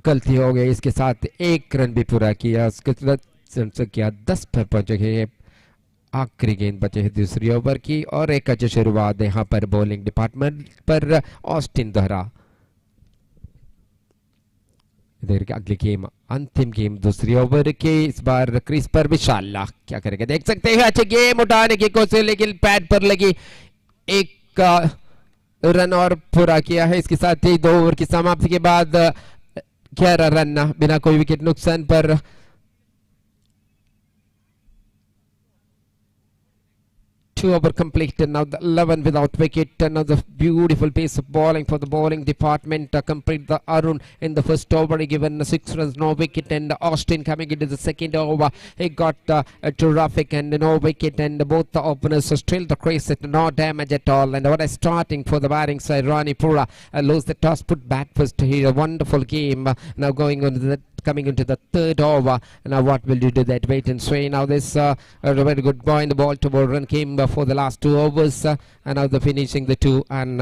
गलती हो गई. इसके साथ 1 रन भी पूरा किया. उसके किया 10 पर पहुंचे हैं. आखिरी गेंद बचे है दूसरी ओवर की, और एक अच्छी शुरुआत यहाँ पर बॉलिंग डिपार्टमेंट पर ऑस्टिन द्वारा. अगली गेम अंतिम गेम दूसरी ओवर के. इस बार क्रीज पर विशाल क्या करेगा देख सकते हैं. अच्छी गेम उठाने की कोशिश, लेकिन पैड पर लगी. 1 रन और पूरा किया है. इसके साथ ही 2 ओवर की समाप्ति के बाद 11 रन बिना कोई विकेट नुकसान पर. Two over completed. Now the 11 without wicket. Another beautiful piece of bowling for the bowling department. Complete the Arun in the first over. He given 6 runs, no wicket, and Austin coming into the second over. He got a terrific and no wicket, and both the openers are still the crease. No damage at all. And what a starting for the batting side. Ranipura lose the toss, put back first here. A wonderful game. Now going on to the coming into the third over. Now what will you do that? Wait and see. Now this a very good point. The ball to ball run came for the last 2 overs, and now the finishing the 2 and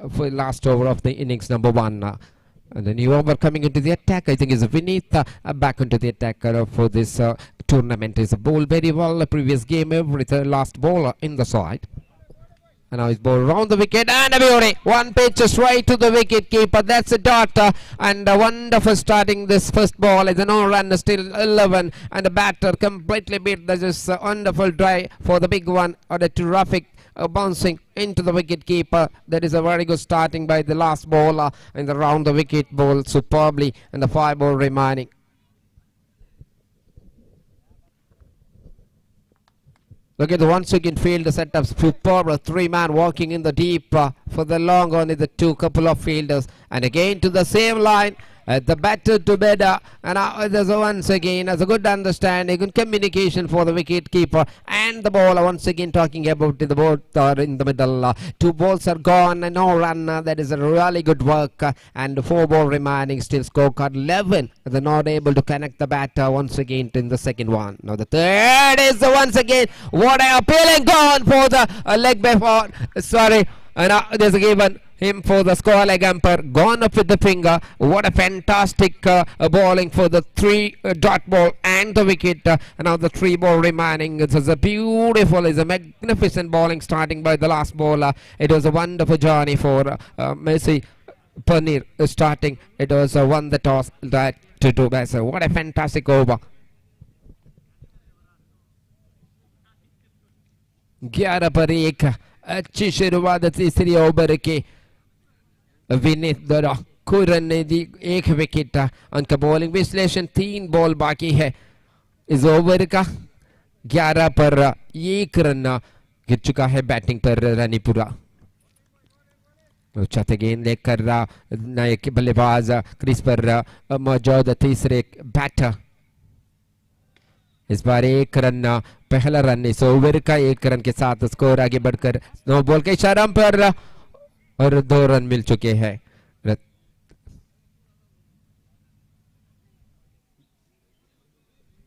for the last over of the innings number 1. And the new over coming into the attack, I think, is Vinith back into the attack for this tournament. Is a ball very well. A previous game, every last ball in the side. And now he's ball round the wicket and a beauty. One pitch straight to the wicket keeper. That's a dot. And a wonderful starting this first ball. Is a no run, still 11. And the batter completely beat. This is a wonderful try for the big one. Or the terrific bouncing into the wicket keeper. That is a very good starting by the last bowler. And the round the wicket ball superbly. And the 5 ball remaining. Look at the once again field setup, superb, 3-man walking in the deep for the long on is the 2 couple of fielders, and again to the same line, the batter to better, and there's once again as a good understanding, good communication for the wicket keeper and the bowler. Once again talking about the both are in the middle, 2 balls are gone and no run. That is a really good work, and 4 ball remaining, still scorecard 11. They're not able to connect the batter once again in the second one. Now the third is once again what a appealing gone for the leg before. Sorry, and there's a given him for the score leg umpire, gone up with the finger. What a fantastic bowling for the 3 dot ball and the wicket. And now the 3 ball remaining. It was a beautiful, is a magnificent bowling starting by the last bowler. It was a wonderful journey for Messi Paneer starting. It was won the toss that to do best. What a fantastic over. 11 पर 1 अच्छी शुरुआत तीसरी over के विनीत द्वारा कुरन ने दी 1 wicket. उनका bowling विश्लेषण 3 ball बाकी है इस ओवर का. 11 पर 1 रन गिर चुका है बैटिंग पर रानीपुरा. चाहते गेंद लेकर नए बल्लेबाज क्रीज पर मौजूद तीसरे बैटर. इस बार 1 रन पहला रन इस ओवर का 1 रन के साथ स्कोर आगे बढ़कर 9 बॉल के इशारा पर और 2 रन मिल चुके हैं.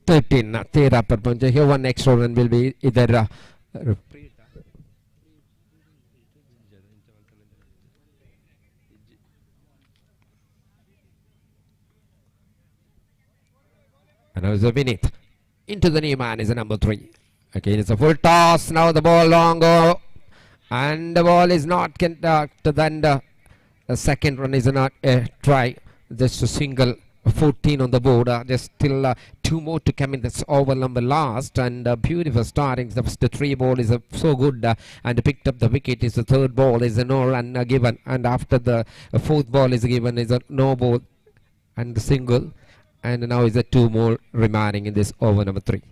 13 पर पहुंचे हैं. 1 एक्स्ट्रा रन विल बी इधर. And now Beneath into the new man is a number 3. Again, it's a full toss. Now the ball long go, and the ball is not conducted. Then the second run is not a try. Just a single. 14 on the board. Just still 2 more to come in this over number last, and beautiful starting. The 3 ball is so good, and picked up the wicket. Is the 3rd ball is a no run given, and after the 4th ball is given is a no ball and the single. And now is a 2 more remaining in this over number 3.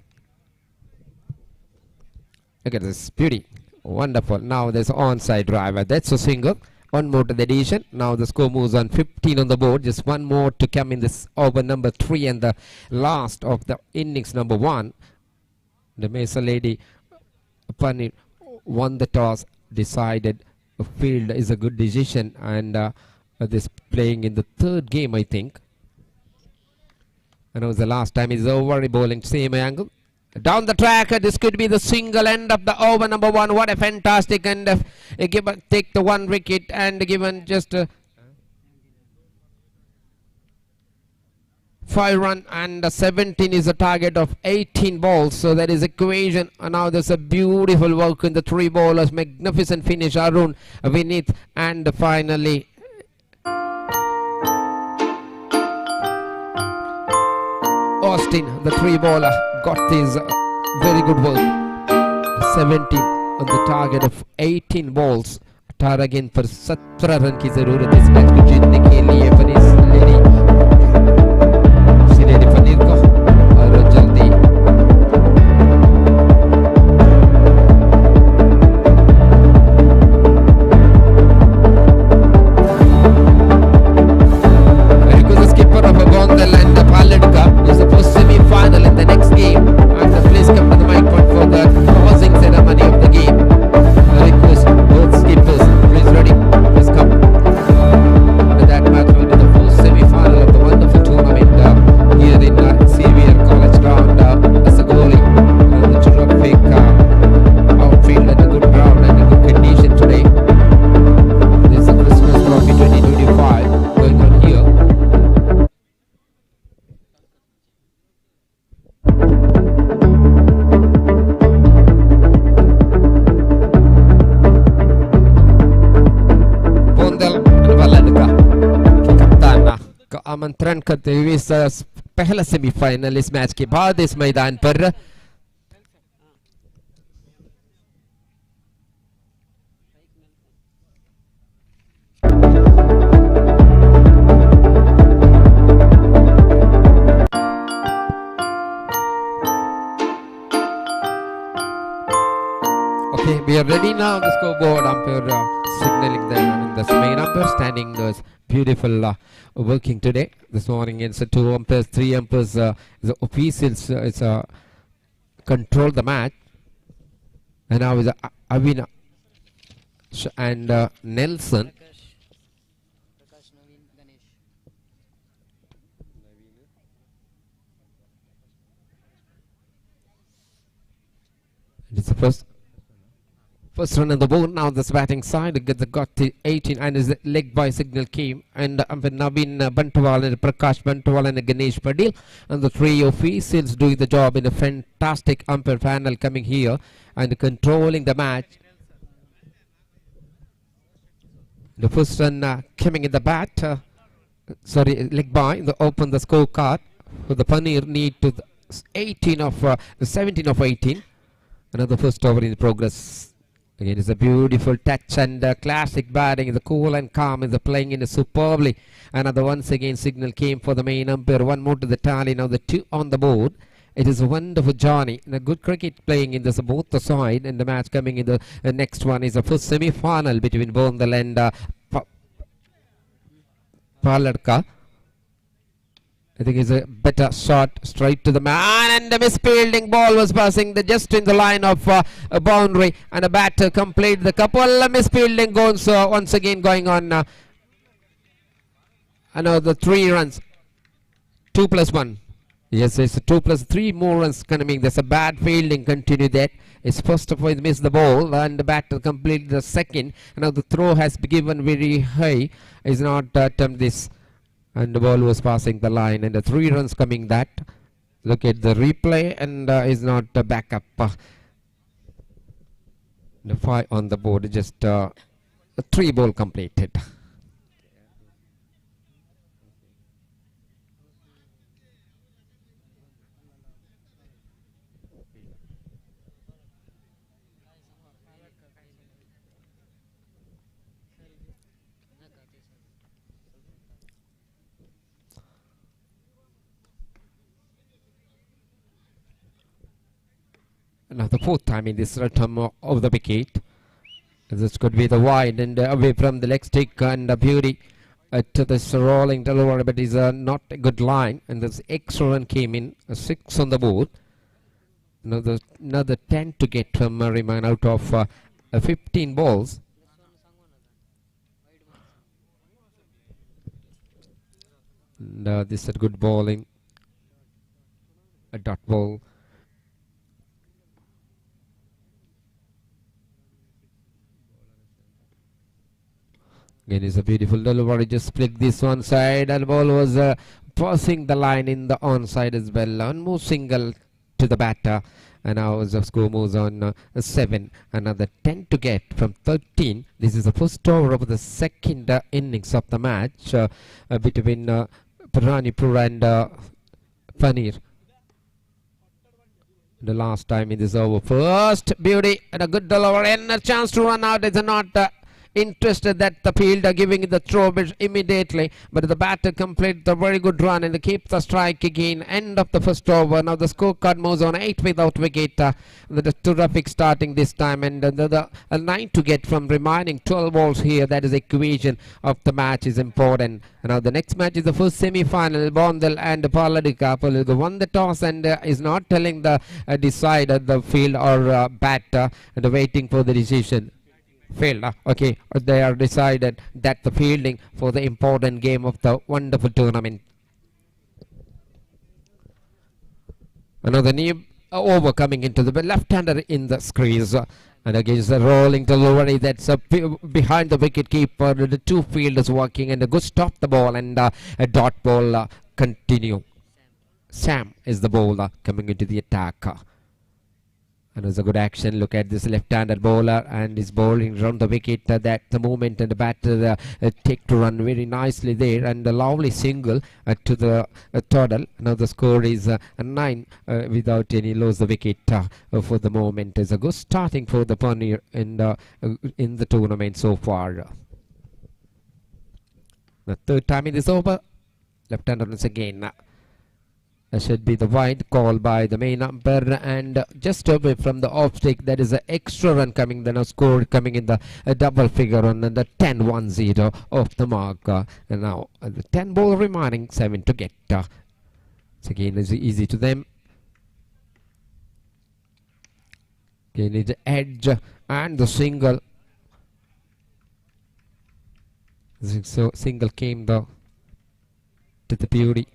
Look at this beauty. Wonderful. Now there's onside driver. That's a single. 1 more to the addition. Now the score moves on. 15 on the board. Just 1 more to come in this over number 3 and the last of the innings number 1. The Mesa lady Paneer won the toss. Decided field is a good decision, and this playing in the 3rd game, I think. And it was the last time he's over bowling same angle. Down the track, this could be the single end of the over number 1. What a fantastic end of take the 1 wicket and given just 5 run, and 17 is a target of 18 balls. So that is equation. And now there's a beautiful work in the 3 bowlers. Magnificent finish, Arun, Vineet, and finally Austin, the 3 bowler, got this very good work. 17 on the target of 18 balls. 18 गेंद पर 17 run की जरूरत है इस match को जीतने के लिए फनीस लेडी सिरेडी फनीर को. और जल्दी skipper of a Gondel and the Paladka is supposed semi-final in the next game, and please come to the mic point for the closing ceremony of the game. I request both skippers, please ready, please come. With that match will be आमंत्रण करते हुए इस पहला semifinal इस match के बाद इस मैदान पर Okay, we are ready now. The scoreboard umpire signaling the main umpire standing beautiful working today. This morning it's 2 umpires, 3 umpires, the officials control the match. And now is Avina and Nelson. Prakash, Naveen, Ganesh. It's the first run on the board. Now this batting side got the 18 and his leg by signal came, and Naveen Bantwal and Prakash Bantwal and Ganesh Padil, and the 3 officials doing the job in a fantastic umpire panel coming here and controlling the match. The first run coming in the bat, leg by, the open the scorecard for the Paneer need to the 17 of 18. Another first over in progress. Again, it's a beautiful touch and classic batting. The cool and calm is playing in superbly. Another once again signal came for the main umpire. One more to the tally. Now the 2 on the board. It is a wonderful journey. And a good cricket playing in this both the side. And the match coming in the next one is the first semi-final between Bondal and Paladka. I think it's a better shot straight to the man, and the misfielding ball was passing just in the line of a boundary, and a batter complete the couple of misfielding goals once again going on. Another 3 runs, 2 plus 1. Yes, it's 2 plus 3 more runs coming. There's a bad fielding. Continue that. It's first of all missed the ball, and the batter completed the second. Now the throw has been given very high. Is not attempt this. And the ball was passing the line, and the 3 runs coming that. Look at the replay, and is not back up. The 5 on the board, just a 3 ball completed. Now the 4th time in this return of the wicket. This could be the wide and away from the leg stick, and beauty to this rolling delivery, but is not a good line. And this extra run came in, a 6 on the board. Another 10 to get from Riemann out of 15 balls. And this is good bowling, a dot ball. Again, it's a beautiful delivery. Just split this one side, and the ball was passing the line in the onside as well. One more single to the batter, and now the score moves on 7. Another 10 to get from 13. This is the first over of the second innings of the match between Pranipur and Paneer. The last time in this over. First beauty and a good delivery and a chance to run out. It's not interested that the fielder giving it the throw immediately, but the batter completes a very good run and keeps the strike again. End of the first over. Now the scorecard moves on 8 without wicket. The terrific starting this time, and the 9 to get from remaining 12 balls here. That is the equation of the match is important. Now the next match is the first semi-final. Bondal and Paladika. Paladika won the toss and is not telling the decider the field or batter and waiting for the decision. Failed. Okay, they are decided that the fielding for the important game of the wonderful tournament. Another new over coming into the left-hander in the crease, and against the rolling delivery that's behind the wicket keeper. The 2 fielders working, and a good stop the ball, and a dot ball continue. Sam is the bowler coming into the attack. And it was a good action. Look at this left-handed bowler and he's bowling round the wicket. That the movement and the batter take to run very nicely there, and a lovely single to the total. Now the score is 9 without any loss of wicket for the moment. It's a good starting for the Paneer in the tournament so far. The third time in this over, left-hander once again. Should be the wide call by the main umpire, and just away from the off stick, there is an extra run coming, then a score coming in the double figure on the 10-1-0 off the mark. And now the 10 ball remaining, 7 to get. So again is easy to them. Again it's the edge and the single. So single came to the beauty.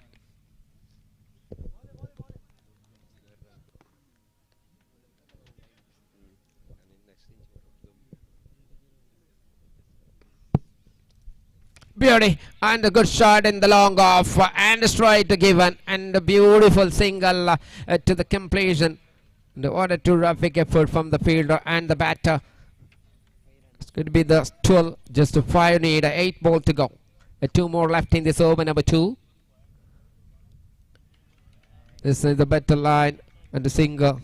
Beauty, and a good shot in the long off, and a straight given, and a beautiful single to the completion. What a terrific effort from the fielder and the batter. It's going to be the 12, just a 5 need, 8 ball to go. 2 more left in this over, number 2. This is the better line, and the single.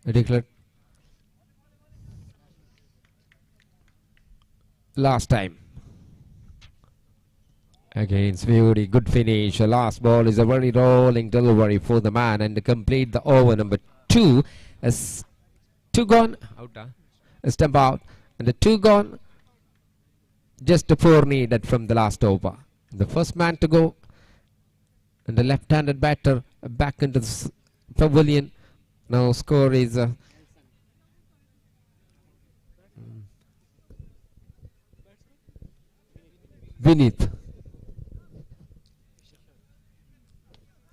Declared last time against Beauty. Good finish. Last ball is a very rolling delivery for the man, and to complete the over number 2 as 2 gone out, a stump out, and the 2 gone, just a 4 needed from the last over. The first man to go, and the left-handed batter back into the pavilion. Now score is Vinith.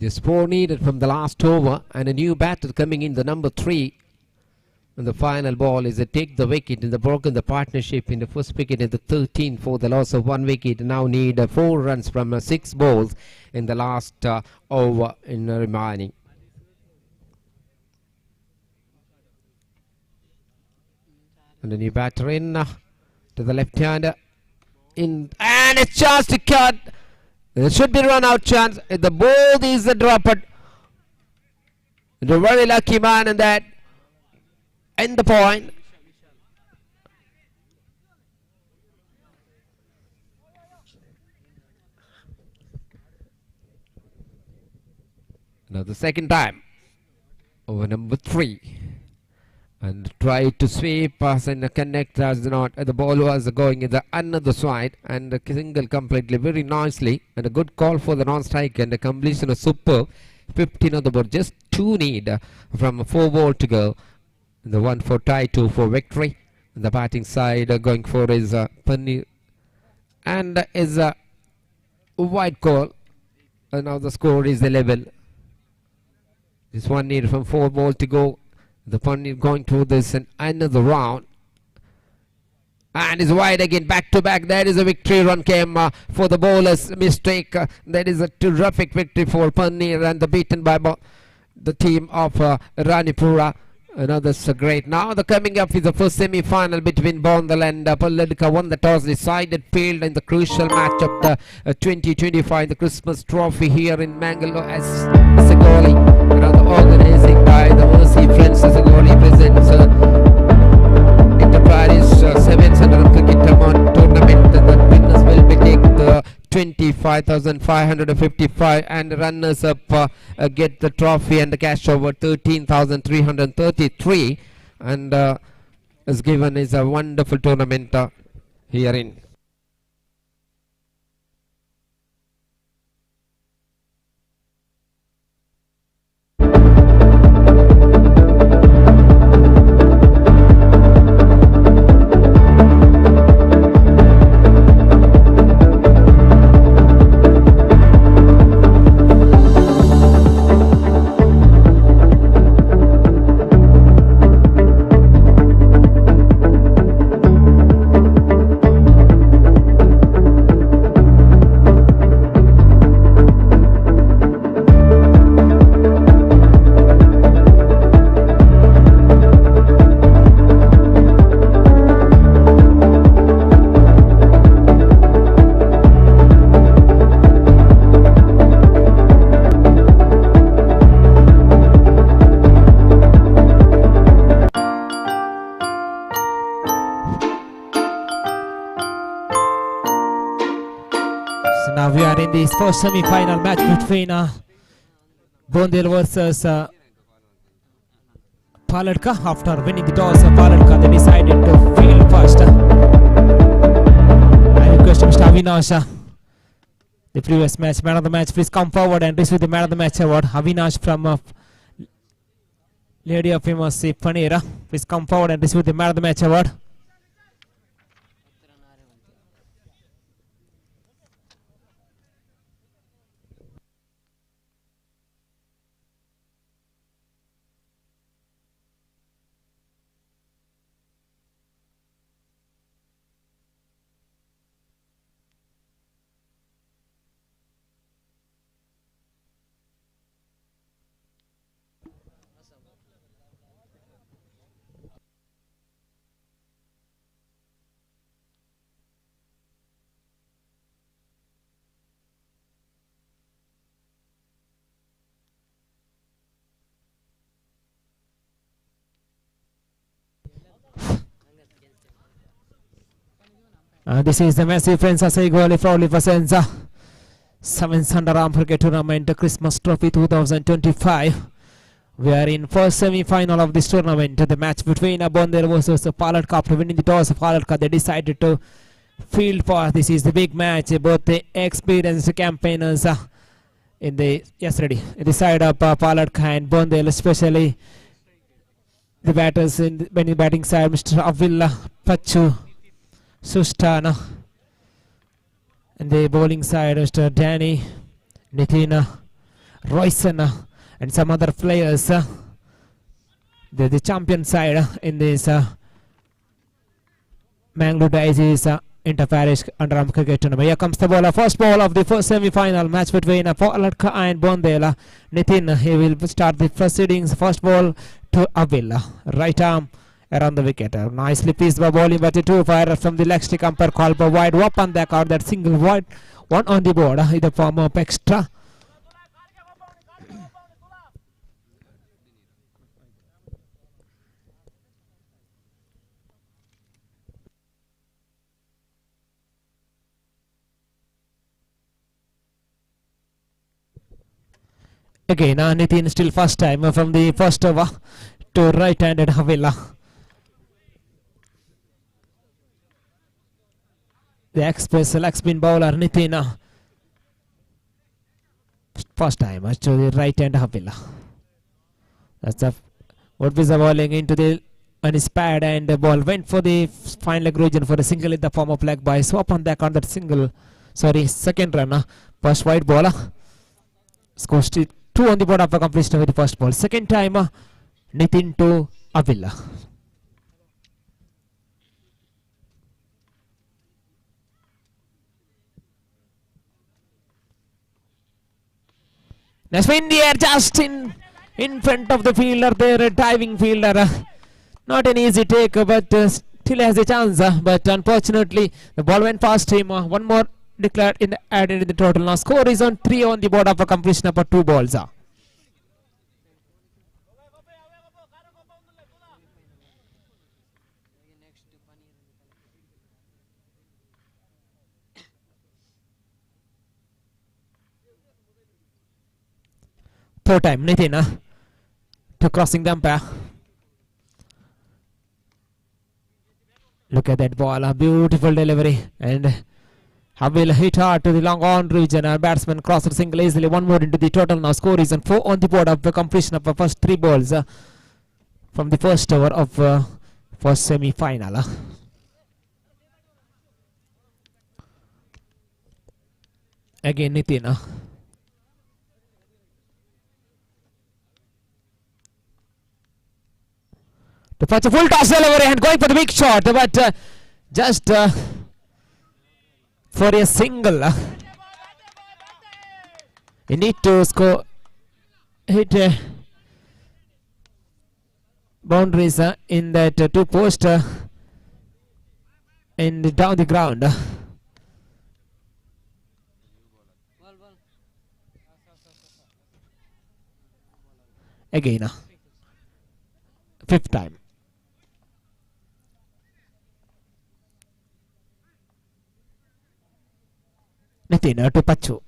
Just 4 needed from the last over, and a new batter coming in, the number 3. And the final ball is a take the wicket in the broken the partnership in the first wicket in the 13 for the loss of 1 wicket. Now need 4 runs from 6 balls in the last over in the remaining. And the new batter in to the left-hander in, and it's chance to cut. There should be run out chance. The ball is the dropper. The very lucky man in that. End the point. Now the second time over number 3. And try to sweep us and connect us not. The ball was going in the another side, and the single completely very nicely, and a good call for the non-strike, and the completion was superb. 15 on the board, just 2 need from 4 ball to go. And the 1 for tie, 2 for victory. And the batting side going for is Paneer, and is a wide call. And now the score is 11. This 1 need from 4 ball to go. The Paneer going through this and another round, and is wide again, back to back. There is a victory run came for the bowler's mistake. That is a terrific victory for Paneer, and the beaten by the team of Ranipura. Another great. Now the coming up is the first semi-final between Bondal and Palladika. Won the toss, decided field in the crucial match of the 2025 the Christmas Trophy here in Mangalore. As Assaigoli, another organizing by the Mercy Friends. Assaigoli presents Interparish 7th cricket tournament. The winners will be taken the 25,555, and runners up get the trophy and the cash over 13,333, and is given is a wonderful tournament here in are in this first semi-final match between Bondel versus Paladka. After winning the toss, Paladka they decided to field first. I request Mr. Avinash, the previous match, man of the match, please come forward and receive the man of the match award. Avinash from Lady of Famous Panera, please come forward and receive the man of the match award. This is the massive friends Assaigoli proudly presents 7th Underarm Cricket Tournament Christmas Trophy 2025. We are in first semi-final of this tournament. The match between Bondel versus Paladka. After winning the toss, Paladka they decided to field for. This is the big match. Both the experienced campaigners in the side of Paladka and Bondel, especially the batters in the batting side, Mr. Avila, Pachu, Sustana, and the bowling side, Mr. Danny, Nitina, Royson, and some other players. The champion side in this Mangalore Daisies Interparish Underarm Cricket Tournament. Here comes the bowler. First ball of the first semi-final match between Paladka and Bondel. Nitin, he will start the proceedings. First ball to Avila. Right arm around the wicket. Nicely pieced by bowling, but a two-fire from the leg stick umpire called for wide. Open the count, that single wide, one on the board in the form of extra. Again, Nitin still first time from the first over to right-handed Avila. The express leg spin bowler Nitin first time to the right hand Avila. That's a what was the bowling into the on his pad, and the ball went for the fine leg region for a single in the form of leg by swap on that on that single. Sorry, second run. First wide bowler scores 2 on the board after completion of the first ball. Second time Nitin to Avila. Now spin the air just in front of the fielder there, a diving fielder. Not an easy take, but still has a chance. But unfortunately, the ball went past him. One more declared added in the total. Now score is on 3 on the board after completion of 2 balls. Third time, Nitin to crossing the umpire. Look at that ball, a beautiful delivery, and Avila hit hard to the long on region. Our batsman crossed single easily. One more into the total. Now score is on 4 on the board of the completion of the first 3 balls from the first over of first semi-final. Again Nitin. To patch a full toss delivery and going for the big shot, but just for a single. You need to score, hit boundaries in that 2 post and down the ground. Again, 5th time. Nitin to Pachu.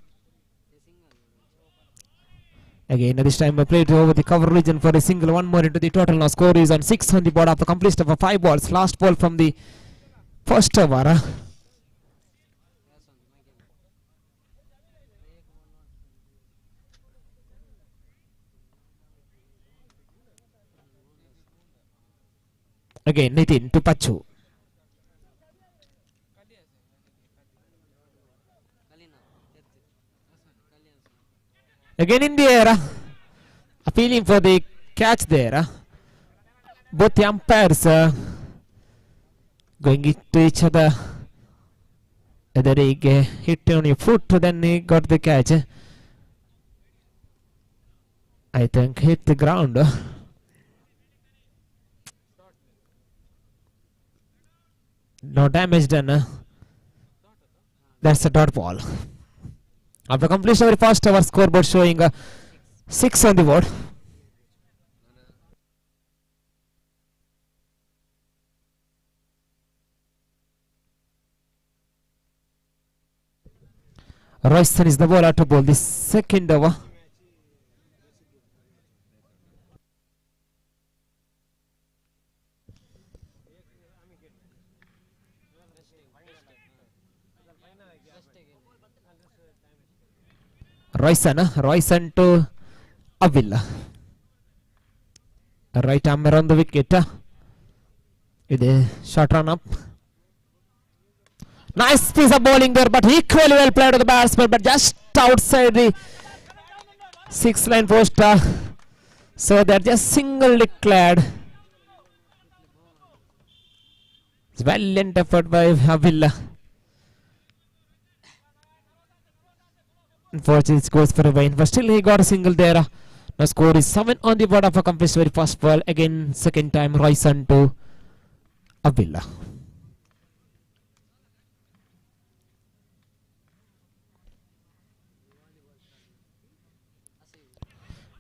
Again, this time I played over the cover region for a single. One more into the total. Now score is on 6 on the board after completion of 5 balls. Last ball from the first over. Again, Nitin to Pachu. Again in the air, appealing for the catch there. Both the umpires going into each other. Either he hit on your foot, then he got the catch. I think hit the ground. No damage done. That's a dot ball. After completion of the first over, scoreboard showing 6 on the board. Royston is the bowler to bowl the second over. Royston to Avila. Right arm around the wicket with a short run up. Nice piece of bowling there, but equally well played to the batsman, but just outside the 6-line post. So they're just single declared. It's valiant effort by Avila. Unfortunately, it goes for a win, but still he got a single there. Now score is 7 on the board of a completed very first ball. Again, second time Royston to Avila.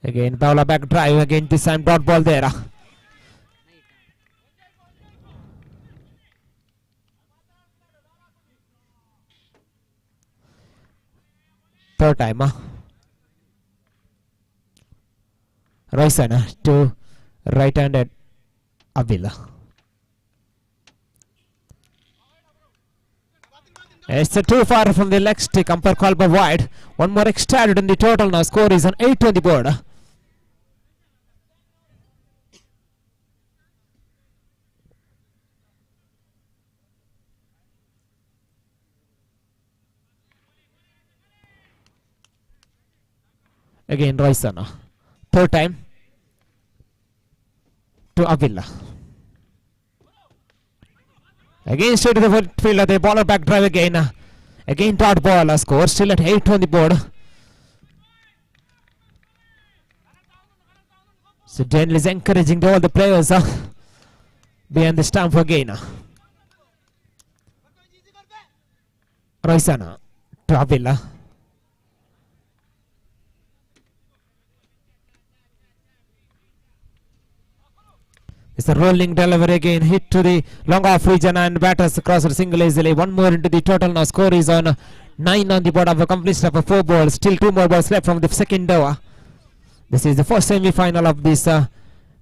Again, bowler back drive. Again, this time dot ball there. Third time. Royston to right-handed Avila. It's too far from the leg stick. Umpire call by wide. One more extra added in the total. Now score is an 8 on the board. Again, Royston. Third time to Avila. Again, straight to the fielder. The bowler back drive again. Again, dot ball. Score still at 8 on the board. So, Daniel is encouraging all the players behind the stump again. Royston to Avila. It's a rolling delivery again, hit to the long off region and batters across the single easily. One more into the total. Now score is on 9 on the board of a completion of 4 balls. Still 2 more balls left from the second over. This is the first semi-final of this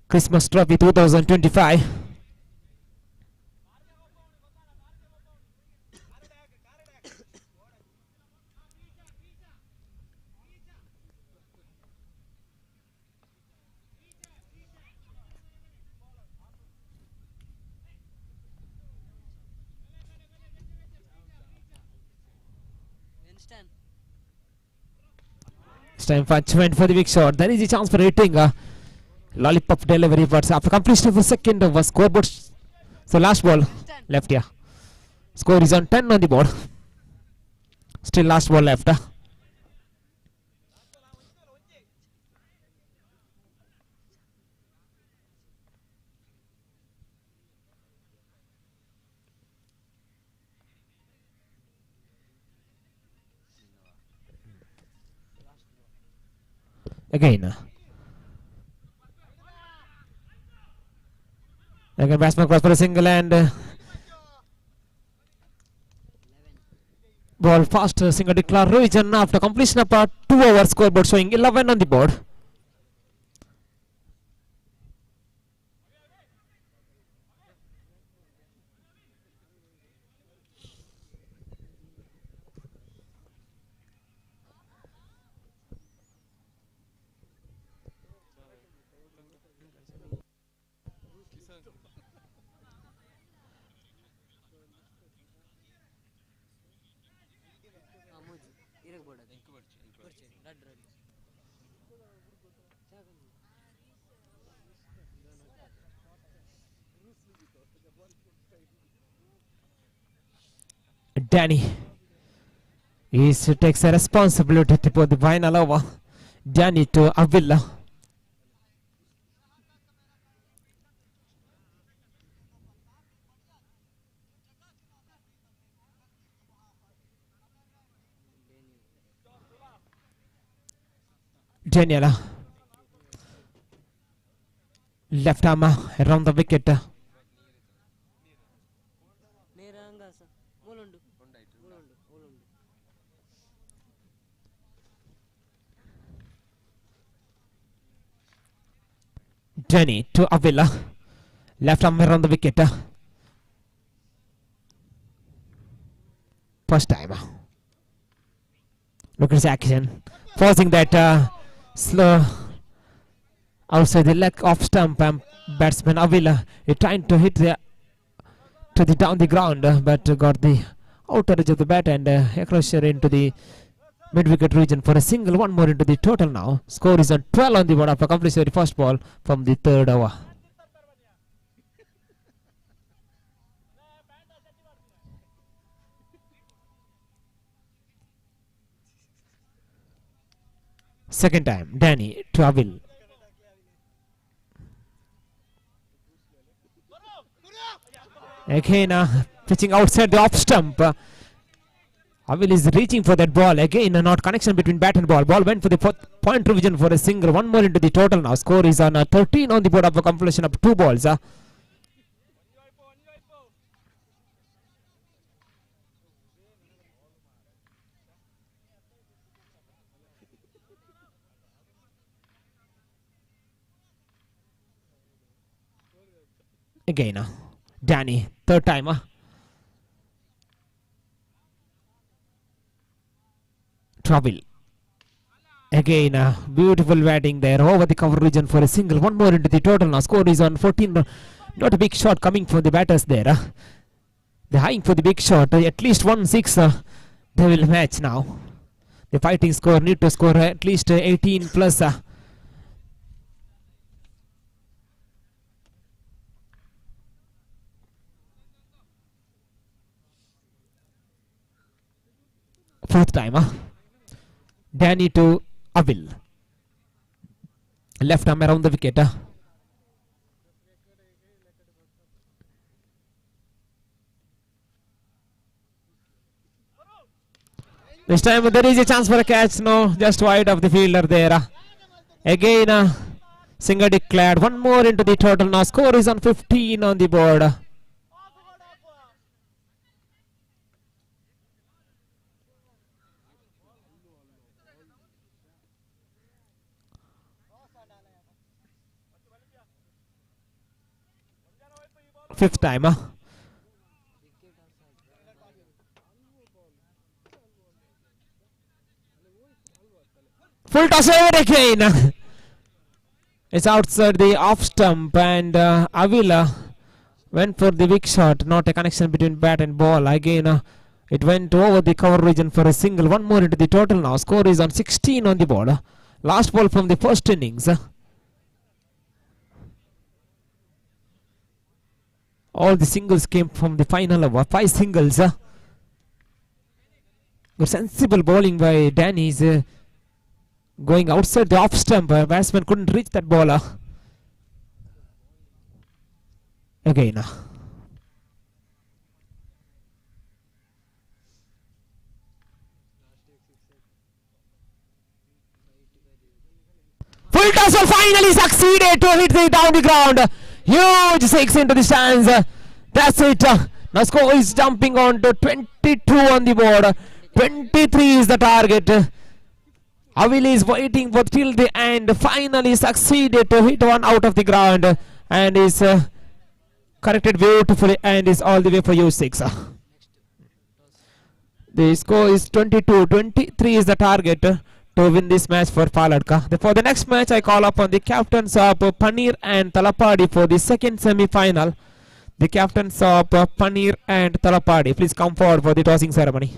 Christmas Trophy 2025. It's time for Chment for the big shot. There is a chance for hitting a lollipop delivery, but after completion of the second over, scoreboard. So last ball left here. Score is on 10 on the board. Still last ball left. Again, batsman cross for a single and Ball fast, single declare region after completion of a 2-over scoreboard showing 11 on the board. ಅಮೋಜಿ ಇರಬಹುದು ಬರ್ಚೆ red red Danny takes a responsibility to put the final over. Danny to Avila. Daniela. Left arm around the wicket. ನೇರಂಗಾಸ ಮೂಲುಂಡು ಮೂಲುಂಡು ಮೂಲುಂಡು Danny to Avila. Left arm around the wicket. First time. Look at this action. Forcing that slow outside the leg off stump. Batsman Avila is trying to hit the down the ground, but got the outer edge of the bat and across into the mid wicket region for a single. One more into the total now. Score is on 12 on the board after completion of the first ball from the third over. Second time, Danny to Avil. Again, pitching outside the off stump. Avil is reaching for that ball. Again, not connection between bat and ball. Ball went for the point revision for a single. One more into the total now. Score is on 13 on the board of a completion of 2 balls. Again, Danny, third time. Trouble. Again, beautiful batting there over the cover region for a single. One more into the total now. Score is on 14. Not a big shot coming from the batters there. They're eyeing for the big shot. At least 1-6 they will match now. The fighting score need to score at least 18 plus. Fourth time. Danny to Avil. Left arm around the wicket. This time there is a chance for a catch. No, just wide of the fielder there. Again, single declared. One more into the total now. Score is on 15 on the board. Fifth time. Full toss over again. It's outside the off stump and Avila went for the big shot. Not a connection between bat and ball. Again, it went over the cover region for a single. One more into the total now. Score is on 16 on the board. Last ball from the first innings. All the singles came from the final over. 5 singles. Good sensible bowling by Danny. Going outside the off stump. Batsman couldn't reach that ball. Again. Full toss finally succeeded to hit the down the ground. Huge 6 into the stands. That's it. Now score is jumping on to 22 on the board. 23 is the target. Avili is waiting for till the end. Finally succeeded to hit one out of the ground and is corrected beautifully and is all the way for U6. The score is 22. 23 is the target to win this match for Paladka. For the next match, I call upon the captains of Paneer and Talapadi for the second semi-final. The captains of Paneer and Talapadi, please come forward for the tossing ceremony.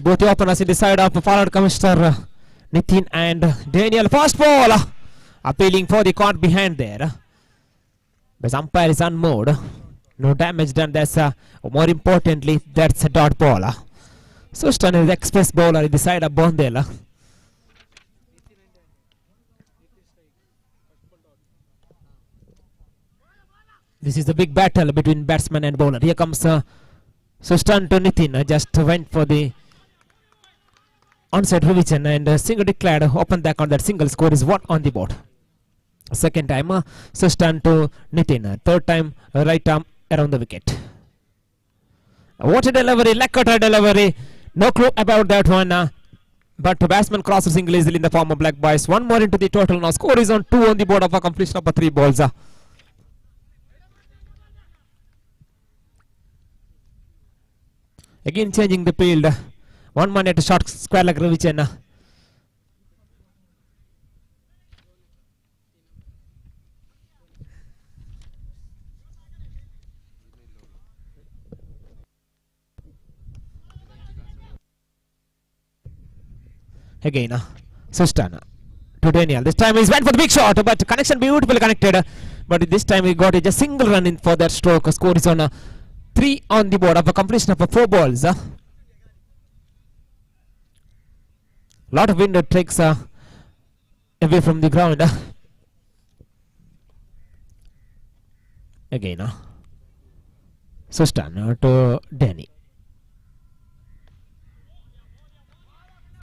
Both the openers in the side of forward Commissioner Nitin and Daniel. Fast ball appealing for the count behind there. But umpire is on mode. No damage done. That's more importantly, that's a dot ball. So Stan is the express bowler in the side of Bondela. This is the big battle between batsman and bowler. Here comes Sustan to Nitin. Just went for the onside revision and single declared. Open the account. That single score is 1 on the board. Second time Sustan to Nitin. Third time right arm around the wicket. What a delivery. Lakota delivery. No clue about that one. But batsman crosses single easily in the form of black boys. One more into the total now. Score is on 2 on the board of a completion of 3 balls. Again changing the field. 1 man at a short square leg revision. Again, Sustan to Daniel. This time he's went for the big shot, but connection beautifully connected. But this time he got a just single run in for that stroke. Score is on 3 on the board of a completion of 4 balls. Lot of wind takes away from the ground. Again, Sustan to Danny.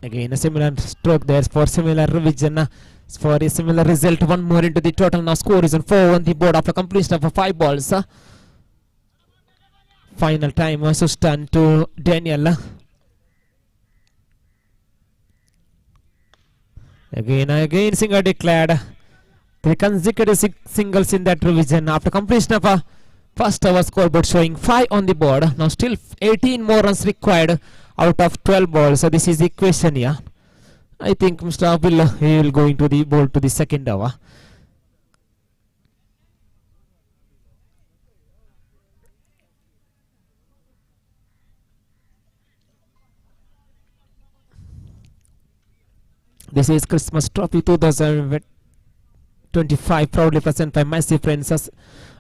Again a similar stroke there for similar revision. For a similar result. 1 more into the total now. Score is on 4 on the board after completion of 5 balls. Final time Sustan to Daniel. Again single declared. 3 consecutive singles in that revision after completion of first over scoreboard showing 5 on the board. Now still 18 more runs required out of 12 balls. So this is the question here. I think Mr. He will go into the bowl to the second over. This is Christmas Trophy 2025 proudly presented by Massive Friends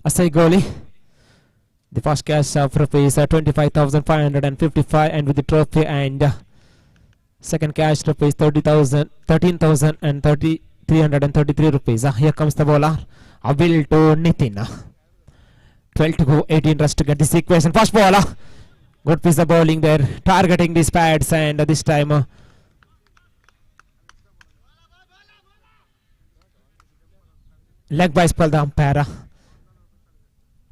Assaigoli. The first cash of rupees 25,555 and with the trophy, and second cash rupees 30,000, 13,000 and 333 rupees. Here comes the bowler. Avil to Nitin. 12 to go, 18 runs to get this equation. First bowler. Good piece of bowling there, targeting these pads, and this time leg by spell the umpire.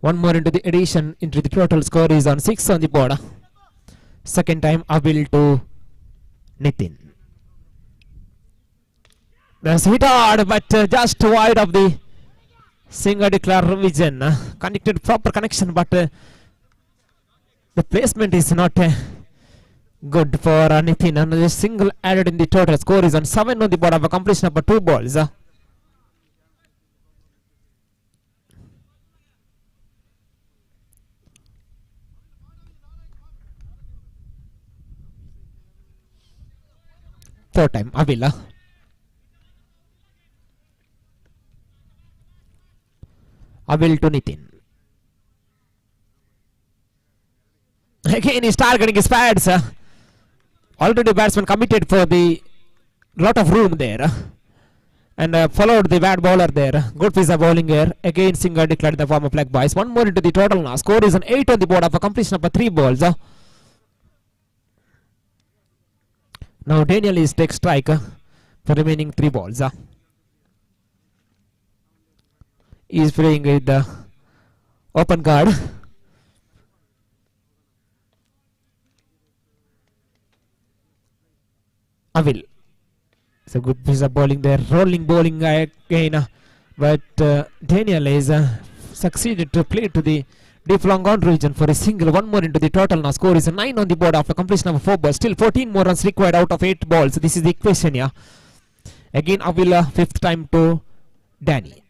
One more into the addition, into the total score is on 6 on the board. Second time Avil to Nitin. That's hit hard, but just wide of the single declare vision. Connected, proper connection, but the placement is not good for Nitin. Another single added in the total score is on 7 on the board of a completion of 2 balls. Third time, Avila. Avil to Nitin. Again, he's targeting his pads. Already batsman committed for the lot of room there. And followed the bad bowler there. Good piece of bowling here. Again, single declared in the form of leg boys. One more into the total now. Score is an 8 on the board of a completion of 3 balls. Now Daniel is take strike for remaining 3 balls. He is playing with the open guard. Avil. It's a good piece of bowling there. Rolling bowling again. But Daniel is succeeded to play to the deep long on region for a single. One more into the total now. Score is a 9 on the board after completion of 4 balls. Still 14 more runs required out of 8 balls. This is the equation, yeah. Again Avil, 5th time to Danny.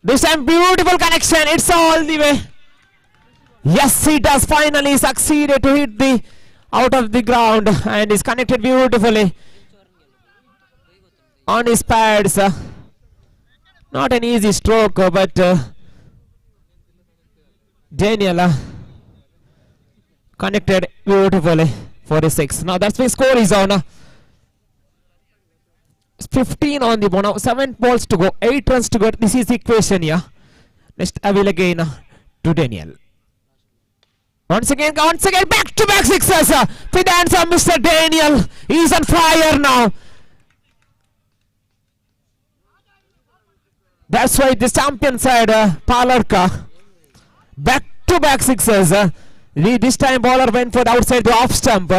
This time beautiful connection. It's all the way. Yes, he does finally succeeded to hit the out of the ground and is connected beautifully on his pads. Not an easy stroke, but Daniel connected beautifully for a 6. Now that's why score is on 15 on the board. Now 7 balls to go, 8 runs to go. This is the equation, yeah. Next Avil again to Daniel. Once again, back-to-back sixes. With the hands of Mr. Daniel. He's on fire now. That's why the champion side, Palarka, back-to-back sixes. This time bowler went for the outside the off stump.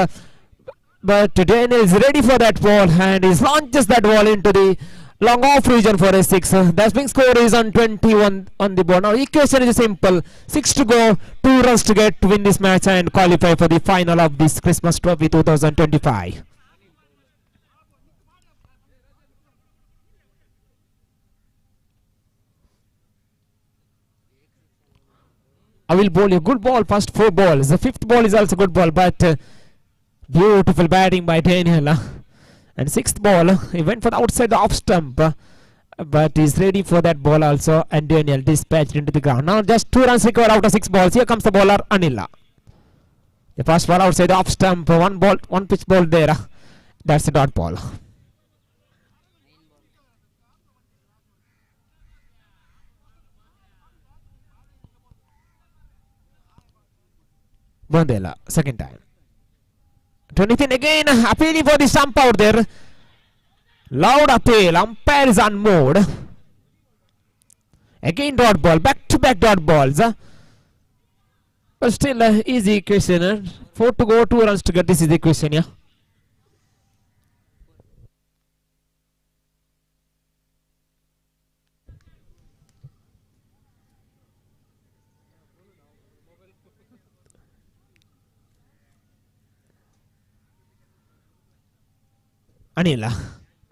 But Daniel is ready for that ball and he launches that ball into the long off region for a 6. That big score is on 21 on the board. Now equation is simple. 6 to go, 2 runs to get to win this match and qualify for the final of this Christmas Trophy 2025. I will bowl a good ball first 4 balls. The 5th ball is also good ball, but beautiful batting by Daniel. And 6th ball, he went for the outside the off stump, but he's ready for that ball also. And Daniel dispatched into the ground. Now just 2 runs required out of 6 balls. Here comes the bowler Anila. The first ball outside the off stump, 1 ball, 1 pitch ball there. That's the dot ball. Bondela, second time. To Nitin again, appealing for the stump out there. Loud appeal, umpire is on mode. Again dot ball, back-to-back dot balls. But still easy question. 4 to go, 2 runs to get. This is the question, yeah. Anila,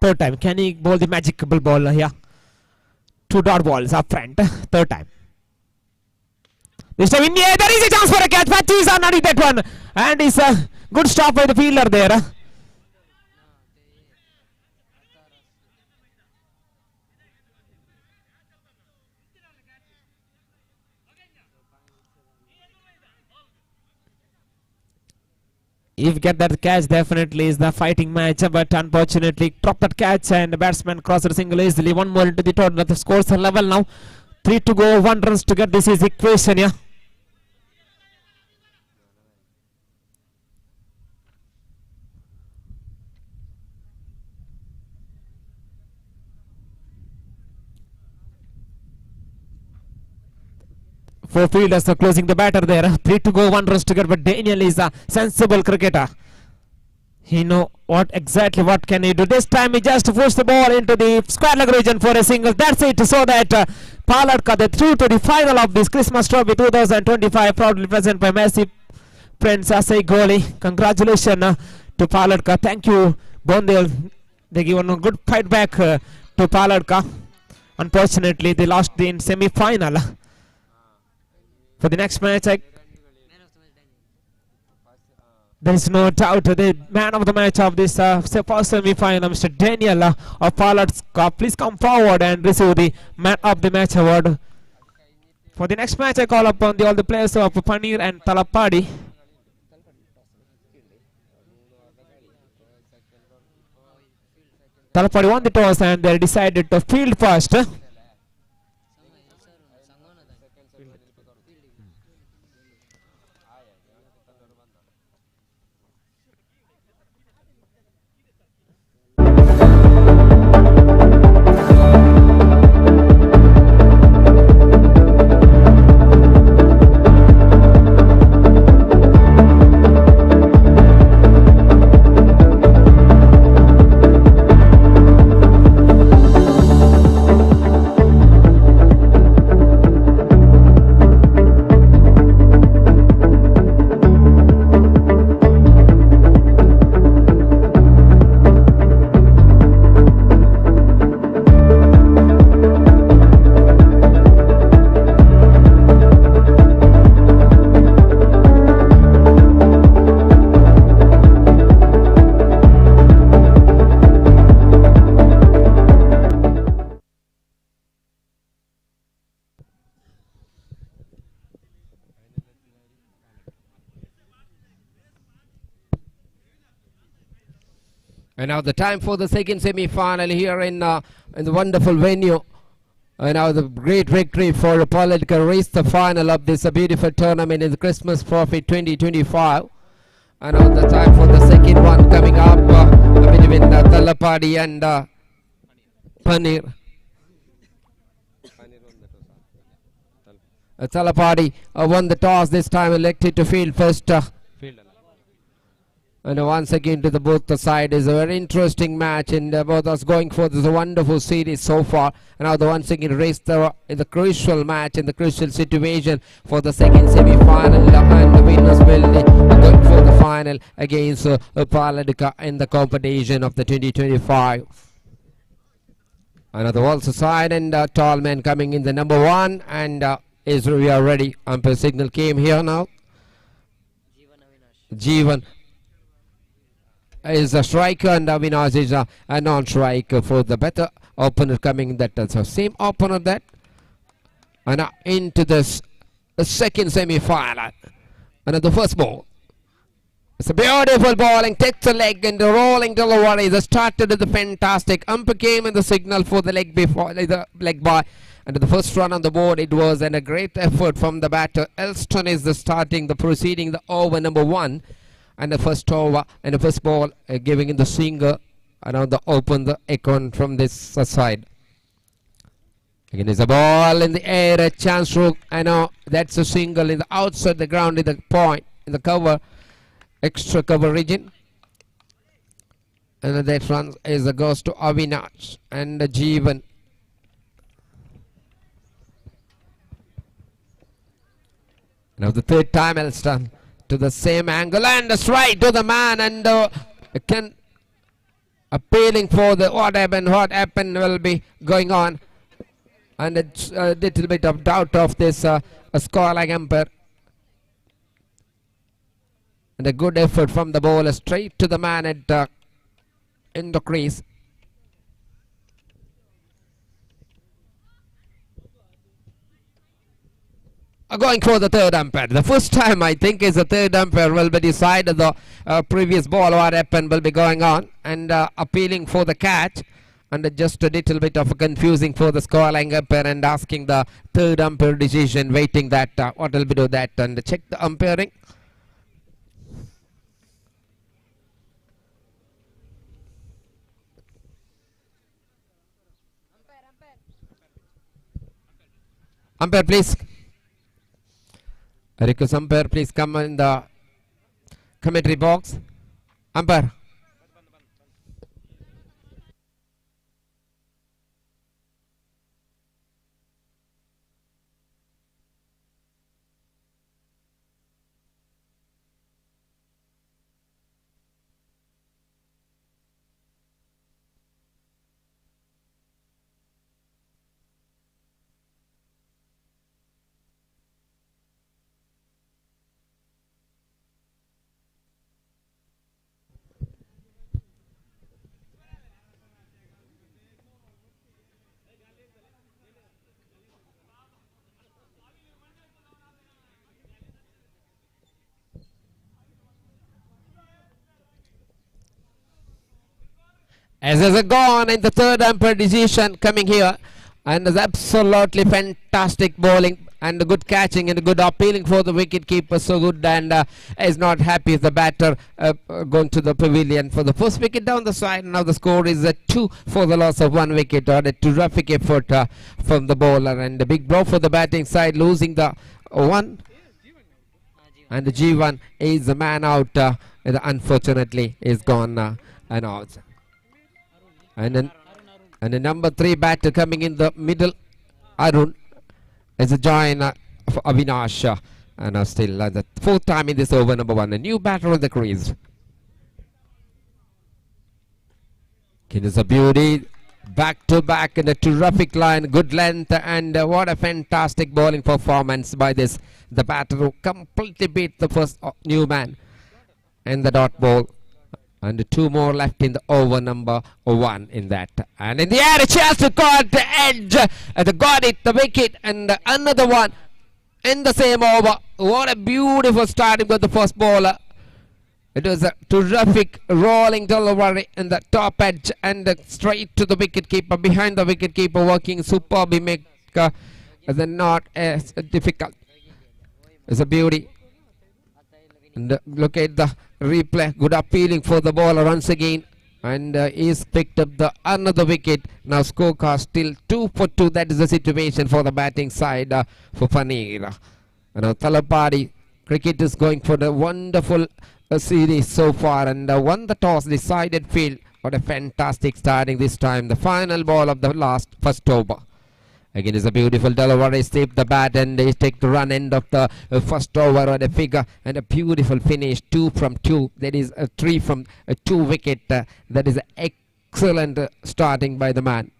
third time. Can he bowl the magical ball here? 2 dot balls up front. Third time. This time in the air, there is a chance for a catch. But he's not that one. And it's a good stop by the fielder there. If get that catch, definitely is the fighting match, but unfortunately dropped that catch and the batsman crossed the single easily. One more into the total. The scores are level now. 3 to go, 1 runs to get. This is equation, yeah. Four fielders are closing the batter there. 3 to go, 1 runs to get, but Daniel is a sensible cricketer. He know what can he do. This time he just pushed the ball into the square leg region for a single. That's it. So that Paladka, they through to the final of this Christmas Trophy 2025, proudly present by Messi Prince Assaigoli. Congratulations to Paladka. Thank you, Bondel. They given a good fight back to Paladka. Unfortunately, they lost in semi-final. For the next match, there is no doubt the man of the match of this first semi-final, Mr. Daniel of Paladka. Please come forward and receive the man of the match award. For the next match, I call upon all the players of Paneer and Talapadi. Talapadi won the toss and they decided to field first. And now the time for the second semi-final here in the wonderful venue. And now the great victory for Paladka reached the final of this beautiful tournament in the Christmas Trophy 2025. And now the time for the second one coming up between Talapadi and Paneer. Talapadi won the toss this time, elected to field first. And once again to the both the side is a very interesting match, and both us going for this wonderful series so far. And now the once again race in the crucial match, in the crucial situation for the second semi-final, and the winners will going for the final against Paladka in the competition of the 2025. Another also side, and tall man coming in the number 1, and we are ready. Umpire signal came here now. Jeevan is a striker and Avinash is a non-striker for the better opponent coming. That is the same opponent that. And into this the second semi-final. And the first ball. It's a beautiful bowling, takes the leg and the rolling delivery. The started the fantastic. Umpire came in the signal for the leg before the leg by. And the first run on the board, it was a great effort from the batter. Elston is the starting, the proceeding, the over number 1. And the first over and the first ball giving in the single, and now the open the account from this side. Again is a ball in the air, a chance stroke. I know that's a single in the outside the ground in the point in the cover, extra cover region. And that run is a goes to Avinash and Jeevan. Now the third time Elston to the same angle and a straight to the man, and can appealing for the what happened will be going on, and it's a little bit of doubt of this score like umpire, and a good effort from the bowler straight to the man at in the crease. going for the third umpire. The first time I think is the third umpire will be decided the previous ball what happened will be going on and appealing for the catch. And just a little bit of confusing for the scoreline umpire and asking the third umpire decision, waiting that what will be do that and check the umpiring. Umpire, please. I request umpire, please come in the commentary box. Umpire. As has gone in the third umpire decision coming here, and is absolutely fantastic bowling and good catching and good appealing for the wicket keeper, so good, and is not happy if the batter going to the pavilion for the first wicket down the side. Now the score is 2 for the loss of 1 wicket. A terrific effort from the bowler, and a big blow for the batting side, losing the 1. And the G1 is the man out, unfortunately is gone and out. And the number 3 batter coming in the middle, Arun, is a join for Avinash. And still the 4th time in this over, number 1. A new batter on the crease. It is a beauty. Back to back in a terrific line, good length, and what a fantastic bowling performance by this. The batter who completely beat the first new man in the dot ball. And 2 more left in the over, number 1 in that. And in the air, a chance to got the edge. They got it, the wicket, and another one in the same over. What a beautiful starting with the first bowler. It was a terrific rolling delivery in the top edge and straight to the wicket keeper. Behind the wicket keeper, working superbly, make the not as difficult. It's a beauty. And look at the replay, good appealing for the bowler once again, and he's picked up the another wicket. Now scorecard still 2 for 2. That is the situation for the batting side for Paneer. And now Talapadi cricket is going for the wonderful series so far, and won the toss, decided field. What a fantastic starting this time. The final ball of the first over. Again is a beautiful delivery, sweep the bat, and they take the run end of the first over on a figure, and a beautiful finish, 2 from 2. That is a 3 from 2 wicket. That is excellent starting by the man.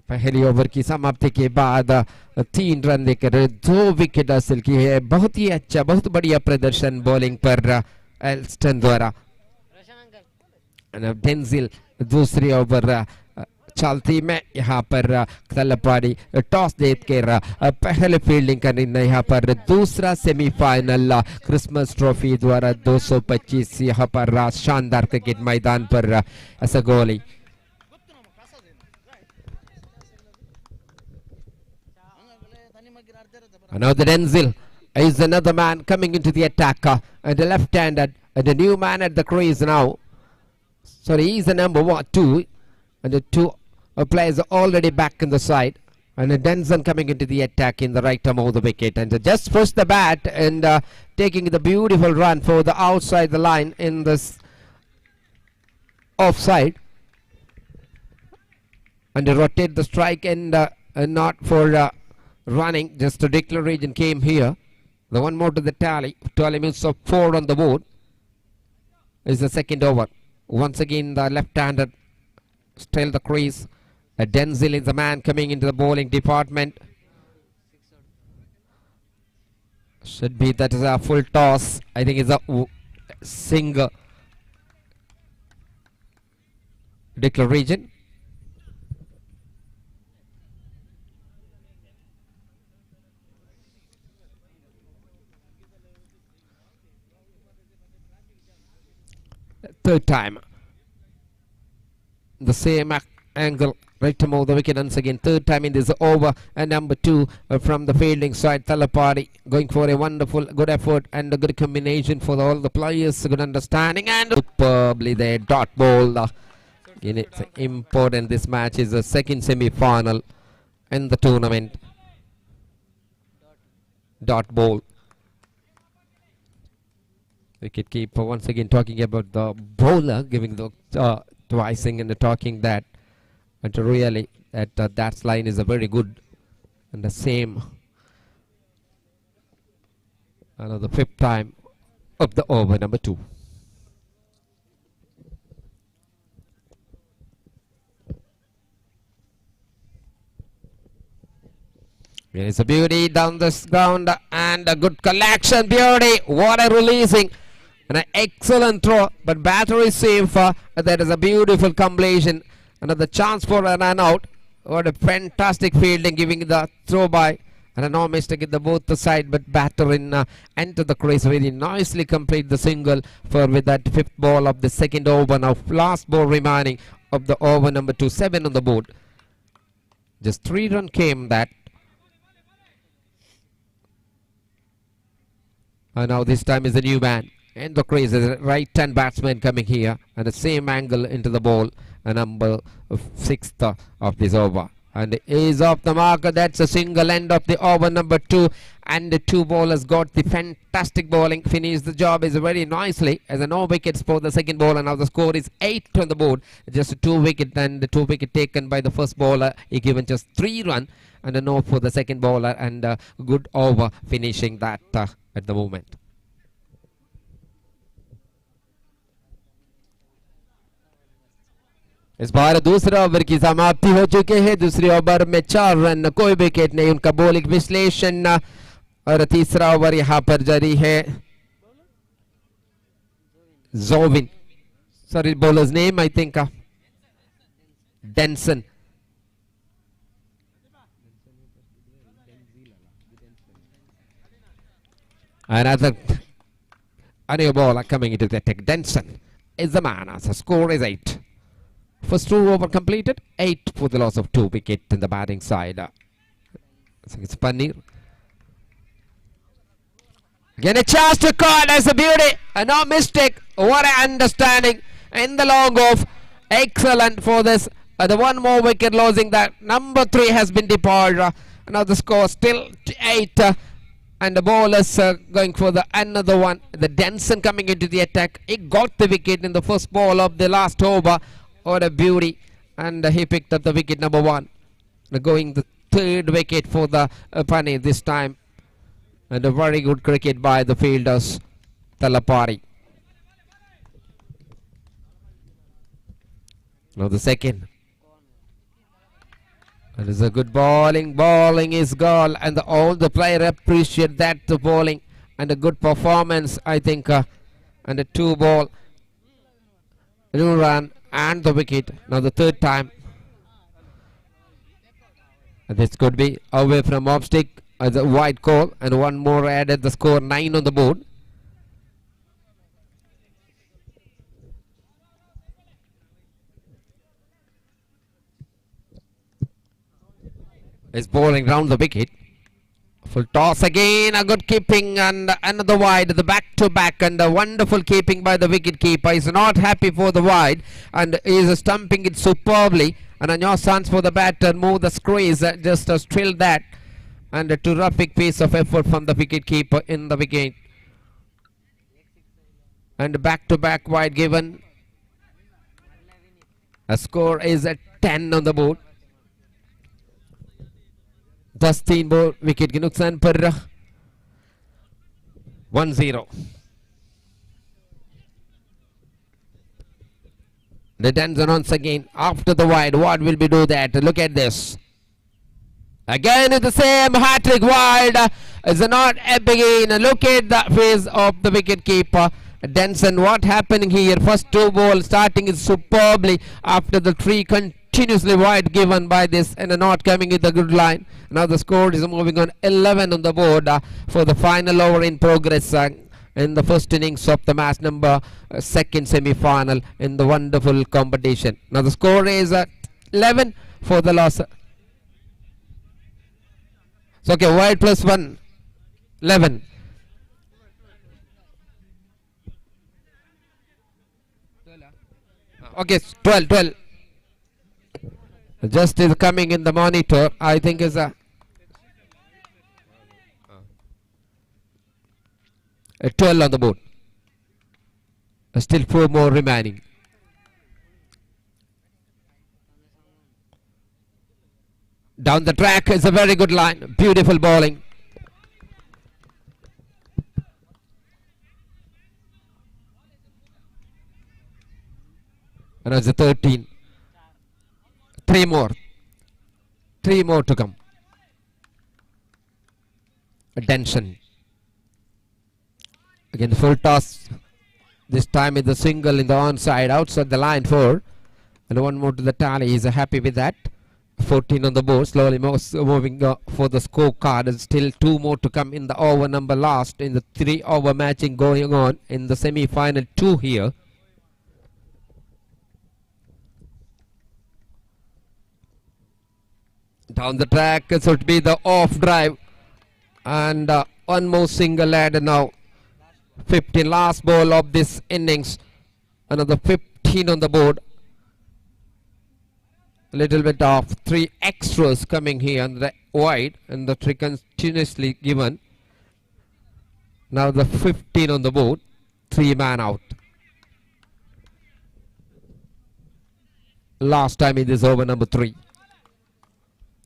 पहली over की समाप्ति के बाद 3 run देकर 2 wicket हासिल की है. बहुत ही अच्छा, बहुत बढ़िया प्रदर्शन बॉलिंग पर एल्स्टन द्वारा. डेंजिल दूसरी ओवर चलती में यहाँ पर तलपाड़ी टॉस देकर पहले फील्डिंग का निर्णय यहाँ पर. दूसरा सेमीफाइनल क्रिसमस ट्रॉफी द्वारा 225 यहाँ पर शानदार क्रिकेट मैदान पर Asgoli. Now the Denzil is another man coming into the attack, and the left-handed, and the new man at the crease now. Sorry, he's the number 2, and the 2 players are already back in the side, and Denson coming into the attack in the right arm of the wicket, and just push the bat and taking the beautiful run for the outside the line in this offside, and rotate the strike and not for running, just a declaration came here. The one more to the tally means of 4 on the board is the second over. Once again the left-handed still the crease. Denzil is the man coming into the bowling department. Should be that is a full toss. I think it's a single declaration. Third time. The same angle. Right to move the wicket once again. Third time in this over. And number 2 from the fielding side. Thalapari going for a wonderful, good effort and a good combination for all the players. Good understanding and superbly there. Dot ball. It's important. This match is the second semi-final in the tournament. Dot ball. Wicket keeper once again talking about the bowler, giving the twising and talking that. But really, that line is a very good and the same. Another 5th time of the over number 2. Here is a beauty down this ground and a good collection. Beauty, what a releasing. And an excellent throw, but batter is safe. That is a beautiful completion. Another chance for a run out. What a fantastic fielding, giving the throw by. And a no mistake in the both the side, but batter in enter the crease. Very nicely complete the single for with that 5th ball of the second over. Now last ball remaining of the over number 2. 7 on the board. Just 3 runs came that. And now this time is a new man. And the crease is a right-hand batsman coming here. And the same angle into the ball. Number 6th of this over. And is off the marker. That's a single end of the over number 2. And the 2 bowlers got the fantastic bowling. Finished the job is very nicely. As a no wickets for the second bowler. Now the score is 8 on the board. Just a 2 wicket and the 2 wicket taken by the first bowler. He given just 3 runs. And a no for the second bowler. And a good over finishing that at the moment. इस बार दूसरा over की समाप्ति हो चुके हैं. दूसरे over में 4 run, कोई विकेट नहीं. उनका बॉलिंग विश्लेषण और तीसरा ओवर यहां पर जारी है. Zovin, sorry, bowler's name I think Denson. Another new bowler coming into the attack. Denson is the man. The score is 8. First 2 over completed. 8 for the loss of 2 wicket in the batting side. I think it's Panir. Again a chance to call as a beauty. No mistake. What an understanding in the long off. Excellent for this. The one more wicket losing that. Number 3 has been departed. Now the score still 8. And the bowlers going for the another one. The Denson coming into the attack. He got the wicket in the first ball of the last over. What a beauty. And he picked up the wicket number 1. Going the 3rd wicket for the Pani this time. And a very good cricket by the fielders. Thalapari. Now the second. It is a good bowling. Bowling is goal. And all the player appreciate that the bowling. And a good performance I think. And a 2 ball. New run. And the wicket. Now the 3rd time. And this could be away from off stick as a wide call. And one more added. The score 9 on the board. Is bowling round the wicket. Full toss again. A good keeping and another wide. The back to back and a wonderful keeping by the wicket keeper. He's not happy for the wide and is stumping it superbly. And a new chance for the batter. Move the squeeze. Just still that. And a terrific piece of effort from the wicket keeper in the wicket. And back to back wide given. A score is at 10 on the board. 10 ball wicket के नुकसान पर 1-0. The Denson once again after the wide. What will we do that? Look at this. Again it's the same hat-trick wide. It's not again. Look at the face of the wicket keeper. Denson, what happening here? First 2 ball starting is superbly after the 3 continuously wide given by this and not coming with a good line. Now the score is moving on 11 on the board for the final over in progress. in the first innings of the match number second semi-final in the wonderful competition. Now the score is 11 for the loss. So okay, wide plus 1, 11. Okay, 12, 12. Just is coming in the monitor. I think is a 12 on the board. Still 4 more remaining. Down the track is a very good line. Beautiful bowling. And it's a 13. 3 more. 3 more to come. Attention. Again, the full toss. This time is the single in the onside, outside the line 4. And 1 more to the tally. He's happy with that. 14 on the board. Slowly moving for the scorecard. And still 2 more to come in the over number last in the 3-over matching going on in the semi-final 2 here. Down the track, it should be the off drive. And 1 more single added now. 15, last ball of this innings. Another 15 on the board. A little bit of 3 extras coming here on the wide. And the 3 continuously given. Now the 15 on the board. 3 man out. Last time in this over number 3.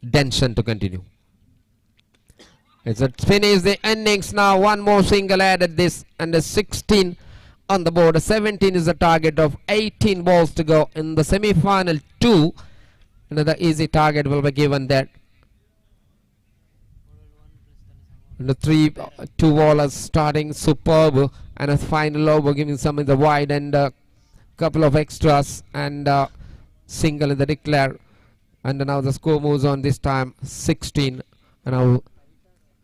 Denson to continue. It's a finish the innings now. 1 more single added this, and a 16 on the board. A 17 is the target of 18 balls to go in the semi-final 2. Another easy target will be given there. And the 2 bowlers starting superb, and a final over giving some in the wide, and a couple of extras, and single in the declare. And now the score moves on, this time 16, and now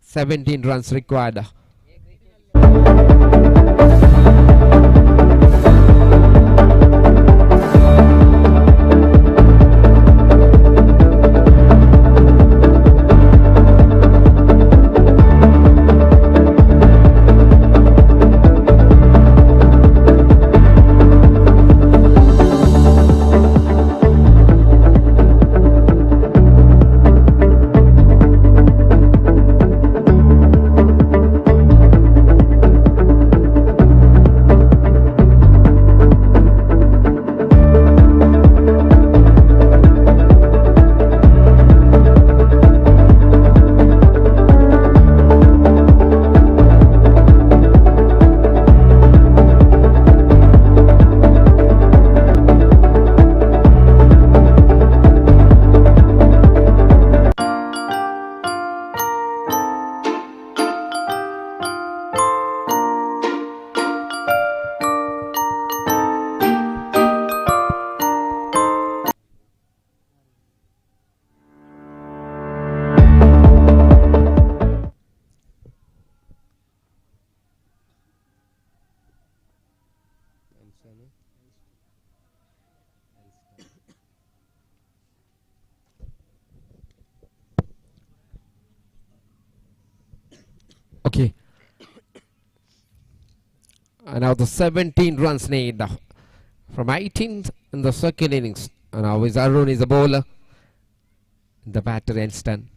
17 runs required. Okay. And now the 17 runs need from 18th in the second innings. And now Arun is a bowler. The batter Elston.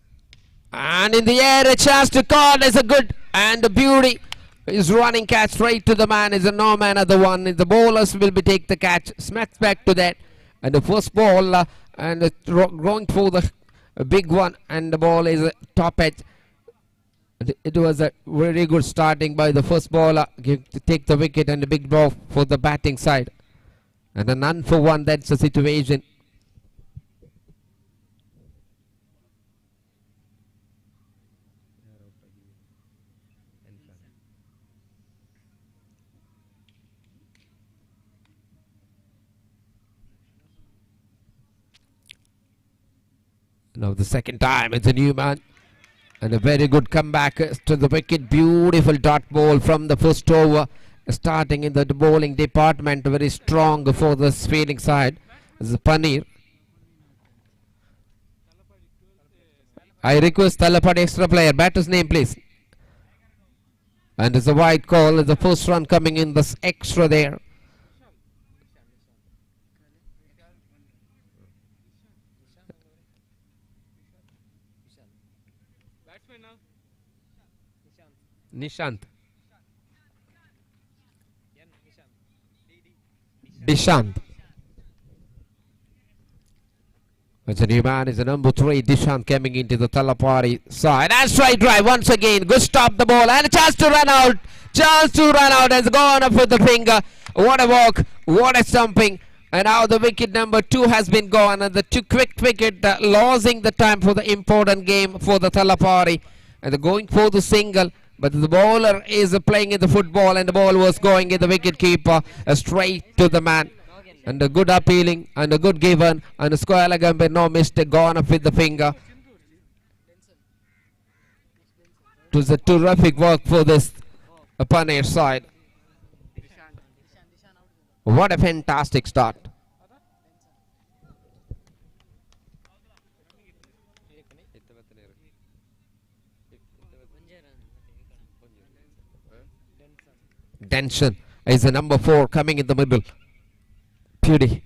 And in the air, a chance to call is a good and a beauty. Is running catch straight to the man. Is a no man at the one. The bowlers will be take the catch. Smacks back to that. And the first ball and going for the big one. And the ball is top edge. It was a very good starting by the first bowler to take the wicket, and a big blow for the batting side. And a none for 1, that's the situation. Now the second time it's a new man. And a very good comeback to the wicket. Beautiful dot ball from the first over. Starting in the bowling department. Very strong for the fielding side. This is Paneer. I request Talapadi extra player. Batter's name please. And it's a wide call. The first run coming in. This extra there. Nishant. Dishant. It's a new man, is the number 3, Dishant, coming into the Talapari side. And straight drive once again. Good stop the ball and a chance to run out. Chance to run out, has gone up with the finger. What a walk, what a stumping. And now the wicket number 2 has been gone. And the 2 quick wicket losing the time for the important game for the Talapari. And they're going for the single. But the bowler is playing in the football and the ball was going in the wicket keeper straight to the man. And a good appealing and a good given and a square leg umpire, no mistake, gone up with the finger. It was a terrific work for this Paneer side. What a fantastic start. Denson is the number 4 coming in the middle. Beauty.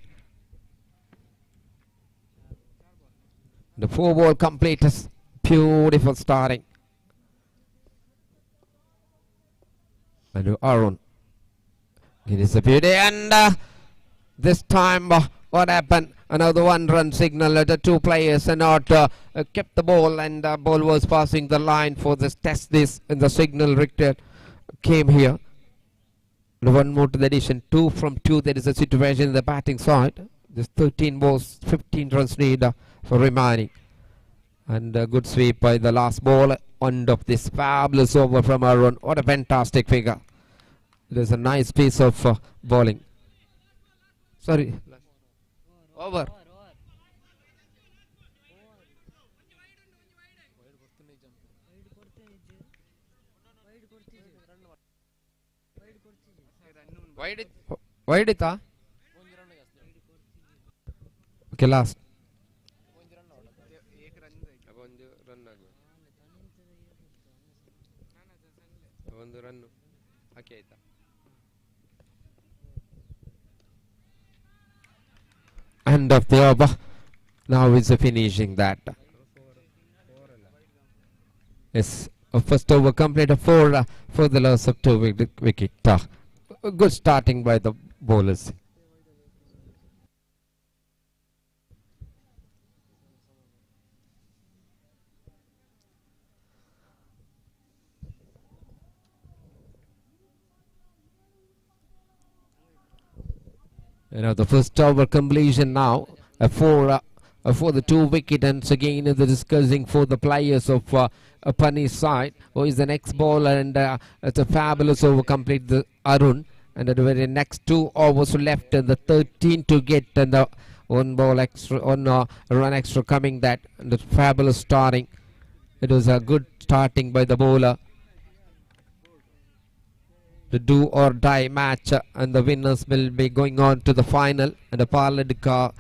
The 4 ball completes. Beautiful starting. And Arun. It is a beauty. And this time, what happened? Another 1 run signal. The 2 players are not kept the ball, and the ball was passing the line for this test. This and the signal Richter came here. 1 more to the addition, 2 from 2. There is a situation in the batting side. There's 13 balls, 15 runs need for remaining. And a good sweep by the last ball. End of this fabulous over from Arun. What a fantastic figure. There's a nice piece of bowling. Sorry. Over. Why did that? Okay, last. End of the over. Now is finishing that. Yes, first over complete 4 for the loss of 2 wicket. Good starting by the bowlers. The first over completion now for the 2 wicket, and again the discussing for the players of Paneer side, who is the next bowler, and it's a fabulous over complete the Arun. And the very next 2 overs left, and the 13 to get, and the 1 ball extra, 1 run extra coming that, and the fabulous starting. It was a good starting by the bowler. The do or die match, and the winners will be going on to the final. And the Parladika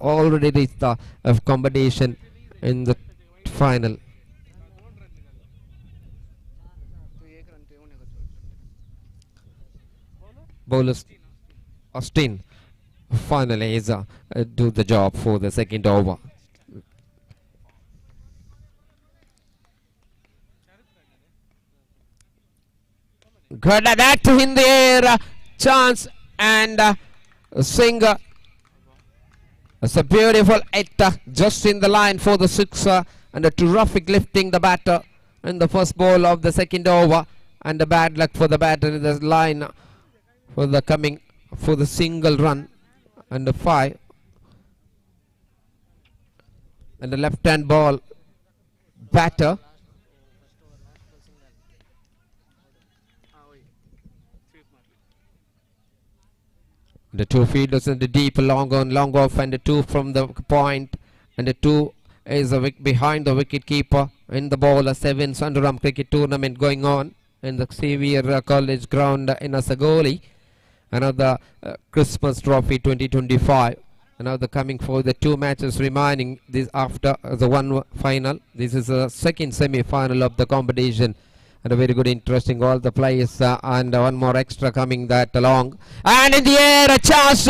already reached the competition in the final. Bowlers Austin finally is do the job for the second over. Good, that in the air, chance, and Singer. It's a beautiful hit just in the line for the 6, and a terrific lifting the batter in the first ball of the second over, and a bad luck for the batter in the line for the coming for the single run, and the 5, and the left hand ball batter. The 2 fielders in the deep, long on, long off, and the 2 from the point, and the 2 is behind the wicket keeper, in the ball, a 7th Underarm cricket tournament going on in the Xavier College ground in Assaigoli. Another Christmas Trophy 2025. Another coming for the 2 matches remaining this after the one final. This is the second semi-final of the competition. And a very good, interesting, all the players and one more extra coming that along. And in the air, a chance.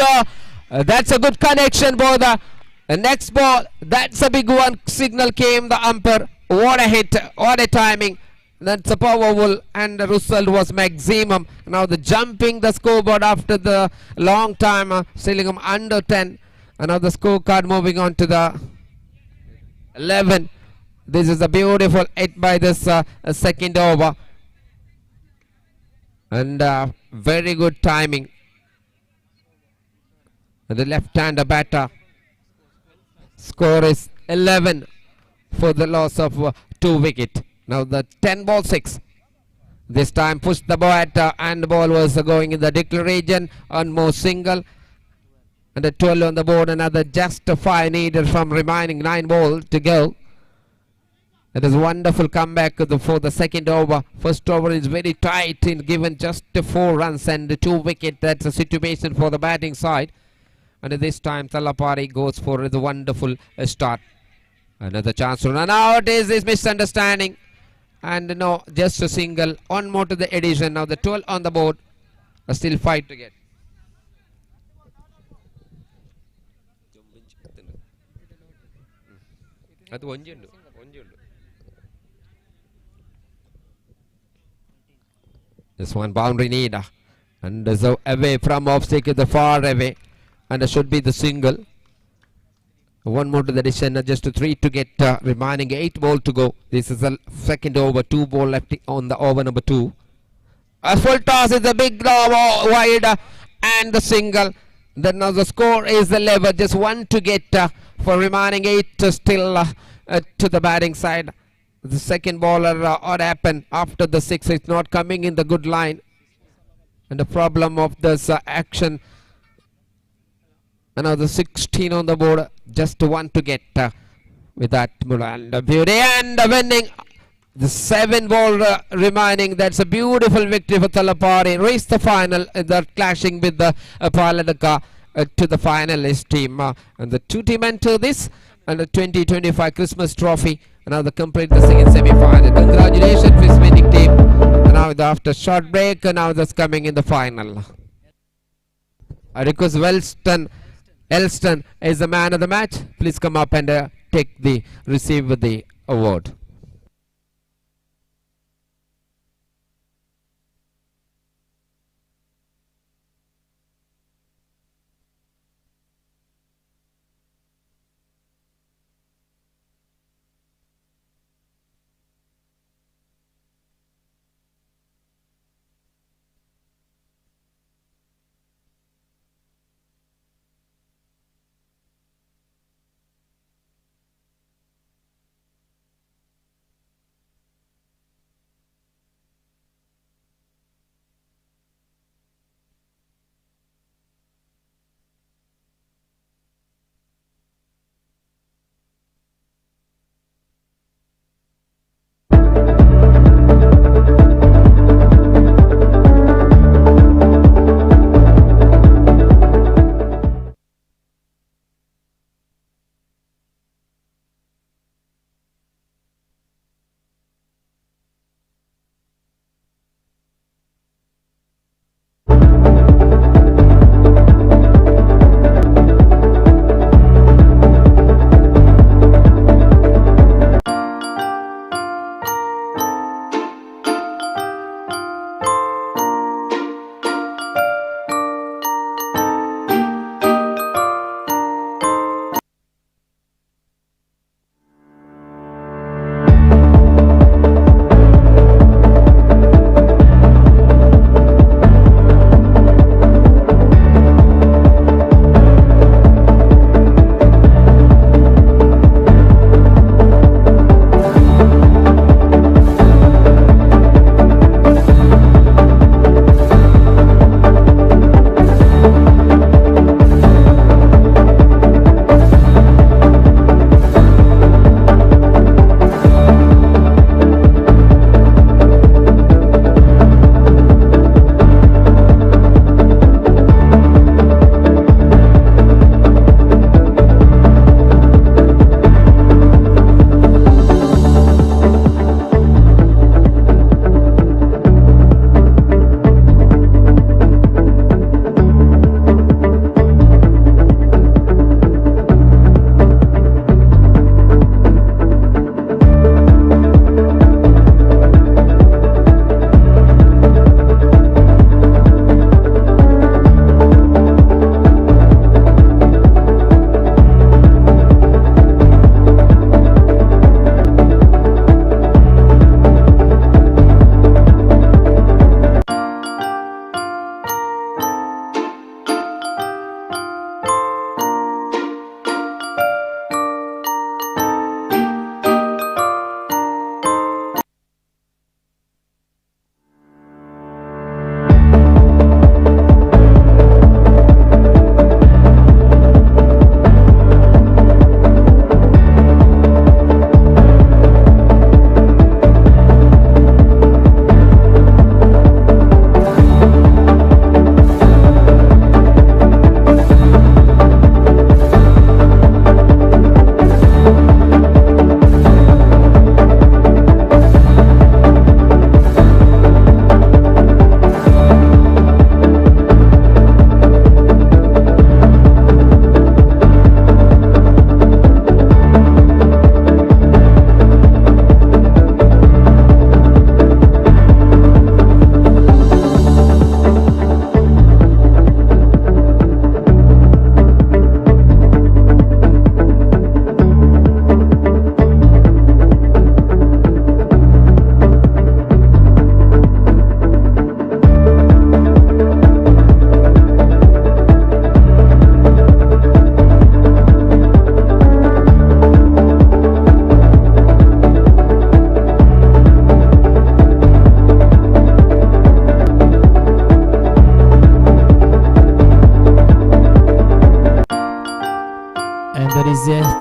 That's a good connection for the next ball. That's a big one. Signal came, the umpire. What a hit, what a timing. That's a powerful, and the result was maximum. Now the jumping the scoreboard after the long time, stealing them under 10. And now the scorecard moving on to the 11. This is a beautiful hit by this second over. And very good timing. And the left-hander batter. Score is 11 for the loss of 2 wickets. Now the 10 ball 6. This time pushed the ball and the ball was going in the declaration. One more single. And a 12 on the board. Another just a 5 needed from remaining 9 balls to go. It is a wonderful comeback for the second over. First over is very tight in given just 4 runs and 2 wickets. That's a situation for the batting side. And this time Talapari goes for the wonderful start. Another chance to run out. Is this misunderstanding? And no, just a single. One more to the addition. Now the 12 on the board. Still 5 to get. This one boundary need. And so away from off stick is the far away. And it should be the single. One more to the addition, just 3 to get remaining 8 ball to go. This is the second over, 2 ball left on the over number 2. A full toss is a big wide and the single. Then now the score is the level, just 1 to get for remaining 8 still to the batting side. The second bowler what happened after the 6, it's not coming in the good line. And the problem of this action. Another 16 on the board, just 1 to get with that and beauty and winning the 7 ball remaining. That's a beautiful victory for Talapari. Reached the final, they're clashing with the Paladaka to the finalist team. And the 2 team enter this and the 2025 Christmas Trophy. Now they complete the second semi-final. Congratulations to this winning team. And now after short break, now that's coming in the final. I request Elston is the man of the match. Please come up and receive the award.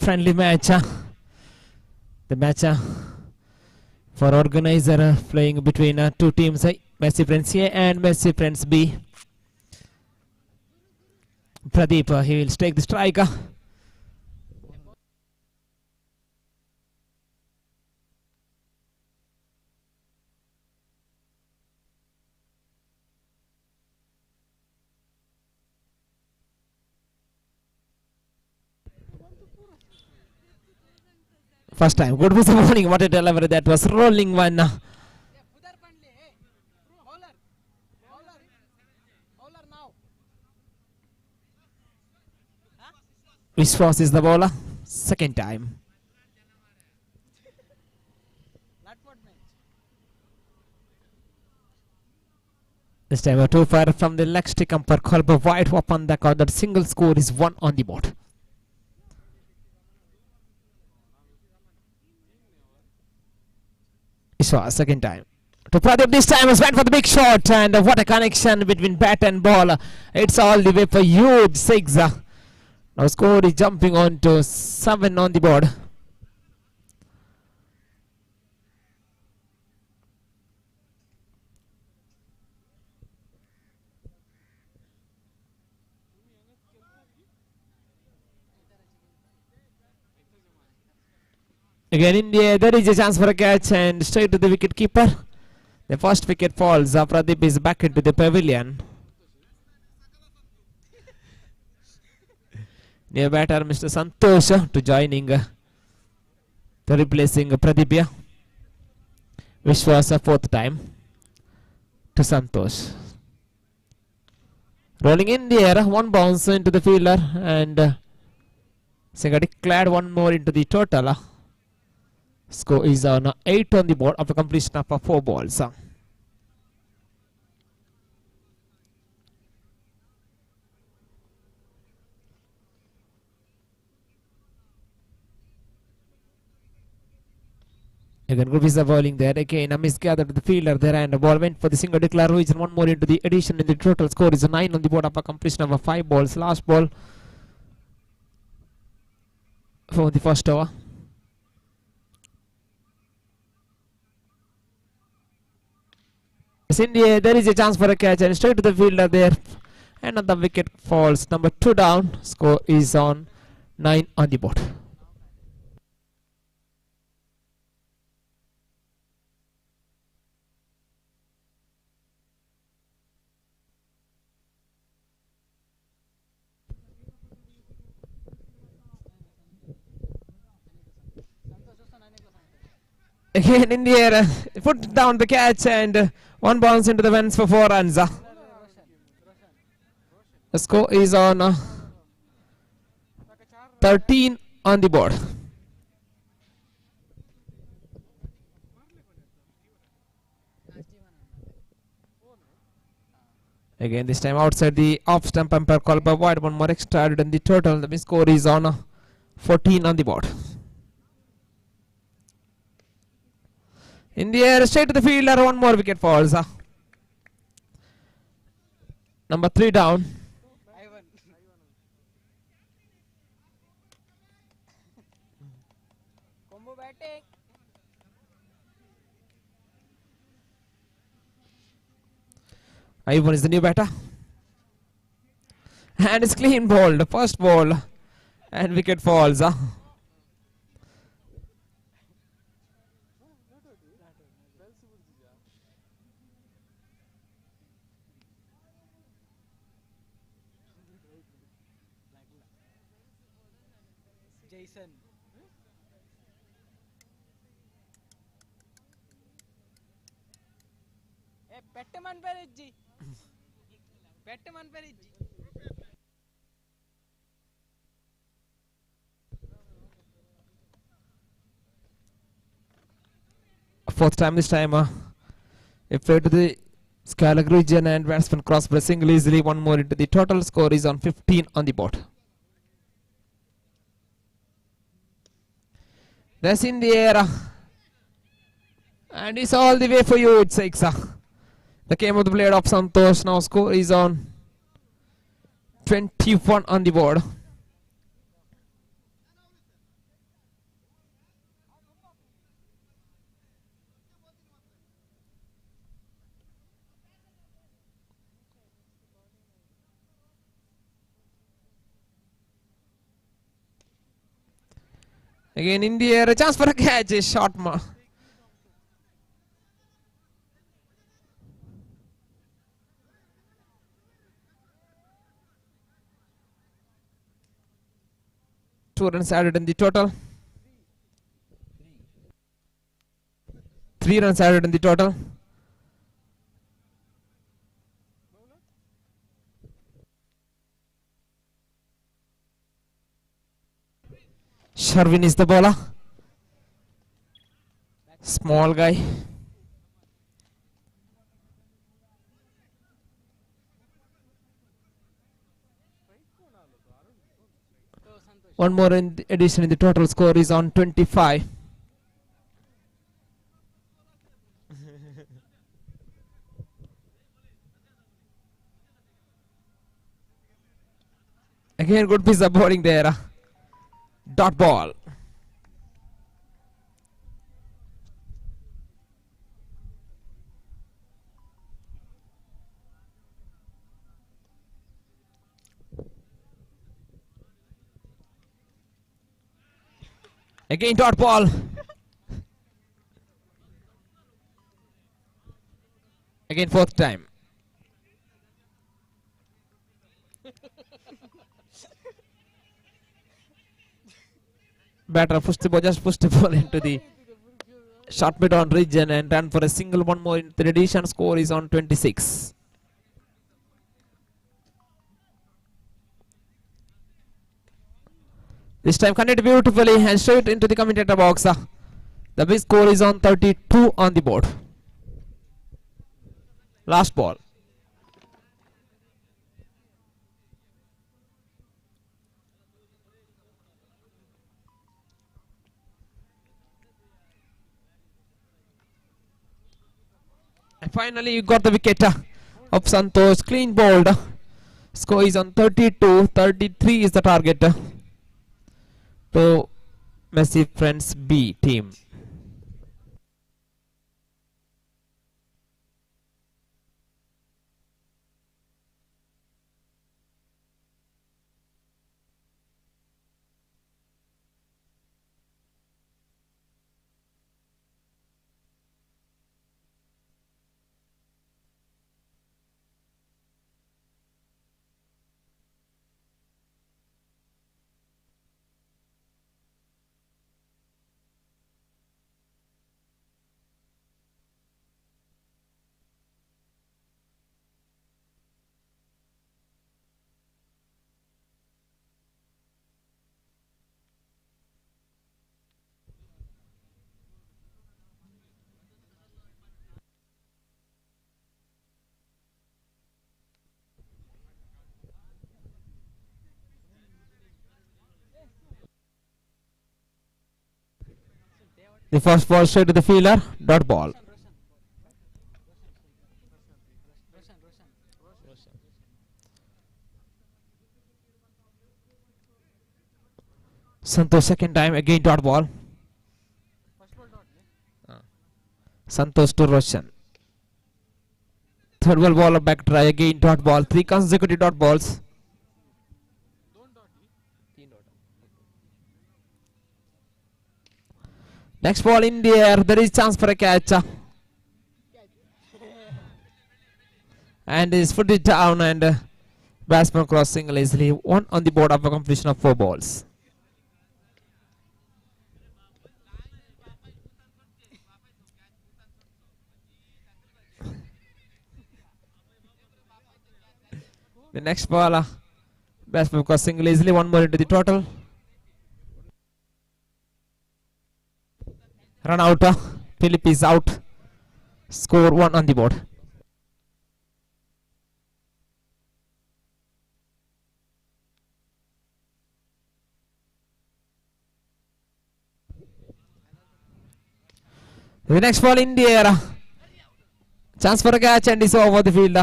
friendly match. The match for organizer playing between two teams, Messi Friends A and Messi Friends B. Pradeep, he will take the strike. First time, good was the bowling. What a delivery that was, rolling one. Vishwas is the bowler. Second time. This time a too far from the leg stick umpire called a wide upon the count. That single score is 1 on the board. Vishwas second time. To Pradeep this time has went for the big shot, and what a connection between bat and ball. It's all the way for huge six. Now score is jumping on to 7 on the board. Again India, there is a chance for a catch and straight to the wicket keeper. The first wicket falls. Pradeep is back into the pavilion. New batter Mr. Santosh to joining to replacing Pradeep. Vishwas fourth time to Santosh. Rolling in the air, one bounce into the fielder, and Singha declared one more into the total. Score is on 8 on the board after completion of 4 balls. Again, good is the bowling there. Again, a misgathered to the fielder there, and the ball went for the single declare, which is one more into the addition in the total score is 9 on the board after completion of 5 balls. Last ball for the first over. India, there is a chance for a catch and straight to the fielder there, and the wicket falls. Number 2 down. Score is on 9 on the board. Again in the air, put down the catch, and one bounce into the fence for 4 runs. The score is on 13 on the board. Again this time outside the off stump umpire called by wide, one more extra added in the total. The score is on 14 on the board. In the air, straight to the fielder, one more wicket falls. Number 3 down. Ivan is the new batter. And it's clean ball, the first ball, and wicket falls. Jason. Petman Periji. Petman Periji. Fourth time this time. If played to the Skylag region and batsman cross for a single easily, one more into the total score is on 15 on the board. That's in the air. And it's all the way for you, it's 6. The game of the blade of Santosh. Now score is on 21 on the board. Again in the air, a chance for a catch, a shot. 2 runs added in the total. 3 runs added in the total. Sherwin is the bowler. Small guy. One more in the addition in the total score is on 25. Again, good piece of bowling there. Dot ball. Again, dot ball. Again, fourth time. Batter pushed the ball, just pushed the ball into the short mid on region and ran for a single. One more in the addition. Score is on 26. This time connect beautifully and straight into the commentator box. The big score is on 32 on the board. Last ball. And finally you got the wicket of Santosh, clean bowled. Score is on 32, 33 is the target to Messi Friends B team. The first ball straight to the fielder, dot ball. Santosh second time, again dot ball. Santosh to Roshan. Third ball back try, again dot ball. 3 consecutive dot balls. Next ball in the air, there is chance for a catch. And is put it down and batsman cross single easily. 1 on the board after completion of 4 balls. The next ball, batsman cross single easily. 1 more into the total. Run out. Philip is out. Score 1 on the board. The next ball in the air. Chance for a catch and is over the field.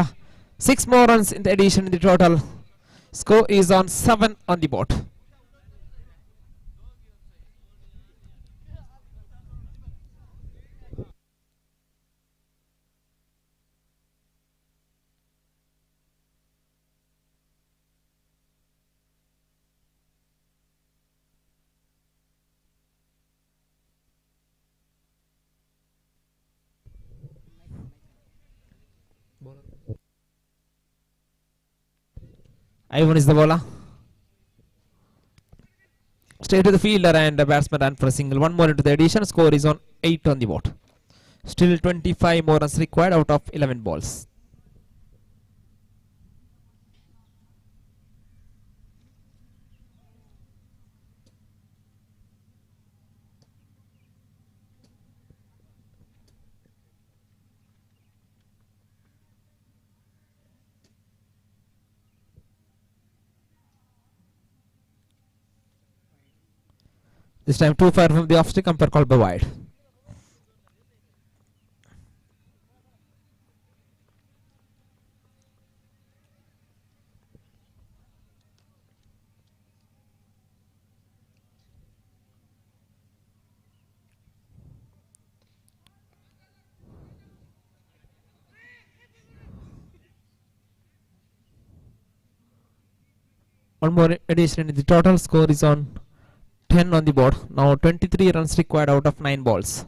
6 more runs in the addition in the total. Score is on 7 on the board. Ivan is the bowler. Straight to the fielder and the batsman ran for a single. One more into the addition. Score is on 8 on the board. Still 25 more runs required out of 11 balls. This time too far from the off stick, umpire called by wide. One more addition in the total. Score is on 10 on the board. Now 23 runs required out of 9 balls.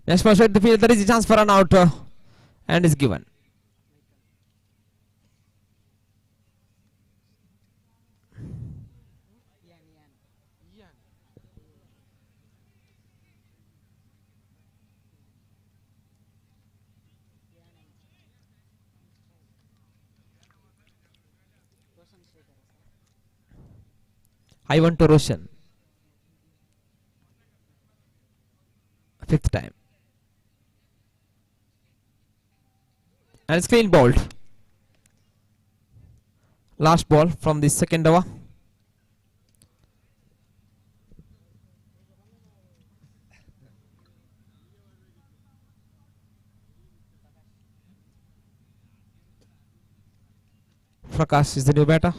Next one straight to the field. There is a chance for an out and is given. Ivan to Roshan. Fifth time. And it's clean bowled. Last ball from the second over. Prakash is the new batter.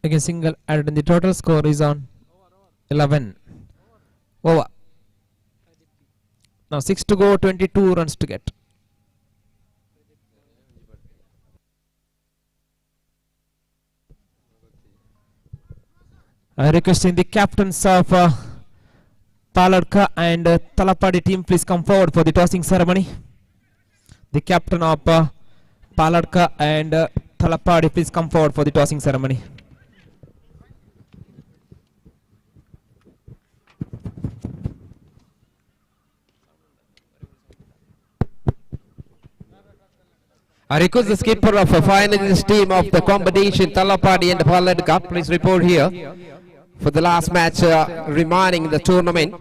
Again single added in the total. Score is on 11 over. Now 6 to go, 22 runs to get. Requesting the captains of Paladka and Talapadi team please come forward for the tossing ceremony. The captain of Paladka and Talapadi please come forward for the tossing ceremony. I request the skipper of a finalist team of the competition, Talapadi and Paladka, please report here for the last match remaining in the tournament.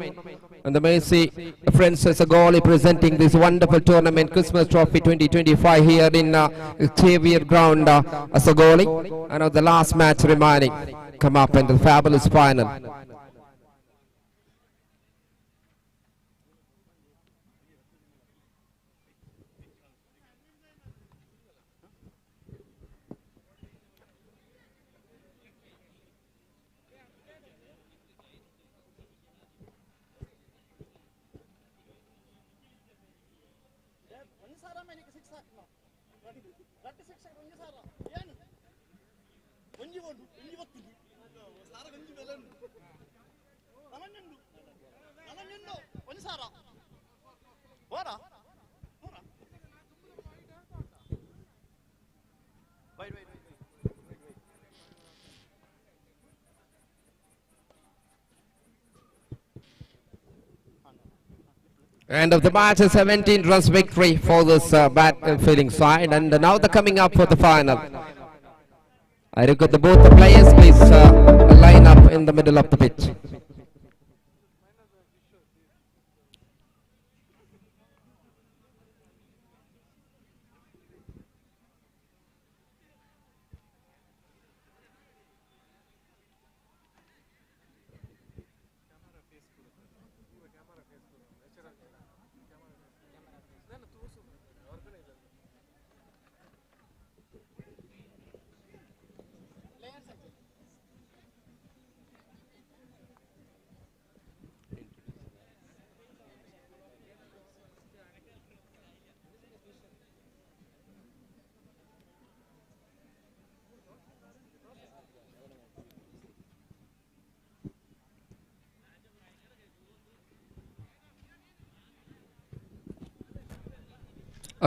And the Mercy Friends Assaigoli presenting this wonderful tournament, Christmas Trophy 2025 here in Xavier ground, Assaigoli. And the last match remaining come up in the fabulous final. End of the match, a 17 runs victory for this bat fielding side, and now they're coming up for the final. I request both the players please line up in the middle of the pitch.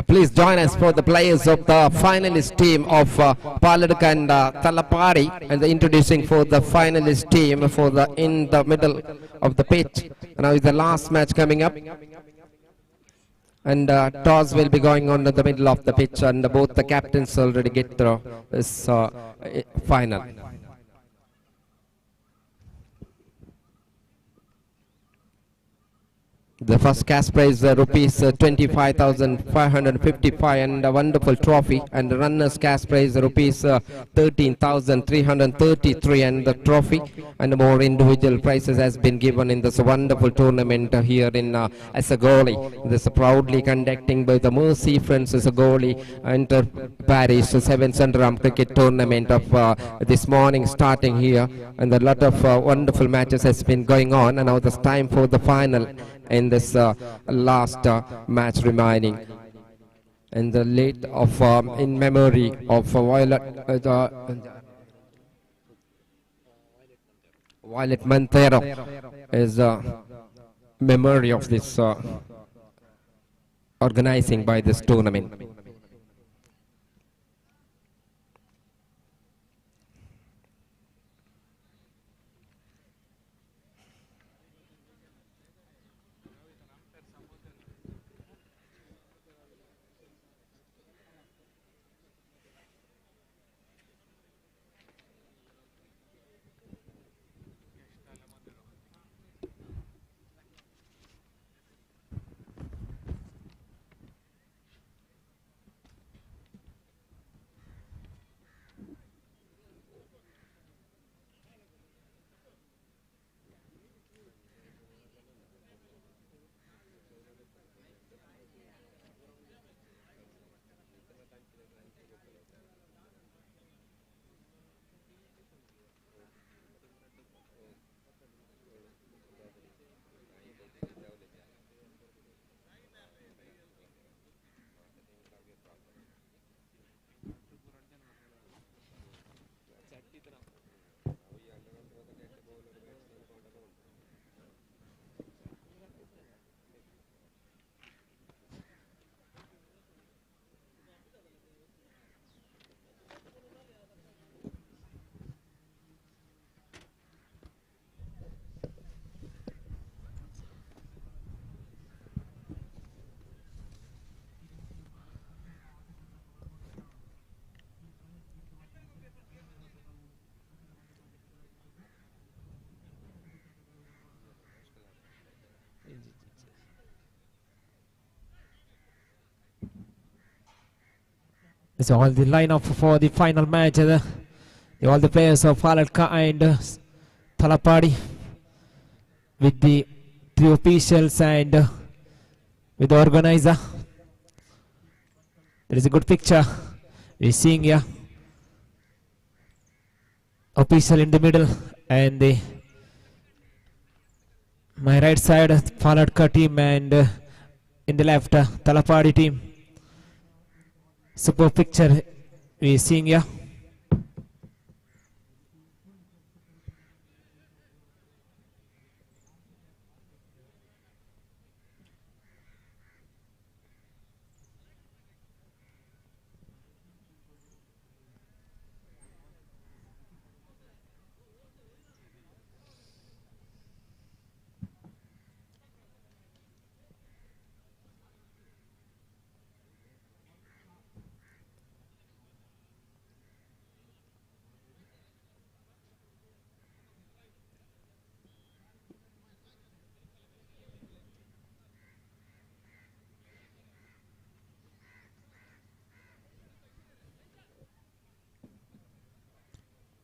Please join us for the players of the finalist team of Paladuk and Talapari, and introducing for the finalist team for the in the middle of the pitch. Now is the last match coming up, and toss will be going on in the middle of the pitch, and both the captains already get through this final. The first cash prize rupees 25,555 and a wonderful trophy, and the runners cash prize rupees 13,333 and the trophy, and more individual prizes has been given in this wonderful tournament here in Assaigoli. This is proudly conducting by the Mercy Friends Assaigoli Interparish 7th Underarm cricket tournament of this morning starting here, and a lot of wonderful matches has been going on, and now it's time for the final in this last match remaining, and the late of in memory of Violet Montero is memory of this organizing by this tournament. This is all the lineup for the final match. All the players of Paladka and Talapadi, with the three officials and with the organizer. There is a good picture we're seeing here. Official in the middle, and my right side Paladka team, and in the left Talapadi team. Super picture we're seeing here.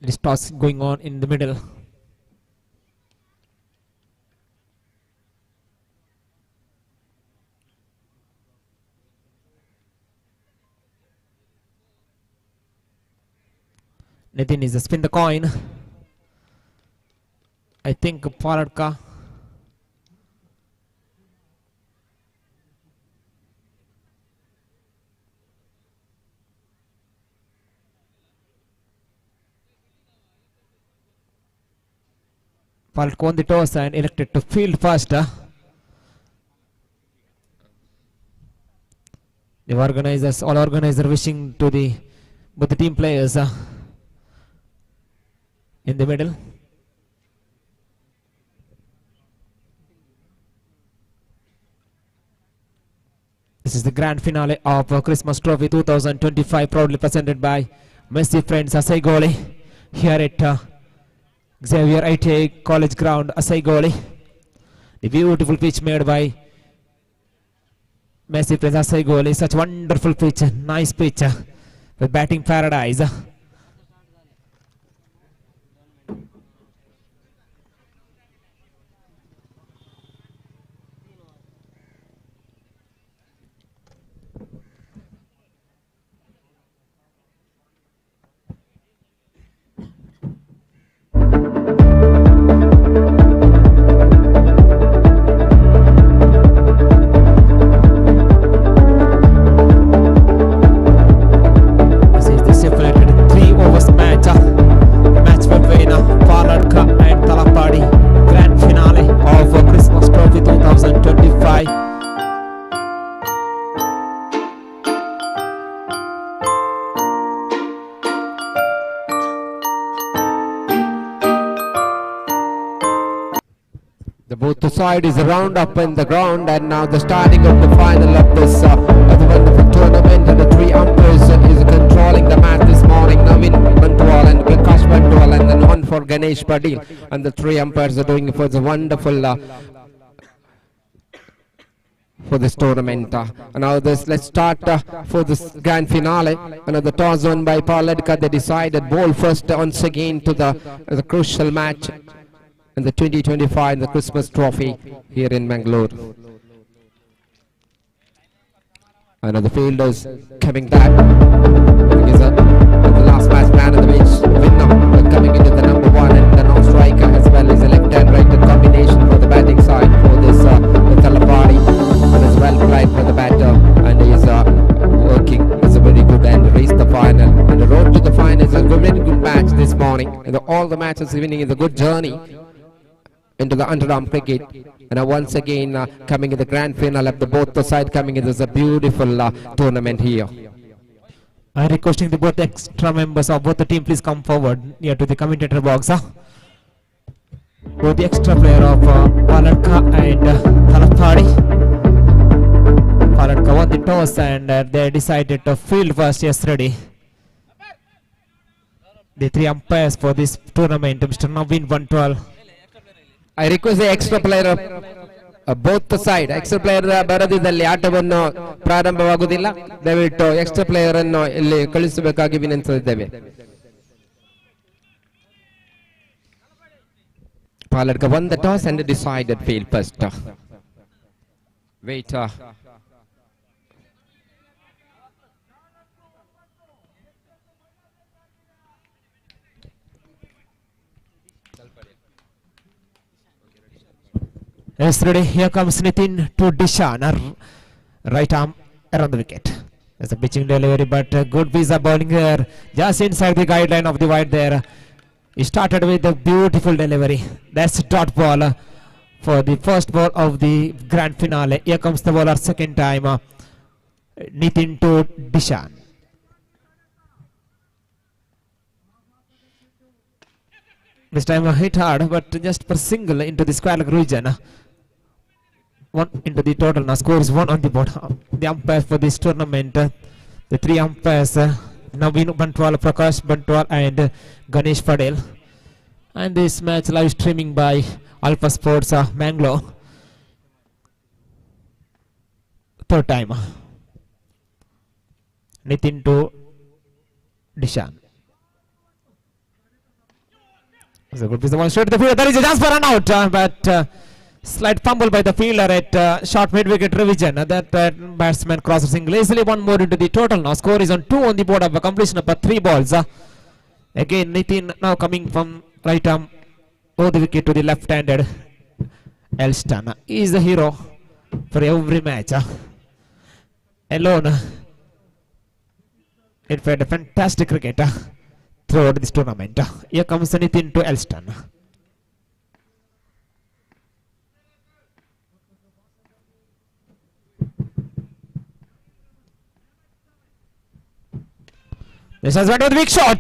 This toss going on in the middle. Nitin is a spin the coin. I think Paladka. Paladka won the toss and elected to field first. The organizers, all organizers wishing to the both the team players in the middle. This is the grand finale of Christmas Trophy 2025, proudly presented by Messi Friends Assaigoli here at Xavier ITA College Ground, Assaigoli. The beautiful pitch made by Messi Friends Assaigoli. Such wonderful pitch, nice pitch with batting paradise. The side is round up in the ground, and now the starting of the final of this of the wonderful tournament, and the three umpires is controlling the match this morning. Navin Bantwal and Prakash Bantwal, and then one for Ganesh Padil, and the three umpires are doing for the wonderful for this tournament. And now let's start for this grand finale. Another toss won by Paladka. They decided ball first once again to the crucial match in the 2025 the Christmas Trophy here in Mangalore. And the fielders coming back. The last match man of the match winner coming into the number one, and the non-striker as well as a left and right combination for the batting side for this Interparish, and is well played for the batter, and he is working is a very good and reached the final. And the road to the final is a very good match this morning, and all the matches winning is a good journey into the underarm cricket. And once again coming in the grand final of the both the side coming in. This is a beautiful tournament here. I requesting the both extra members of both the team please come forward near to the commentator box. Both the extra player of Paladka and Thalapadi. Paladka won the toss and they decided to field first yesterday. The three umpires for this tournament, Mr. Navin Bantwal. I request the extra player both the side. Extra player ಬರದಿದ್ದಲ್ಲಿ ಆಟವನ್ನು ಪ್ರಾರಂಭವಾಗುವುದಿಲ್ಲ. ದಯವಿಟ್ಟು extra player ಅನ್ನು ಇಲ್ಲಿ ಕಳಿಸಬೇಕಾಗಿ ವಿನಂತಿಸಿದ್ದೇವೆ. Paladka won the toss and decided field first. Wait. Yesterday, here comes Nitin to Dishan, right arm around the wicket. There's a pitching delivery, but good visa bowling there, just inside the guideline of the wide there. He started with a beautiful delivery. That's dot ball for the first ball of the grand finale. Here comes the bowler second time, Nitin to Dishan. This time hit hard, but just per single into the square leg region. One into the total. Now score is one on the board. The umpires for this tournament, the three umpires, Navin Bantwal, Prakash Bantwal, and Ganesh Padel. And this match live streaming by Alpha Sports Mangalore. Third time. Nitin to Dishan. So good piece of one straight to the field. There is a chance for run out, but slight fumble by the fielder at short mid-wicket revision. That batsman crosses single. Easily one more into the total. Now score is on 2 on the board of a completion of 3 balls. Again Nitin now coming from right arm over the wicket to the left-handed Elston. He is the hero for every match. Alone, it played a fantastic cricket throughout this tournament. Here comes Nitin to Elston. This has went with a big shot.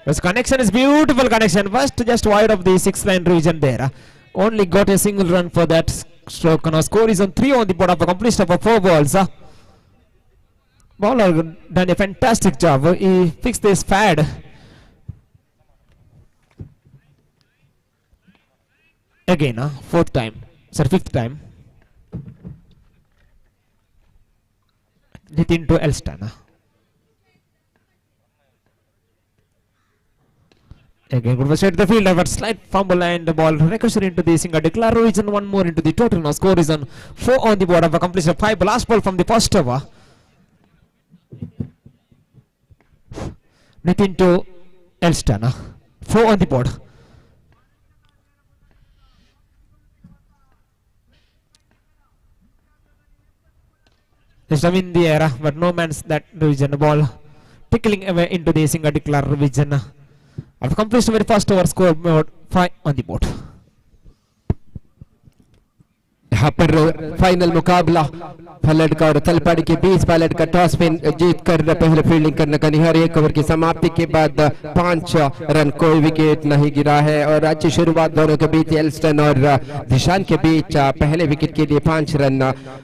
This connection is beautiful connection. First just wide of the 6th-line region there. Only got a single run for that stroke. Now score is on 3 on the board of a completion of 4 balls. Bowler done a fantastic job. He fixed this pad. Again, 4th time. Sorry, 5th time. Nitin to Elston. Again, good straight to the fielder, but slight fumble and the ball ricochet into the single declare region. One more into the total. Now score is on 4 on the board of a completion of 5. Last ball from the first over. Nitin to Elston. 4 on the board. This time in the air, but no man's that region. The ball tickling away into the single declare region. I've completed very first over score mode 5 on the board. यहाँ पर final मुकाबला फलट का और तलपाड़ी के बीच pilot का toss pin जीत कर पहले fielding करने का निहार 1 ओवर की समाप्ति के बाद 5 रन कोई विकेट नहीं गिरा है और अच्छी शुरुआत दोनों के बीच एल्स्टन और दिशान के बीच पहले विकेट के लिए 5 रन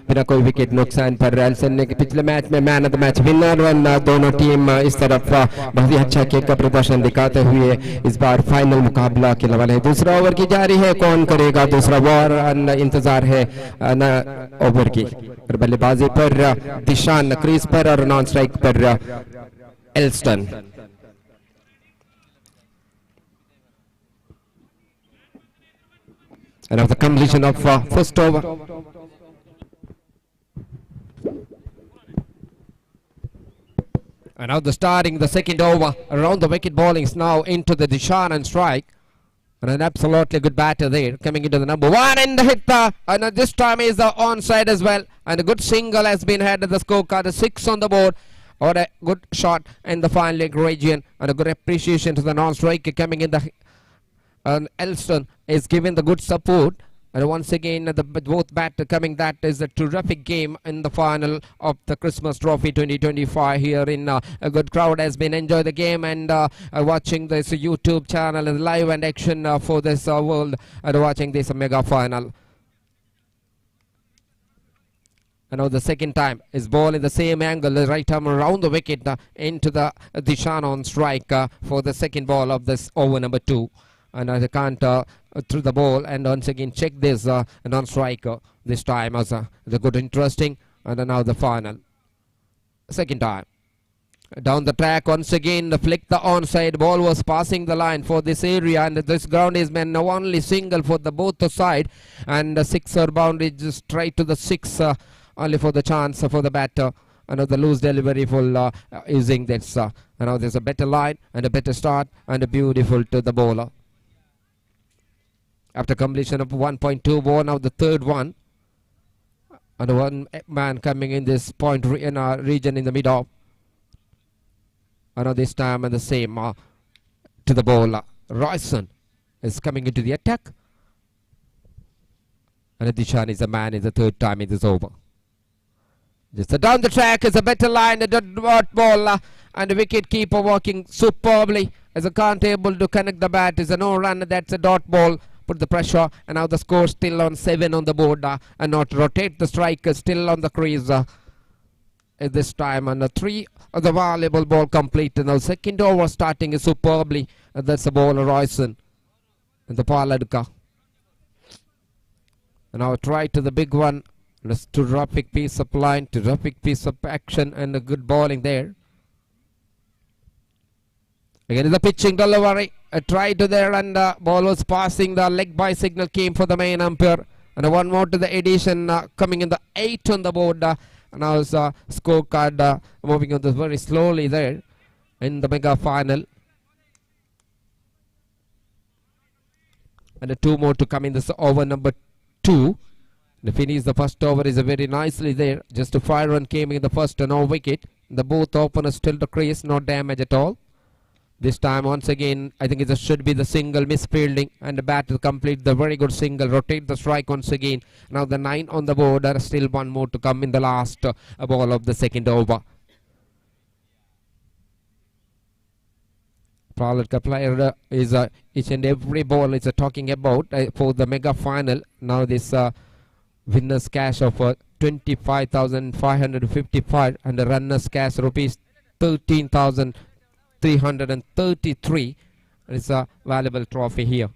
बिना कोई विकेट नुकसान पर एल्स्टन ने पिछले मैच में man of the match winner run दोनों टीम इस तरफ बहुत ही अच्छा खेल का प्रदर्शन दिखाते हुए इस बार फाइनल मुकाबला के वाले दूसरा ओवर की जारी है कौन करेगा दूसरा ओवर इंतजार है ओवर की बल्लेबाजी पर दिशान क्रीज पर और नॉन स्ट्राइक पर Elston and of the completion of first over and now the starting the second over around the wicket bowling is now into the Dishan and strike. And an absolutely good batter there coming into the number 1 and the hit and this time is the onside as well and a good single has been had at the scorecard, a 6 on the board or a good shot in the final leg region and a good appreciation to the non-striker coming in the Elston is giving the good support and once again the both batter coming. That is a terrific game in the final of the Christmas Trophy 2025 here in a good crowd has been enjoy the game and watching this YouTube channel and live and action for this world and watching this mega final. And now the second time is ball in the same angle, the right arm around the wicket into the Dishan on strike for the second ball of this over number 2. And I can't through the ball and once again check this non-striker this time as the good interesting and now the final second time down the track once again the flick the onside ball was passing the line for this area and this ground is been only single for the both the side and the sixer boundary just straight to the 6 only for the chance for the batter. Another loose delivery for using this and now there's a better line and a better start and a beautiful to the bowler. After completion of 1.2 ball, now the third one. And one man coming in this point region in the middle. And now this time and the same to the bowler. Royson is coming into the attack. And Dishan is a man in the third time it is over. Just down the track is a better line, a dot ball. And the wicket keeper working superbly. As a can't able to connect the bat is a no run, that's a dot ball. Put the pressure and now the score still on 7 on the board and not rotate the striker still on the crease at this time and 3 of the valuable ball complete and now second over starting is superbly and that's the ball Royson and the Paladka and now try to the big one. That's terrific piece of line, terrific piece of action and a good bowling there. Again is the pitching delivery. A try to there and ball was passing. The leg by signal came for the main umpire. And one more to the addition coming in the 8 on the board. Now is scorecard moving on this very slowly there in the mega final. And 2 more to come in this over number 2. The finish the first over is very nicely there. Just a 5 run came in the first and no wicket. The both openers still the crease, no damage at all. This time once again I think it should be the single misfielding and the bat to complete the very good single, rotate the strike once again. Now the 9 on the board, there is still 1 more to come in the last ball of the second over. Praladka player is each and every ball is talking about for the mega final. Now this winners cash of 25,555 and the runners cash rupees 13,333. It's a valuable trophy here.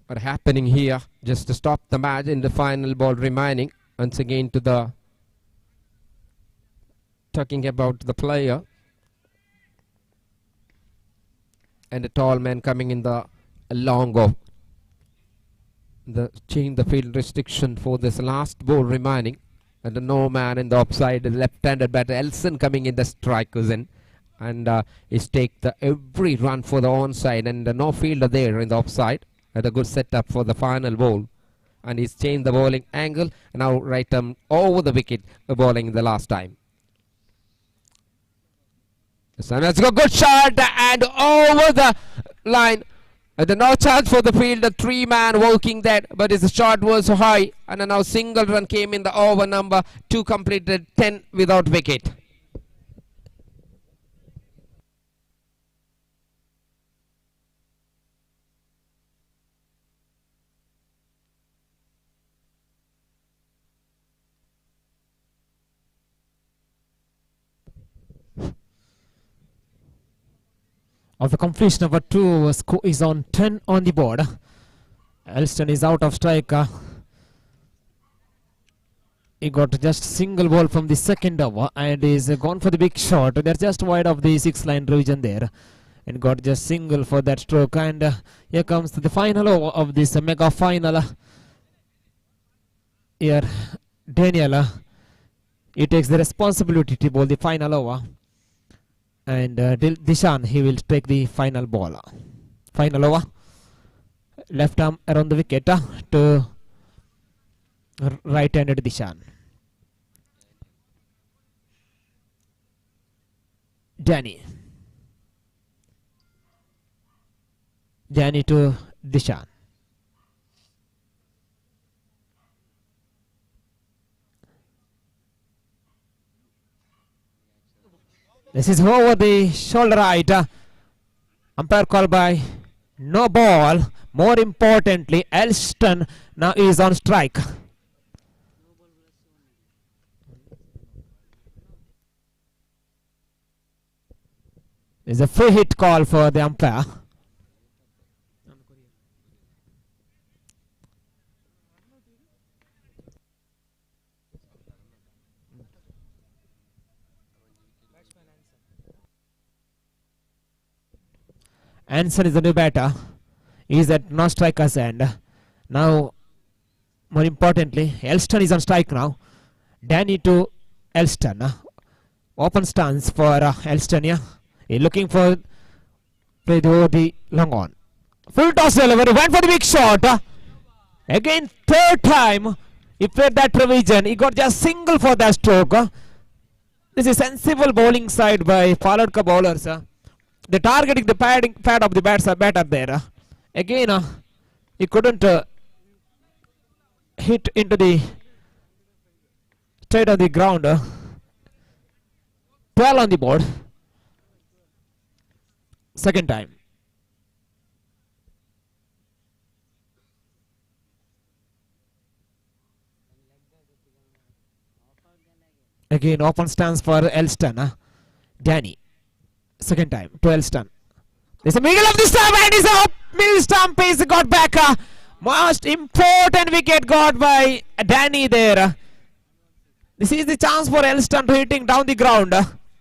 What happening here just to stop the match in the final ball remaining. Once again to the talking about the player and the tall man coming in the long off. The change the field restriction for this last ball remaining, and the no man in the offside, the left-handed batter Elson coming in the strikers in, and is take the every run for the onside, and no fielder there in the offside. Had a good setup for the final ball, and he's changed the bowling angle. Now right arm over the wicket, bowling in the last time. So let's go, good shot and over the line. No chance for the field, the three-man working that, but his shot was high, and now single run came in the over number 2, completed 10 without wicket. Of the completion of a 2, score is on 10 on the board. Elston is out of strike. He got just single ball from the second over and is gone for the big shot. They're just wide of the 6-line region there, and got just single for that stroke. And here comes the final over of this mega final. Here Daniel, he takes the responsibility to bowl the final over. And Dishan, he will take the final ball. Final over. Left arm around the wicket to right-handed Dishan. Danny to Dishan. This is over the shoulder right. Umpire call by no ball. More importantly, Elston now is on strike. There's a free hit call for the umpire. Anson is the new batter. He is at no striker's end. Now, more importantly, Elston is on strike now. Danny to Elston. Open stance for Elston. Yeah. He's looking for play the long on. Full toss delivery. Went for the big shot. Again, third time he played that provision. He got just single for that stroke. This is sensible bowling side by Paladka bowlers. They're targeting the pad of the batter there. Again, he couldn't hit into the straight on the ground. 12 on the board. Second time. Again, open stance for Elston. Danny. Second time to Elston. There's a middle of the stump and is up. Middle stump is got back. Most important wicket got by Danny there. This is the chance for Elston to hitting down the ground.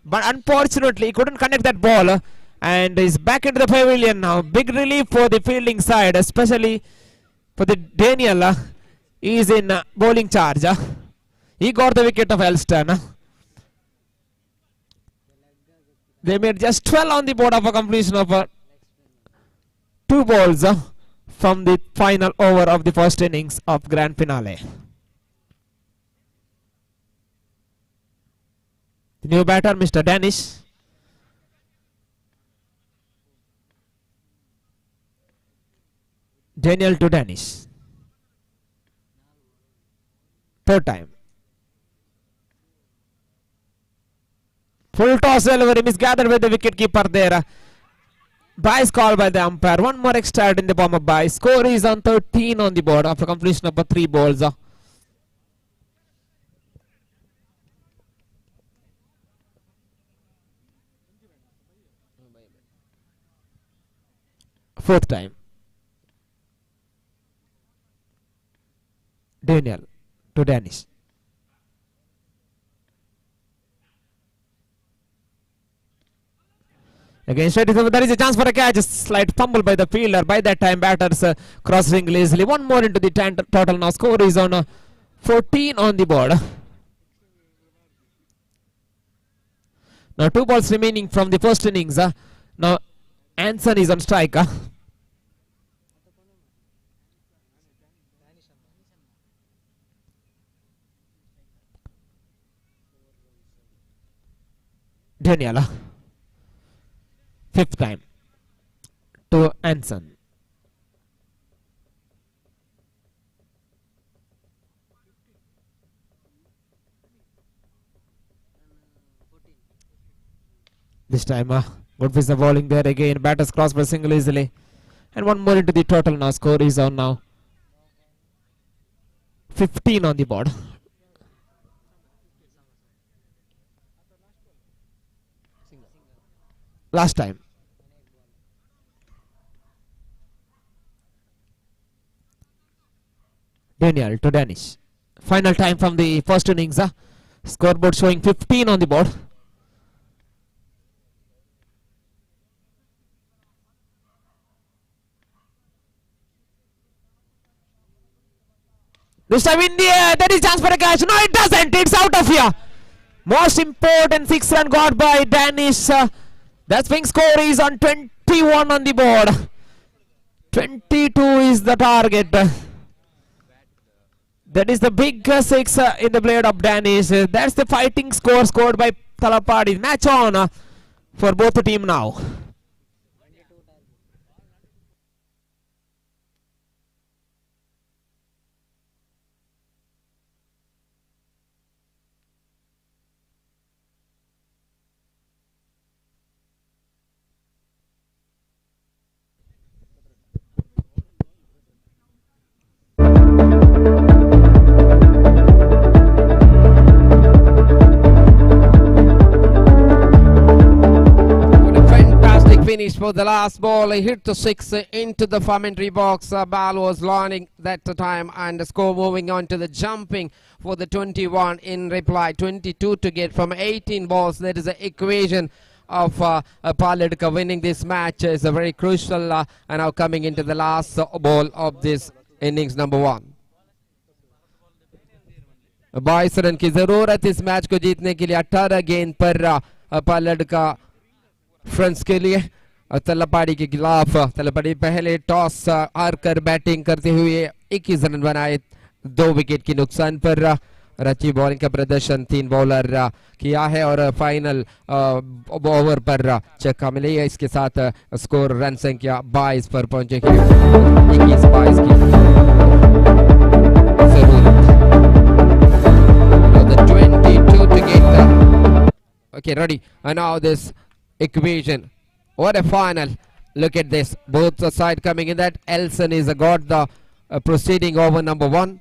But unfortunately, he couldn't connect that ball. And is back into the pavilion now. Big relief for the fielding side, especially for the Daniel. He is in bowling charge. He got the wicket of Elston. They made just 12 on the board of a completion of 2 balls from the final over of the first innings of grand finale. The new batter, Mr. Danish. Daniel to Danish. Third time. Full toss delivery misgathered by the wicket keeper there. Bye is called by the umpire. One more extra in the bomb of bye. Score is on 13 on the board after completion of 3 balls. Fourth time. Daniel to Danish. Again, straight over. There is a chance for a catch. A slight fumble by the fielder. By that time, batters crossing easily. One more into the total now. Score is on 14 on the board. Now 2 balls remaining from the first innings. Now Anson is on strike. Daniel. Fifth time to Anson. This time good piece of bowling there again. Batters cross for single easily. And one more into the total now. Score is on now 15 on the board. Last time. Daniel to Danish. Final time from the first innings. Scoreboard showing 15 on the board. This time in the air. There is chance for a catch. No, it doesn't. It's out of here. Most important 6-run got by Danish. That swing score is on 21 on the board. 22 is the target. That is the big 6 in the blade of Danish. That's the fighting score scored by Talapadi. Match on for both the team now. Finish for the last ball. He hit the 6 into the commentary box. Ball was lining that time, and the score moving on to the jumping for the 21 in reply. 22 to get from 18 balls. That is the equation of Paladka winning this match. Is a very crucial and now coming into the last ball of this innings number 1. 22 run की जरूरत इस match को जीतने के लिए. 18 गेंद पर पालड़का France के लिए. तलपाड़ी के खिलाफ तलपाड़ी पहले टॉस हार कर बैटिंग करते हुए 21 रन बनाए 2 विकेट की नुकसान पर. रची बॉलिंग का प्रदर्शन 3 बॉलर किया है और फाइनल ओवर पर छक्का मिले. इसके साथ स्कोर रन संख्या 22 पर पहुंचे. 21-22 की जरूरत. 22 to get okay, ready. And now this equation. What a final. Look at this. Both sides coming in that. Elson is got the proceeding over number 1.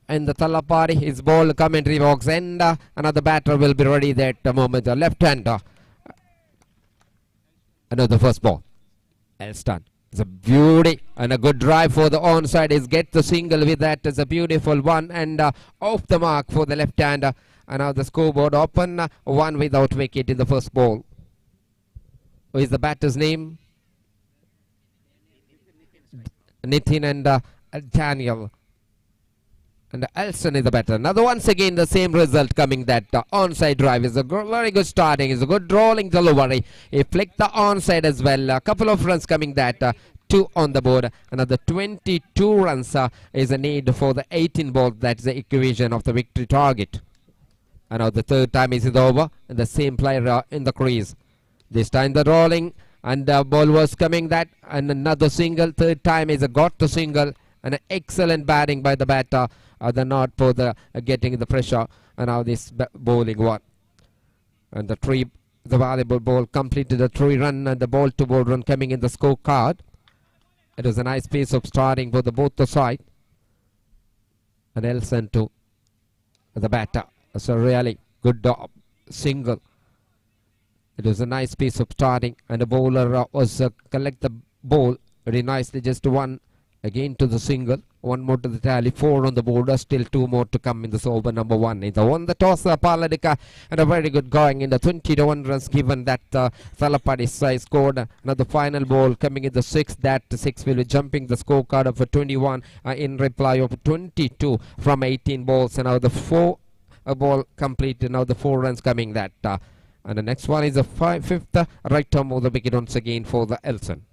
And the Talapari is ball commentary box. And another batter will be ready that moment. The left-hander. Another first ball. Elston. It's a beauty and a good drive for the onside. Is get the single with that. It's a beautiful one. And off the mark for the left-hander. And now the scoreboard open. 1 without wicket in the first ball. Who is the batter's name? Nitin and Daniel. And Elson is the batter. Now once again the same result coming. That onside drive is a very good starting. It's a good rolling delivery. He flicked the onside as well. A couple of runs coming that. 2 on the board. Another 22 runs is a need for the 18 balls. That's the equation of the victory target. And now the third time is over. And the same player in the crease. This time the rolling and the ball was coming that, and another single. Third time is a got the single, an excellent batting by the batter. The not for the getting the pressure, and now this bowling one. And the valuable ball completed a 3-run, and the ball to ball run coming in the scorecard. It was a nice piece of starting for the both the side. And Elson to the batter. It's a really good single. It was a nice piece of starting, and the bowler was collect the ball very nicely. Just one again to the single. One more to the tally. 4 on the border. Still 2 more to come in this over number 1. In the won the toss, Paladika, and a very good going in the 20-1 runs given that Salapadi scored. Now the final ball coming in the 6th. That 6 will be jumping the scorecard of a 21 in reply of 22 from 18 balls. And now the 4 ball completed. Now the 4 runs coming that. And the next one is the 5th right arm of the wicket once again for the Elson.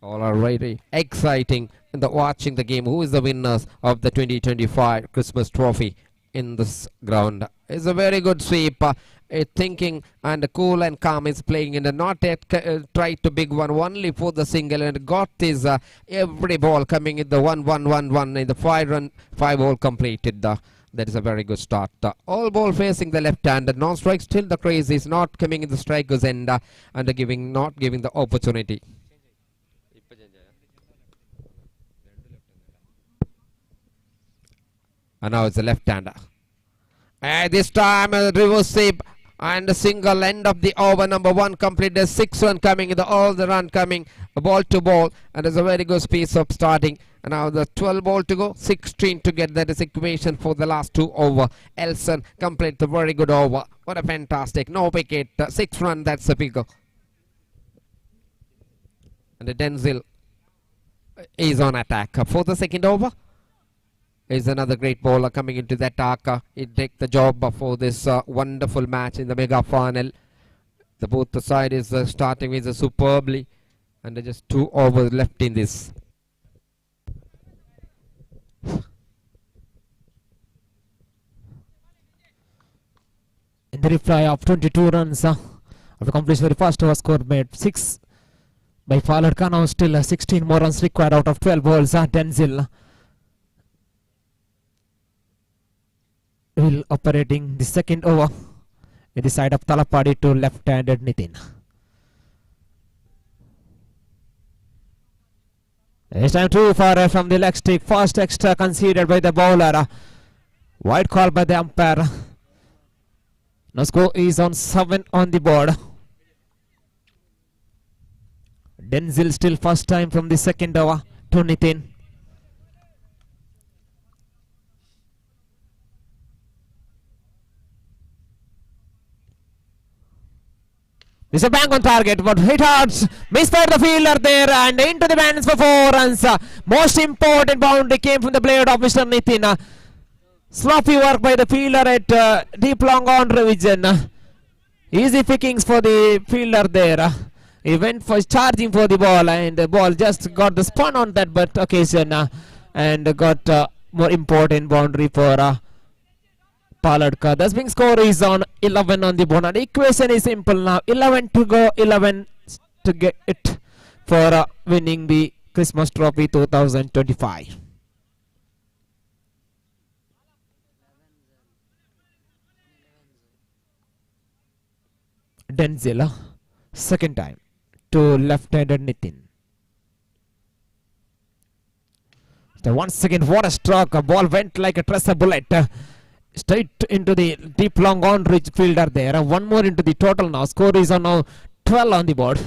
All are really exciting in the watching the game. Who is the winners of the 2025 Christmas Trophy in this ground? It's a very good sweep. Thinking and cool and calm is playing in the not yet tried to big one only for the single, and got this every ball coming in the 1-1-1-1 in the 5 ball completed. That is a very good start. All ball facing the left hand. Non-strike still the craze is not coming in the strikers end and not giving the opportunity. And now it's a left-hander. This time reverse sweep and a single end of the over number 1 completed. 6 run coming in the all the run coming ball to ball, and there's a very good piece of starting. And now the 12 ball to go, 16 to get. That is equation for the last 2 over. Elson complete the very good over. What a fantastic no wicket. 6 run, that's a bigger. And the Denzil is on attack for the second over. Is another great bowler coming into the attack. He take the job for this wonderful match in the mega final. The both the side is starting with superbly, and just 2 overs left in this. In the reply of 22 runs after completion of the first over, score made 6 by Paladika. Now still 16 more runs required out of 12 balls. Denzil will operating the second over with the side of Talapadi to left-handed Nitin. This time too far from the leg stick. First extra conceded by the bowler. Wide call by the umpire. Now score is on 7 on the board. Denzil still first time from the second over to Nitin. It's a bang on target, but hit hard. Missed by the fielder there and into the bands for 4 runs. Most important boundary came from the blade of Mr. Nitin. Sloppy work by the fielder at deep long on revision. Easy pickings for the fielder there. He went for charging for the ball, and the ball just got the spun on that but occasion and got more important boundary for Paladika. The swing score is on 11 on the board. And the equation is simple now. 11 to go, 11 to get it for winning the Christmas Trophy 2025. Denzil, second time to left-handed Nitin. So once again, what a stroke. A ball went like a tracer bullet. Straight into the deep long on ridge fielder there. One more into the total now. Score is on now 12 on the board.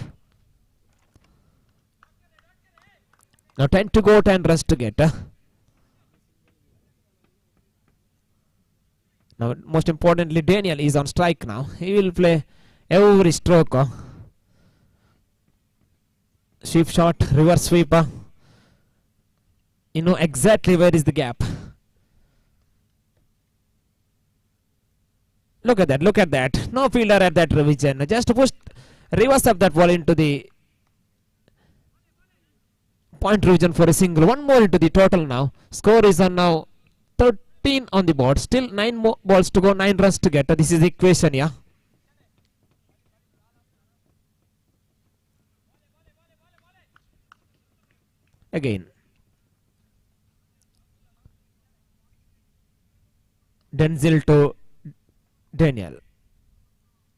Now 10 to go, 10 runs to get. Now most importantly, Daniel is on strike now. He will play every stroke. Sweep shot, reverse sweep. You know exactly where is the gap. Look at that, look at that. No fielder at that revision. Just push, reverse up that ball into the point region for a single. One more into the total now. Score is on now 13 on the board. Still 9 more balls to go, 9 runs to get. This is the equation, yeah. Again. Denzel to Daniel.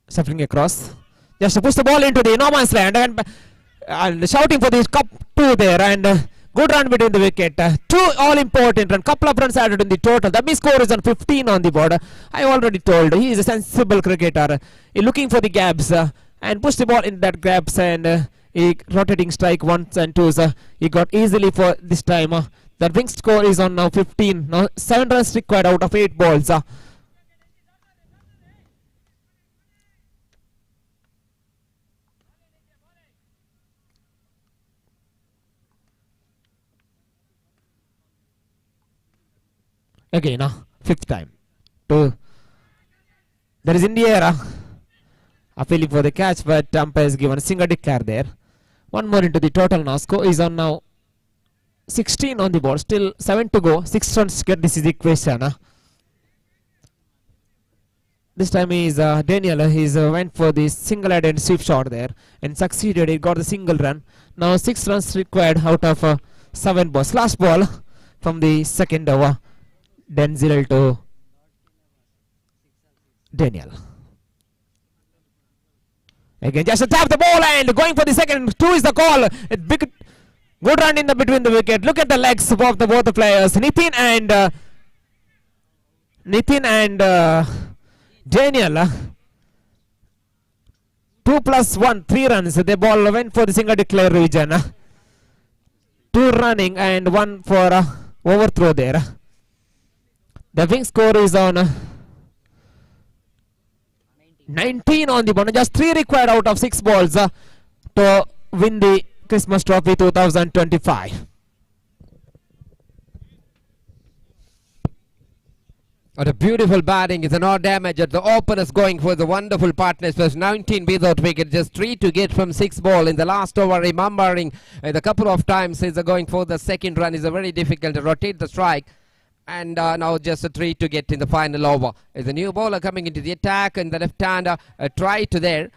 Shuffling across. Just to push the ball into the no man's land and shouting for the cup 2 there, and good run between the wicket. 2 all important run, couple of runs added in the total. The score is on 15 on the board. I already told he is a sensible cricketer. He looking for the gaps and push the ball in that gaps, and he rotating strike 1s and 2s. He got easily for this time. The wing score is on now 15. Now 7 runs required out of 8 balls. Again, 5th time. There is in the air appealing for the catch, but umpire has given a single declare there. One more into the total now. Score is on now 16 on the board. Still 7 to go. 6 runs get this is the equation. This time is Daniel. He went for the single-handed sweep shot there and succeeded. He got the single run. Now 6 runs required out of 7 balls. Last ball from the second over. Denzel to Daniel. Again, just to tap the ball and going for the second. 2 is the call. A big, good run in the between the wicket. Look at the legs of the both the players. Nitin and Daniel. 2 plus 1, 3 runs. The ball went for the single declare region. 2 running and 1 for overthrow there. The wing score is on 19 on the board. Just 3 required out of 6 balls to win the Christmas Trophy 2025. What a beautiful batting. It's a no damage. The openers going for the wonderful partners. First 19 without wicket. Just 3 to get from 6 ball in the last over. Remembering the couple of times is going for the second run is a very difficult to rotate the strike. And now just a 3 to get in the final over. Is a new bowler coming into the attack and the left hander try to there.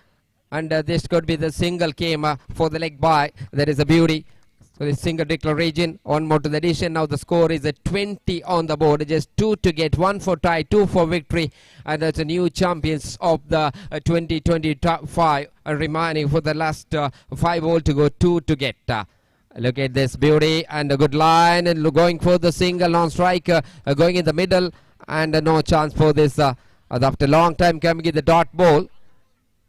And this could be the single came for the leg by. That is a beauty. So the single declaration. One more to the addition. Now the score is at 20 on the board. Just 2 to get. 1 for tie, 2 for victory. And that's the new champions of the 2025. Remaining for the last 5 all to go. 2 to get. Look at this beauty and a good line and going for the single non-strike going in the middle and no chance for this after a long time coming in the dot ball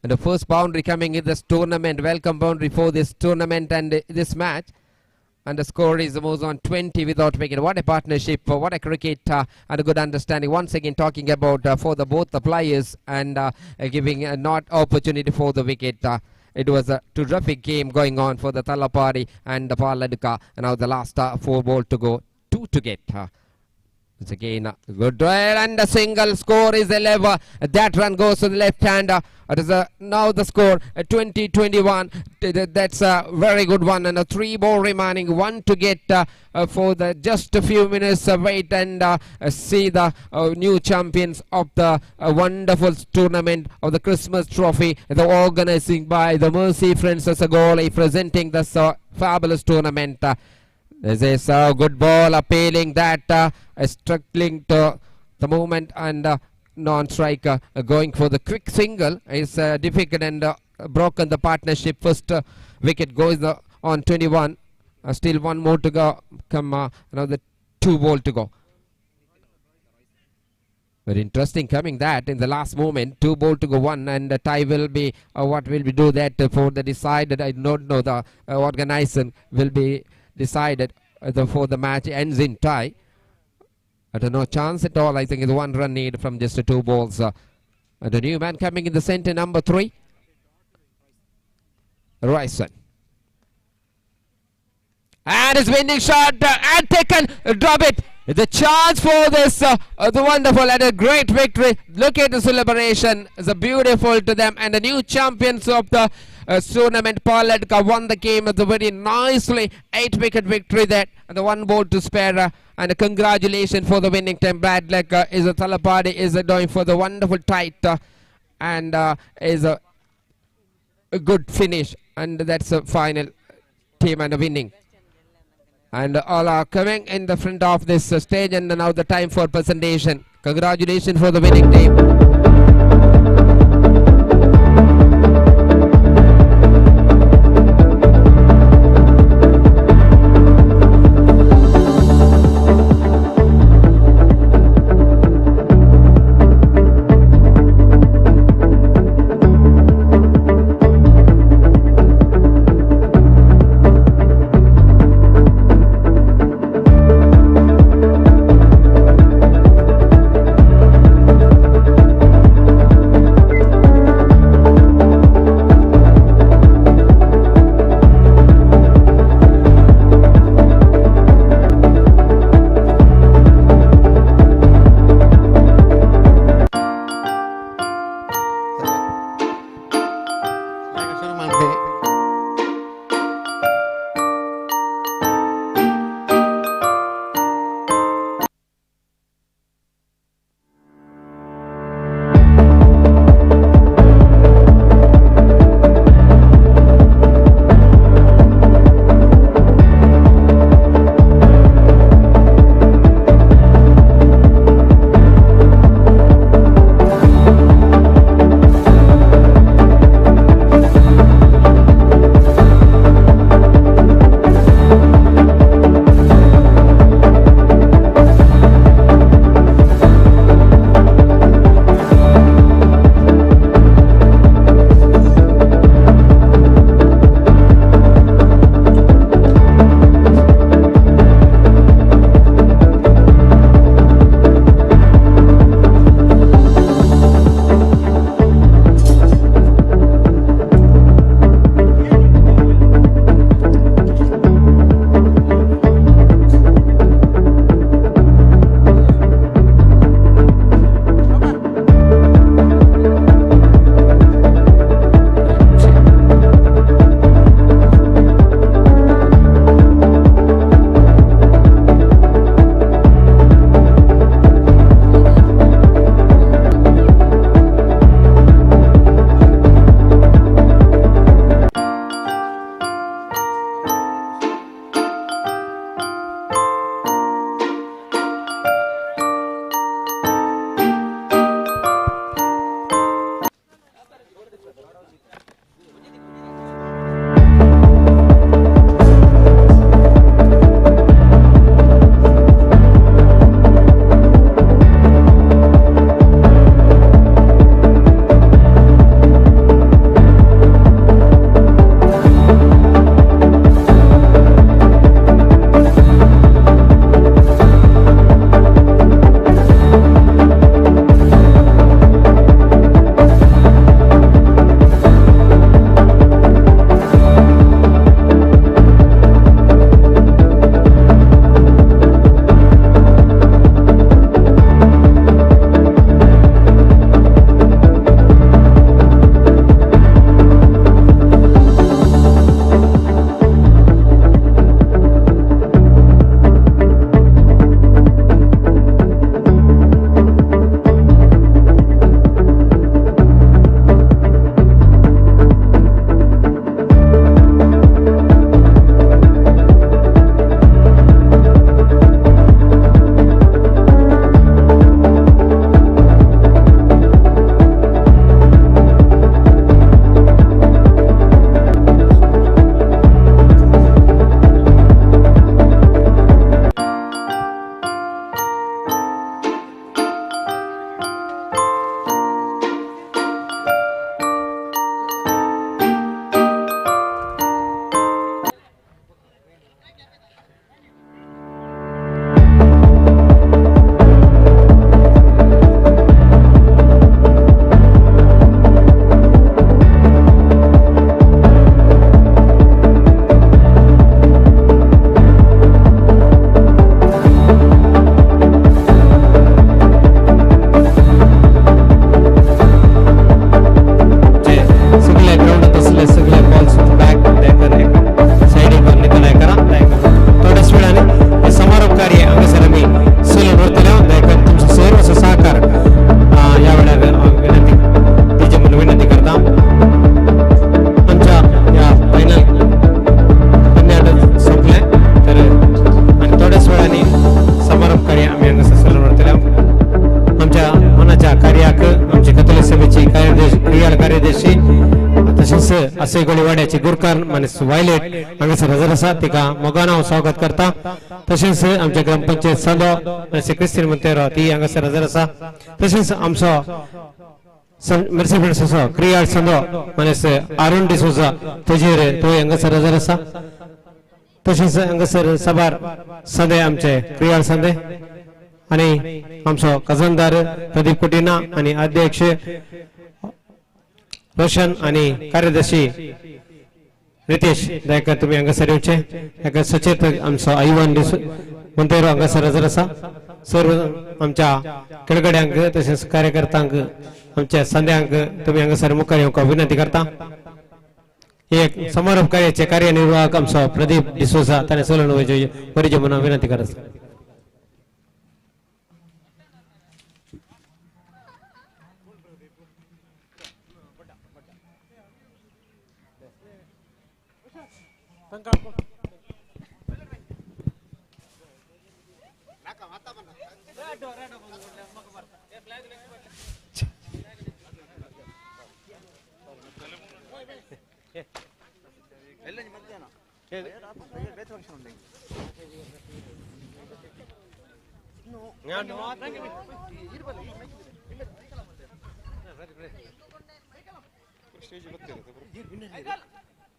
and the first boundary coming in this tournament. Welcome boundary for this tournament and this match, and the score is moves on 20 without wicket. What a partnership, what a cricket and a good understanding. Once again talking about for the both the players and giving not opportunity for the wicket. It was a terrific game going on for the Thalapadi and the Paladika. And now the last 4 ball to go. 2 to get. It's again a good drive and a single. Score is 11. That run goes to the left hander. It is now the score 20-21. That's a very good one. And a 3 ball remaining. 1 to get for the just a few minutes wait and see the new champions of the wonderful tournament of the Christmas Trophy. The organizing by the Mercy Friends Assaigoli presenting this fabulous tournament. This is a good ball appealing that struggling to the movement and non-striker going for the quick single is difficult and broken the partnership. First wicket goes on 21. Still 1 more to go. Come now the 2 ball to go. Very interesting coming that in the last moment. 2 ball to go 1 and the tie will be what will we do that for the decided. I don't know the organization will be decided for the match ends in tie. I don't know chance at all. I think it's 1 run need from just 2 balls. The new man coming in the center, number 3, Ryson. And his winning shot and taken, drop it. The chance for this, the wonderful and a great victory. Look at the celebration. It's a beautiful to them. And the new champions of the tournament, Paladka, won the game very nicely. 8 wicket victory there. And the 1 ball to spare. And congratulations for the winning team. Bad luck is a Thalapadi is doing for the wonderful tight and is a good finish. And that's a final team and a winning. And all are coming in the front of this stage, and now the time for presentation. Congratulations for the winning team. असाईगोळी वाड्याची गुरकार माणूस violet हांगासर हजर आसा तिका मोगान हांव स्वागत करता तशेंच आमच्या ग्रामपंचायत सांदो माणूस क्रिस्तीन मोंतेरो ती हांगासर हजर आसा तशेंच आमचो मेर्सिडेंस आसा क्रियाळ सांदो माणूस अरुण डिसोजा तेजेर तो हांगासर हजर आसा तशेंच हांगासर सभार संदे आमचे क्रियाळ संदे आणि आमचो खजानदार प्रदीप कुटिना आणि अध्यक्ष रोशन आणि कार्यदर्शी रितेश दयाकर तुम्ही हांगासर येवचे हाका सचेतक आमचो आयवान मोंतेरो हांगासर हजर आसा सर्व आमच्या खेळगड्यांक तशेंच कार्यकर्त्यांक आमच्या संध्यांक तुम्ही हांगासर मुखार येवंक विनंती करता एक समारोप कार्याचे कार्यनिर्वाहक आमचो प्रदीप डिसोजा ताणें सोलून वरचे म्हणून विनंती करता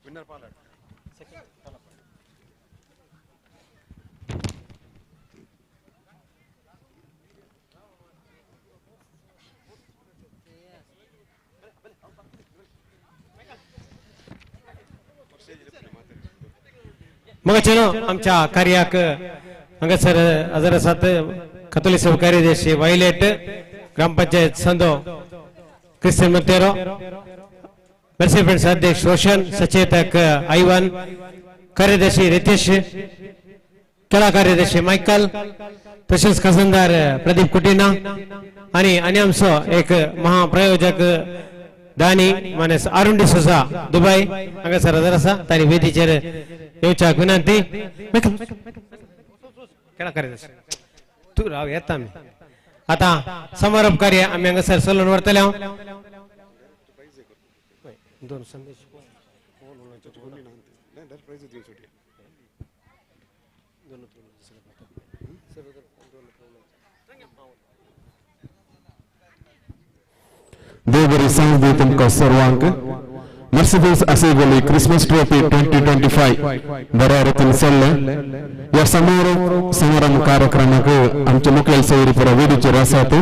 ವಿನ್ನರ್ ಪಾಲಾಡ್ मग आमच्या कार्याक हांगासर हजर आसात कथोलिक सभा कार्यदर्शी वायलेट ग्रामपंचायत संदो क्रिस्टियन मोंतेरो मेर्सिडेंस अध्यक्ष रोशन सचेतक आयवान कार्यदर्शी रितेश कला कार्यदर्शी मायकल तसेच खजानदार प्रदीप कुटिना आणि आमचो एक महाप्रयोजक दानी मानस अरुण डिसोजा दुबई हांगासर हजर आसा ताणी वेदीचेर येवच्याक विनंती केला कार्यदर्शी तू राव येता आमी आता समारोप कार्य आम्ही हांगासर चलून व्हरतले दोन संदेश देव बरी सांग दी तुमकां सर्वांक मर्सिडीज असाईगोली क्रिसमस ट्रॉफी 2025 बऱ्या रितीन चल्ले या समारंभ कार्यक्रमाक आमचे मुखेल सोयरी पुरा वेदीचेर आसात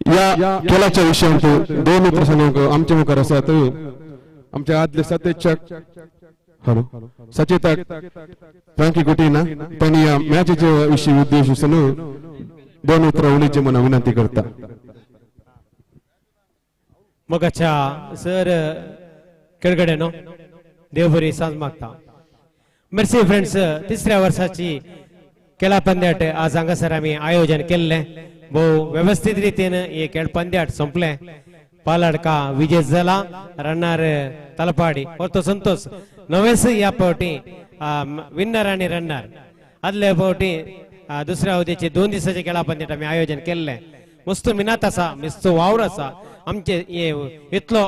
या खेळाच्या विशयांत दोन प्रसंगांक आमचे मुखार आसात आमचे आदले सतेचक सचेतक फ्रांकी कुटिना तांणी या मॅचीचे विशीं उद्देशून दोन उतरां उलयची म्हणून विनंती करता मगाच्या सर खेळगड्यानो देव बरी सांज मागता मेर्सी फ्रेंड्स तिसऱ्या वर्षाची खेळा पंद्याट आज हांगासर आमी आयोजन केल्ले भोव व्यवस्थित रीतीन हे खेळ पंद्याट संपले पालाडका विजय जाला रन्नार तलपाडी तो संतोष नवेस या फावटी विन्नर आणि रन्नार आदल्या फावटी दुसऱ्या अवधीचे 2 दिसाचे खेळा पंद्याट आमी आयोजन केल्ले मस्त मिनात आसा मस्त वावर आसा आमचे इतलो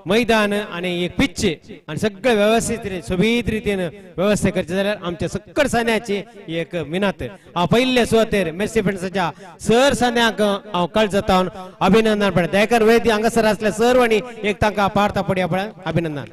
मैदान आणि एक पिच आणि सगळं व्यवस्थित सोबीत रीतीन व्यवस्था करचे जाल्यार आमच्या सक्कड सान्याची एक मिनात हांव पयले सुवातेर मेर्सी फ्रेंड्साच्या सर सान्याक हांव काळ जाता अभिनंदन पडटा दयाकर वेदी हांगासर आसले सर्व आनी एक तांकां पार्ता पडया पळय अभिनंदन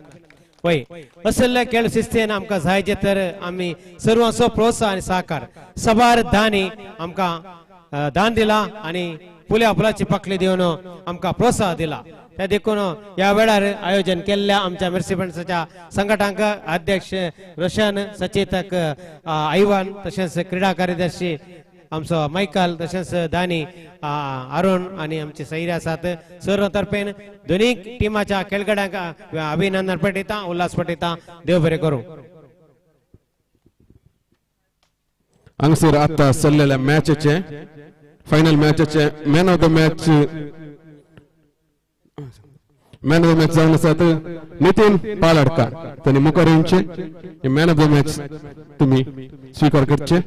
वय असले खेळ शिस्तेन आमकां जायचे तर आमी सर्वांचो प्रोत्साहन आनी सहकार सभार दानी आमकां दान दिला आणि फुल्या फुलाची पाकळी दिवन आमकां प्रोत्साहन दिला त्या देखून या वेळार आयोजन केल्ल्या आमच्या मेर्सी फ्रेंड्साच्या संघटनांक अध्यक्ष रोशन सचेतक आयवान तशेंच क्रीडा कार्यदर्शी आमचो मायकल तशेंच दानी अरुण आणि आमचे सैरी आसात सर्व तर्फेन दोन्ही टिमाच्या खेळगड्यांक अभिनंदन पटयता उल्हास पटयता देव बरें करूं हांगासर आतां चल्लेल्या मॅचचे फायनल मॅचचे मॅन ऑफ द मॅच जावन आसात नितीन पालाडकार तांणी मुखार येवचे मॅन ऑफ द मॅच तुमी स्वीकार करचे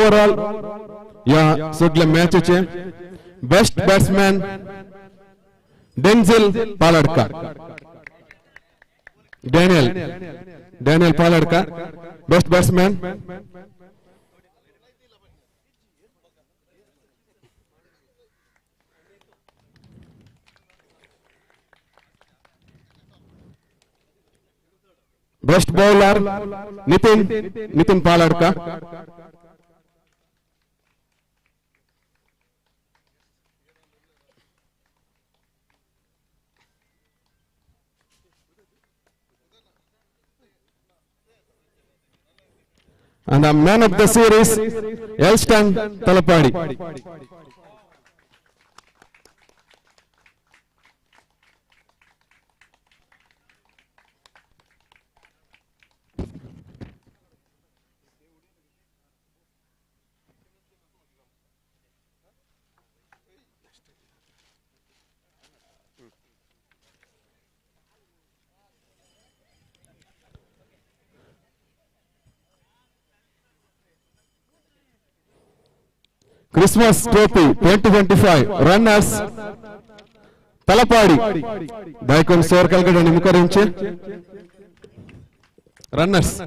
ओवरऑल या सगळ्या मॅचचे best batsman Denzil Paldkar, Daniel Paldkar best batsman. Best bowler Nitin Paldkar. And the man of the series, Elston Talapadi. Christmas Trophy 2025 runners Talapadi. Daikon Sor Calcutta Nimukarinche runners.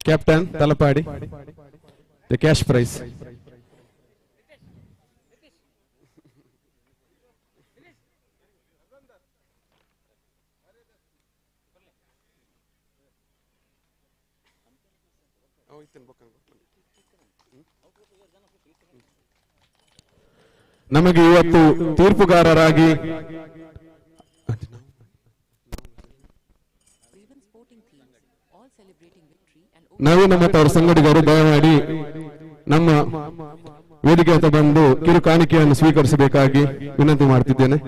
Captain Talapadi, the cash prize. ನಮಗೆ ಇವತ್ತು ತೀರ್ಪುಗಾರರಾಗಿ ನವೀನ ಮತ್ತು ಅವರ ಸಂಗಡಿಗರು ದಯಮಾಡಿ ನಮ್ಮ ವೇದಿಕೆ ಹತ್ರ ಬಂದು ಕಿರು ಕಾಣಿಕೆಯನ್ನು ಸ್ವೀಕರಿಸಬೇಕಾಗಿ ವಿನಂತಿ ಮಾಡ್ತಿದ್ದೇನೆ.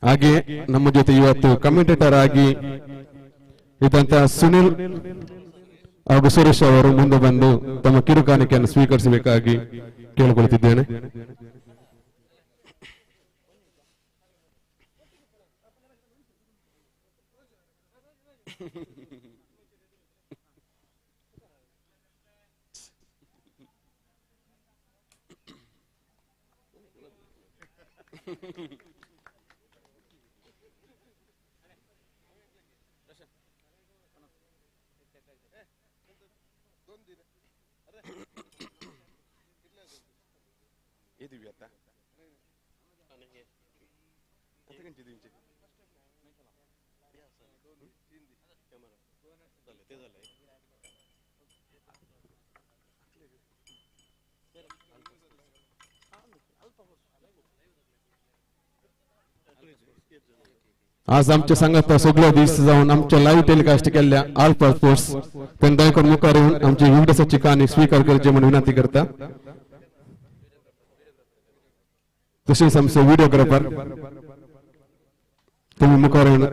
ಹಾಗೆ ನಮ್ಮ ಜೊತೆ ಇವತ್ತು ಕಮೆಂಟೇಟರ್ ಆಗಿ ಇದ್ದಂತ ಸುನಿಲ್ ಹಾಗೂ ಸುರೇಶ್ ಅವರು ಮುಂದೆ ಬಂದು ತಮ್ಮ ಕಿರುಕಾಣಿಕೆಯನ್ನು ಸ್ವೀಕರಿಸಬೇಕಾಗಿ ಕೇಳಿಕೊಳ್ಳುತ್ತಿದ್ದೇನೆ. आज आमच्या संघात सगळ्या दिवस जाऊन आमच्या लाईव्ह टेलिकास्ट केलेल्या अल्फा स्पोर्ट्स पण दयकर मुखार येऊन आमची विविध कहाणी स्वीकार करचे म्हणून विनंती करता. तसेच आमचे व्हिडिओग्राफर तुम्ही मुखार येऊन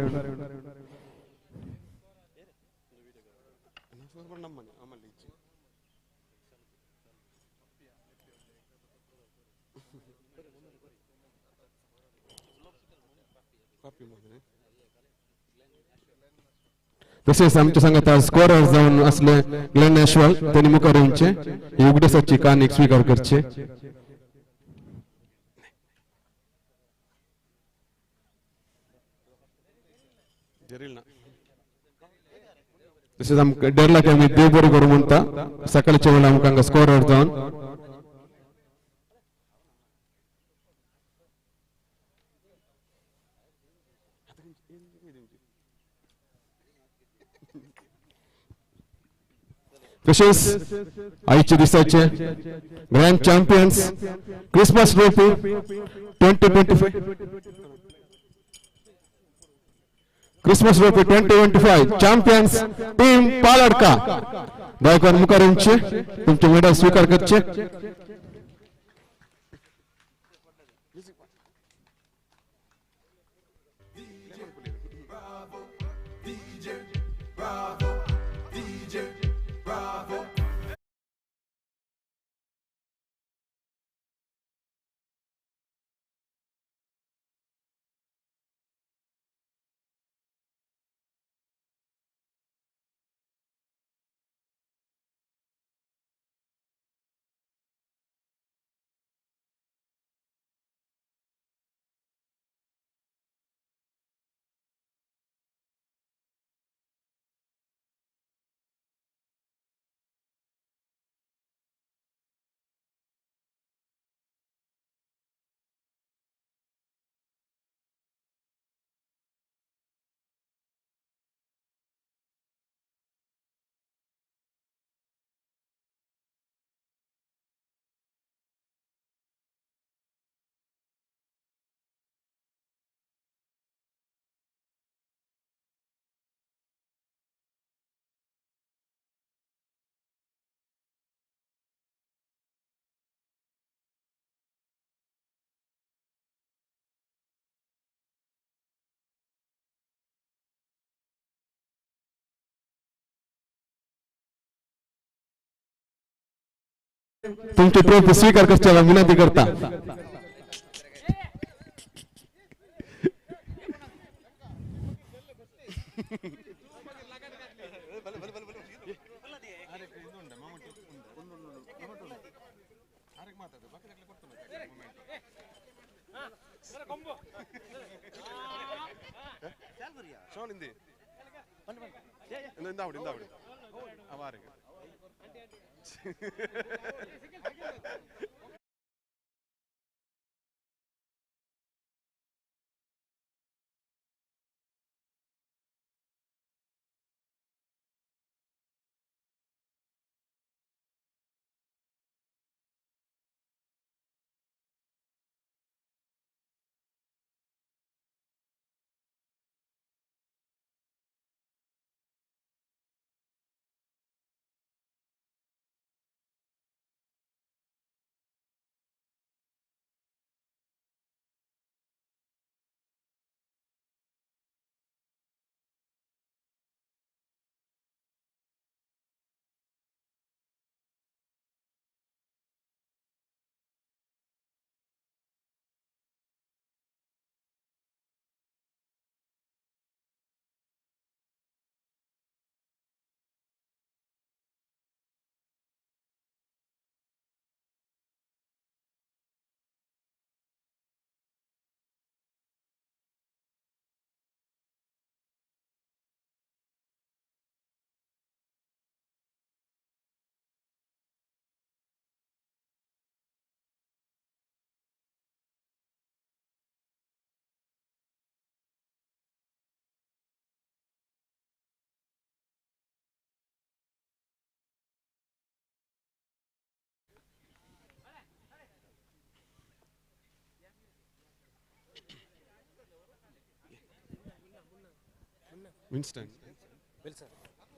तसेच आमच्या संघात आज स्कोरर जाऊन असले ग्लेन ॲशवाल त्यांनी मुखार येऊनचे उघडसाची कहाणी स्वीकार करचे. तसेच आमकां डरला की आम्ही देव बरो करू म्हणता सकाळच्या वेळेला आमकां स्कोरर जाऊन तसेच आजच्या दिवसाचे grand champions Christmas trophy 2025 Christmas trophy 2025 champions team Paldka दयकर मुखार येऊनचे तुमचे मेडल स्वीकार करचे. तुमची ट्रॉफी स्वीकार करण्याची विनंती करता.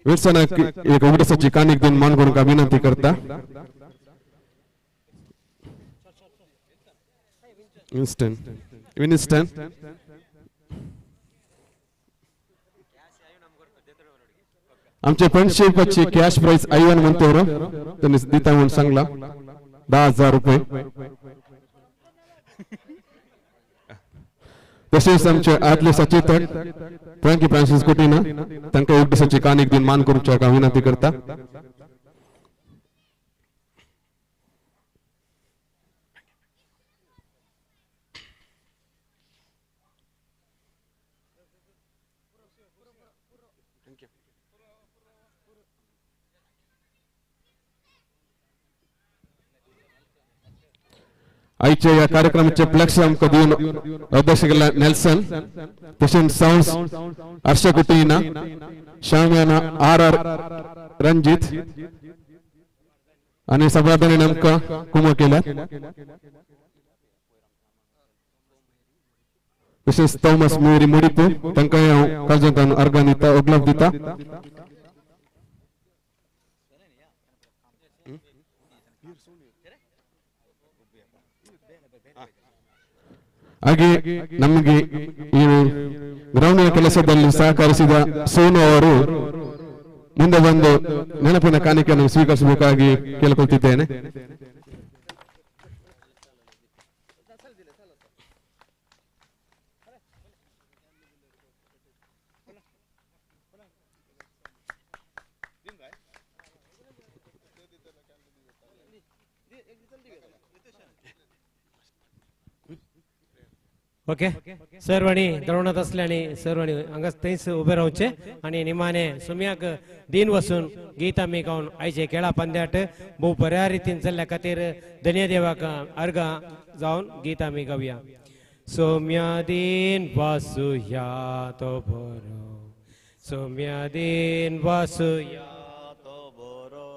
विल्सन एक उघडसाची कानिक देऊन मान करून का विनंती करता विन्स्टन आमचे फ्रेंडशिपची कॅश प्राइस आयवन म्हणतो त्यांनी दिता म्हणून सांगला 10,000 रुपये तसेच आमचे आतले सचेतक फ्रँकी फ्रान्सिस कुटीना तांकां एक दिसाची कानिक दिन मान करूच्या का विनंती करता आईच्या या कार्यक्रमाचे फ्लॅक्स आमकां दिवन अध्यक्ष केला नेल्सन तशेंच साऊंड्स हर्षा कुटीना शाम्याना आर रणजित आणि सभादारांनी आमकां कुमो केल्या तशेंच थॉमस मेरी मुडिपू तांकां हांव काळजांतल्यान अर्गां दिता ओगलाप दिता ಹಾಗೆ ನಮಗೆ ಈ ಗ್ರೌಂಡಿನ ಕೆಲಸದಲ್ಲಿ ಸಹಕರಿಸಿದ ಸೋನು ಅವರು ಮುಂದೆ ಬಂದು ನೆನಪಿನ ಕಾಣಿಕೆಯನ್ನು ಸ್ವೀಕರಿಸಬೇಕಾಗಿ ಕೇಳಿಕೊಳ್ತಿದ್ದೇನೆ ओके सर्वांनी ग्राउंडात असल्याने सर्वांनी अंगास थंयच उभे रावचे आणि निमाणे सुम्याक दिन वसून गीत आमी गावन आयचे खेळा पंद्याट भोव बऱ्या रितीन चल्ल्या खातीर धन्य देवाक अर्घ जावन गीत आमी गावया सोम्या दिन वासुया तो बरो सोम्या दिन वासुया तो बरो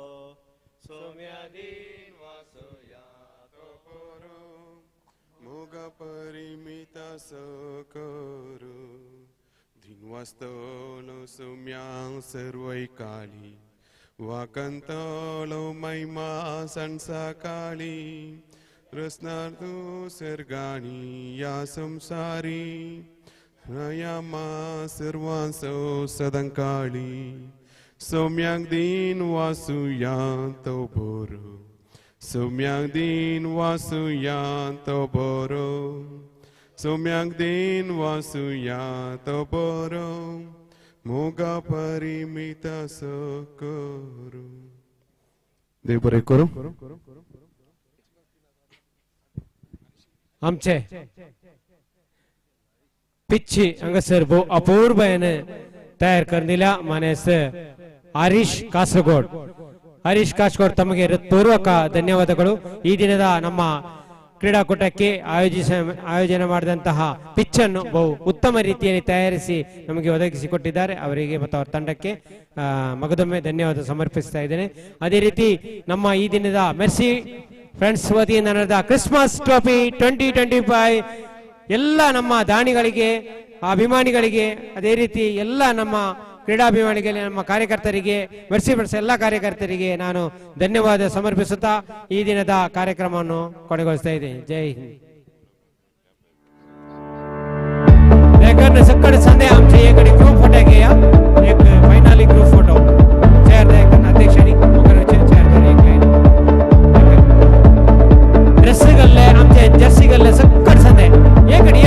सोम्या दिन वासुया तो बरो मोगा परिमिता सकरो दिनवास्तलो सुम्यां सर्वैकाली वाकंतलो महिमा संसाकाळी रसनार्दो सर्गाणी या संसारी रयामा सर्वांसो सदंकाळी सौम्याक दिन वासुया तो बरो सौम्याक दिन वासुया तो बरो सौम्याक दिन वासुया तो बरो मोगा परिमिता सकरो देव बरें करूं आमचे पिच्छी हंगसर भोव अपूर्वयन तयार करून दिल्या मानेस ಹರೀಶ್ ಕಾಸರಗೋಡ್ ಹರೀಶ್ ಕಾಸರಗೋಡ್ ತಮಗೆ ಹೃತ್ಪೂರ್ವಕ ಧನ್ಯವಾದಗಳು ಈ ದಿನದ ನಮ್ಮ ಕ್ರೀಡಾಕೂಟಕ್ಕೆ ಆಯೋಜನೆ ಮಾಡಿದಂತಹ ಪಿಚ್ ಅನ್ನು ಬಹು ಉತ್ತಮ ರೀತಿಯಲ್ಲಿ ತಯಾರಿಸಿ ನಮಗೆ ಒದಗಿಸಿಕೊಟ್ಟಿದ್ದಾರೆ ಅವರಿಗೆ ಮತ್ತು ಅವರ ತಂಡಕ್ಕೆ ಮಗದೊಮ್ಮೆ ಧನ್ಯವಾದ ಸಮರ್ಪಿಸ್ತಾ ಇದ್ದೇನೆ ಅದೇ ರೀತಿ ನಮ್ಮ ಈ ದಿನದ ಮೆರ್ಸಿ ಫ್ರೆಂಡ್ಸ್ ವತಿಯಿಂದ ನಡೆದ ಕ್ರಿಸ್ಮಸ್ ಟ್ರೋಫಿ 2025 ಎಲ್ಲ ನಮ್ಮ ದಾನಿಗಳಿಗೆ ಅಭಿಮಾನಿಗಳಿಗೆ ಅದೇ ರೀತಿ ಎಲ್ಲ ನಮ್ಮ ಕ್ರೀಡಾಭಿಮಾನಿಗಳಿಗೆ ನಮ್ಮ ಕಾರ್ಯಕರ್ತರಿಗೆ ಮೆರ್ಸಿ ಫ್ರೆಂಡ್ಸ್ ಎಲ್ಲ ಕಾರ್ಯಕರ್ತರಿಗೆ ನಾನು ಧನ್ಯವಾದ ಸಮರ್ಪಿಸುತ್ತಾ ಈ ದಿನದ ಕಾರ್ಯಕ್ರಮವನ್ನು ಕೊನೆಗೊಳಿಸ್ತಾ ಇದ್ದೇನೆ जय हिंद देखकर सक्कड संदे आमचे एकडे ग्रुप फोटो घ्या एक फायनली ग्रुप फोटो चेअर देखकर अध्यक्षांनी वगैरे चेअर कर एक लाईन ड्रेस गल्ले आमचे जर्सी गल्ले सक्कड संदे एकडे